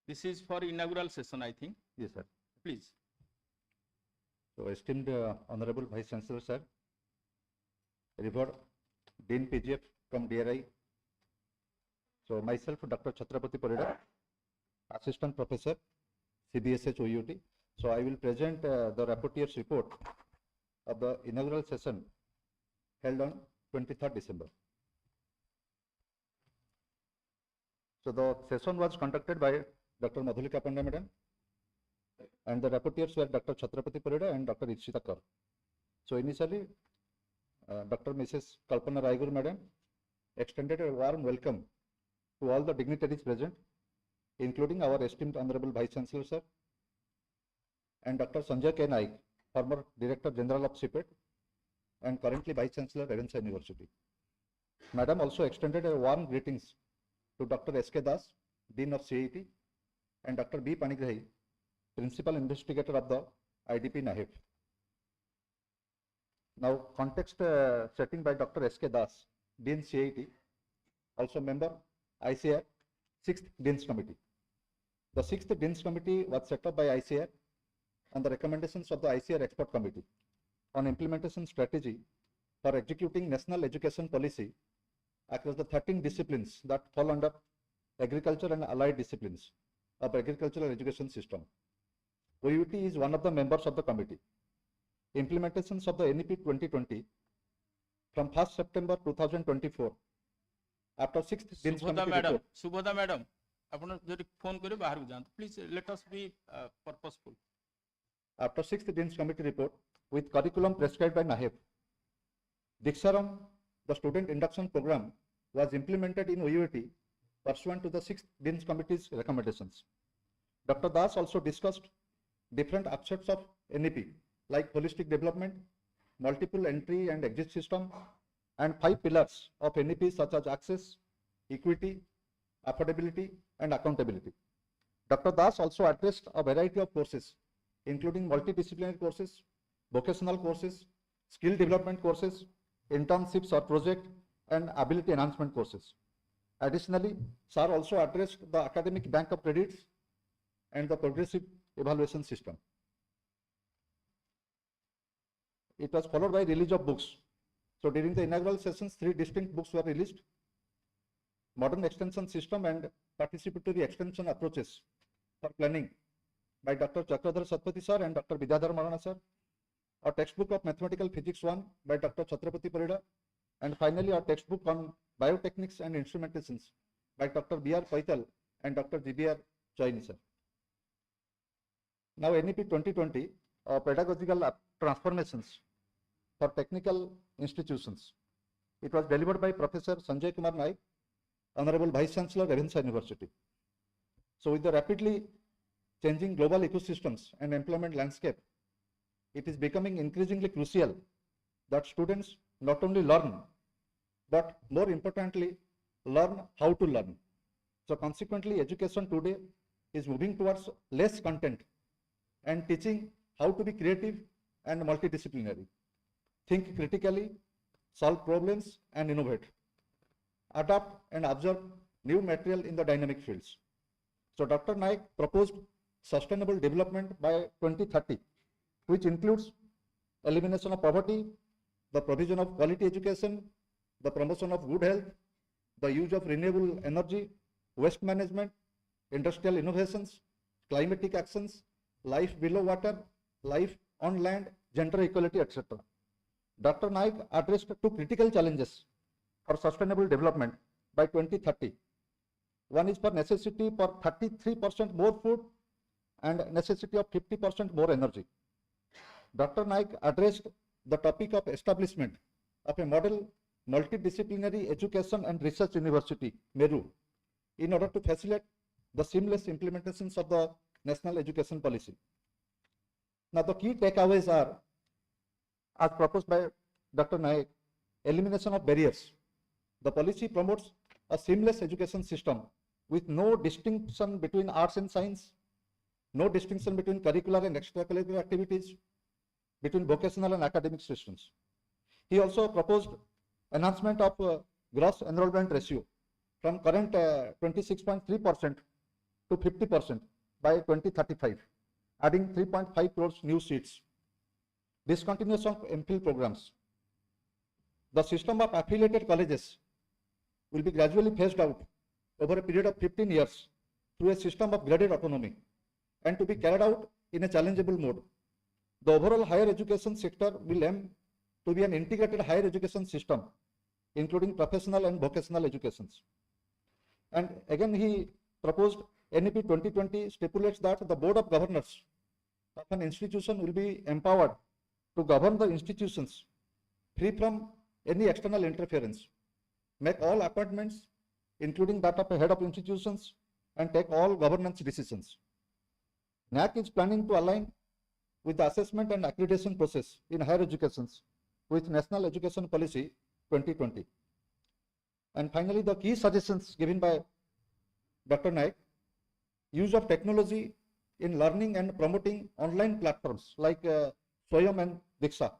This is for inaugural session, I think. Yes, sir. Please. So, esteemed Honorable Vice Chancellor, sir, revered Dean PGF from DRI. So, myself, Dr. Chhatrapati Parida, Assistant Professor, CBSH OUT. So, I will present the rapporteur's report of the inaugural session held on 23rd December. So, the session was conducted by Dr. Madhulika Pandey Madam, and the rapporteurs were Dr. Chhatrapati Parida and Dr. Ikshita Kar. So, initially, Dr. Mrs. Kalpana Raigur Madam extended a warm welcome to all the dignitaries present, including our esteemed Honorable Vice Chancellor, sir, and Dr. Sanjay K. Naik, former Director General of CPET and currently Vice Chancellor, Ravenshaw University. Madam also extended a warm greetings to Dr. S.K. Das, Dean of CIT, and Dr. B. Panigrahi, Principal Investigator of the IDP NAHEF. Now, context setting by Dr. S.K. Das, Dean CIT, also member ICR 6th Dean's Committee. The 6th Dean's Committee was set up by ICR on the recommendations of the ICR Expert Committee on implementation strategy for executing national education policy across the 13 disciplines that fall under agriculture and allied disciplines of agricultural education system. OUT is one of the members of the committee. Implementations of the NEP 2020 from 1st September 2024 after 6th Dean's Committee report. Subodha Madam, ଆପଣ ଯଦି phone କରି ବାହାରକୁ ଯାଆନ୍ତୁ. Please let us be purposeful. After 6th Dean's Committee report with curriculum prescribed by NAHEF, Diksharam, the student induction program, was implemented in OUT pursuant to the 6th Dean's Committee's recommendations. Dr. Das also discussed different aspects of NEP like holistic development, multiple entry and exit system, and 5 pillars of NEP such as access, equity, affordability, and accountability. Dr. Das also addressed a variety of courses, including multidisciplinary courses, vocational courses, skill development courses, internships or project, and ability enhancement courses. Additionally, Sir also addressed the academic bank of credits and the progressive evaluation system. It was followed by release of books. So during the inaugural sessions, 3 distinct books were released: Modern Extension System and Participatory Extension Approaches for Planning by Dr. Chakradhar Satpathy sir and Dr. Vidyadhar Marana sir, a textbook of Mathematical Physics 1 by Dr. Chhatrapati Parida, and finally a textbook on Biotechnics and Instrumentations by Dr. B.R. Paital and Dr. G.B.R. Chaini sir. Now NEP 2020, Pedagogical Transformations for Technical Institutions. It was delivered by Professor Sanjay Kumar Naik, Honorable Vice Chancellor, Ravenshaw University. So with the rapidly changing global ecosystems and employment landscape, it is becoming increasingly crucial that students not only learn, but more importantly, learn how to learn. So consequently, education today is moving towards less content and teaching how to be creative and multidisciplinary. Think critically, solve problems, and innovate. Adapt and observe new material in the dynamic fields. So Dr. Naik proposed sustainable development by 2030, which includes elimination of poverty, the provision of quality education, the promotion of good health, the use of renewable energy, waste management, industrial innovations, climatic actions, life below water, life on land, gender equality, etc. Dr. Naik addressed 2 critical challenges for sustainable development by 2030. One is for necessity for 33% more food and necessity of 50% more energy. Dr. Naik addressed the topic of establishment of a model multidisciplinary education and research university, MERU, in order to facilitate the seamless implementations of the national education policy. Now, the key takeaways are, as proposed by Dr. Naik, elimination of barriers. The policy promotes a seamless education system with no distinction between arts and science, no distinction between curricular and extracurricular activities, between vocational and academic systems. He also proposed enhancement of gross enrollment ratio from current 26.3% to 50% by 2035, adding 3.5 crores new seats. Discontinuation of MPhil programs. The system of affiliated colleges will be gradually phased out over a period of 15 years through a system of graded autonomy and to be carried out in a challengeable mode. The overall higher education sector will aim to be an integrated higher education system, including professional and vocational educations. And again, he proposed NEP 2020 stipulates that the Board of Governors of an institution will be empowered to govern the institutions free from any external interference, make all appointments, including that of a head of institutions, and take all governance decisions. NAC is planning to align with the assessment and accreditation process in higher educations with National Education Policy 2020. And finally, the key suggestions given by Dr. Naik: use of technology in learning and promoting online platforms like Swayam and Diksha.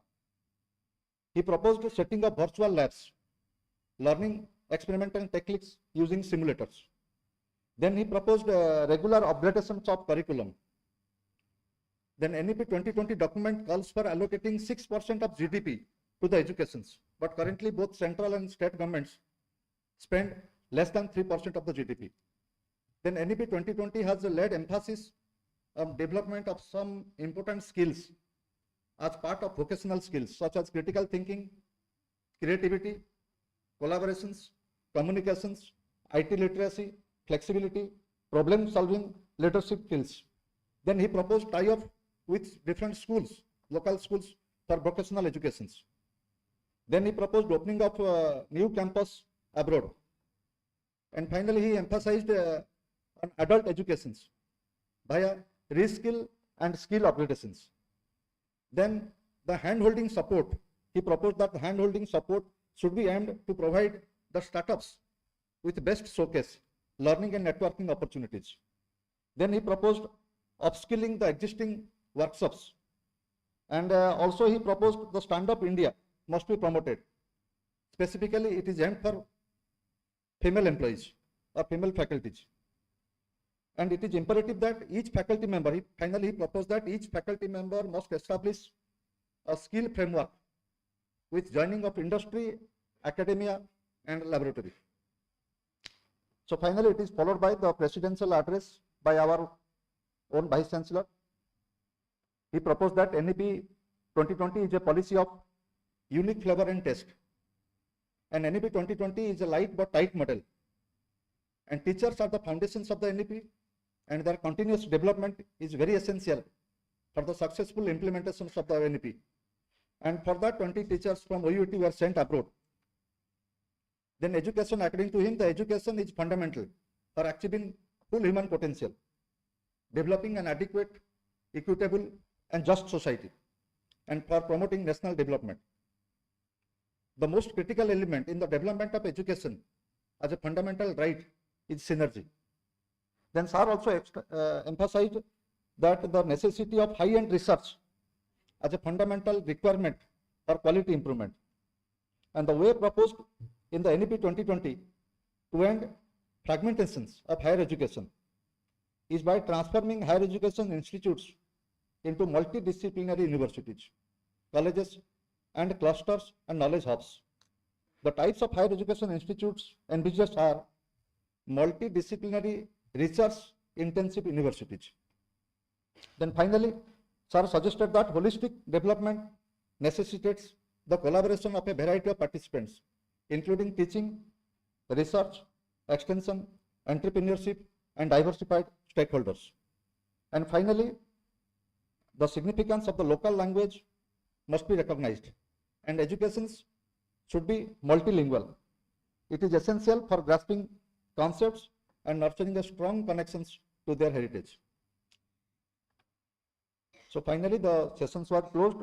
He proposed setting up virtual labs, learning experimental techniques using simulators. Then he proposed regular upgradations of curriculum. Then NEP 2020 document calls for allocating 6% of GDP to the educations, but currently both central and state governments spend less than 3% of the GDP. Then NEP 2020 has laid emphasis on development of some important skills as part of vocational skills such as critical thinking, creativity, collaborations, communications, IT literacy, flexibility, problem solving, leadership skills. Then he proposed tie-up with different schools, local schools for vocational educations. Then he proposed opening of new campus abroad. And finally, he emphasized on adult educations via reskill and skill upgradations. Then the hand-holding support, he proposed that the hand-holding support should be aimed to provide the startups with best showcase, learning and networking opportunities. Then he proposed upskilling the existing workshops. And also he proposed the Stand Up India must be promoted. Specifically, it is aimed for female employees or female faculties. And it is imperative that each faculty member, finally he proposed that each faculty member must establish a skill framework with joining of industry, academia and laboratory. So finally, it is followed by the presidential address by our own Vice Chancellor. He proposed that NEP 2020 is a policy of unique flavor and taste. And NEP 2020 is a light but tight model. And teachers are the foundations of the NEP, and their continuous development is very essential for the successful implementations of the NEP. And for that, 20 teachers from OUT were sent abroad. Then education, according to him, the education is fundamental for achieving full human potential, developing an adequate, equitable and just society, and for promoting national development. The most critical element in the development of education as a fundamental right is synergy. Then Sir also emphasized that the necessity of high-end research as a fundamental requirement for quality improvement. And the way proposed in the NEP 2020 to end fragmentations of higher education is by transforming higher education institutes into multidisciplinary universities, colleges and clusters and knowledge hubs. The types of higher education institutes envisaged are multidisciplinary research intensive universities. Then finally, Sir suggested that holistic development necessitates the collaboration of a variety of participants, including teaching, research, extension, entrepreneurship, and diversified stakeholders. And finally, the significance of the local language must be recognized, and education should be multilingual. It is essential for grasping concepts and nurturing a strong connections to their heritage. So finally, the sessions were closed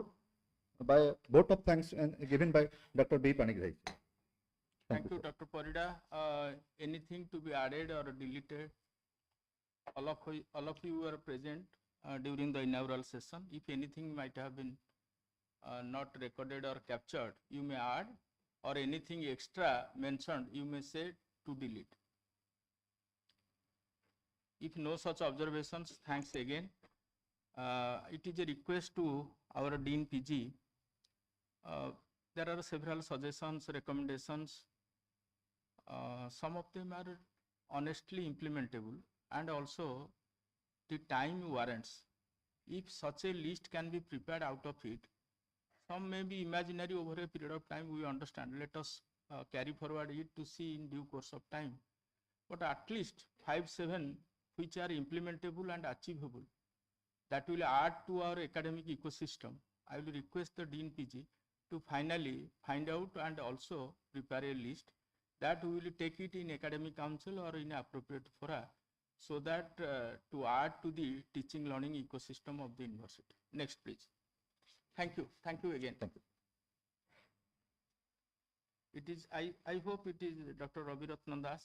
by a vote of thanks and given by Dr. B. Panigrahi. Thank you, Dr. Parida. Anything to be added or deleted? All of you were present during the inaugural session. If anything might have been not recorded or captured, you may add, or anything extra mentioned, you may say to delete. If no such observations, thanks again. It is a request to our Dean PG. There are several suggestions, recommendations. Some of them are honestly implementable, and also the time warrants. If such a list can be prepared out of it, some may be imaginary over a period of time, we understand. Let us carry forward it to see in due course of time. But at least 5-7 which are implementable and achievable, that will add to our academic ecosystem. I will request the Dean PG to finally find out and also prepare a list that we will take it in academic council or in appropriate fora, so that to add to the teaching learning ecosystem of the university. Next, please. Thank you. Thank you again. Thank you. It is, I hope it is Dr. Ravi Ratnan Das.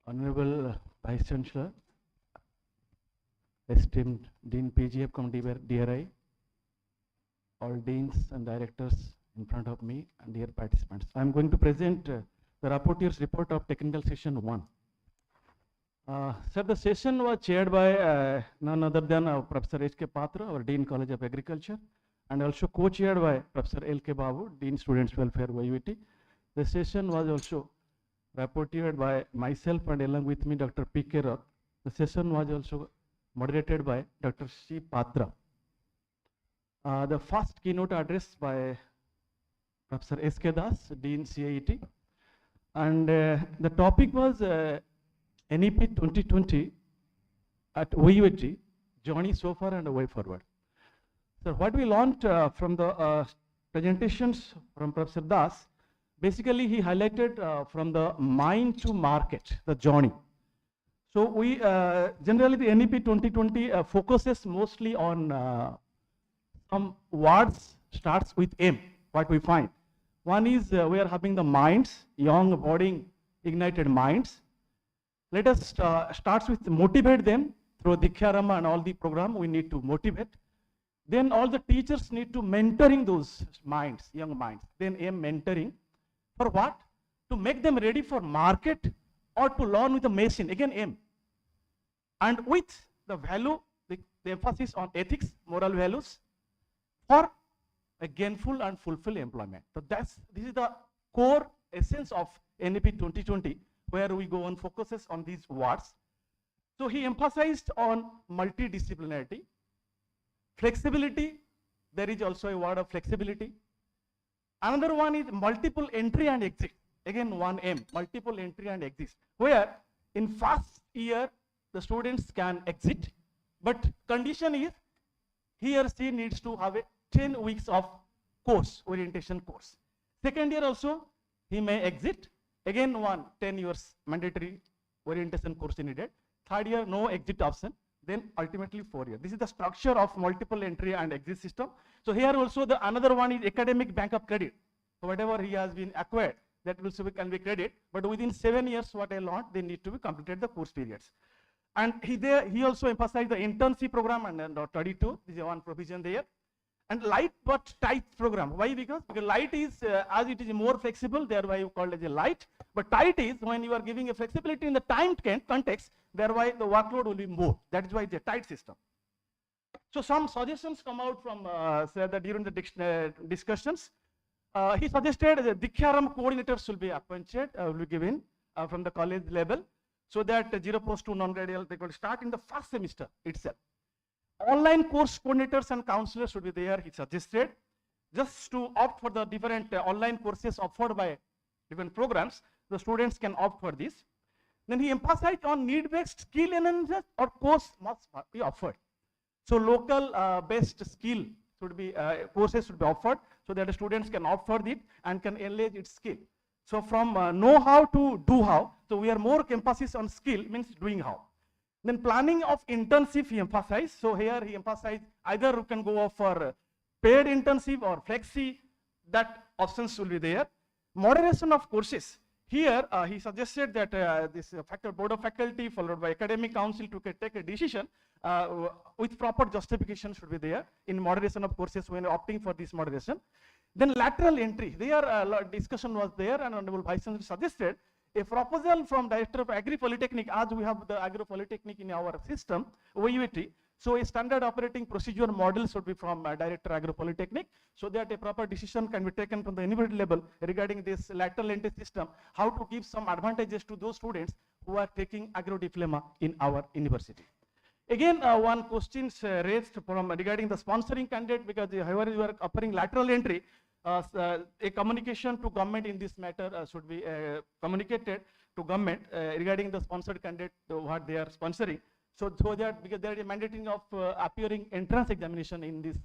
Honorable Vice Chancellor, esteemed Dean PGF cum DRI, all deans and directors in front of me, and dear participants. I am going to present the rapporteur's report of technical session 1. Sir, the session was chaired by none other than Professor H.K. Patra, our Dean College of Agriculture, and also co-chaired by Professor L.K. Babu, Dean Students Welfare, UIT. The session was also rapporteured by myself and along with me Dr. P.K. Roth. The session was also moderated by Dr. C. Patra. The first keynote address by Professor S.K. Das, Dean CIET, and the topic was NEP 2020 at UIT, journey so far and way forward. So what we learned from the presentations from Professor Das, basically he highlighted from the mind to market, the journey. So we generally the NEP 2020 focuses mostly on some words, starts with M, what we find. One is we are having the minds, young, budding, ignited minds. Let us start with motivate them through Dikhyarama and all the program. We need to motivate. Then all the teachers need to mentoring those minds, young minds. Then M, mentoring. For what? To make them ready for market or to learn with the machine. Again M. And with the value, the emphasis on ethics, moral values for a gainful and fulfill employment. So this is the core essence of NEP 2020, where we go on focuses on these words. So he emphasized on multidisciplinarity, flexibility. There is also a word of flexibility. Another one is multiple entry and exit. Again, 1M, multiple entry and exit, where in first year the students can exit, but condition is he or she needs to have a 10 weeks of course, orientation course. Second year also he may exit. Again, 10 years mandatory orientation course needed. Third year, no exit option. Then ultimately 4 years. This is the structure of multiple entry and exit system. So here also the another one is academic bank of credit. So whatever he has been acquired, that also can be credit. But within 7 years, what I learned, they need to be completed the course periods. And he also emphasized the internship program and 32. This is one provision there. And light but tight program. Why? Because light is, as it is more flexible, thereby you call it as a light. But tight is when you are giving a flexibility in the time context, thereby the workload will be more. That is why it's a tight system. So some suggestions come out from say that during the discussions. He suggested that Diksharam coordinators will be appointed, will be given from the college level, so that zero post to non-graduate they will start in the first semester itself. Online course coordinators and counselors should be there, he suggested, just to opt for the different online courses offered by different programs. The students can opt for this. Then he emphasized on need-based skill analysis or course must be offered. So local based skill should be courses should be offered, so that the students can opt for it and can enlarge its skill. So from know how to do how, so we are more emphasis on skill, means doing how. Then planning of internship he emphasized. So here he emphasized either you can go for paid internship or flexi, that options will be there. Moderation of courses. Here he suggested that this board of faculty followed by academic council to take a decision with proper justification should be there in moderation of courses when opting for this moderation. Then lateral entry, there discussion was there, and Honorable Vice Chancellor suggested a proposal from Director of Agri Polytechnic, as we have the Agri Polytechnic in our system, OUT. So a standard operating procedure model should be from Director Agri Polytechnic, so that a proper decision can be taken from the university level regarding this lateral entry system, how to give some advantages to those students who are taking agro diploma in our university. Again, one question raised from regarding the sponsoring candidate, because however you are offering lateral entry, a communication to government in this matter should be communicated to government regarding the sponsored candidate, what they are sponsoring. So that because there is a mandating of appearing entrance examination in this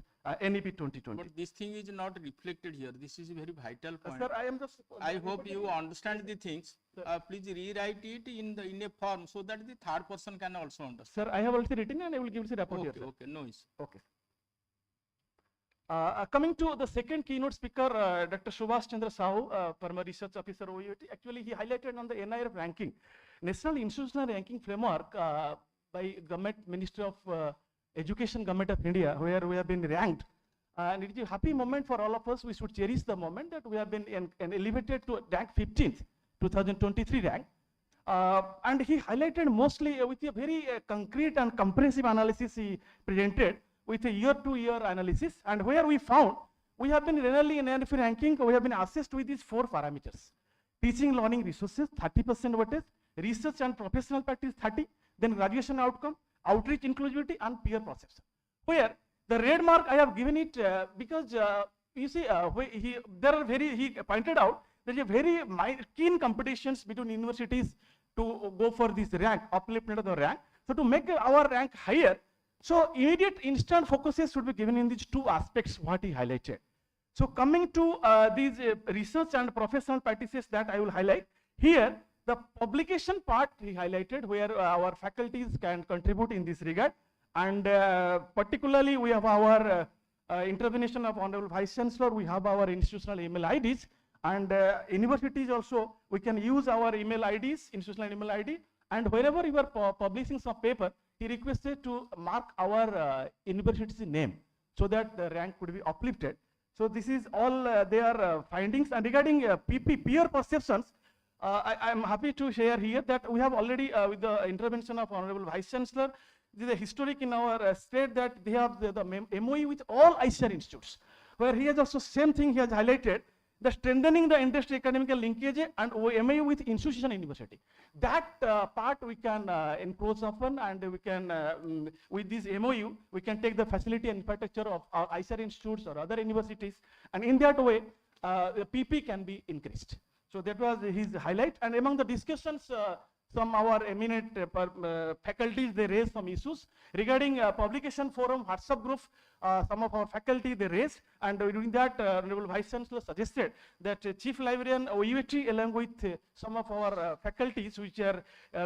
NEP 2020. But this thing is not reflected here. This is a very vital point. Sir, I am just. I hope you understand the things. Please rewrite it in a form so that the third person can also understand. Sir, I have also written and I will give the report Okay, here. Sir. okay, no issue. Okay. Coming to the second keynote speaker, Dr. Subhash Chandra Sahu, former research officer OUT. Actually, he highlighted on the NIRF ranking, National Institutional Ranking Framework by Government Ministry of Education, Government of India, where we have been ranked. And it is a happy moment for all of us. We should cherish the moment that we have been elevated to rank 15th, 2023 rank. And he highlighted mostly with a very concrete and comprehensive analysis he presented with a year-to-year analysis, and where we found we have been generally in NFE ranking, we have been assessed with these 4 parameters. Teaching learning resources, 30% weightage, research and professional practice 30, then graduation outcome, outreach inclusivity, and peer perception. Where the red mark I have given it because you see he pointed out there is a very keen competitions between universities to go for this rank, upliftment of the rank. So to make our rank higher, so immediate instant focuses should be given in these 2 aspects what he highlighted. So coming to these research and professional practices that I will highlight here, the publication part he highlighted, where our faculties can contribute in this regard, and particularly we have our intervention of Honorable Vice Chancellor, we have our institutional email IDs, and universities also we can use our email IDs, institutional email ID, and wherever you are publishing some paper, he requested to mark our university's name so that the rank could be uplifted. So this is all their findings. And regarding PP peer perceptions, I am happy to share here that we have already with the intervention of Honorable Vice Chancellor, this is a historic in our state that they have the MOE with all ICR institutes, where he has also same thing he has highlighted, the strengthening the industry academic linkage and MOE with institution and university. That part we can encroach upon, and we can with this MOU we can take the facility and infrastructure of our ICR institutes or other universities, and in that way the PP can be increased. So that was his highlight. And among the discussions, some our eminent faculties, they raised some issues regarding publication forum, WhatsApp group. Some of our faculty they raised, and during that Honorable Vice Chancellor suggested that Chief Librarian OUT along with some of our faculties which are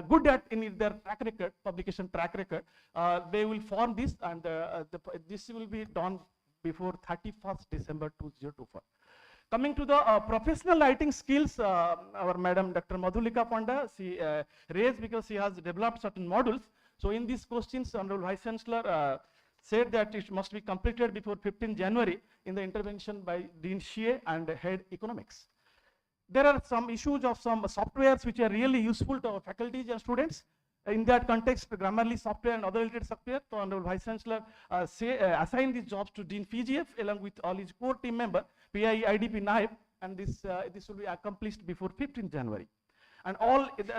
good at in their track record, publication track record, they will form this, and this will be done before 31st December 2024. Coming to the professional writing skills, our Madam Dr. Madhulika Panda, she raised because she has developed certain modules. So in these questions, Honorable Vice Chancellor said that it must be completed before 15 January in the intervention by Dean Shea and Head Economics. There are some issues of some softwares which are really useful to our faculties and students. In that context, Grammarly software and other related software, the Honorable Vice Chancellor assign these jobs to Dean PGF along with all his core team member, PI, IDP, NAIB, and this will be accomplished before 15th January. And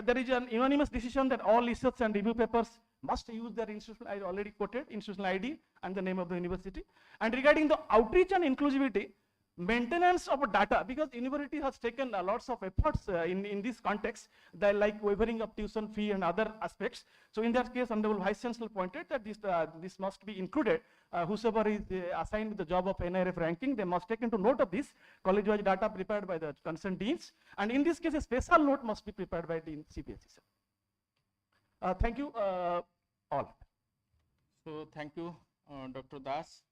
there is an unanimous decision that all research and review papers must use their institutional, I already quoted, institutional ID and the name of the university. And regarding the outreach and inclusivity, maintenance of data, because university has taken lots of efforts in this context, like waiving of tuition fee and other aspects. So in that case, Honorable Vice Chancellor pointed that this must be included. Whosoever is assigned the job of NIRF ranking, they must take into note of this college-wise data prepared by the concerned deans. And in this case, a special note must be prepared by Dean CPSC. Thank you all. So thank you, Dr. Das.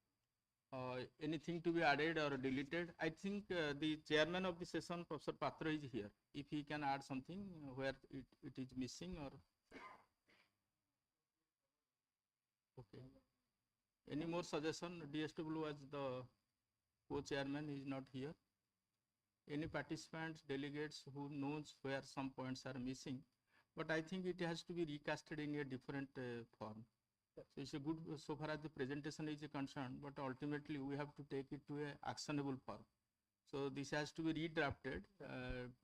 Anything to be added or deleted? I think the chairman of the session, Professor Patra, is here. If he can add something where it is missing or. Okay. Any more suggestion? DSW as the co-chairman is not here. Any participants, delegates who knows where some points are missing? But I think it has to be recasted in a different form. So it's a good so far as the presentation is concerned, but ultimately we have to take it to a actionable form. So this has to be redrafted.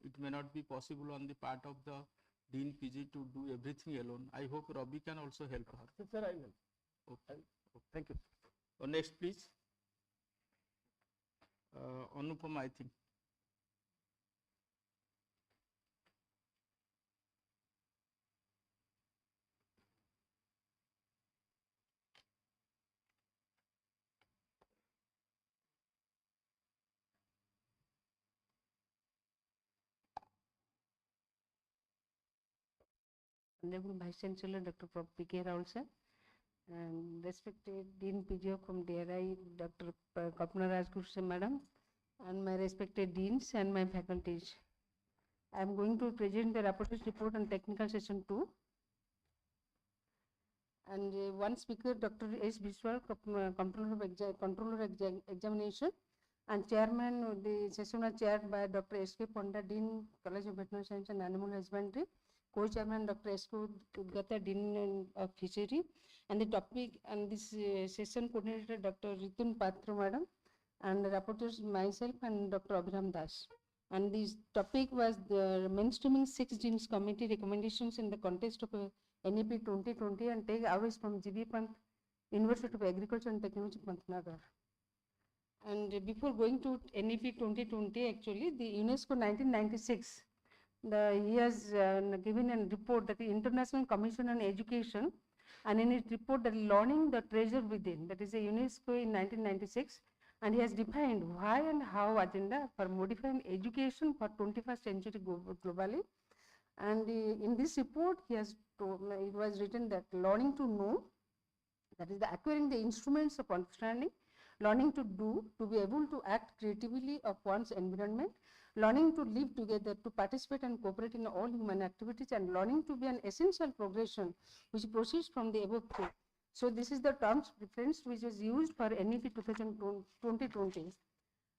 It may not be possible on the part of the Dean PG to do everything alone. I hope Ravi can also help her. Yes, sir, I will. Okay. Thank you. Next, please. Anupama, I think. Honorable Vice Chancellor Dr. P.K. Raul sir, and respected Dean PGO from DRI Dr. Kapna Rajguru sir madam, and my respected deans and my faculties. I am going to present the rapporteur's report on technical session 2. And one speaker, Dr. S. Biswal, Controller of Examination, and Chairman of the session was chaired by Dr. S. K. Ponda, Dean, College of Veterinary Science and Animal Husbandry, Co-Chairman Dr. S. K. Udgata, Dean of Fishery, and the topic and this session coordinator Dr. Ritun Patra Madam, and the rapporteurs myself and Dr. Abhiram Das. And this topic was the mainstreaming 6 Deans Committee recommendations in the context of NEP 2020 and take away from GB Pant, University of Agriculture and Technology, Pantnagar. And before going to NEP 2020, actually, the UNESCO 1996, he has given a report that the International Commission on Education, and in its report that learning the treasure within, that is a UNESCO in 1996, and he has defined why and how agenda for modifying education for 21st century globally. And in this report, he has it was written that learning to know, that is the acquiring the instruments of understanding, learning to do, to be able to act creatively of one's environment, learning to live together, to participate and cooperate in all human activities, and learning to be an essential progression which proceeds from the above two. So this is the terms reference which is used for NEP 2020.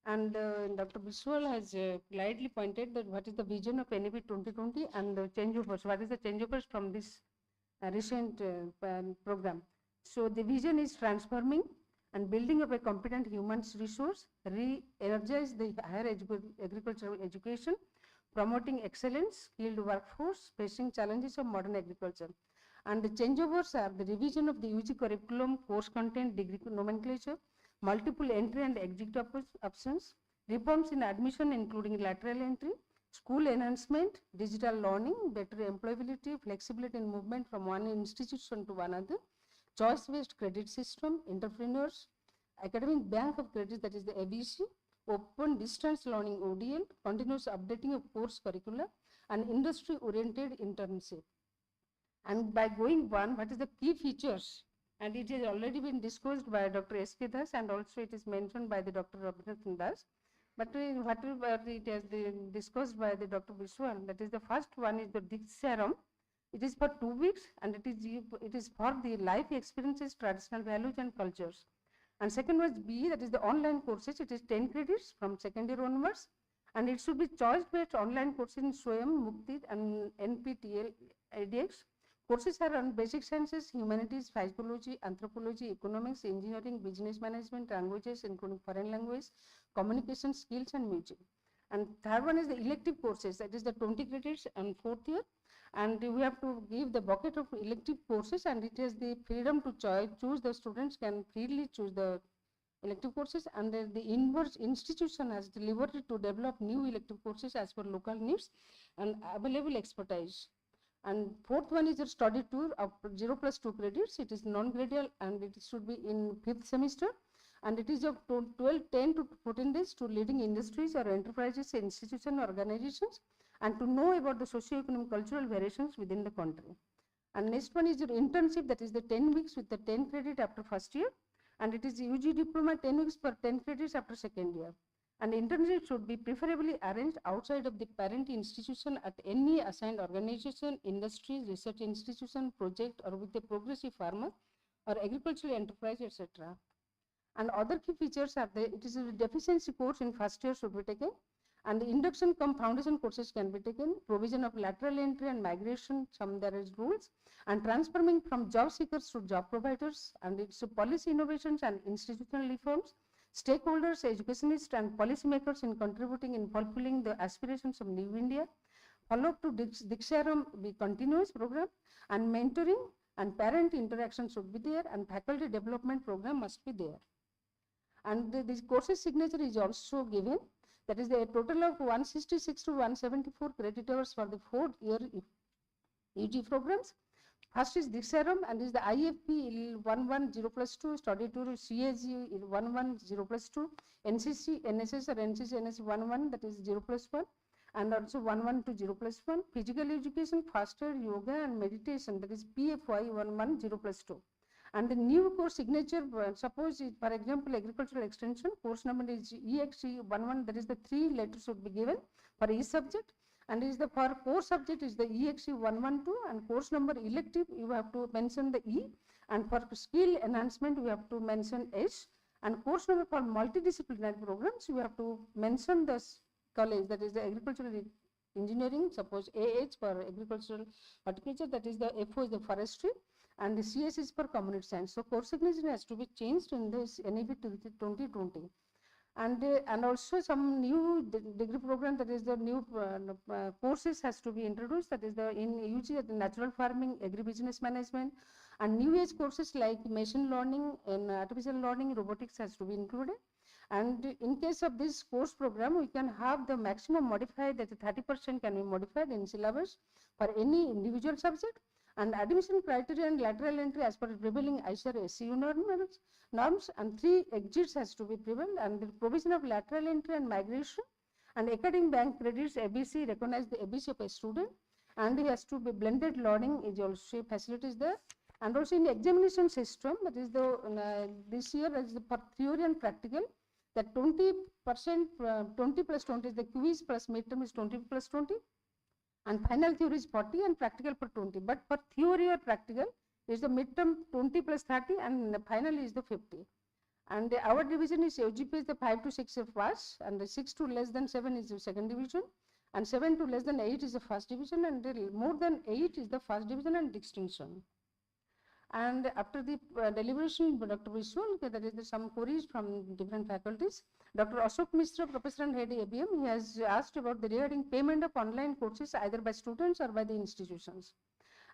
And Dr. Biswal has gladly pointed that what is the vision of NEP 2020 and the changeovers, what is the changeovers from this recent program. So the vision is transforming and building up a competent human resource, re-energize the higher agricultural education, promoting excellence, skilled workforce, facing challenges of modern agriculture. And the changeovers are the revision of the UG curriculum, course content, degree nomenclature, multiple entry and exit options, reforms in admission including lateral entry, school enhancement, digital learning, better employability, flexibility in movement from one institution to another, choice-based credit system, entrepreneurs, academic bank of credit, that is the ABC, open distance learning ODL, continuous updating of course curricula, and industry-oriented internship. And by going one, what is the key features? And it has already been discussed by Dr. S. K. Das, and also it is mentioned by the Dr. Abhinathan Das. But whatever it has been discussed by the Dr. Biswal, that is the first one is the Diksharam. It is for 2 weeks, and it is for the life experiences, traditional values and cultures. And second was B, that is the online courses. It is 10 credits from second year onwards, and it should be choice-based online courses in SWAYAM, Mukti and NPTEL ADX, Courses are on basic sciences, humanities, psychology, anthropology, economics, engineering, business management, languages, including foreign language, communication skills, and music. And third one is the elective courses, that is the 20 credits and fourth year. And we have to give the bucket of elective courses, and it is the freedom to choose. The students can freely choose the elective courses, and the inverse institution has the liberty to develop new elective courses as per local needs and available expertise. And fourth one is a study tour of 0+2 credits. It is non-gradal and it should be in 5th semester. And it is of 10 to 14 days to leading industries or enterprises, institutions, organizations, and to know about the socio-economic cultural variations within the country. And next one is your internship, that is the 10 weeks with the 10 credit after first year. And it is UG diploma 10 weeks per 10 credits after second year. And internship should be preferably arranged outside of the parent institution at any assigned organization, industry, research institution, project, or with a progressive farmer or agricultural enterprise, etc. And other key features are it is a deficiency course in first year should be taken, and the induction cum foundation courses can be taken, provision of lateral entry and migration, there is rules, and transforming from job seekers to job providers, and it's policy innovations and institutional reforms, stakeholders, educationists, and policymakers in contributing in fulfilling the aspirations of New India. Follow-up to Diksharam be continuous program, and mentoring and parent interaction should be there, and faculty development program must be there. And this courses signature is also given, that is the total of 166 to 174 credit hours for the 4th year UG programs. First is Diksharam, and is the IFP 110+2, study tour CAG 110+2, NCC, NSS or NCC, NSC 11, that is 0+1, and also 112+1, physical education, faster yoga and meditation, that is PFY 110+2. And the new course signature, suppose for example agricultural extension, course number is EXE11, that is the 3 letters should be given for each subject, and is the for core subject is the EXE112, and course number elective you have to mention the E, and for skill enhancement you have to mention S, and course number for multidisciplinary programs you have to mention the college, that is the agricultural engineering, suppose AH for agricultural horticulture, that is the FO is the forestry, and the CS is for community science. So course signature has to be changed in this NEP 2020. And also some new degree program, that is the new courses has to be introduced, that is the in UG the natural farming, agribusiness management, and new age courses like machine learning and artificial learning, robotics has to be included. And in case of this course program, we can have the maximum modified, that 30% can be modified in syllabus for any individual subject. And admission criteria and lateral entry as per prevailing ICAR SCU norms, and 3 exits has to be prevailed, and the provision of lateral entry and migration, and academic bank credits ABC, recognize the ABC of a student, and he has to be blended learning is also facilities there. And also in the examination system, that is the this year is the for theory and practical, that 20%, 20+20 is the quiz plus midterm is 20+20. And final theory is 40 and practical for 20. But for theory or practical is the midterm 20+30 and the final is the 50. And our division is OGP is the 5 to 6 of pass, and the 6 to less than 7 is the second division, and 7 to less than 8 is the first division, and more than 8 is the first division and distinction. And after the deliberation, Dr. Vishwal, there is some queries from different faculties. Dr. Ashok Mishra, Professor and Head ABM, he has asked about the regarding payment of online courses either by students or by the institutions.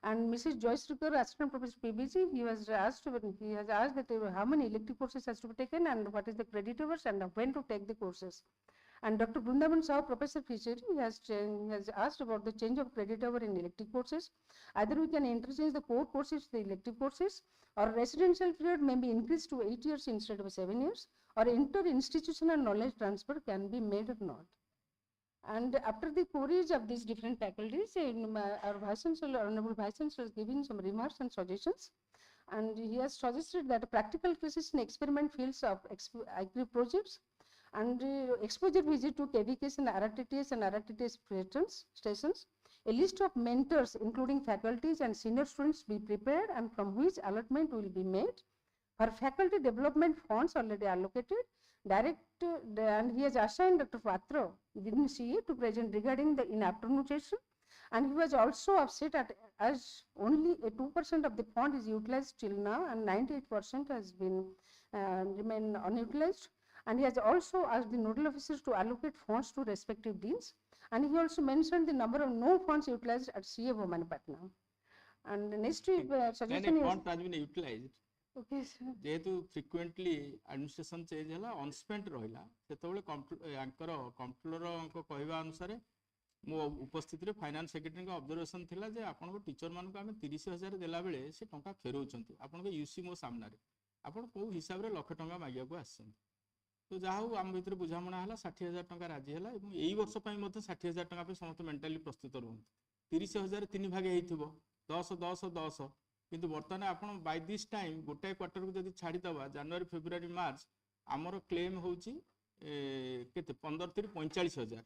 And Mrs. Joyce Ricker, Assistant Professor PBG, he has asked that how many elective courses has to be taken and what is the credit hours and when to take the courses. And Dr. Vrindavan Sahu, Professor Fishery, has asked about the change of credit hour in elective courses. Either we can interchange the core courses to the elective courses, or residential period may be increased to 8 years instead of 7 years, or inter-institutional knowledge transfer can be made or not. And after the queries of these different faculties, our Vice Chancellor, Honorable Vice Chancellor, has given some remarks and suggestions. And he has suggested that practical cases in experiment fields of ICRI projects, and exposure visit to KVKs and RRTTS and RRTTS stations, a list of mentors including faculties and senior students be prepared, and from which allotment will be made. For faculty development funds already allocated, and he has assigned Dr. Patra within CA to present regarding the in afternoon session, And he was also upset at as only a 2% of the fund is utilized till now, and 98% has been remain unutilized. And he has also asked the nodal officers to allocate funds to respective deans. And he also mentioned the number of no funds utilized at CA Bhubaneswar. And the next suggestion is fund has been utilized. Okay, sir. जेहेतु frequently administration change है अनस्पेंट रहा से controller कहवा अनुसार मो उपस्थित finance secretary observation थिला जे आपन टीचर मान आम 30,000 देला बेले से टंका फेरौंट आपन यूसी मो सामने आपन को हिसाब रे लाख टंका मागिया को आसन तो जहाँ आम भीतर बुझामणा है 60,000 टंका राजी है यही वर्ष 60,000 टंका समस्त मेंटाली प्रस्तुत रुहत 30,000 3 भाग हो 10 10 10 किंतु बर्तमान आपन बाय दिस टाइम गोटाए क्वार्टर को जब छाड़ीदबा जनवरी फेब्रुआरी मार्च आमर क्लेम होची केते 15 3 45,000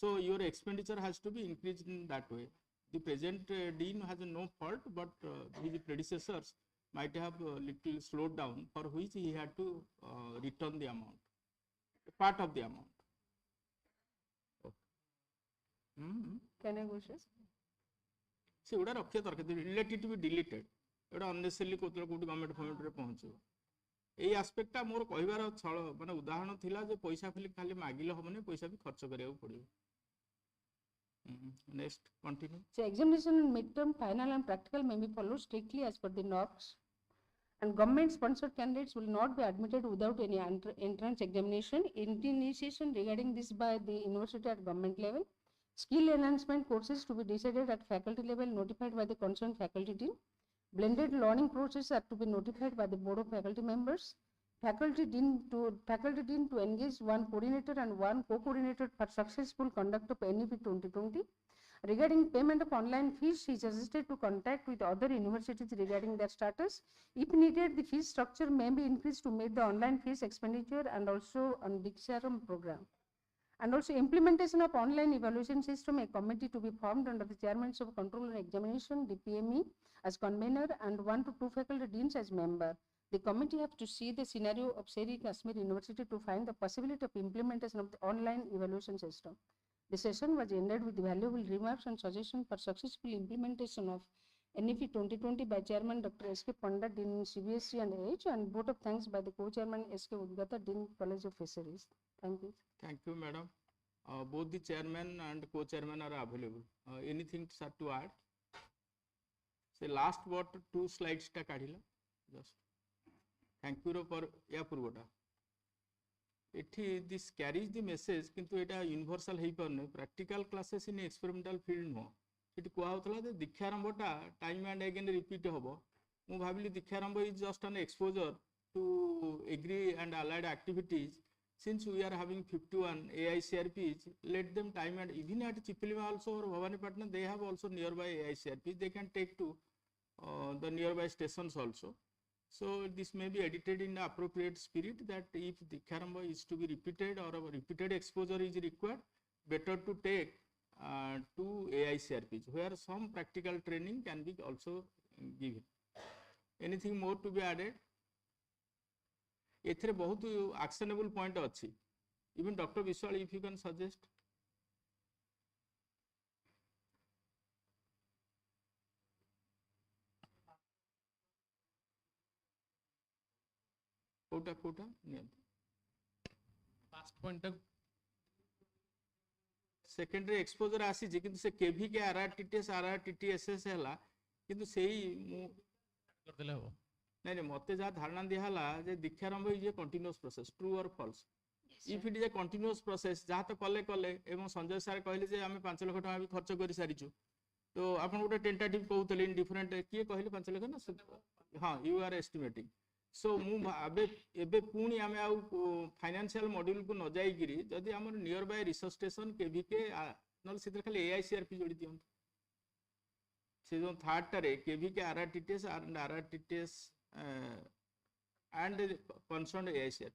so your expenditure has to be increased in that way. The present dean has no fault, but his predecessors might have little slowed down, for which he had to return the amount, part of the amount. Can I go, sir? से उड़ा रखे दरकार related to be deleted Etah unnecessarily Kotla कोटी government format रे पहुंचो एई एस्पेक्टटा मोर कहिबार छळ माने उदाहरण थिला जे पैसा खाली मागिले होबने पैसा भी खर्च करिया पड़ियो. Next, continue. So examination and midterm, final and practical may be followed strictly as per the norms. And government-sponsored candidates will not be admitted without any entrance examination. Initiation regarding this by the university at government level. Skill enhancement courses to be decided at faculty level, notified by the concerned faculty dean. Blended learning processes are to be notified by the board of faculty members. Faculty dean to engage one coordinator and one co-coordinator for successful conduct of NEP 2020. Regarding payment of online fees, he suggested to contact with other universities regarding their status. If needed, the fee structure may be increased to meet the online fees expenditure and also on Diksharam program. And also implementation of online evaluation system, a committee to be formed under the chairman of controller examination, DPME as convener, and 1 to 2 faculty deans as member. The committee have to see the scenario of Seri Kashmir University to find the possibility of implementation of the online evaluation system. The session was ended with valuable remarks and suggestions for successful implementation of NEP 2020 by Chairman Dr. S.K. Panda, Dean CBSE and H, and vote of thanks by the Co-Chairman S.K. Udgata, Dean College of Fisheries. Thank you. Thank you, Madam. Both the Chairman and Co-Chairman are available. Anything sir to add? Say last what 2 slides ta kadhila just. Thank you for या पूर्वटा एठी this carries the message किंतु एटा universal हेई परने practical classes in experimental field no एठी कोआ होतला जे दीक्षारंभटा टाइम एंड अगेन रिपीट होबो मु भाबिली Deeksharambh is just an exposure to agri and allied activities since we are having 51 AICRPs let them time and even at Chipilima also or Bhavanipatna they have also nearby AICRPs they can take to the nearby stations also. So this may be edited in the appropriate spirit that if the Dikharamba is to be repeated or a repeated exposure is required, better to take 2 AICRPs where some practical training can be also given. Anything more to be added? एथिरे बहुत actionable point अच्छी even doctor Biswal if you can suggest कोटा कोटा last point secondary exposure आसी जे किंतु से केवी के आरआरटीटीएस आरआरटीटीएसएस हला किंतु सेही कर देले हो नहीं नहीं मते जहाँ धारणा दिहला जे Deeksharambh is a continuous process true or false if it is a continuous process जहाँ तो कले कले एवं संजय सर कहले जे आमे 5 लाख टका भी खर्च करि सारिछु तो आपण गोटे टेंटेटिव कहउतले इन डिफरेंट किए कहले 5 लाख ना हां यू आर एस्टिमेटिंग सो मु भाबे एबे पुणी आमे आ फाइनेंशियल मॉड्यूल को न जाई गिरी जदी हमर nearby research station KVK नल सिद्र खाली एआईसीआरपी जोड़ी दियन से जो थर्ड टारे KVK RRTTS and RRTTS and concerned AICRP.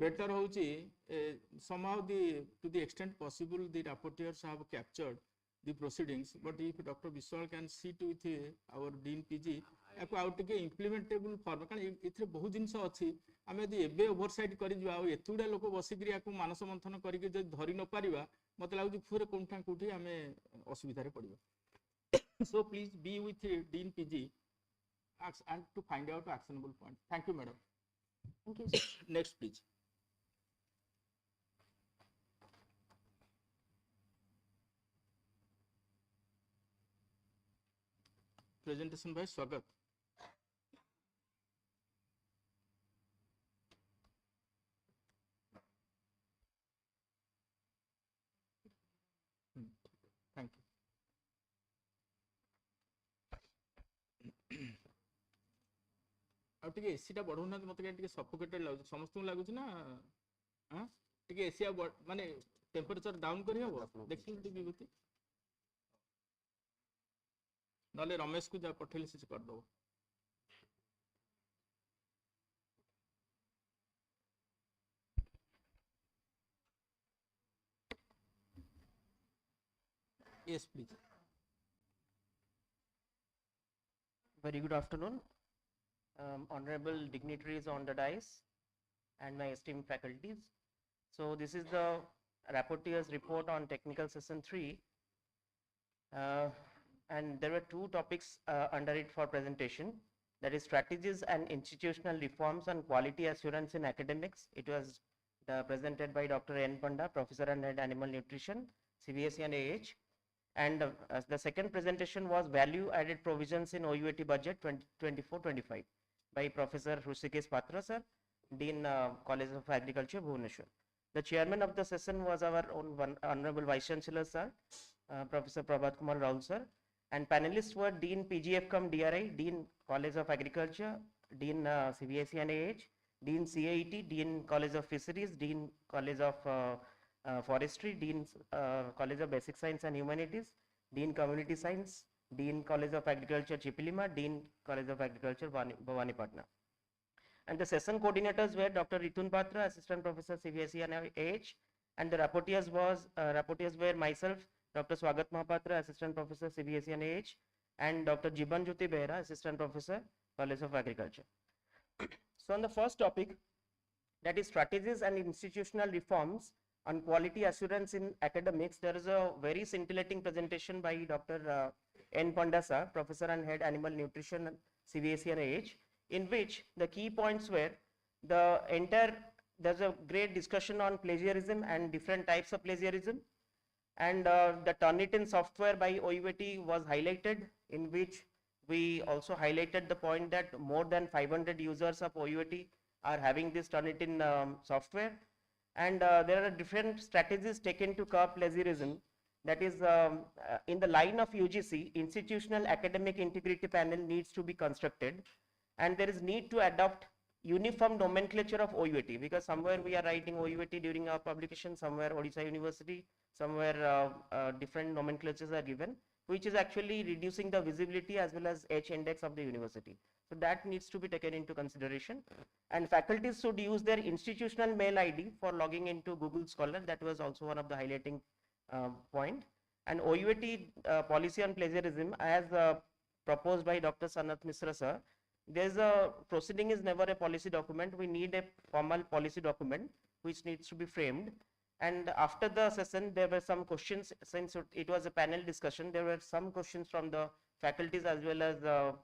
Better hochi somehow to the extent possible the rapporteurs have captured the proceedings, but if Dr. Biswal can sit with our Dean PG, याको आउ टिके implementable form कारण इथरे बहुत जिंस अछि आमे यदि एबे oversight करि जवा आ एतुडा लोक बसिकरी याको मानस मंथन करि के जदि धरि न पारिबा मते लागु फुरे कोनठा कोठी आमे असुविधा रे पड़िबा so please be with Dean PG and to find out actionable point. Thank you, madam. Thank you, sir. Next, please. Presentation by Swagat. Thank you. आउ टिके एसी टा बढ़ौना मते टिके सफोकेटेड लागु समस्त लागु ना हां टिके एसी माने टेंपरेचर डाउन करि हबो देखि टिके विभूति नले रमेश को जा पठेली से कर दो yes please. Very good afternoon, honorable dignitaries on the dais and my esteemed faculties. So this is the rapporteur's report on technical session 3, and there were two topics under it for presentation, that is strategies and institutional reforms on quality assurance in academics. It was presented by Dr. N. Panda, Professor and Head Animal Nutrition, CBSE and AH. And the second presentation was value added provisions in OUAT budget 2024-25 by Professor Hrusikesh Patra sir, Dean College of Agriculture, Bhubaneswar. The chairman of the session was our own Honorable Vice Chancellor sir, Professor Prabhat Kumar Raul sir, and panelists were Dean PGF cum DRI, Dean College of Agriculture, Dean CBSE and AH, Dean CAET, Dean College of Fisheries, Dean College of Forestry, Dean College of Basic Science and Humanities, Dean Community Science, Dean College of Agriculture, Chipilima, Dean College of Agriculture, Bhawanipatna. And the session coordinators were Dr. Ritun Patra, Assistant Professor, CBSE and AH, and the rapporteurs were myself, Dr. Swagat Mahapatra, Assistant Professor, CBSE and AH, and Dr. Jiban Jyoti Behra, Assistant Professor, College of Agriculture. So on the first topic, that is strategies and institutional reforms on quality assurance in academics, there is a very scintillating presentation by Dr. N. Pandasa, Professor and Head Animal Nutrition, CBSE and AH, in which the key points were there's a great discussion on plagiarism and different types of plagiarism, and the Turnitin software by OUAT was highlighted, in which we also highlighted the point that more than 500 users of OUAT are having this Turnitin software. And there are different strategies taken to curb plagiarism. That is, in the line of UGC, institutional academic integrity panel needs to be constructed, and there is need to adopt uniform nomenclature of OUAT, because somewhere we are writing OUAT during our publication, somewhere Odisha University, somewhere different nomenclatures are given, which is actually reducing the visibility as well as H index of the university. So that needs to be taken into consideration. And faculties should use their institutional mail ID for logging into Google Scholar. That was also one of the highlighting point. And OUAT policy on plagiarism, as proposed by Dr. Sanath Misra sir, there's a proceeding is never a policy document. We need a formal policy document which needs to be framed. And after the session, there were some questions. Since it was a panel discussion, there were some questions from the faculties as well as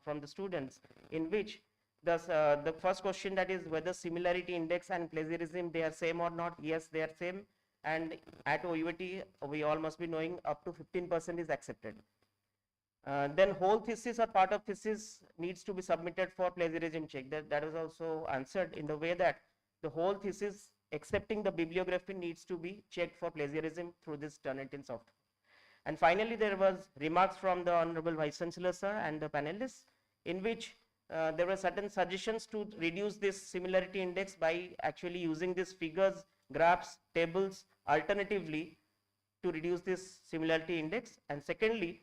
from the students, in which the first question, that is whether similarity index and plagiarism, they are same or not. Yes, they are same, and at OUAT we all must be knowing up to 15% is accepted. Then whole thesis or part of thesis needs to be submitted for plagiarism check. That was also answered in the way that the whole thesis excepting the bibliography needs to be checked for plagiarism through this Turnitin software. And finally, there was remarks from the Honorable Vice Chancellor sir and the panelists, in which there were certain suggestions to reduce this similarity index by actually using these figures, graphs, tables alternatively to reduce this similarity index. And secondly,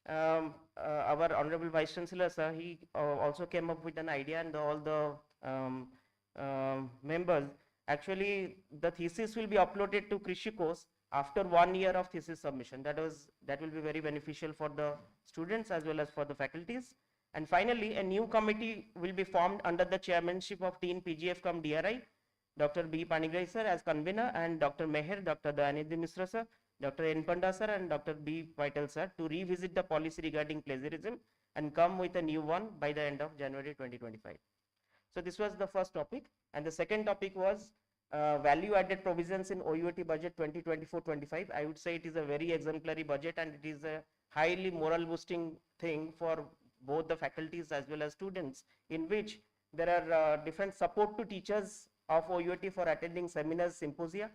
our Honorable Vice Chancellor sir, he also came up with an idea, and all the members, actually the thesis will be uploaded to Krishi course after 1 year of thesis submission. That will be very beneficial for the students as well as for the faculties. And finally, a new committee will be formed under the chairmanship of Dean PGF cum DRI, Dr. B. Panigrahi sir as convener, and Dr. Meher, Dr. Dayanidhi Misra sir, Dr. N. Panda sir, and Dr. B. Vital sir to revisit the policy regarding plagiarism and come with a new one by the end of January 2025. So this was the first topic, and the second topic was value added provisions in OUAT budget 2024-25. I would say it is a very exemplary budget, and it is a highly moral boosting thing for both the faculties as well as students, in which there are different support to teachers of OUAT for attending seminars, symposia,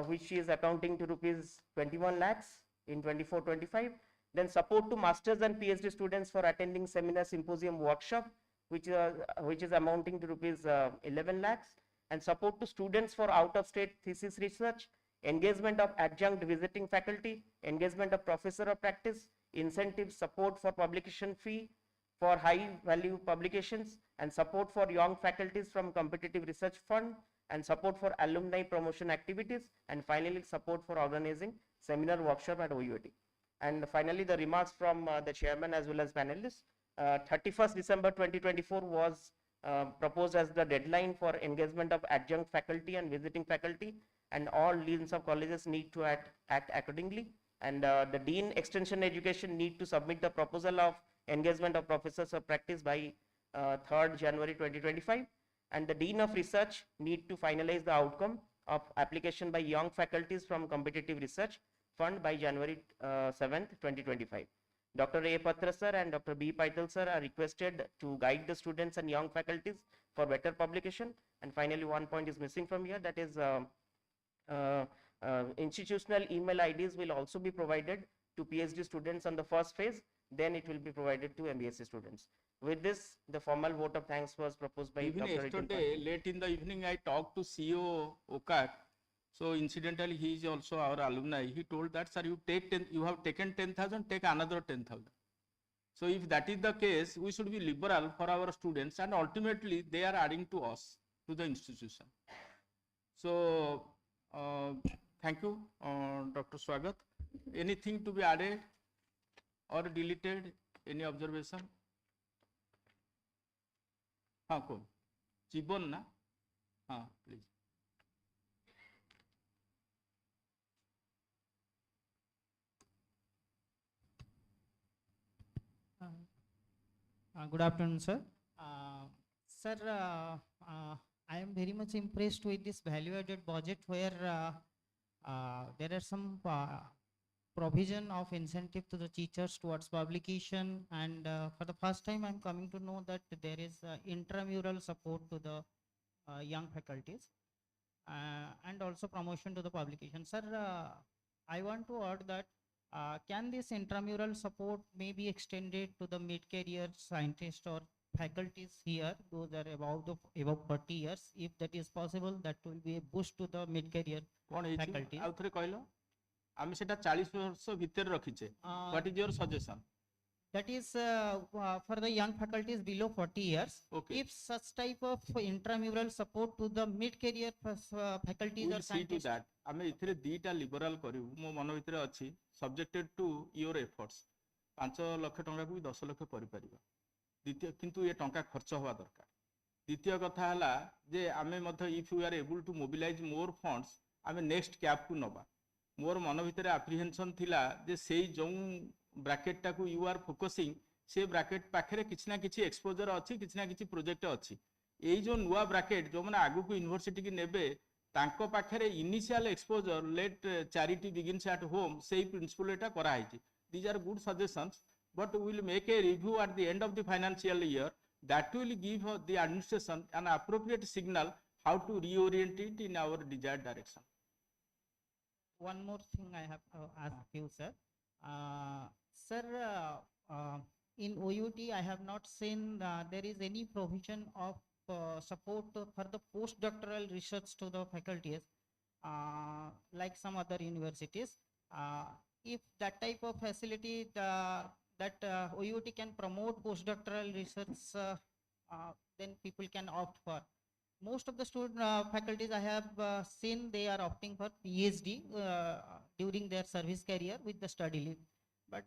which is accounting to rupees 21 lakhs in 24-25. Then support to masters and PhD students for attending seminar, symposium, workshop, which is amounting to rupees 11 lakhs. And support to students for out-of-state thesis research, engagement of adjunct visiting faculty, engagement of professor of practice, incentive support for publication fee for high-value publications, and support for young faculties from competitive research fund, and support for alumni promotion activities, and finally support for organizing seminar workshop at OUAT. And finally, the remarks from the chairman as well as panelists. 31st December 2024 was proposed as the deadline for engagement of adjunct faculty and visiting faculty, and all deans of colleges need to act accordingly. And the Dean Extension Education need to submit the proposal of engagement of professors of practice by 3rd January 2025. And the Dean of Research need to finalize the outcome of application by young faculties from competitive research fund by January 7th, 2025. Dr. A. Patra sir and Dr. B. Paital sir are requested to guide the students and young faculties for better publication. And finally, one point is missing from here, that is institutional email IDs will also be provided to PhD students on the first phase, then it will be provided to MBSc students. With this, the formal vote of thanks was proposed by Even Dr. yesterday, late in the evening, I talked to CEO OCAC. So incidentally, he is also our alumni. He told that, sir, you have taken 10,000, take another 10,000. So if that is the case, we should be liberal for our students, and ultimately they are adding to us, to the institution. So thank you, Dr. Swagat. Anything to be added or deleted? Any observation? हाँ कौन जीवन ना हाँ please good afternoon, sir. Sir, I am very much impressed with this value-added budget where there are some provision of incentive to the teachers towards publication, and for the first time I am coming to know that there is intramural support to the young faculties and also promotion to the publication. Sir, I want to add that can this intramural support may be extended to the mid-career scientists or faculties here, those are above 40 years? If that is possible, that will be a boost to the mid-career faculty. आम सेटा 40 वर्ष भीतर रखिचे. What is your suggestion? That is for the young faculties below 40 years. Okay. If such type of intramural support to the mid-career faculties We or will see to scientists. that. आमे इथिरे दीटा लिबराल करिवु मो मन भितरे अछि subjected to your efforts. 5 lakh टंका को 10 लाख करि परिबा. द्वितीय किंतु ये टंका खर्च होवा दरकार. द्वितीय कथा हला जे आमे मध्य if you are able to mobilize more funds आमे next cap को नबा. मोर मन भितर एप्रिहेंशन थिला जे सेई जो ब्रैकेट टाकू यू आर फोकसिंग से ब्रैकेट पाखरे किछि ना किछि एक्सपोजर अछि किछि ना किछि प्रोजेक्ट अछि. एई जो नुवा ब्रैकेट जो माने आगु को यूनिवर्सिटी की नेबे तांको पाखरे initial exposure let charity begins at home सेई प्रिंसिपल एटा करा आइछि. These are good suggestions, but we will make a review at the end of the financial year that will give the administration an appropriate signal how to reorient it in our desired direction. One more thing I have to ask you, sir. Sir, in OUT, I have not seen there is any provision of support for the postdoctoral research to the faculties, like some other universities. If that type of facility that OUT can promote postdoctoral research, then people can opt for. most of the student faculties I have seen, they are opting for PhD during their service career with the study leave. But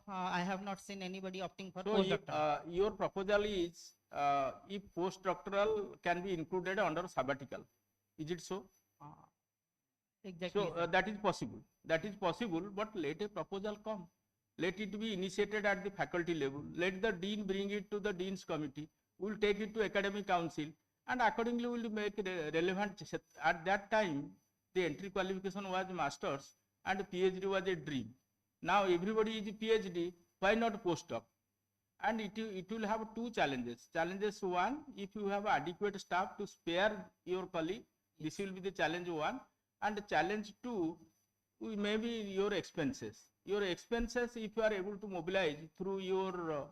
I have not seen anybody opting for So postdoctoral. your proposal is if postdoctoral can be included under sabbatical. Is it so? Exactly. So that is possible. That is possible, but let a proposal come. Let it be initiated at the faculty level. Let the dean bring it to the dean's committee. We'll take it to academic council, and accordingly we'll make relevant. At that time, the entry qualification was masters and PhD was a dream. Now everybody is a PhD. Why not postdoc? And it will have two challenges. Challenges one, if you have adequate staff to spare your colleague, this will be the challenge one. And challenge two, maybe your expenses. Your expenses, if you are able to mobilize through your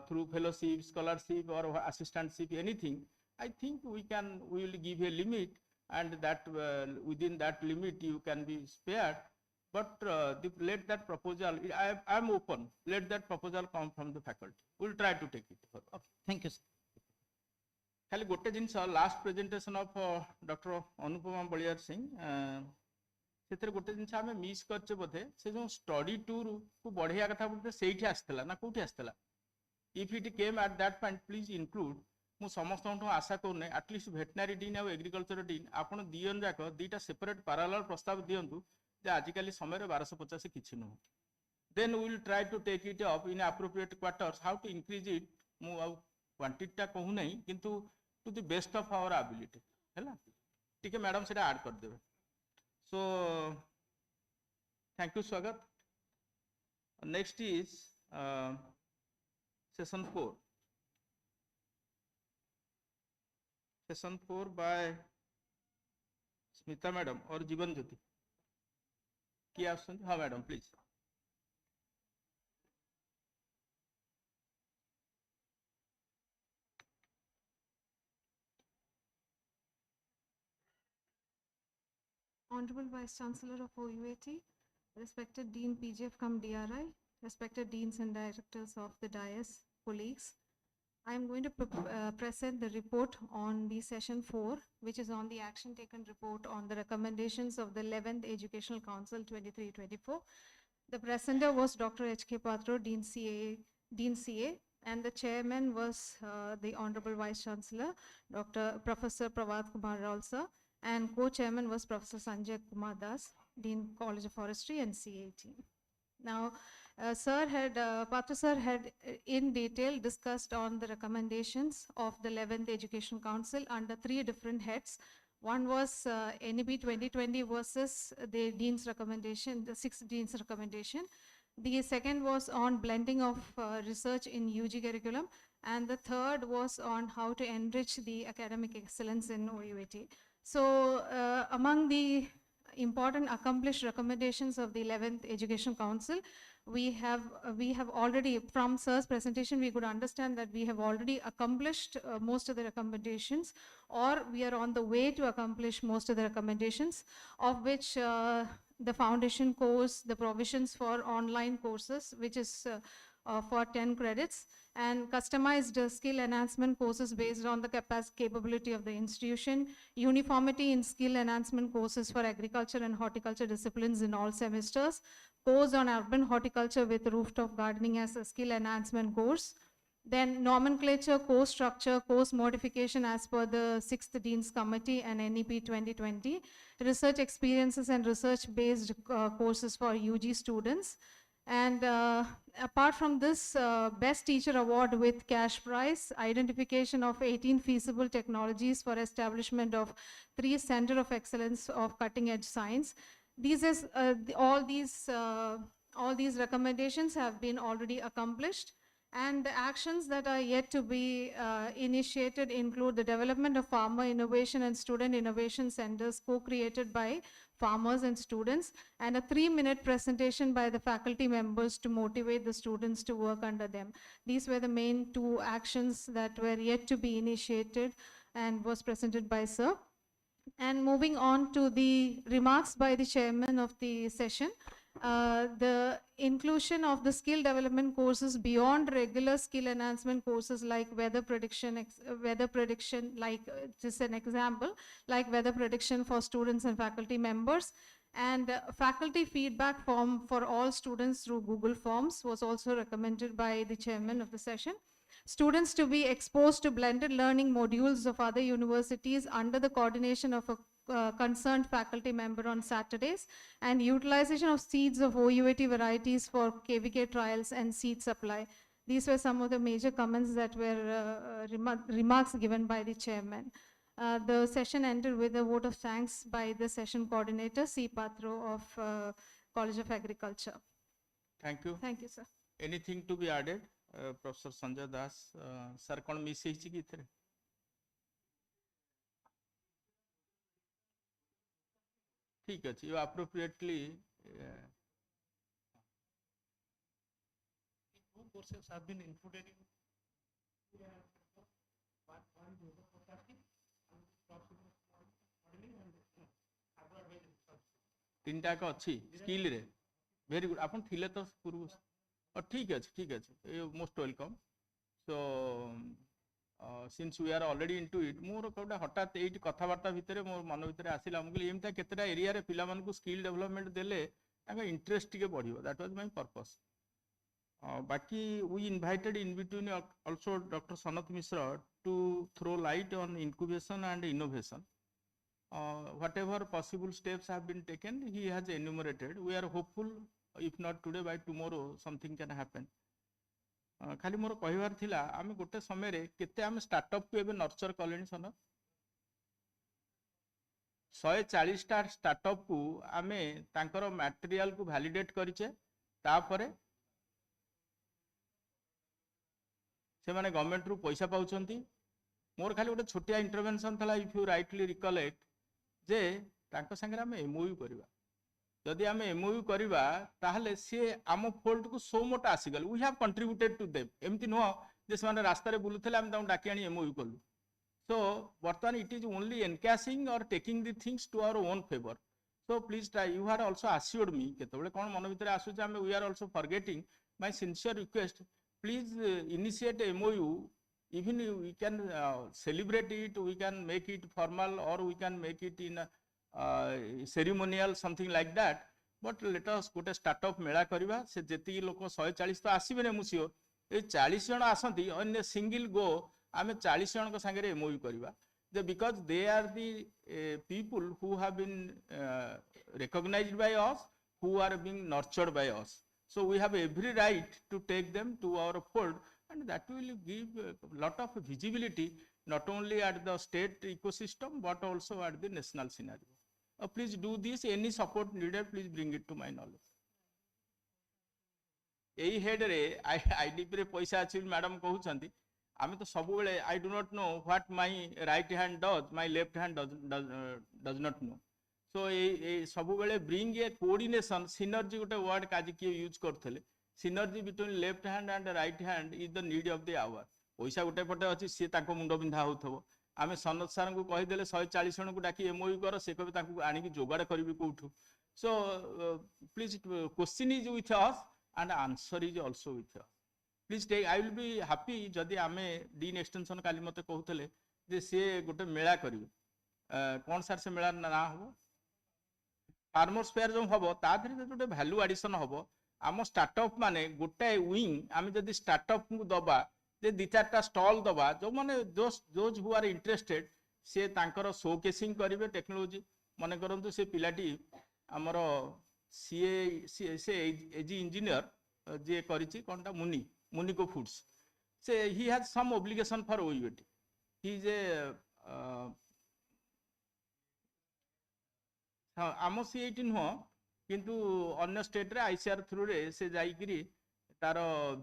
through fellowship, scholarship, or assistantship, anything, I think we will give a limit, and that within that limit you can be spared. But let that proposal, I am open. Let that proposal come from the faculty. We'll try to take it further. Okay, thank you, sir. खाली गोटे जिन last presentation of doctor Anupama Baliyar Singh से गोटे जिन आम miss करचे बोधे से जो study tour को बढ़िया कथा बोलते से आसला ना कौटी आसला if it came at that point please include मु समस्त आशा करने एटलिस्ट भेटनारी डीन और एग्रीकल्चर डीन आपड़ दिजन जाक दुईटा सेपरेट पैरालल प्रस्ताव दिंतु जे आजिकल समय 1250 किसी नुह then will try to take it up in appropriate quarters how to increase it मु क्वांटिटी कहू नहीं किंतु to the best of our ability है ठीक है मैडम सेटा ऐड कर देवे सो थैंक यू स्वागत next is session 4 by Smita madam और जीवन ज्योति किए आसुन हाँ madam please Honorable Vice Chancellor of OUAT, respected Dean PGF cum DRI, respected Deans and Directors of the DIAS, colleagues, I am going to present the report on the session 4, which is on the action taken report on the recommendations of the 11th Educational Council 23-24. The presenter was Dr. H.K. Patro, Dean CA, and the chairman was the Honorable Vice Chancellor, Professor Pravat Kumar Raul sir, and co-chairman was Professor Sanjay Kumar Das, Dean College of Forestry and CAT. Now, Patro sir had in detail discussed on the recommendations of the 11th Education Council under 3 different heads. One was NEP 2020 versus the Dean's recommendation, the 6th Dean's recommendation. The second was on blending of research in UG curriculum, and the third was on how to enrich the academic excellence in OUAT. So among the important accomplished recommendations of the 11th Education Council, we have already, from sir's presentation, we could understand that we have already accomplished most of the recommendations, or we are on the way to accomplish most of the recommendations, of which the foundation course, the provisions for online courses, which is for 10 credits, and customized skill enhancement courses based on the capability of the institution, uniformity in skill enhancement courses for agriculture and horticulture disciplines in all semesters, course on urban horticulture with rooftop gardening as a skill enhancement course, then nomenclature, course structure, course modification as per the 6th Dean's Committee and NEP 2020, research experiences and research-based courses for UG students. And apart from this, Best Teacher Award with cash prize, identification of 18 feasible technologies for establishment of 3 Center of Excellence of Cutting Edge Science. All these recommendations have been already accomplished, and the actions that are yet to be initiated include the development of farmer innovation and student innovation centers co-created by farmers and students, and a 3-minute presentation by the faculty members to motivate the students to work under them. These were the main 2 actions that were yet to be initiated and was presented by sir. And moving on to the remarks by the chairman of the session, The inclusion of the skill development courses beyond regular skill enhancement courses like weather prediction, like just an example, like weather prediction for students and faculty members, and faculty feedback form for all students through Google Forms was also recommended by the chairman of the session. Students to be exposed to blended learning modules of other universities under the coordination of a concerned faculty member on Saturdays, and utilization of seeds of OUAT varieties for KVK trials and seed supply. These were some of the major comments that were remarks given by the chairman. The session ended with a vote of thanks by the session coordinator, C. Patro of College of Agriculture. Thank you. Thank you, sir. Anything to be added? Professor Sanjay Das, sir, kon miss heichi ki thre? ठीक है, you appropriately. Two courses have been included in. तीन टाक अच्छी skill रे very good आपन थिले तो पूर्व ठीक है most welcome so since we are already into it मोर कोटा हठात एट कथाबार्ता भितर मोर मन भितर आसिला हम कहली एमता केतेटा एरिया रे पिला मानकु स्किल डेवलपमेंट देले ताका इंटरेस्ट टिके बढ़िबो दैट वाज माय पर्पस बाकी we invited in between also doctor Sanat Mishra to throw light on incubation and innovation whatever possible steps have been taken he has enumerated. We are hopeful if not today by tomorrow something can happen. खाली मोर कहबार थिला आमे गोटे समय रे केते आमे startup को एबे नर्चर कलेनी सन 140 टा स्टार्टअप को आमे तांकर मटेरियल को वैलिडेट करिचे तापरे से माने गवर्नमेंट रु पैसा पाउचंती. मोर खाली गोटे छोटिया इंटरवेंशन थला इफ यू राइटली रिकलेक्ट जे तांको संगे आमे एमओयू करबा जदि आमे एमओयू करबा ताहले से आम फोल्ड को सो मोट आसीगल we have contributed to them एमती नो जे माने रास्ता रे बुलुथले आमे ताऊ डाकी आनी एमओयू करलु. सो बर्तमान it is only encashing or taking the things to our own favour. So please try you have also assured me केतबेले कोन मन भितर आसु जे आमे we are also forgetting my sincere request please initiate MOU. Even we can celebrate it, we can make it formal or we can make it in ceremonial, something like that. But let us go to startup mela kariba. Se jeti लोक 140 तो आसीबे ने Mucio ए 40 जण आसंती अन्य single go आमे 40 जण को संगे MOU करिबा. Because they are the people who have been recognized by us, who are being nurtured by us. So we have every right to take them to our fold. And that will give a lot of visibility not only at the state ecosystem but also at the national scenario. Please do this. Any support needed, please bring it to my knowledge. यही head रे IDP रे पैसा अछि madam कहउछंती आमे तो सब बेले I do not know what my right hand does my left hand does not know. So ए सब बेले ब्रिंग ए कोऑर्डिनेशन सिनर्जी गोटे वर्ड काजी के यूज करथले. Synergy between left hand and right hand is the need of the hour. पैसा गोटे पटे अच्छी सी मुंड बिंधा हो आम सनत सार को कहीदेले 140 जन को डाकी एमओयू कर से कभी आनिक जोगाड़ करी कौटू. So please question is with us and answer is also with us. Please take I will be happy जदि आम डीन एक्सटेंशन काली मत कहते जे सी गोटे मेला करेंगे कौन सार से मेला ना हम फार्मर्स फेयर जो हम ता गोटे भैल्यू एडिशन हम आम स्टार्टअप माने गोटे विंग आम जदि स्टार्टअप को दबा जे 2-4टा स्टॉल दबा जो माने दोज हु आर इंटरेस्टेड से तांकर शोकेसिंग करेंगे टेक्नोलॉजी. मन करंतु से पिलाटी आमर सीए से एजी इंजीनियर जे करिछि कोनटा मुनिको फूड्स से he has some obligation for OUAT. He is a um CAT नुह किंतु अन्य स्टेट रे आईसीआर थ्रू रे से जाइकरी तार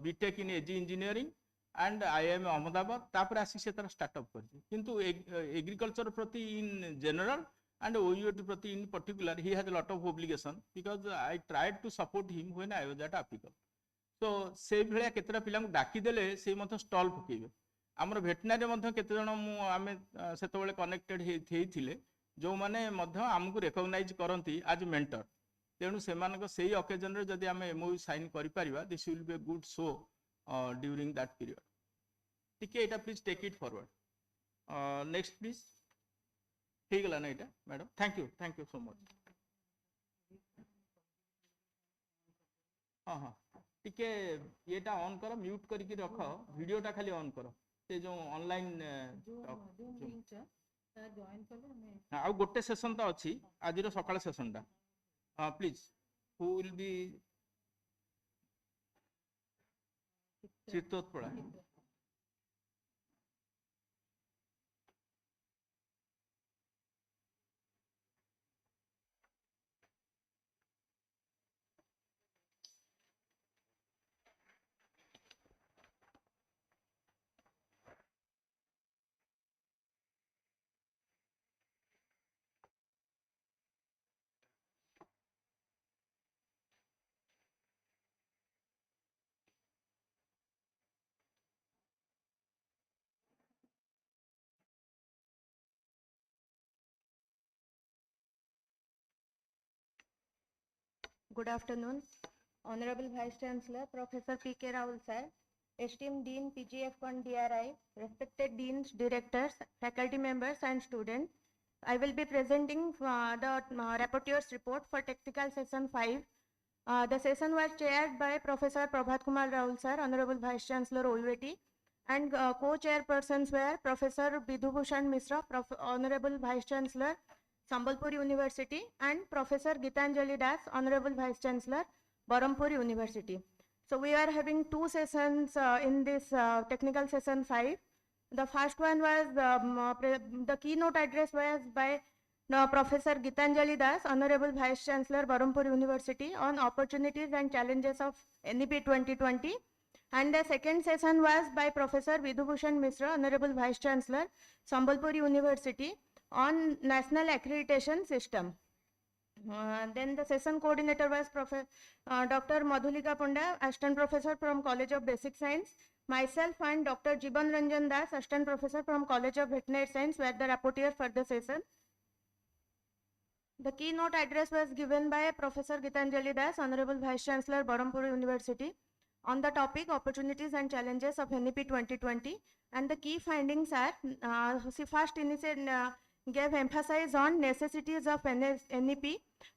BTech in ag engineering and IIM Ahmedabad तापर आसी से तार स्टार्टअप करछि. किंतु एग्रीकल्चर प्रति इन जनरल and OUAT प्रति in particular he has a lot of obligation because I tried to support him when I was at Apical. So से भलिया केतरा पिला को डाकी देले से मथ स्टॉल पकेबे. हमर भेटनारी मथ केते जण मु आमे सेतबेले कनेक्टेड हेथिले जो माने मध्य हमकु रिकॉग्नाइज करंती एज मेंटर. तेणु सेमानक सेही ऑकेजन रे जदि आमे एमओयू साइन करि परिबा this will be a good show during that period टिके एटा please take it forward next please ठीक गला ना एटा madam thank you so much हाँ हाँ टिके येटा ऑन करो म्यूट करके रख वीडियोटा खाली ऑन करो से जो ऑनलाइन आ गोटे सेशन तो अच्छी आज सकाळ सेशनटा हाँ please who will be Chittotpala Good afternoon, Honorable Vice Chancellor, Professor P.K. Rahul sir, esteemed Dean PGF Con DRI, respected Deans, Directors, faculty members and students. I will be presenting the rapporteur's report for technical session 5. The session was chaired by Professor Prabhat Kumar Rahul sir, Honorable Vice Chancellor OUAT, and co-chairpersons were Professor Bhubhaneswar Mishra, Honorable Vice Chancellor, Sambalpur University, and Professor Gitanjali Das, Honorable Vice Chancellor, Barampur University. So we are having two sessions in this technical session 5. The first one was the keynote address was by Professor Gitanjali Das, Honorable Vice Chancellor, Barampur University, on opportunities and challenges of NEP 2020. And the second session was by Professor Bhubhaneswar Mishra, Honorable Vice Chancellor, Sambalpur University, on national accreditation system. Then the session coordinator was Dr. Madhulika Panda, Assistant Professor from College of Basic Science. Myself and Dr. Jiban Ranjan Das, Assistant Professor from College of Veterinary Science, were the rapporteurs for the session. The keynote address was given by Professor Gitanjali Das, Honorable Vice Chancellor, Barampur University, on the topic opportunities and challenges of NEP 2020. And the key findings are, first gave emphasis on necessities of NEP,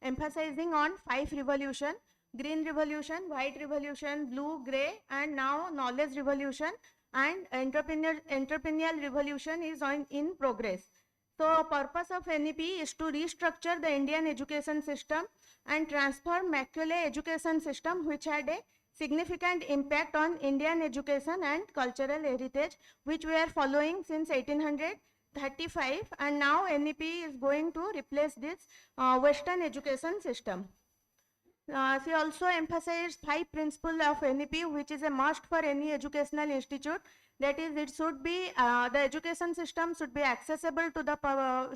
emphasizing on 5 revolution: green revolution, white revolution, blue, grey, and now knowledge revolution and entrepreneurial revolution is in progress. So purpose of NEP is to restructure the Indian education system and transform Macaulay education system, which had a significant impact on Indian education and cultural heritage, which we are following since 1835, and now NEP is going to replace this Western education system. She also emphasized 5 principles of NEP, which is a must for any educational institute. That is, it should be the education system should be accessible to the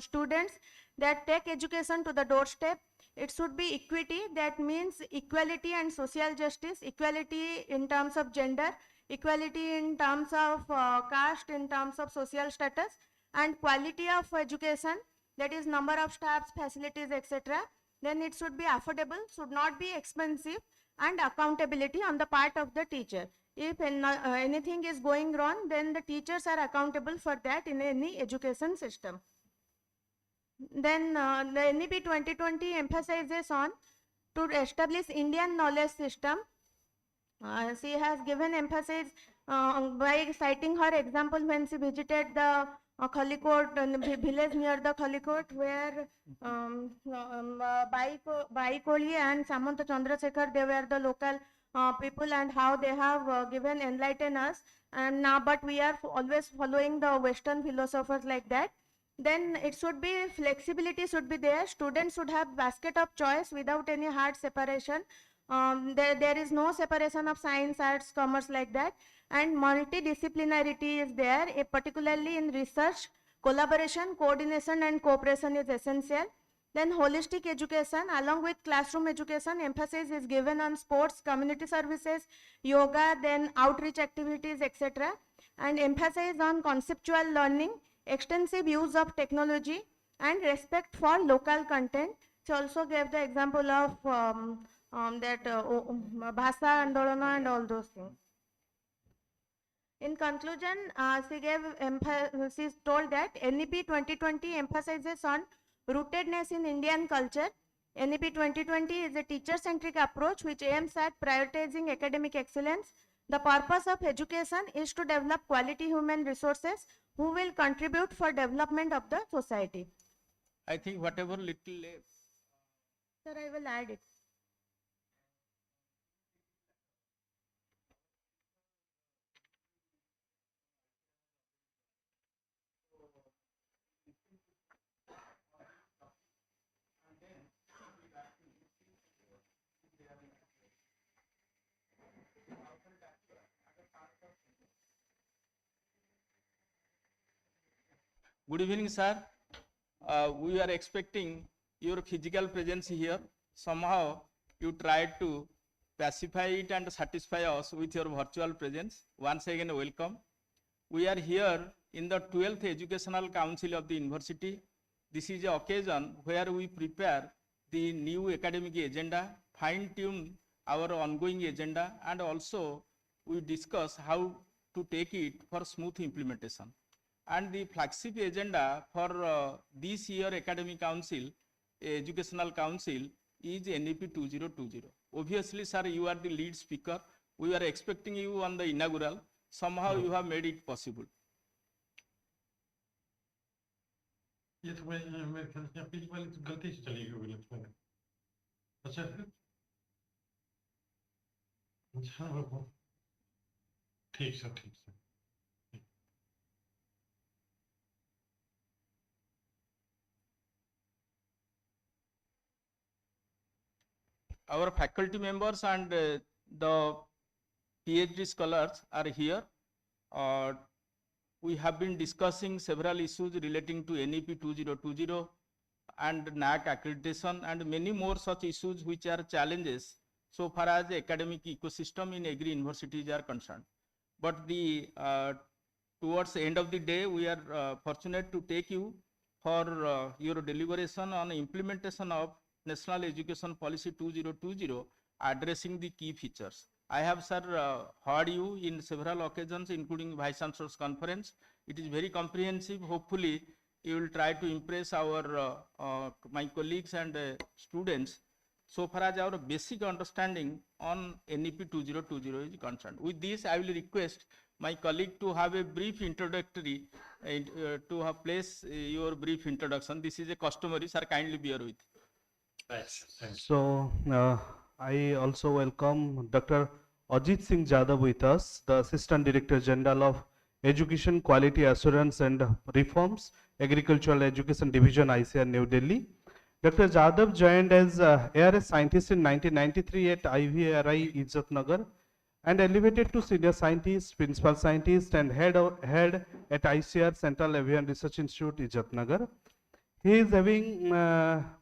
students that take education to the doorstep. It should be equity, that means equality and social justice, equality in terms of gender, equality in terms of caste, in terms of social status, and quality of education, that is number of staffs, facilities, etc. Then it should be affordable, should not be expensive, and accountability on the part of the teacher. If anything is going wrong, then the teachers are accountable for that in any education system. Then the NEP 2020 emphasizes on to establish Indian knowledge system. She has given emphasis by citing her example when she visited the Khalikot, village near the Khalikot, where Baikoli and Samanta Chandrasekhar, they were the local people, and how they have given enlighten us. And now, but we are always following the Western philosophers like that. Then it should be flexibility should be there. Students should have basket of choice without any hard separation. There is no separation of science, arts, commerce like that, and multidisciplinarity is there, particularly in research. Collaboration, coordination and cooperation is essential. Then holistic education along with classroom education, emphasis is given on sports, community services, yoga, then outreach activities, etc. And emphasis on conceptual learning, extensive use of technology, and respect for local content. She also gave the example of Bhasa Andolana and all those things. In conclusion, she told that NEP 2020 emphasizes on rootedness in Indian culture. NEP 2020 is a teacher-centric approach which aims at prioritizing academic excellence. The purpose of education is to develop quality human resources who will contribute for development of the society. I think whatever little left. Sir, I will add it. Good evening, sir. We are expecting your physical presence here. Somehow you tried to pacify it and satisfy us with your virtual presence. Once again, welcome. We are here in the 12th Educational Council of the University. This is an occasion where we prepare the new academic agenda, fine-tune our ongoing agenda, and also we discuss how to take it for smooth implementation. And the flagship agenda for this year Academic Council, Educational Council, is NEP 2020. Obviously, sir, you are the lead speaker. We are expecting you on the inaugural. Somehow you have made it possible. ये तो मैं पिछली वाली तो गलती से चली गई लगता है। अच्छा अच्छा ठीक सर ठीक sir. Our faculty members and the PhD scholars are here. We have been discussing several issues relating to NEP 2020 and NAC accreditation and many more such issues which are challenges so far as the academic ecosystem in agri universities are concerned. But the towards the end of the day, we are fortunate to take you for your deliberation on implementation of National Education Policy 2020, addressing the key features. I have, sir, heard you in several occasions, including Vice Chancellor's conference. It is very comprehensive. Hopefully, you will try to impress our my colleagues and students so far as our basic understanding on NEP 2020 is concerned. With this, I will request my colleague to have a brief introductory, to have place your brief introduction. This is a customary, sir, kindly bear with. Thanks. So, I also welcome Dr. Ajit Singh Jadhav with us, the Assistant Director General of Education Quality Assurance and Reforms, Agricultural Education Division, ICAR, New Delhi. Dr. Jadhav joined as ARS scientist in 1993 at IVRI, Izzatnagar, and elevated to senior scientist, principal scientist, and head at ICAR Central Avian Research Institute, Izzatnagar. He is having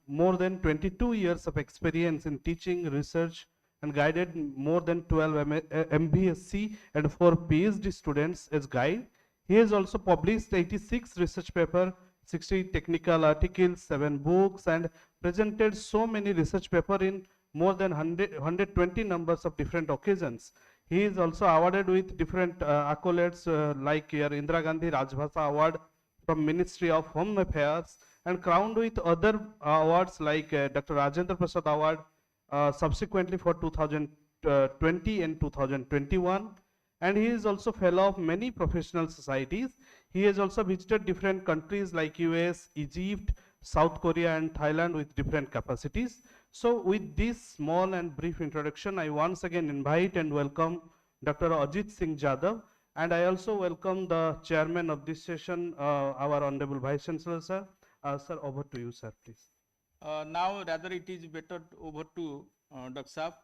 more than 22 years of experience in teaching, research, and guided more than 12 MBSc and 4 PhD students as guide. He has also published 86 research papers, 60 technical articles, 7 books, and presented so many research papers in more than 120 numbers of different occasions. He is also awarded with different accolades like your Indira Gandhi Rajbhasha Award from Ministry of Home Affairs, and crowned with other awards like Dr. Rajendra Prasad Award subsequently for 2020 and 2021. And he is also fellow of many professional societies. He has also visited different countries like US, Egypt, South Korea, and Thailand with different capacities. So with this small and brief introduction, I once again invite and welcome Dr. Ajit Singh Jadhav. And I also welcome the chairman of this session, our Honorable Vice Chancellor, sir. Sir, over to you, sir, please. Now, rather it is better over to Dr. Saab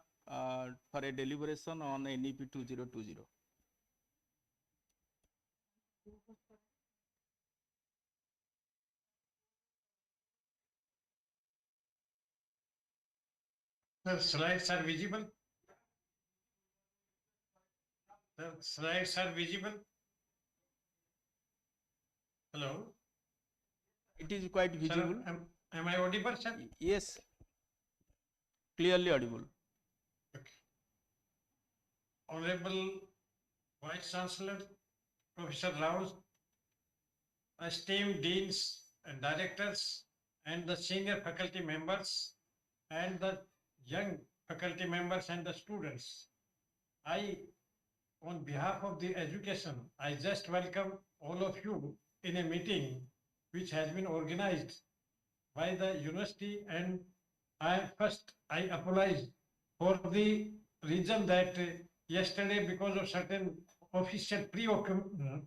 for a deliberation on NEP 2020. Sir, slides are visible. Sir, slides are visible. Hello. It is quite visible. Sir, am I audible, sir? Yes, clearly audible. Honorable Vice Chancellor, Professor Rao, esteemed deans and directors, and the senior faculty members, and the young faculty members and the students. On behalf of the education, I just welcome all of you in a meeting which has been organized by the university, and I apologize for the reason that yesterday, because of certain official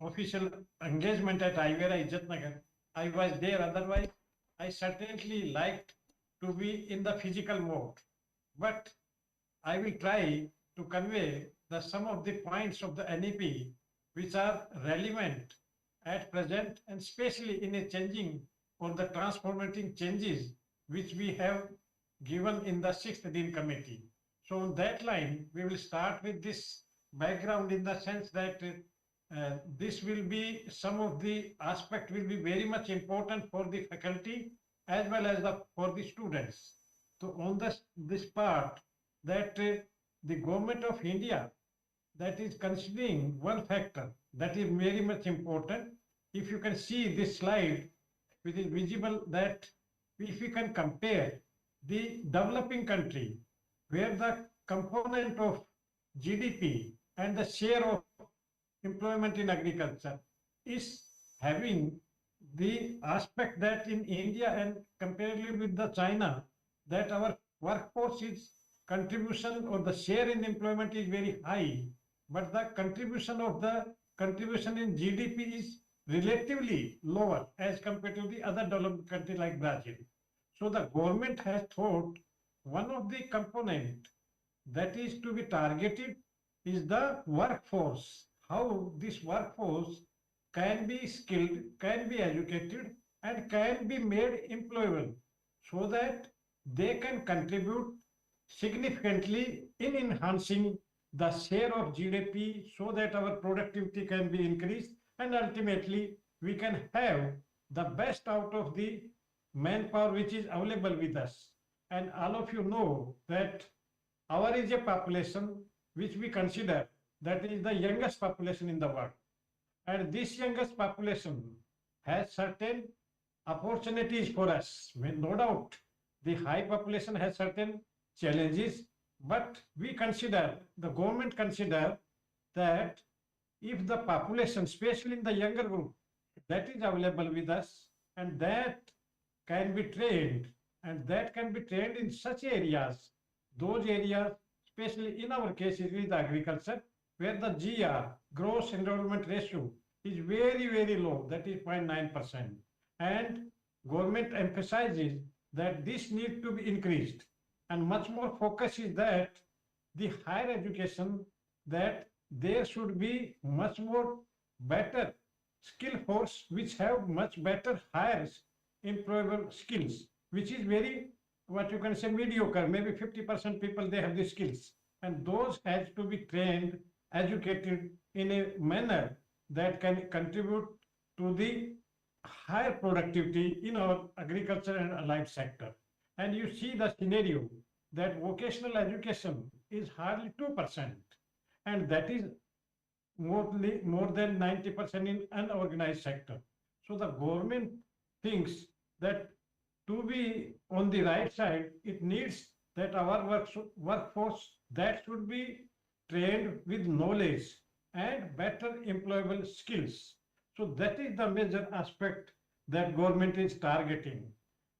official engagement at Ivera Ijatnagar, I was there. Otherwise, I certainly liked to be in the physical mode. But I will try to convey some of the points of the NEP which are relevant at present, and especially in a changing or the transformating changes which we have given in the 6th Dean Committee. So on that line, we will start with this background in the sense that this will be, some of the aspect will be very much important for the faculty as well as for the students. So on this part, that the government of India, that is considering one factor that is very much important. If you can see this slide, it is visible that if we can compare the developing country, where the component of GDP and the share of employment in agriculture is having the aspect that in India and comparatively with the China, that our workforce is contribution or the share in employment is very high, but the contribution in GDP is relatively lower as compared to the other developed country like Brazil. So the government has thought one of the component that is to be targeted is the workforce. How this workforce can be skilled, can be educated, and can be made employable, so that they can contribute significantly in enhancing the share of GDP, so that our productivity can be increased, and ultimately we can have the best out of the manpower which is available with us. And all of you know that our is a population which we consider that is the youngest population in the world. And this youngest population has certain opportunities for us. No doubt, the high population has certain challenges, but we consider, the government consider that if the population, especially in the younger group, that is available with us, and that can be trained, and that can be trained in such areas, those areas, especially in our case, it is agriculture, where the GR, gross enrollment ratio, is very, very low, that is 0.9%. And government emphasizes that this needs to be increased. And much more focus is that the higher education, that there should be much more better skill force which have much better higher employable skills, which is very, what you can say, mediocre. Maybe 50% people, they have the skills, and those has to be trained, educated in a manner that can contribute to the higher productivity in our agriculture and allied sector. And you see the scenario that vocational education is hardly 2%, and that is more than 90% in unorganized sector. So the government thinks that to be on the right side, it needs that our workforce that should be trained with knowledge and better employable skills. So that is the major aspect that government is targeting.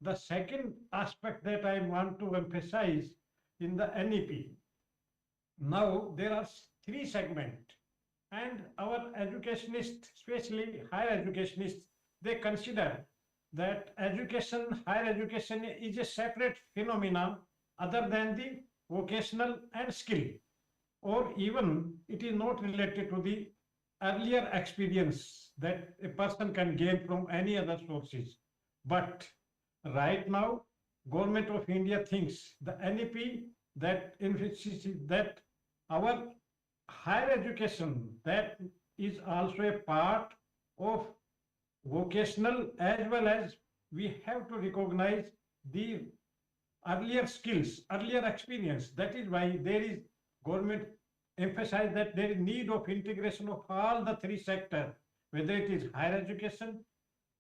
The second aspect that I want to emphasize in the NEP, now there are 3 segments, and our educationists, especially higher educationists, they consider that education, higher education is a separate phenomenon other than the vocational and skill, or even it is not related to the earlier experience that a person can gain from any other sources. But right now, Government of India thinks the NEP that that our higher education, that is also a part of vocational, as well as we have to recognize the earlier skills, earlier experience. That is why there is government emphasize that there is need of integration of all the three sectors, whether it is higher education,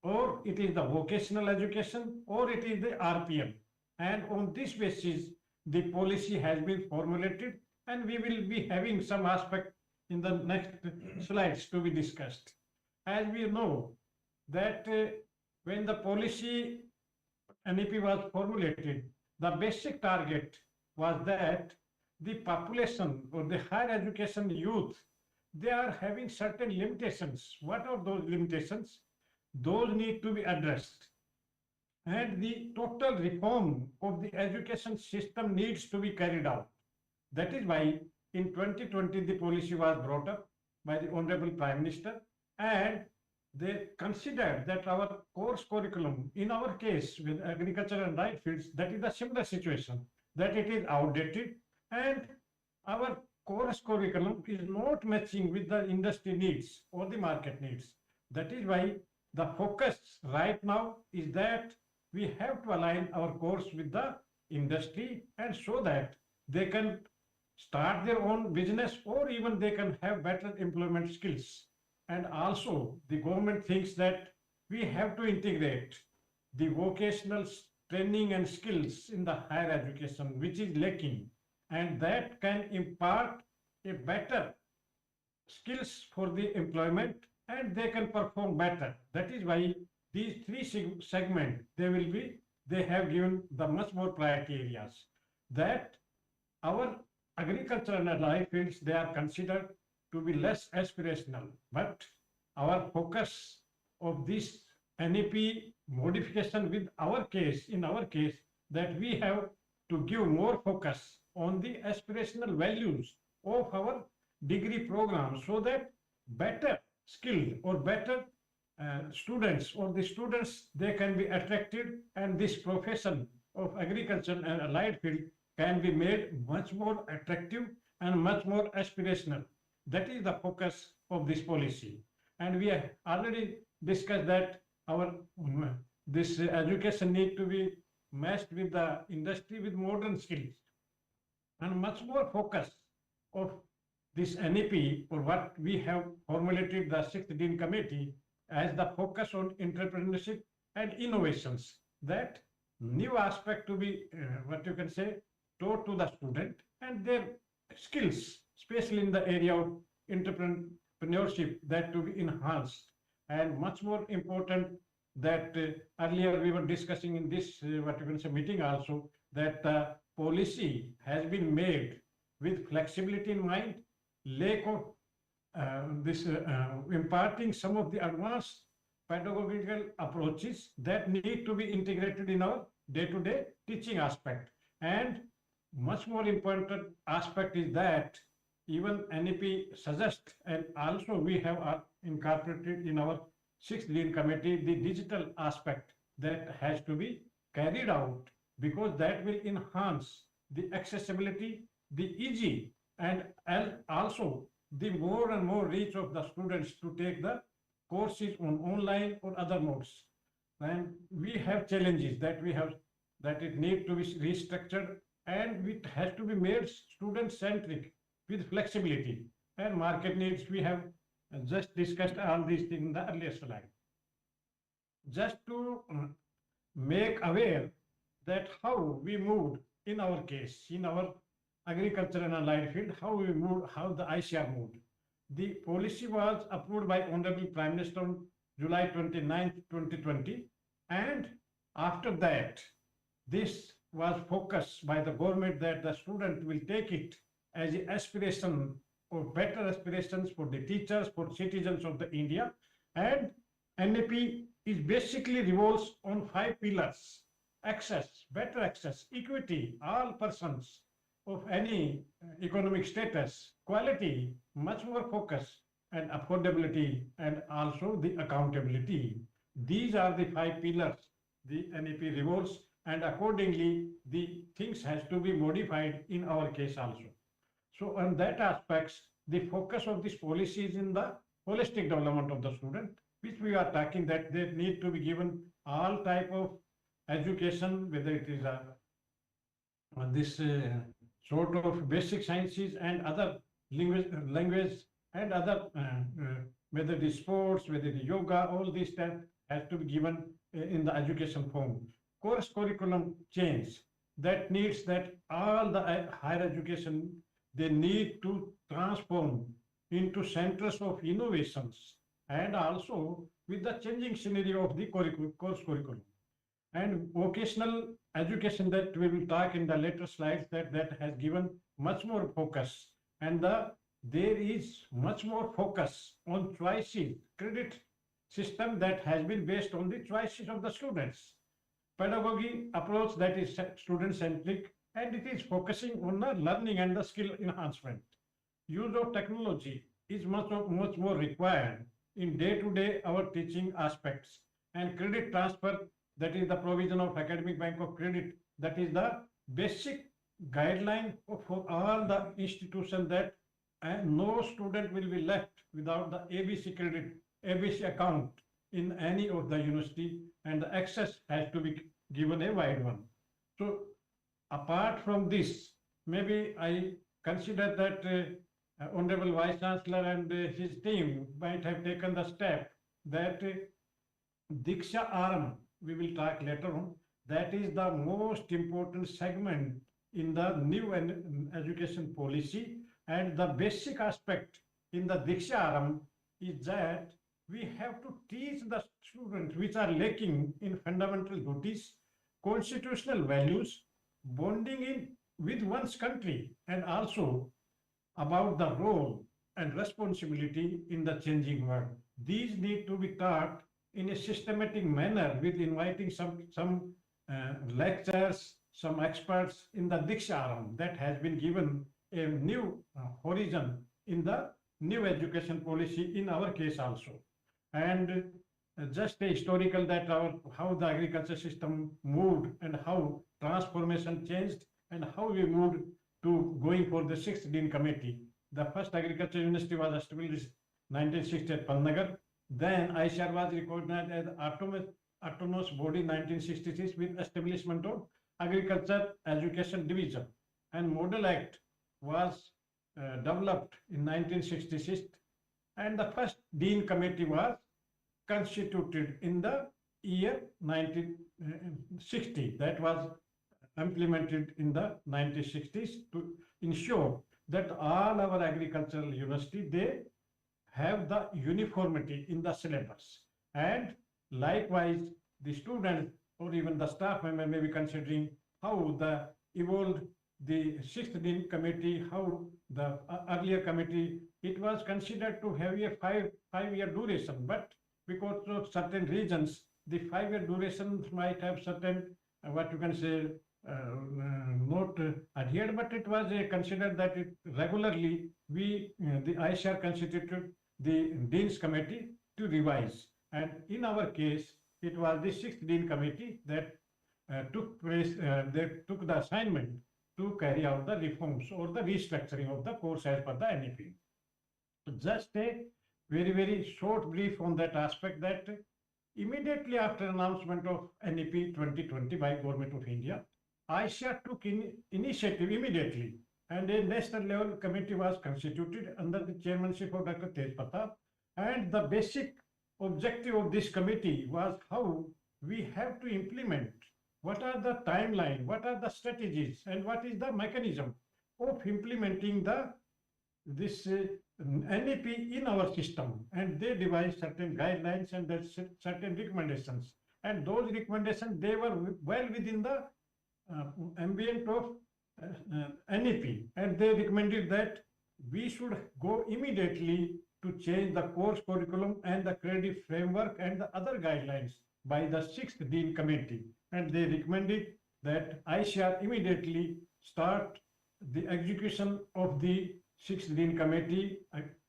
or it is the vocational education, or it is the RPM. And on this basis, the policy has been formulated, and we will be having some aspect in the next slides to be discussed. As we know that when the policy NEP was formulated, the basic target was that the population or the higher education youth, they are having certain limitations. What are those limitations? Those need to be addressed. And the total reform of the education system needs to be carried out. That is why in 2020 the policy was brought up by the Honorable Prime Minister, and they considered that our course curriculum, in our case with agriculture and right fields, that is a similar situation, that it is outdated, and our course curriculum is not matching with the industry needs or the market needs. That is why the focus right now is that we have to align our course with the industry, and so that they can start their own business, or even they can have better employment skills. And also the government thinks that we have to integrate the vocational training and skills in the higher education, which is lacking, and that can impart a better skills for the employment, and they can perform better. That is why these three segments, they have given the much more priority areas. That our agriculture and allied fields, they are considered to be less aspirational, but our focus of this NEP modification with our case, in our case, that we have to give more focus on the aspirational values of our degree program, so that better skilled or better students, or the students, they can be attracted, and this profession of agriculture and allied field can be made much more attractive and much more aspirational. That is the focus of this policy. And we have already discussed that our this education need to be matched with the industry with modern skills, and much more focus of this NEP, or what we have formulated the 6th Dean Committee as the focus on entrepreneurship and innovations. That new aspect to be what you can say taught to the student, and their skills, especially in the area of entrepreneurship, that to be enhanced. And much more important that earlier we were discussing in this what you can say meeting also, that the policy has been made with flexibility in mind, lack of imparting some of the advanced pedagogical approaches that need to be integrated in our day-to-day teaching aspect. And much more important aspect is that even NEP suggests, and also we have incorporated in our 6th Dean Committee, the digital aspect that has to be carried out, because that will enhance the accessibility, the easy, and also the more and more reach of the students to take the courses on online or other modes. And we have challenges that we have, that it need to be restructured, and it has to be made student-centric with flexibility and market needs. We have just discussed all these things in the earlier slide. Just to make aware that how we moved in our case, in our agriculture and allied field, how we moved, how the ICR moved. The policy was approved by Honorable Prime Minister on July 29, 2020, and after that, this was focused by the government that the student will take it as an aspiration, or better aspirations for the teachers, for citizens of the India. And NEP is basically revolves on 5 pillars: access, better access, equity, all persons of any economic status, quality, much more focus, and affordability, and also the accountability. These are the 5 pillars the NEP revolves, and accordingly the things has to be modified in our case also. So on that aspects, the focus of this policy is in the holistic development of the student, which we are talking that they need to be given all type of education, whether it is a this sort of basic sciences and other language and other whether it is sports, whether it is yoga, all these stuff has to be given in the education form. Course curriculum change that needs that all the higher education, they need to transform into centers of innovations and also with the changing scenario of the course curriculum. And vocational education that we will talk in the later slides, that has given much more focus, and there is much more focus on choices, credit system that has been based on the choices of the students. Pedagogy approach that is student centric, and it is focusing on the learning and the skill enhancement. Use of technology is much more required in day-to-day our teaching aspects, and credit transfer, that is the provision of academic bank of credit, that is the basic guideline for all the institutions, that no student will be left without the ABC credit, ABC account in any of the university, and the access has to be given a wide one. So apart from this, maybe I consider that Honorable Vice Chancellor and his team might have taken the step that Diksha Aram, we will talk later on, that is the most important segment in the new education policy, and the basic aspect in the Diksha Aram is that we have to teach the students which are lacking in fundamental duties, constitutional values, bonding in with one's country, and also about the role and responsibility in the changing world. These need to be taught in a systematic manner with inviting some lectures, some experts in the Diksha Aram that has been given a new horizon in the new education policy in our case also. And just a historical that how the agriculture system moved and how transformation changed and how we moved to going for the 6th Dean Committee. The first agriculture university was established 1960 at Panagar. Then ICAR was recognized as autonomous body 1966 with establishment of Agriculture Education Division. And Model Act was developed in 1966, and the first Dean Committee was constituted in the year 1960. That was implemented in the 1960s to ensure that all our agricultural university, they have the uniformity in the syllabus. And likewise, the students or even the staff member may be considering how the evolved the 6th Dean Committee, how the earlier committee, it was considered to have a five-year duration, but because of certain reasons, the 5-year duration might have certain, what you can say, not adhered, but it was considered that it regularly the ICAR constituted the Dean's Committee to revise. And in our case, it was the 6th Dean Committee that took the assignment to carry out the reforms or the restructuring of the course as per the NEP. Just a very short brief on that aspect, that immediately after announcement of NEP 2020 by Government of India, ICAR took initiative immediately, and a national level committee was constituted under the chairmanship of Dr. Tej Pratap. And the basic objective of this committee was how we have to implement, what are the timeline, what are the strategies, and what is the mechanism of implementing this NEP in our system. And they devised certain guidelines and certain recommendations. And those recommendations, they were well within the ambient of NEP. And they recommended that we should go immediately to change the course curriculum and the credit framework and the other guidelines by the 6th Dean Committee. And they recommended that ICAR immediately start the execution of the 6th Dean Committee,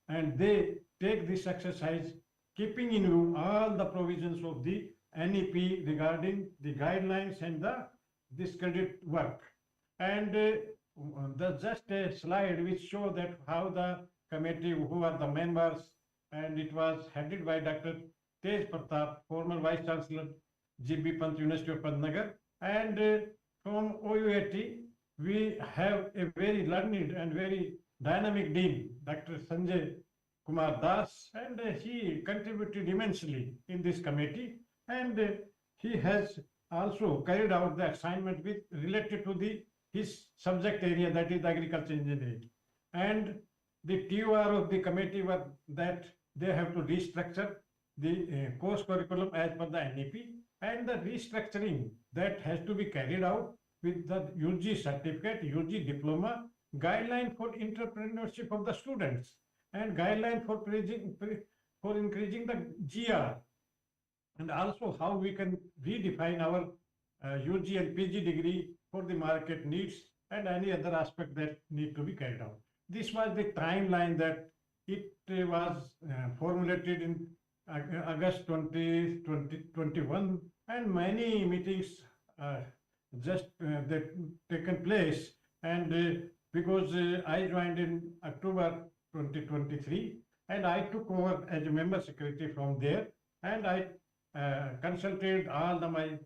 and they take this exercise keeping in view all the provisions of the NEP regarding the guidelines and this credit work. And just a slide which show that how the committee, who are the members, and it was headed by Dr. Tej Pratap, former Vice Chancellor, GB Pant University of Pantnagar, and from OUAT, we have a very learned and very dynamic dean, Dr. Sanjay Kumar Das, and he contributed immensely in this committee, and he has also carried out the assignment with related to his subject area, that is agriculture engineering. And the TOR of the committee was that they have to restructure the course curriculum as per the NEP, and the restructuring that has to be carried out with the UG certificate, UG diploma, guideline for entrepreneurship of the students, and guideline for increasing the GR, and also how we can redefine our UG and PG degree for the market needs and any other aspect that need to be carried out. This was the timeline that it was formulated in August 2021, and many meetings just that taken place, and because I joined in October 2023, and I took over as a member secretary from there, and I consulted all my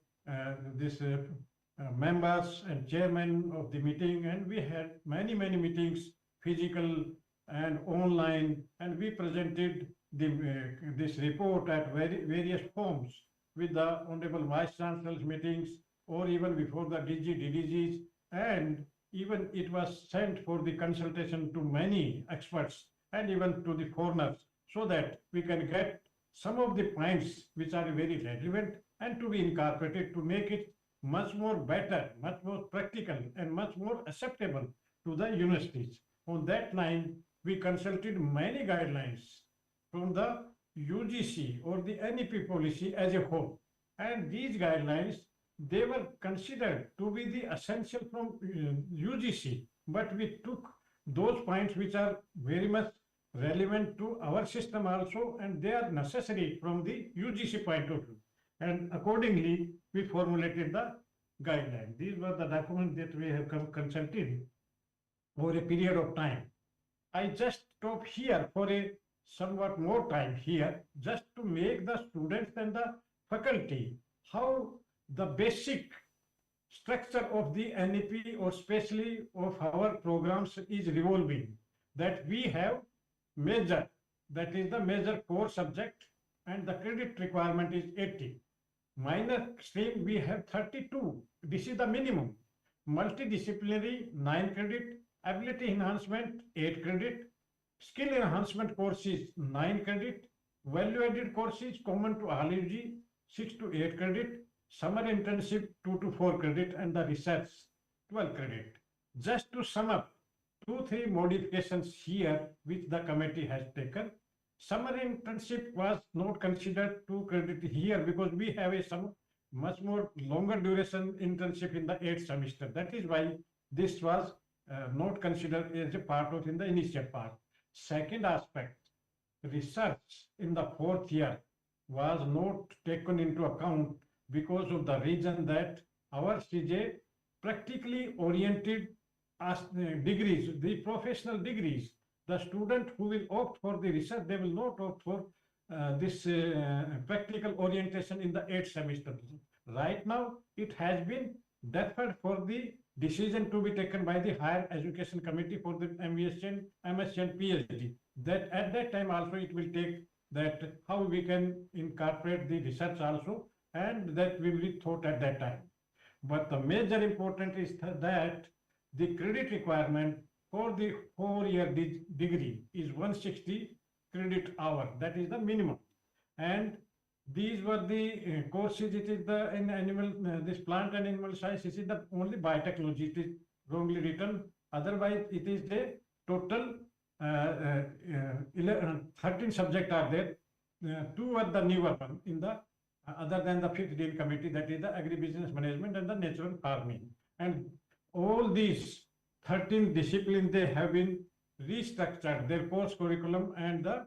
members and chairman of the meeting, and we had many meetings, physical and online, and we presented this report at various forms with the Honorable Vice Chancellor's meetings, or even before the DG, DDGs, and even it was sent for the consultation to many experts and even to the foreigners, so that we can get some of the points which are very relevant and to be incorporated to make it much more better, much more practical, and much more acceptable to the universities. On that line, we consulted many guidelines from the UGC or the NEP policy as a whole, and these guidelines, they were considered to be the essential from UGC, but we took those points which are very much relevant to our system also, and they are necessary from the UGC point of view, and accordingly we formulated the guidelines. These were the documents that we have consulted over a period of time. I just stop here for a somewhat more time here, just to make the students and the faculty how the basic structure of the NEP, or especially of our programs, is revolving. That we have major, that is the major core subject, and the credit requirement is 80. Minor stream we have 32. This is the minimum. Multidisciplinary 9 credit, ability enhancement 8 credit, skill enhancement courses 9 credit, value added courses common to all UG 6 to 8 credit, summer internship 2 to 4 credit, and the research 12 credit. Just to sum up, 2-3 modifications here which the committee has taken. Summer internship was not considered 2 credit here because we have a much more longer duration internship in the 8th semester. That is why this was not considered as a part of in the initial part. Second aspect, research in the 4th year was not taken into account because of the reason that our CJ practically oriented degrees, the professional degrees. The student who will opt for the research, they will not opt for this practical orientation in the 8th semester. Right now, it has been deferred for the decision to be taken by the Higher Education Committee for the MSc and PhD. That at that time also it will take that how we can incorporate the research also, and that will be thought at that time. But the major important is that the credit requirement for the 4-year degree is 160 credit hour. That is the minimum. And these were the courses. It is the in animal, this plant and animal science. It is the only biotechnology. It is wrongly written. Otherwise, it is the total 13 subjects are there. 2 are the newer one in the other than the 5th dean committee, that is the agribusiness management and the natural farming. And all these 13 disciplines, they have been restructured, their course curriculum and the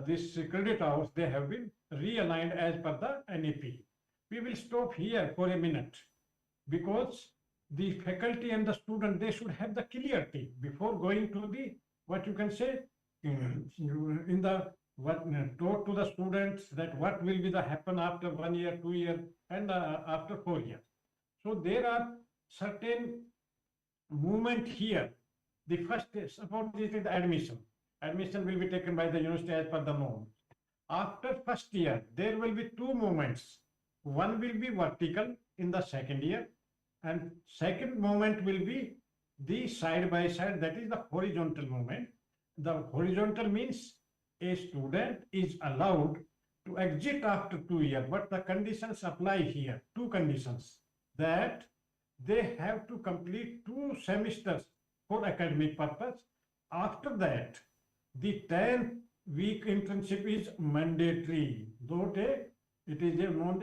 this credit hours, they have been realigned as per the NEP. We will stop here for a minute because the faculty and the student, they should have the clarity before going to the, what you can say, in the what taught to the students that what will be the happen after 1 year, 2 year, and after 4 years. So there are certain movement here. The first, suppose this is the admission. Admission will be taken by the university as per the norm. After first year, there will be two movements. One will be vertical in the second year, and second movement will be the side by side, that is the horizontal movement. The horizontal means a student is allowed to exit after 2 years, but the conditions apply here, two conditions, that they have to complete 2 semesters for academic purpose. After that, the 10-week internship is mandatory. Though it is a not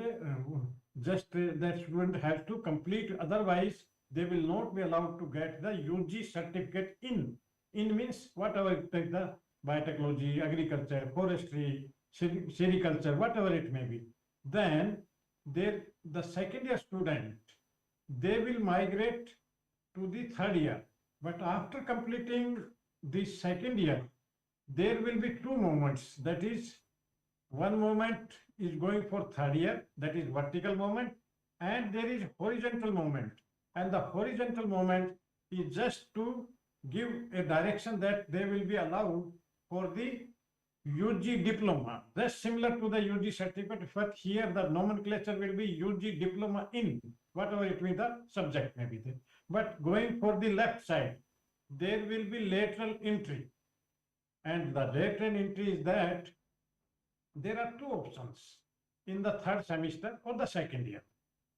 just that student has to complete, otherwise they will not be allowed to get the UG certificate in. In means whatever, take the biotechnology, agriculture, forestry, sericulture, whatever it may be. Then the second year student, they will migrate to the third year. But after completing the second year, there will be two moments. That is, one moment is going for third year, that is vertical moment, and there is horizontal moment. And the horizontal moment is just to give a direction that they will be allowed for the UG diploma. That's similar to the UG certificate, but here the nomenclature will be UG diploma in, whatever it may the subject may be there. But going for the left side, there will be lateral entry. And the lateral entry is that there are two options in the third semester or the second year.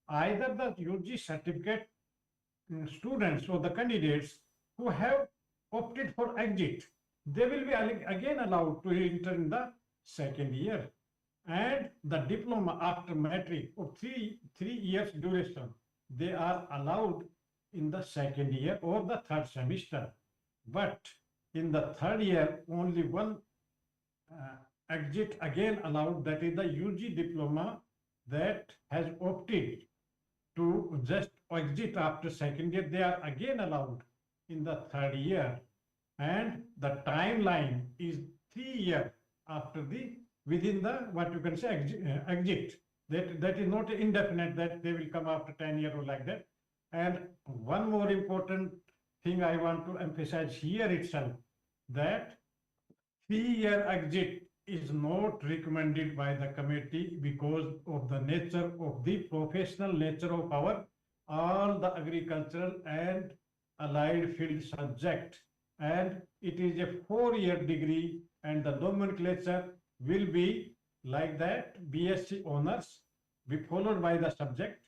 Either the UG certificate students or the candidates who have opted for exit, they will be again allowed to enter in the second year. And the diploma after matric of three years duration, they are allowed in the second year or the third semester. But in the third year, only one exit again allowed, that is the UG diploma that has opted to just exit after second year. They are again allowed in the third year, and the timeline is 3 years after the, within the, what you can say, exit. That is not indefinite, that they will come after 10 years or like that. And one more important thing I want to emphasize here itself, that 3-year exit is not recommended by the committee because of the nature of the professional nature of our all the agricultural and allied field subject, and it is a 4-year degree, and the nomenclature will be like that: BSc honors be followed by the subject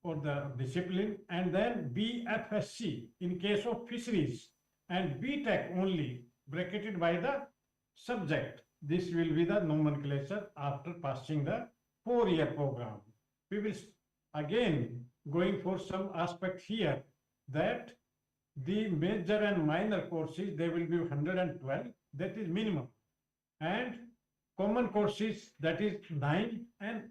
or the discipline, and then BFSc in case of fisheries, and BTech only bracketed by the subject. This will be the nomenclature after passing the 4-year program. We will again going for some aspect here, that the major and minor courses, they will be 112, that is minimum, and common courses, that is 9, and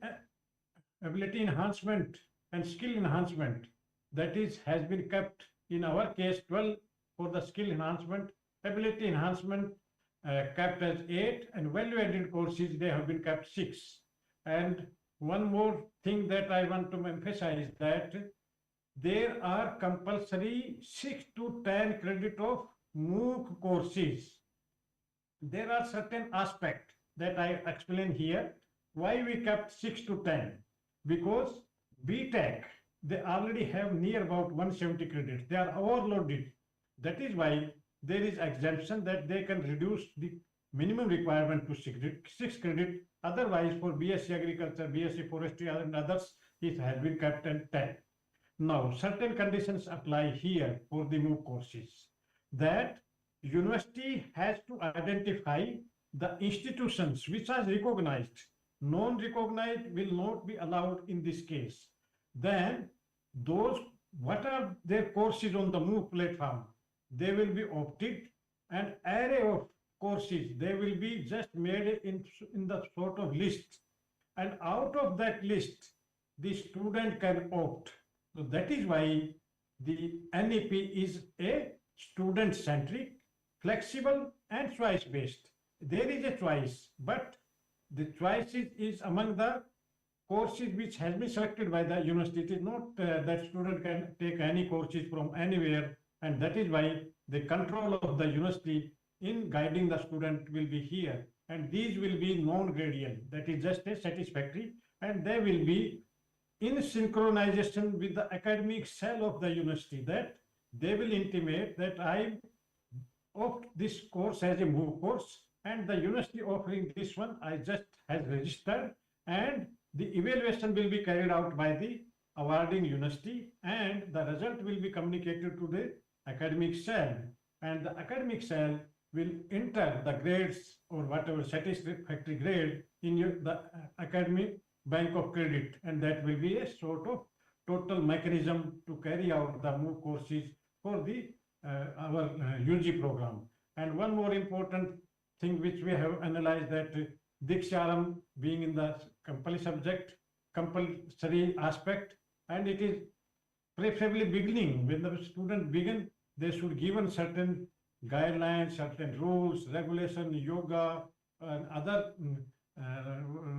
ability enhancement and skill enhancement, that is has been kept in our case 12 for the skill enhancement, ability enhancement kept as 8, and value added courses, they have been kept 6. And one more thing that I want to emphasize, that there are compulsory 6 to 10 credit of MOOC courses. There are certain aspects that I explain here. Why we kept 6 to 10? Because BTech, they already have near about 170 credits. They are overloaded. That is why there is exemption that they can reduce the minimum requirement to 6 credit. Otherwise, for BSc Agriculture, BSc Forestry and others, it has been kept at 10. Now, certain conditions apply here for the MOOC courses, that university has to identify the institutions which are recognized. Non-recognized will not be allowed in this case. Then those, what are their courses on the MOOC platform, they will be opted, and array of courses, they will be just made in the sort of list, and out of that list the student can opt. So that is why the NEP is a student centric, flexible and choice based. There is a choice, but the choice is among the courses which has been selected by the university. It is not that student can take any courses from anywhere and that is why the control of the university in guiding the student will be here, and these will be non-gradient, that is just a satisfactory, and they will be in synchronization with the academic cell of the university, that they will intimate that I opt this course as a MOOC course, and the university offering this one I just has registered, and the evaluation will be carried out by the awarding university, and the result will be communicated to the academic cell, and the academic cell will enter the grades or whatever satisfactory grade in the academic bank of credit, and that will be a sort of total mechanism to carry out the MOOC courses for the our UG program. And one more important thing which we have analyzed, that Diksharam being in the compulsory aspect, and it is preferably beginning, when the student begin, they should given certain guidelines, certain rules, regulation, yoga, and other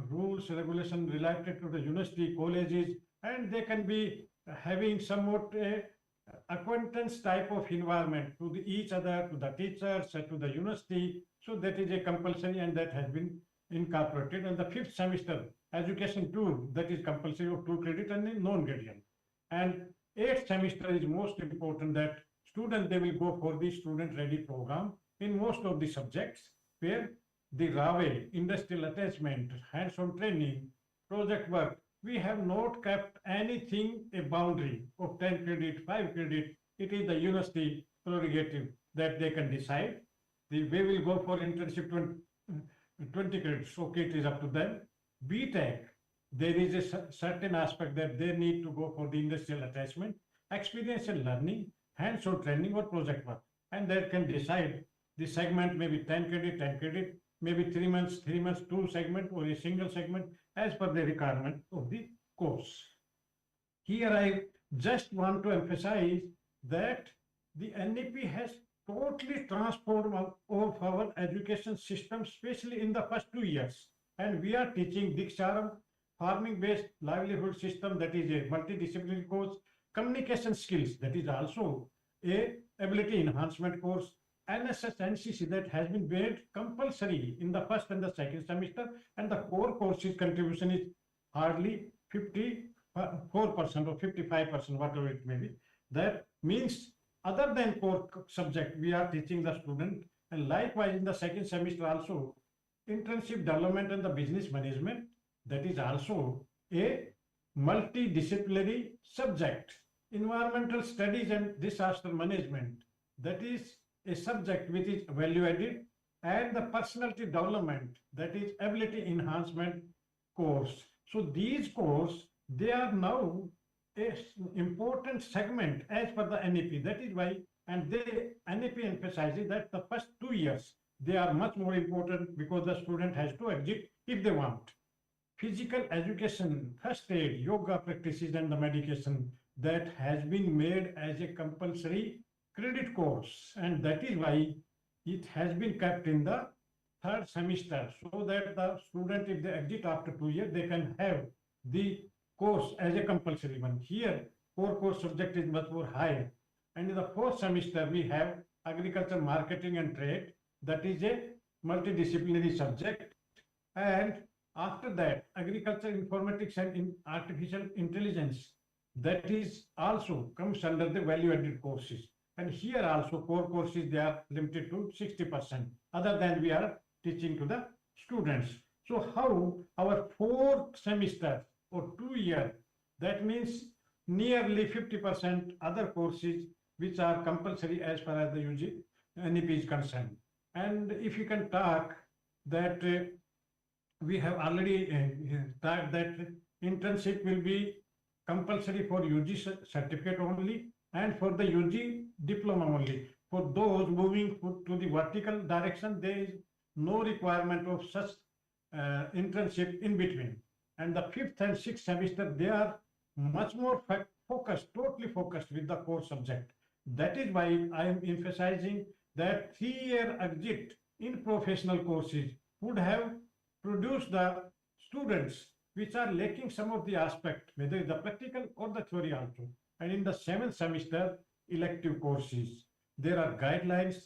rules, regulation related to the university, colleges, and they can be having somewhat a acquaintance type of environment to each other, to the teachers, to the university. So that is a compulsory, and that has been incorporated. And the 5th semester education tour, that is compulsory of 2 credit and non-gradient. And 8th semester is most important, that student, they will go for the student ready program in most of the subjects, where the RAWE, industrial attachment, hands-on training, project work, we have not kept anything a boundary of 10 credit, 5 credit. It is the university prerogative that they can decide. We will go for internship 20 credits, okay, it is up to them. BTech, there is a certain aspect that they need to go for the industrial attachment, experiential learning, hands-on training or project work, and they can decide the segment, maybe 10 credit, maybe 3 months, 2 segment, or a single segment, as per the requirement of the course. Here I just want to emphasize that the NEP has totally transformed all of our education system, especially in the first 2 years. And we are teaching Diksharam, farming-based livelihood system, that is a multidisciplinary course, communication skills, that is also a ability enhancement course, NSS, NCC, that has been made compulsory in the 1st and the 2nd semester, and the core courses contribution is hardly 54% or 55%, whatever it may be. That means other than core subject, we are teaching the student, and likewise in the 2nd semester also, internship development and the business management, that is also a multidisciplinary subject. Environmental studies and disaster management, that is a subject which is value added, and the personality development, that is ability enhancement course. So these courses, they are now a important segment as per the NEP. That is why, and the NEP emphasizes that the first 2 years, they are much more important, because the student has to exit if they want. Physical education, first aid, yoga practices, and the medication, that has been made as a compulsory credit course, and that is why it has been kept in the 3rd semester, so that the student, if they exit after 2 years, they can have the course as a compulsory one. Here, core course subject is much more higher. And in the 4th semester, we have agriculture, marketing, and trade, that is a multidisciplinary subject. And after that, agriculture, informatics, and artificial intelligence, that is also comes under the value-added courses. And here also core courses, they are limited to 60%, other than we are teaching to the students. So how our 4th semester or 2 year, that means nearly 50% other courses which are compulsory as far as the UG NEP is concerned. And if you can talk that we have already talked that internship will be compulsory for UG certificate only, and for the UG diploma only. For those moving to the vertical direction, there is no requirement of such internship in between. And the 5th and 6th semester, they are much more focused, totally focused with the core subject. That is why I am emphasizing that 3-year exit in professional courses would have produced the students which are lacking some of the aspect, whether the practical or the theory also. And in the 7th semester, elective courses. There are guidelines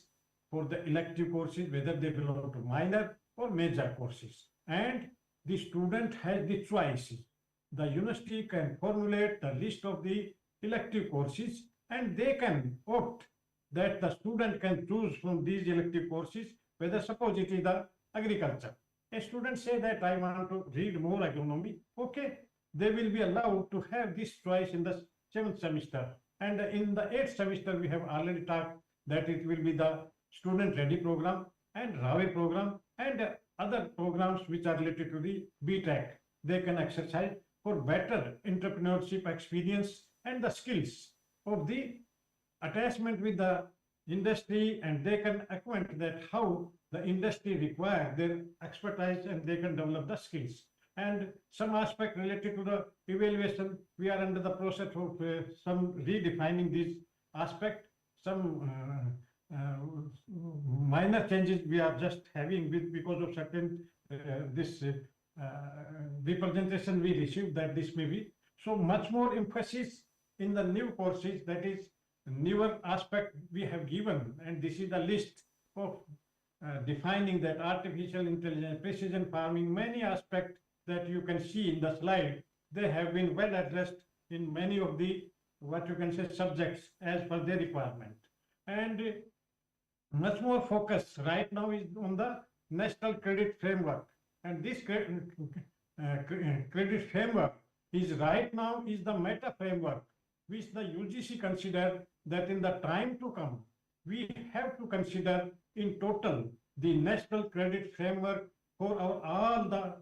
for the elective courses, whether they belong to minor or major courses. And the student has the choice. The university can formulate the list of the elective courses, and they can opt that the student can choose from these elective courses, whether suppose it is the agriculture. A student say that I want to read more agronomy. Okay, they will be allowed to have this choice in the 7th semester. And in the 8th semester, we have already talked that it will be the student ready program and RAWE program and other programs which are related to the BTech. They can exercise for better entrepreneurship experience and the skills of the attachment with the industry, and they can acquaint that how the industry requires their expertise and they can develop the skills. And some aspect related to the evaluation, we are under the process of some redefining this aspect. Some minor changes we are just having with because of certain this representation we received that this may be. So much more emphasis in the new courses, that is newer aspect we have given, and this is the list of defining that artificial intelligence, precision farming, many aspects that you can see in the slide. They have been well addressed in many of the what you can say subjects as per their requirement. And much more focus right now is on the national credit framework, and this credit framework is right now is the meta framework which the UGC consider that in the time to come we have to consider in total the national credit framework for our all the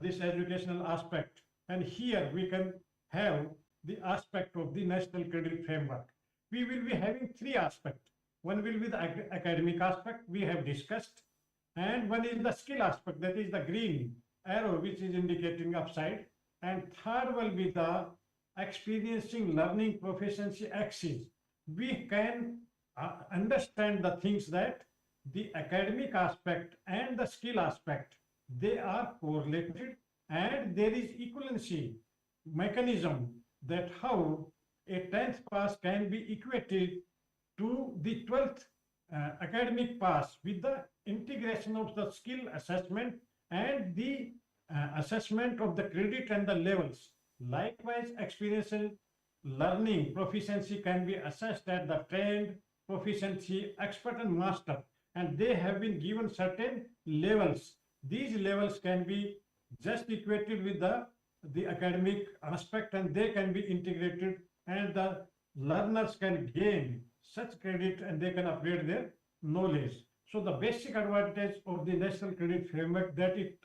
this educational aspect. And here we can have the aspect of the national credit framework. We will be having three aspects. One will be the academic aspect we have discussed, and one is the skill aspect, that is the green arrow which is indicating upside, and third will be the experiencing learning proficiency axis. We can understand the things that the academic aspect and the skill aspect, they are correlated, and there is equivalency mechanism that how a 10th pass can be equated to the 12th academic pass with the integration of the skill assessment and the assessment of the credit and the levels. Likewise, experiential learning proficiency can be assessed at the trained, proficiency, expert and master, and they have been given certain levels. These levels can be just equated with the academic aspect, and they can be integrated, and the learners can gain such credit and they can upgrade their knowledge. So the basic advantage of the national credit framework that it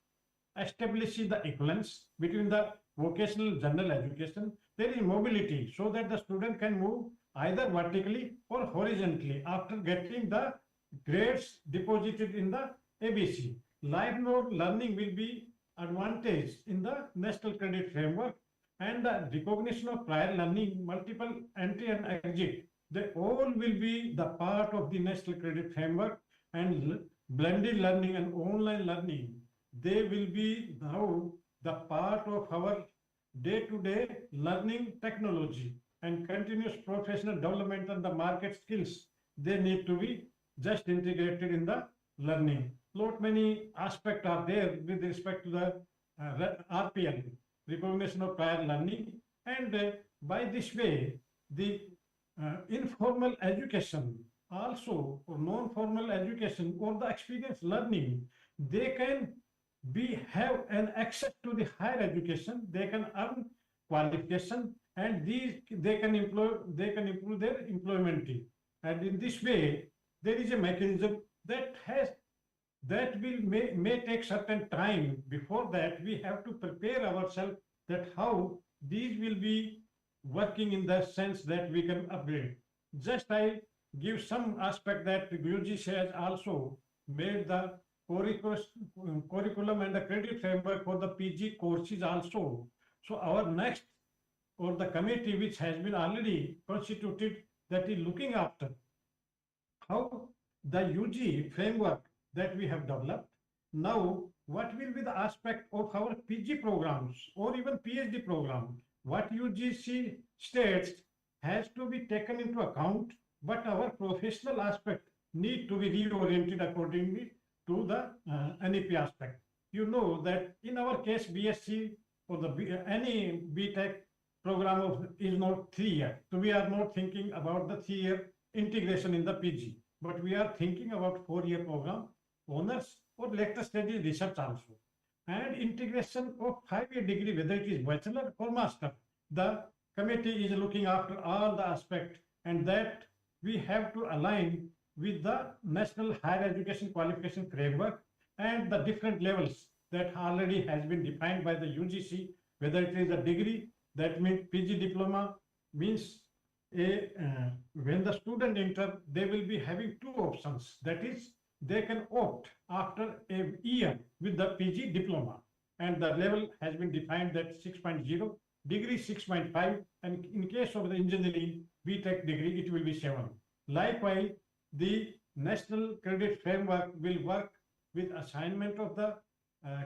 establishes the equivalence between the vocational general education. There is mobility so that the student can move either vertically or horizontally after getting the grades deposited in the ABC. Lifelong learning will be advantage in the national credit framework, and the recognition of prior learning, multiple entry and exit, they all will be the part of the national credit framework, and blended learning and online learning, they will be now the part of our day-to-day learning technology, and continuous professional development and the market skills, they need to be just integrated in the learning. Lot many aspects are there with respect to the RPL, recognition of prior learning, and by this way, the informal education also, or non-formal education or the experience learning, they can have an access to the higher education, they can earn qualification, and they can improve their employment. And in this way, there is a mechanism that may take certain time. Before that, we have to prepare ourselves that how these will be working in the sense that we can upgrade. Just I give some aspect that UGC has also made the curriculum and the credit framework for the PG courses also. So our next, or the committee which has been already constituted, that is looking after how the UG framework that we have developed. Now, what will be the aspect of our PG programs or even PhD program? What UGC states has to be taken into account, but our professional aspect need to be reoriented accordingly to the NEP aspect. You know that in our case, BSc or any BTech program is not 3 years. So we are not thinking about the 3-year integration in the PG, but we are thinking about 4-year program, honors or later study research also. And integration of 5-year degree, whether it is bachelor or master. The committee is looking after all the aspects, and that we have to align with the National Higher Education Qualification Framework and the different levels that already has been defined by the UGC, whether it is a degree, that means PG diploma, means when the student enter, they will be having 2 options. That is, they can opt after a year with the PG diploma, and the level has been defined that 6.0, degree 6.5, and in case of the engineering BTech degree, it will be 7. Likewise, the National Credit Framework will work with assignment of the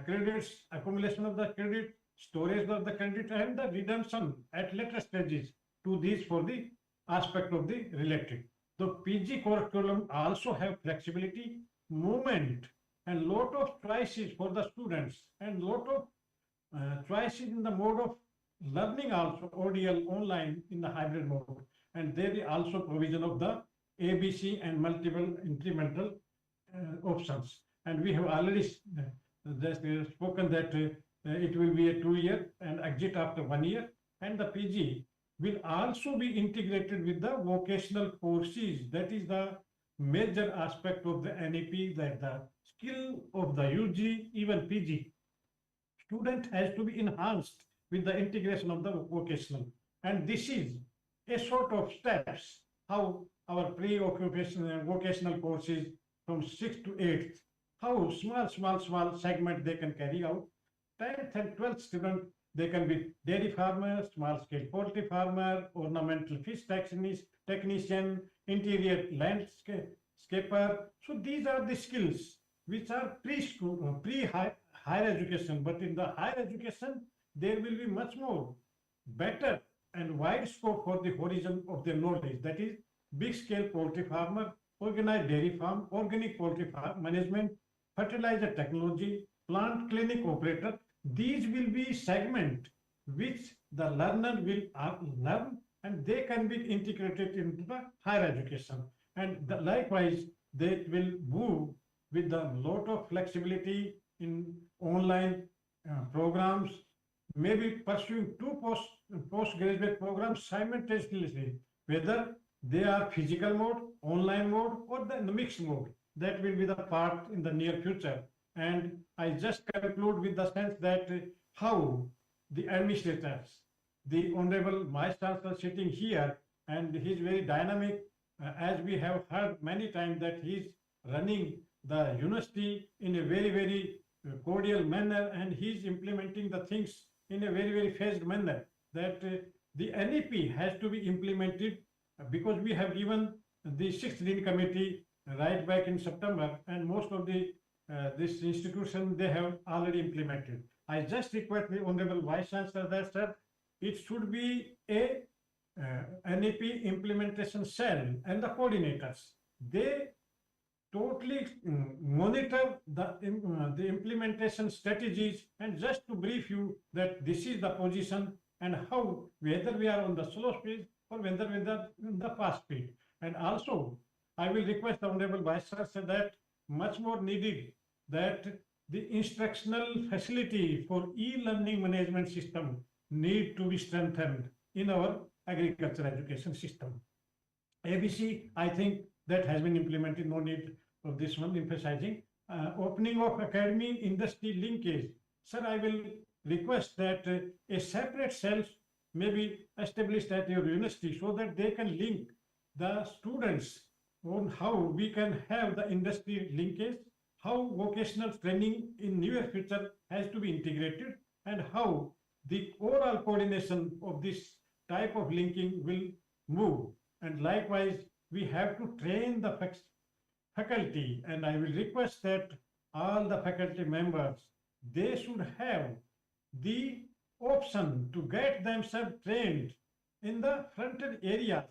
credits, accumulation of the credit, storage of the credit, and the redemption at later stages to these for the aspect of the related. The PG curriculum also have flexibility, movement, and lot of choices for the students, and lot of choices in the mode of learning also, ODL, online, in the hybrid mode. And there is also provision of the ABC and multiple incremental options. And we have already spoken that it will be a 2-year and exit after 1 year, and the PG will also be integrated with the vocational courses. That is the major aspect of the NEP, that the skill of the UG, even PG student has to be enhanced with the integration of the vocational. And this is a sort of steps how our pre-occupational and vocational courses from 6th to 8th, how small segment they can carry out. 10th and 12th student, they can be dairy farmer, small scale poultry farmer, ornamental fish technician, interior landscaper. So these are the skills which are pre-higher education, but in the higher education, there will be much more better and wide scope for the horizon of their knowledge. That is, big scale poultry farmer, organized dairy farm, organic poultry farm management, fertilizer technology, plant clinic operator. These will be segment which the learner will learn, and they can be integrated into the higher education. And likewise, they will move with a lot of flexibility in online programs, maybe pursuing 2 postgraduate programs simultaneously, whether they are physical mode, online mode, or the mixed mode. That will be the part in the near future. And I just conclude with the sense that how the administrators, the Honorable Vice Chancellor sitting here, and he is very dynamic, as we have heard many times that he is running the university in a very cordial manner, and he is implementing the things in a very phased manner, that the NEP has to be implemented, because we have given the 6th Dean Committee right back in September, and most of the this institution, they have already implemented. I just request the Honorable Vice Chancellor that, sir, it should be a NEP implementation cell, and the coordinators, they totally monitor the implementation strategies. And just to brief you that this is the position, and how, whether we are on the slow speed or whether we are in the fast speed. And also, I will request the Honorable Vice Chancellor that much more needed that the instructional facility for e-learning management system need to be strengthened in our agriculture education system. ABC, I think that has been implemented, no need of this one emphasizing. Opening of academy industry linkage. Sir, I will request that a separate cell may be established at your university, so that they can link the students on how we can have the industry linkage, how vocational training in near future has to be integrated, and how the overall coordination of this type of linking will move. And likewise, we have to train the faculty, and I will request that all the faculty members, they should have the option to get themselves trained in the fronted areas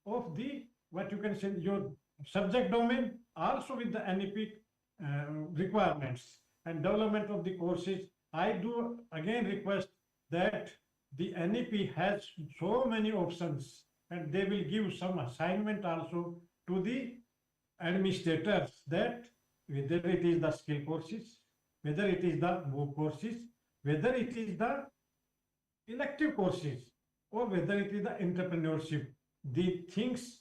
of the, what you can say, your subject domain, also with the NEP requirements and development of the courses. I do again request that the NEP has so many options, and they will give some assignment also to the administrators, that whether it is the skill courses, whether it is the MOOC courses, whether it is the elective courses, or whether it is the entrepreneurship, the things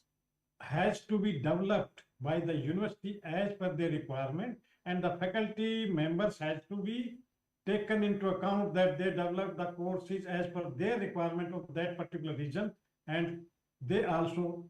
has to be developed by the university as per their requirement, and the faculty members has to be taken into account that they develop the courses as per their requirement of that particular region, and they also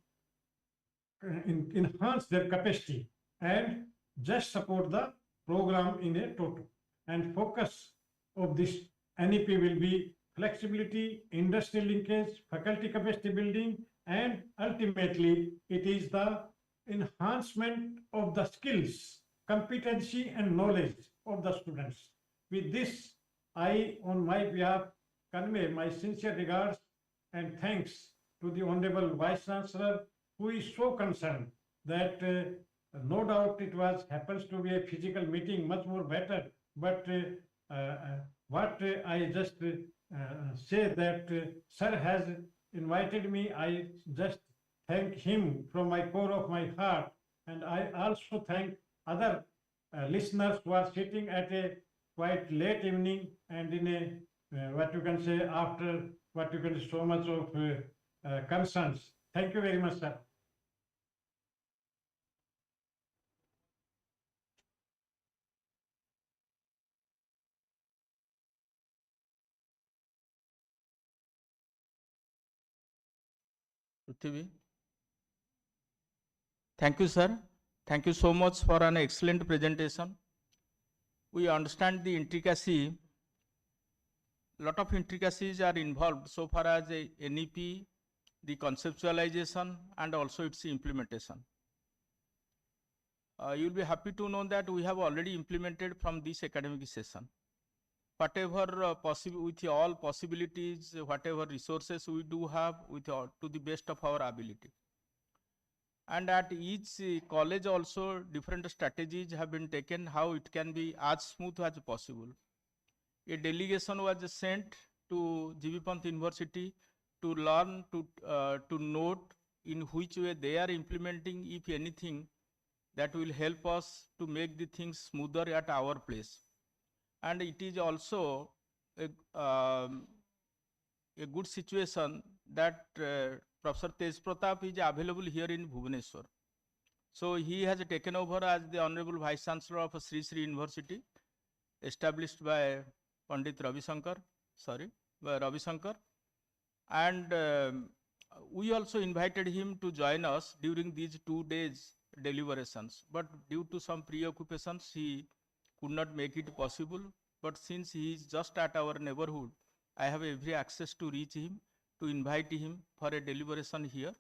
enhance their capacity and just support the program in a total. And focus of this NEP will be flexibility, industry linkage, faculty capacity building, and ultimately it is the enhancement of the skills, competency, and knowledge of the students. With this, I, on my behalf, convey my sincere regards and thanks to the Honorable Vice Chancellor, who is so concerned that no doubt it was happens to be a physical meeting, much more better. But what I just say that Sir has invited me, I just thank him from my core of my heart, and I also thank other listeners who are sitting at a quite late evening and in a what you can say, after what you can say, so much of concerns. Thank you very much, sir. Prithvi. Thank you, sir. Thank you so much for an excellent presentation. We understand the intricacy. Lot of intricacies are involved so far as a NEP, the conceptualization, and also its implementation. You'll be happy to know that we have already implemented from this academic session. Whatever possible, with all possibilities, whatever resources we do have, to the best of our ability. And at each college also, different strategies have been taken how it can be as smooth as possible. A delegation was sent to G.V. Pant University to learn, to note in which way they are implementing, if anything, that will help us to make the things smoother at our place. And it is also a good situation that Professor Tej Pratap is available here in Bhubaneswar. So he has taken over as the Honorable Vice Chancellor of Sri Sri University, established by Pandit Ravi Shankar. And we also invited him to join us during these 2 days deliberations. But due to some preoccupations, he could not make it possible. But since he is just at our neighborhood, I have every access to reach him, to invite him for a deliberation here.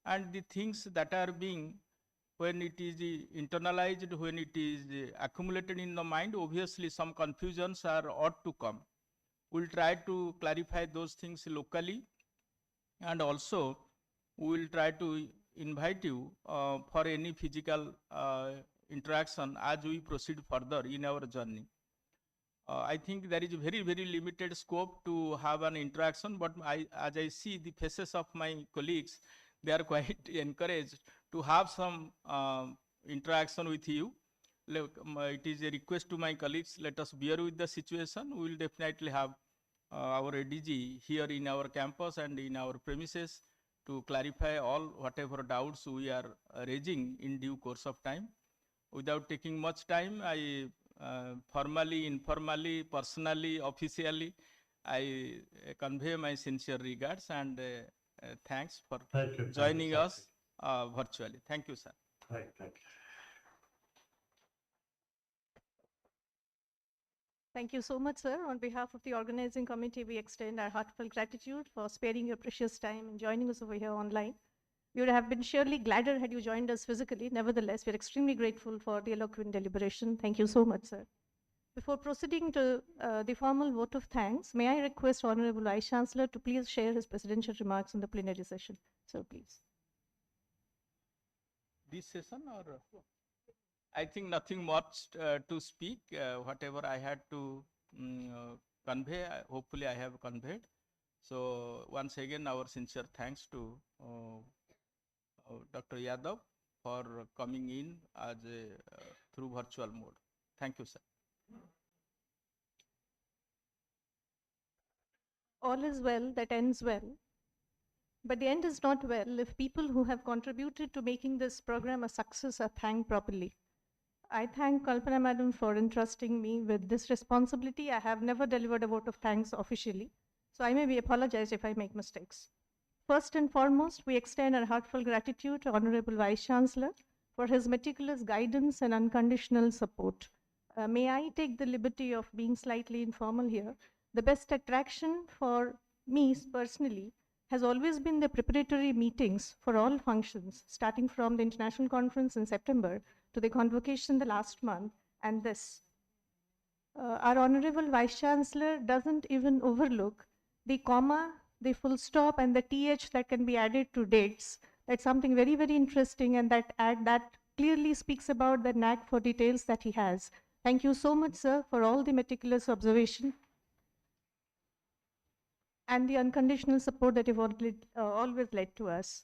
And the things that are being, when it is internalized, when it is accumulated in the mind, obviously some confusions are ought to come. We'll try to clarify those things locally, and also we will try to invite you for any physical interaction as we proceed further in our journey. I think there is very, very limited scope to have an interaction, but as I see the faces of my colleagues, they are quite encouraged to have some interaction with you. It is a request to my colleagues, let us bear with the situation. We will definitely have our ADG here in our campus and in our premises to clarify all whatever doubts we are raising in due course of time. Without taking much time, I formally, informally, personally, officially, I convey my sincere regards and thanks for joining us virtually. Thank you, sir. Right, thank you. Thank you so much, sir. On behalf of the organizing committee, we extend our heartfelt gratitude for sparing your precious time and joining us over here online. We would have been surely gladder had you joined us physically. Nevertheless, we're extremely grateful for the eloquent deliberation. Thank you so much, sir. Before proceeding to the formal vote of thanks, may I request Honorable Vice Chancellor to please share his presidential remarks on the plenary session. Sir, please. This session, or I think nothing much to speak. Whatever I had to convey, hopefully I have conveyed. So once again, our sincere thanks to Dr. Yadav for coming in as through virtual mode. Thank you, sir. All is well that ends well. But the end is not well if people who have contributed to making this program a success are thanked properly. I thank Kalpana Madam for entrusting me with this responsibility. I have never delivered a vote of thanks officially, so I may be apologized if I make mistakes. First and foremost, we extend our heartfelt gratitude to Honorable Vice Chancellor for his meticulous guidance and unconditional support. May I take the liberty of being slightly informal here? The best attraction for me personally has always been the preparatory meetings for all functions, starting from the international conference in September to the convocation the last month and this. Our Honorable Vice Chancellor doesn't even overlook the comma, the full stop and the TH that can be added to dates. That's something very, very interesting, and that clearly speaks about the knack for details that he has. Thank you so much, sir, for all the meticulous observation and the unconditional support that you've always led to us.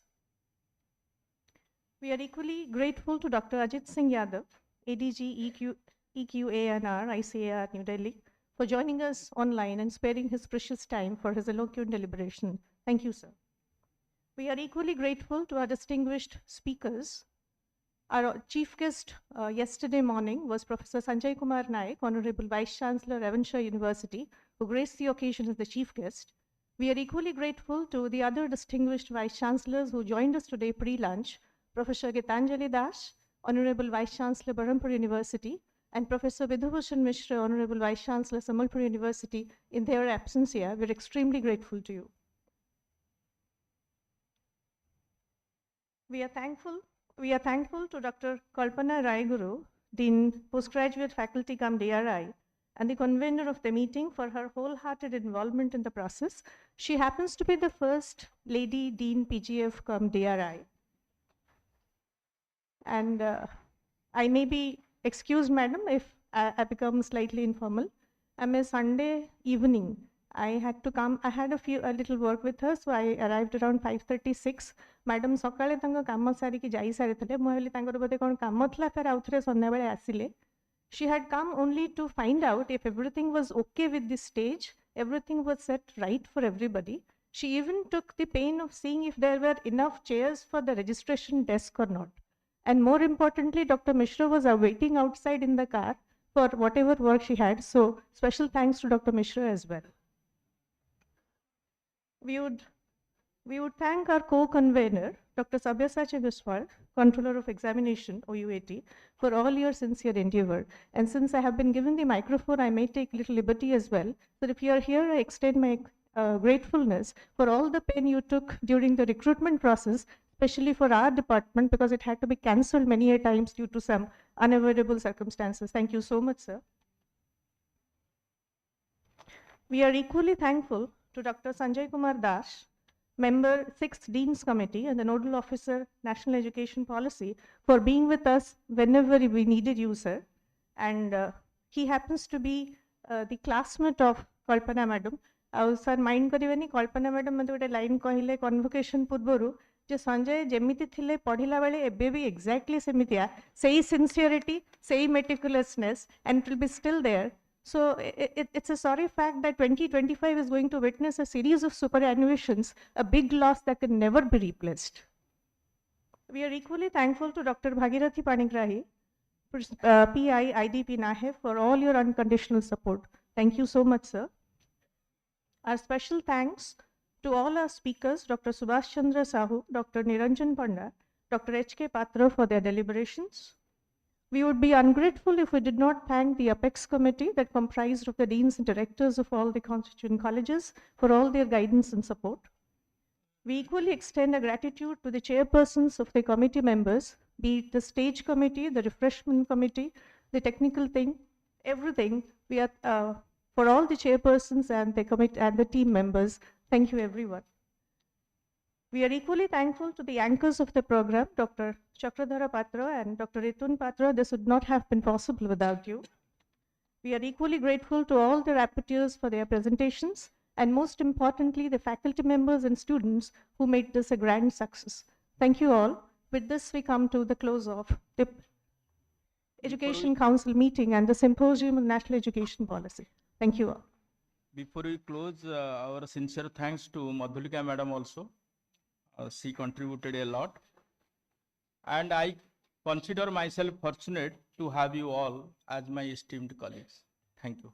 We are equally grateful to Dr. Ajit Singh Yadav, ADG EQANR, ICAR, New Delhi, for joining us online and sparing his precious time for his eloquent deliberation. Thank you, sir. We are equally grateful to our distinguished speakers. Our chief guest yesterday morning was Professor Sanjay Kumar Naik, Honorable Vice Chancellor, Devonshire University, who graced the occasion as the chief guest. We are equally grateful to the other distinguished Vice Chancellors who joined us today pre-lunch, Professor Gitanjali Das, Honorable Vice Chancellor, Berhampur University, and Professor Vidhubhushan Mishra, Honorable Vice Chancellor, Sambalpur University. In their absence here, we're extremely grateful to you. We are thankful to Dr. Kalpana Raiguru, Dean Postgraduate Faculty cum DRI, and the convener of the meeting for her wholehearted involvement in the process. She happens to be the first lady Dean PGF cum DRI. And I may be excused, madam, if I become slightly informal. On a Sunday evening, I had to come, I had a little work with her, so I arrived around 5:36. Madam ସକାଳେ ତାଙ୍କ କାମ ସାରିକି ଯାଇ ସାରିଥିଲେ ମୁଁ ଭାବିଲି ତାଙ୍କର ବୋଧେ କ'ଣ କାମ ଥିଲା ଫେର ଆଉଥରେ ସନ୍ଧ୍ୟାବେଳେ ଆସିଲେ. She had come only to find out if everything was okay with the stage, everything was set right for everybody. She even took the pain of seeing if there were enough chairs for the registration desk or not. And more importantly, Dr. Mishra was awaiting outside in the car for whatever work she had. So special thanks to Dr. Mishra as well. We would thank our co-convener, Dr. Sabyasachi Biswal, Controller of Examination, OUAT, for all your sincere endeavor. And since I have been given the microphone, I may take little liberty as well. So if you are here, I extend my gratefulness for all the pain you took during the recruitment process, especially for our department, because it had to be cancelled many a times due to some unavoidable circumstances. Thank you so much, sir. We are equally thankful to Dr. Sanjay Kumar Das, Member 6th Dean's Committee and the Nodal Officer, National Education Policy, for being with us whenever we needed you, sir. And he happens to be the classmate of Kalpana Madam. Sir, mind karibeni, Kalpana Madam mate gote line kahile convocation purbaru je Sanjay jemiti thile padhila bele ebe bi exactly semitiya, sei sincerity, sei meticulousness, and it will be still there. So it's a sorry fact that 2025 is going to witness a series of superannuations, a big loss that can never be replaced. We are equally thankful to Dr. Bhagirathi Panigrahi, PI, IDP NAHE, for all your unconditional support. Thank you so much, sir. Our special thanks to all our speakers, Dr. Subhash Chandra Sahu, Dr. Niranjan Panda, Dr. H.K. Patra for their deliberations. We would be ungrateful if we did not thank the Apex Committee that comprised of the deans and directors of all the constituent colleges for all their guidance and support. We equally extend our gratitude to the chairpersons of the committee members, be it the stage committee, the refreshment committee, the technical thing, everything. We are for all the chairpersons and the team members. Thank you, everyone. We are equally thankful to the anchors of the program, Dr. Chakradhara Patra and Dr. Ritun Patra. This would not have been possible without you. We are equally grateful to all the rapporteurs for their presentations, and most importantly, the faculty members and students who made this a grand success. Thank you all. With this, we come to the close of the Education Council meeting and the Symposium on National Education Policy. Thank you all. Before we close, our sincere thanks to Madhulika Madam also. She contributed a lot. And I consider myself fortunate to have you all as my esteemed colleagues. Thank you.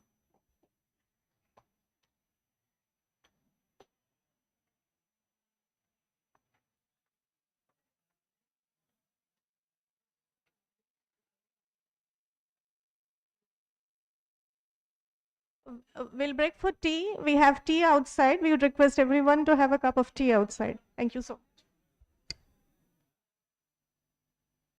We'll break for tea. We have tea outside. We would request everyone to have a cup of tea outside. Thank you so much.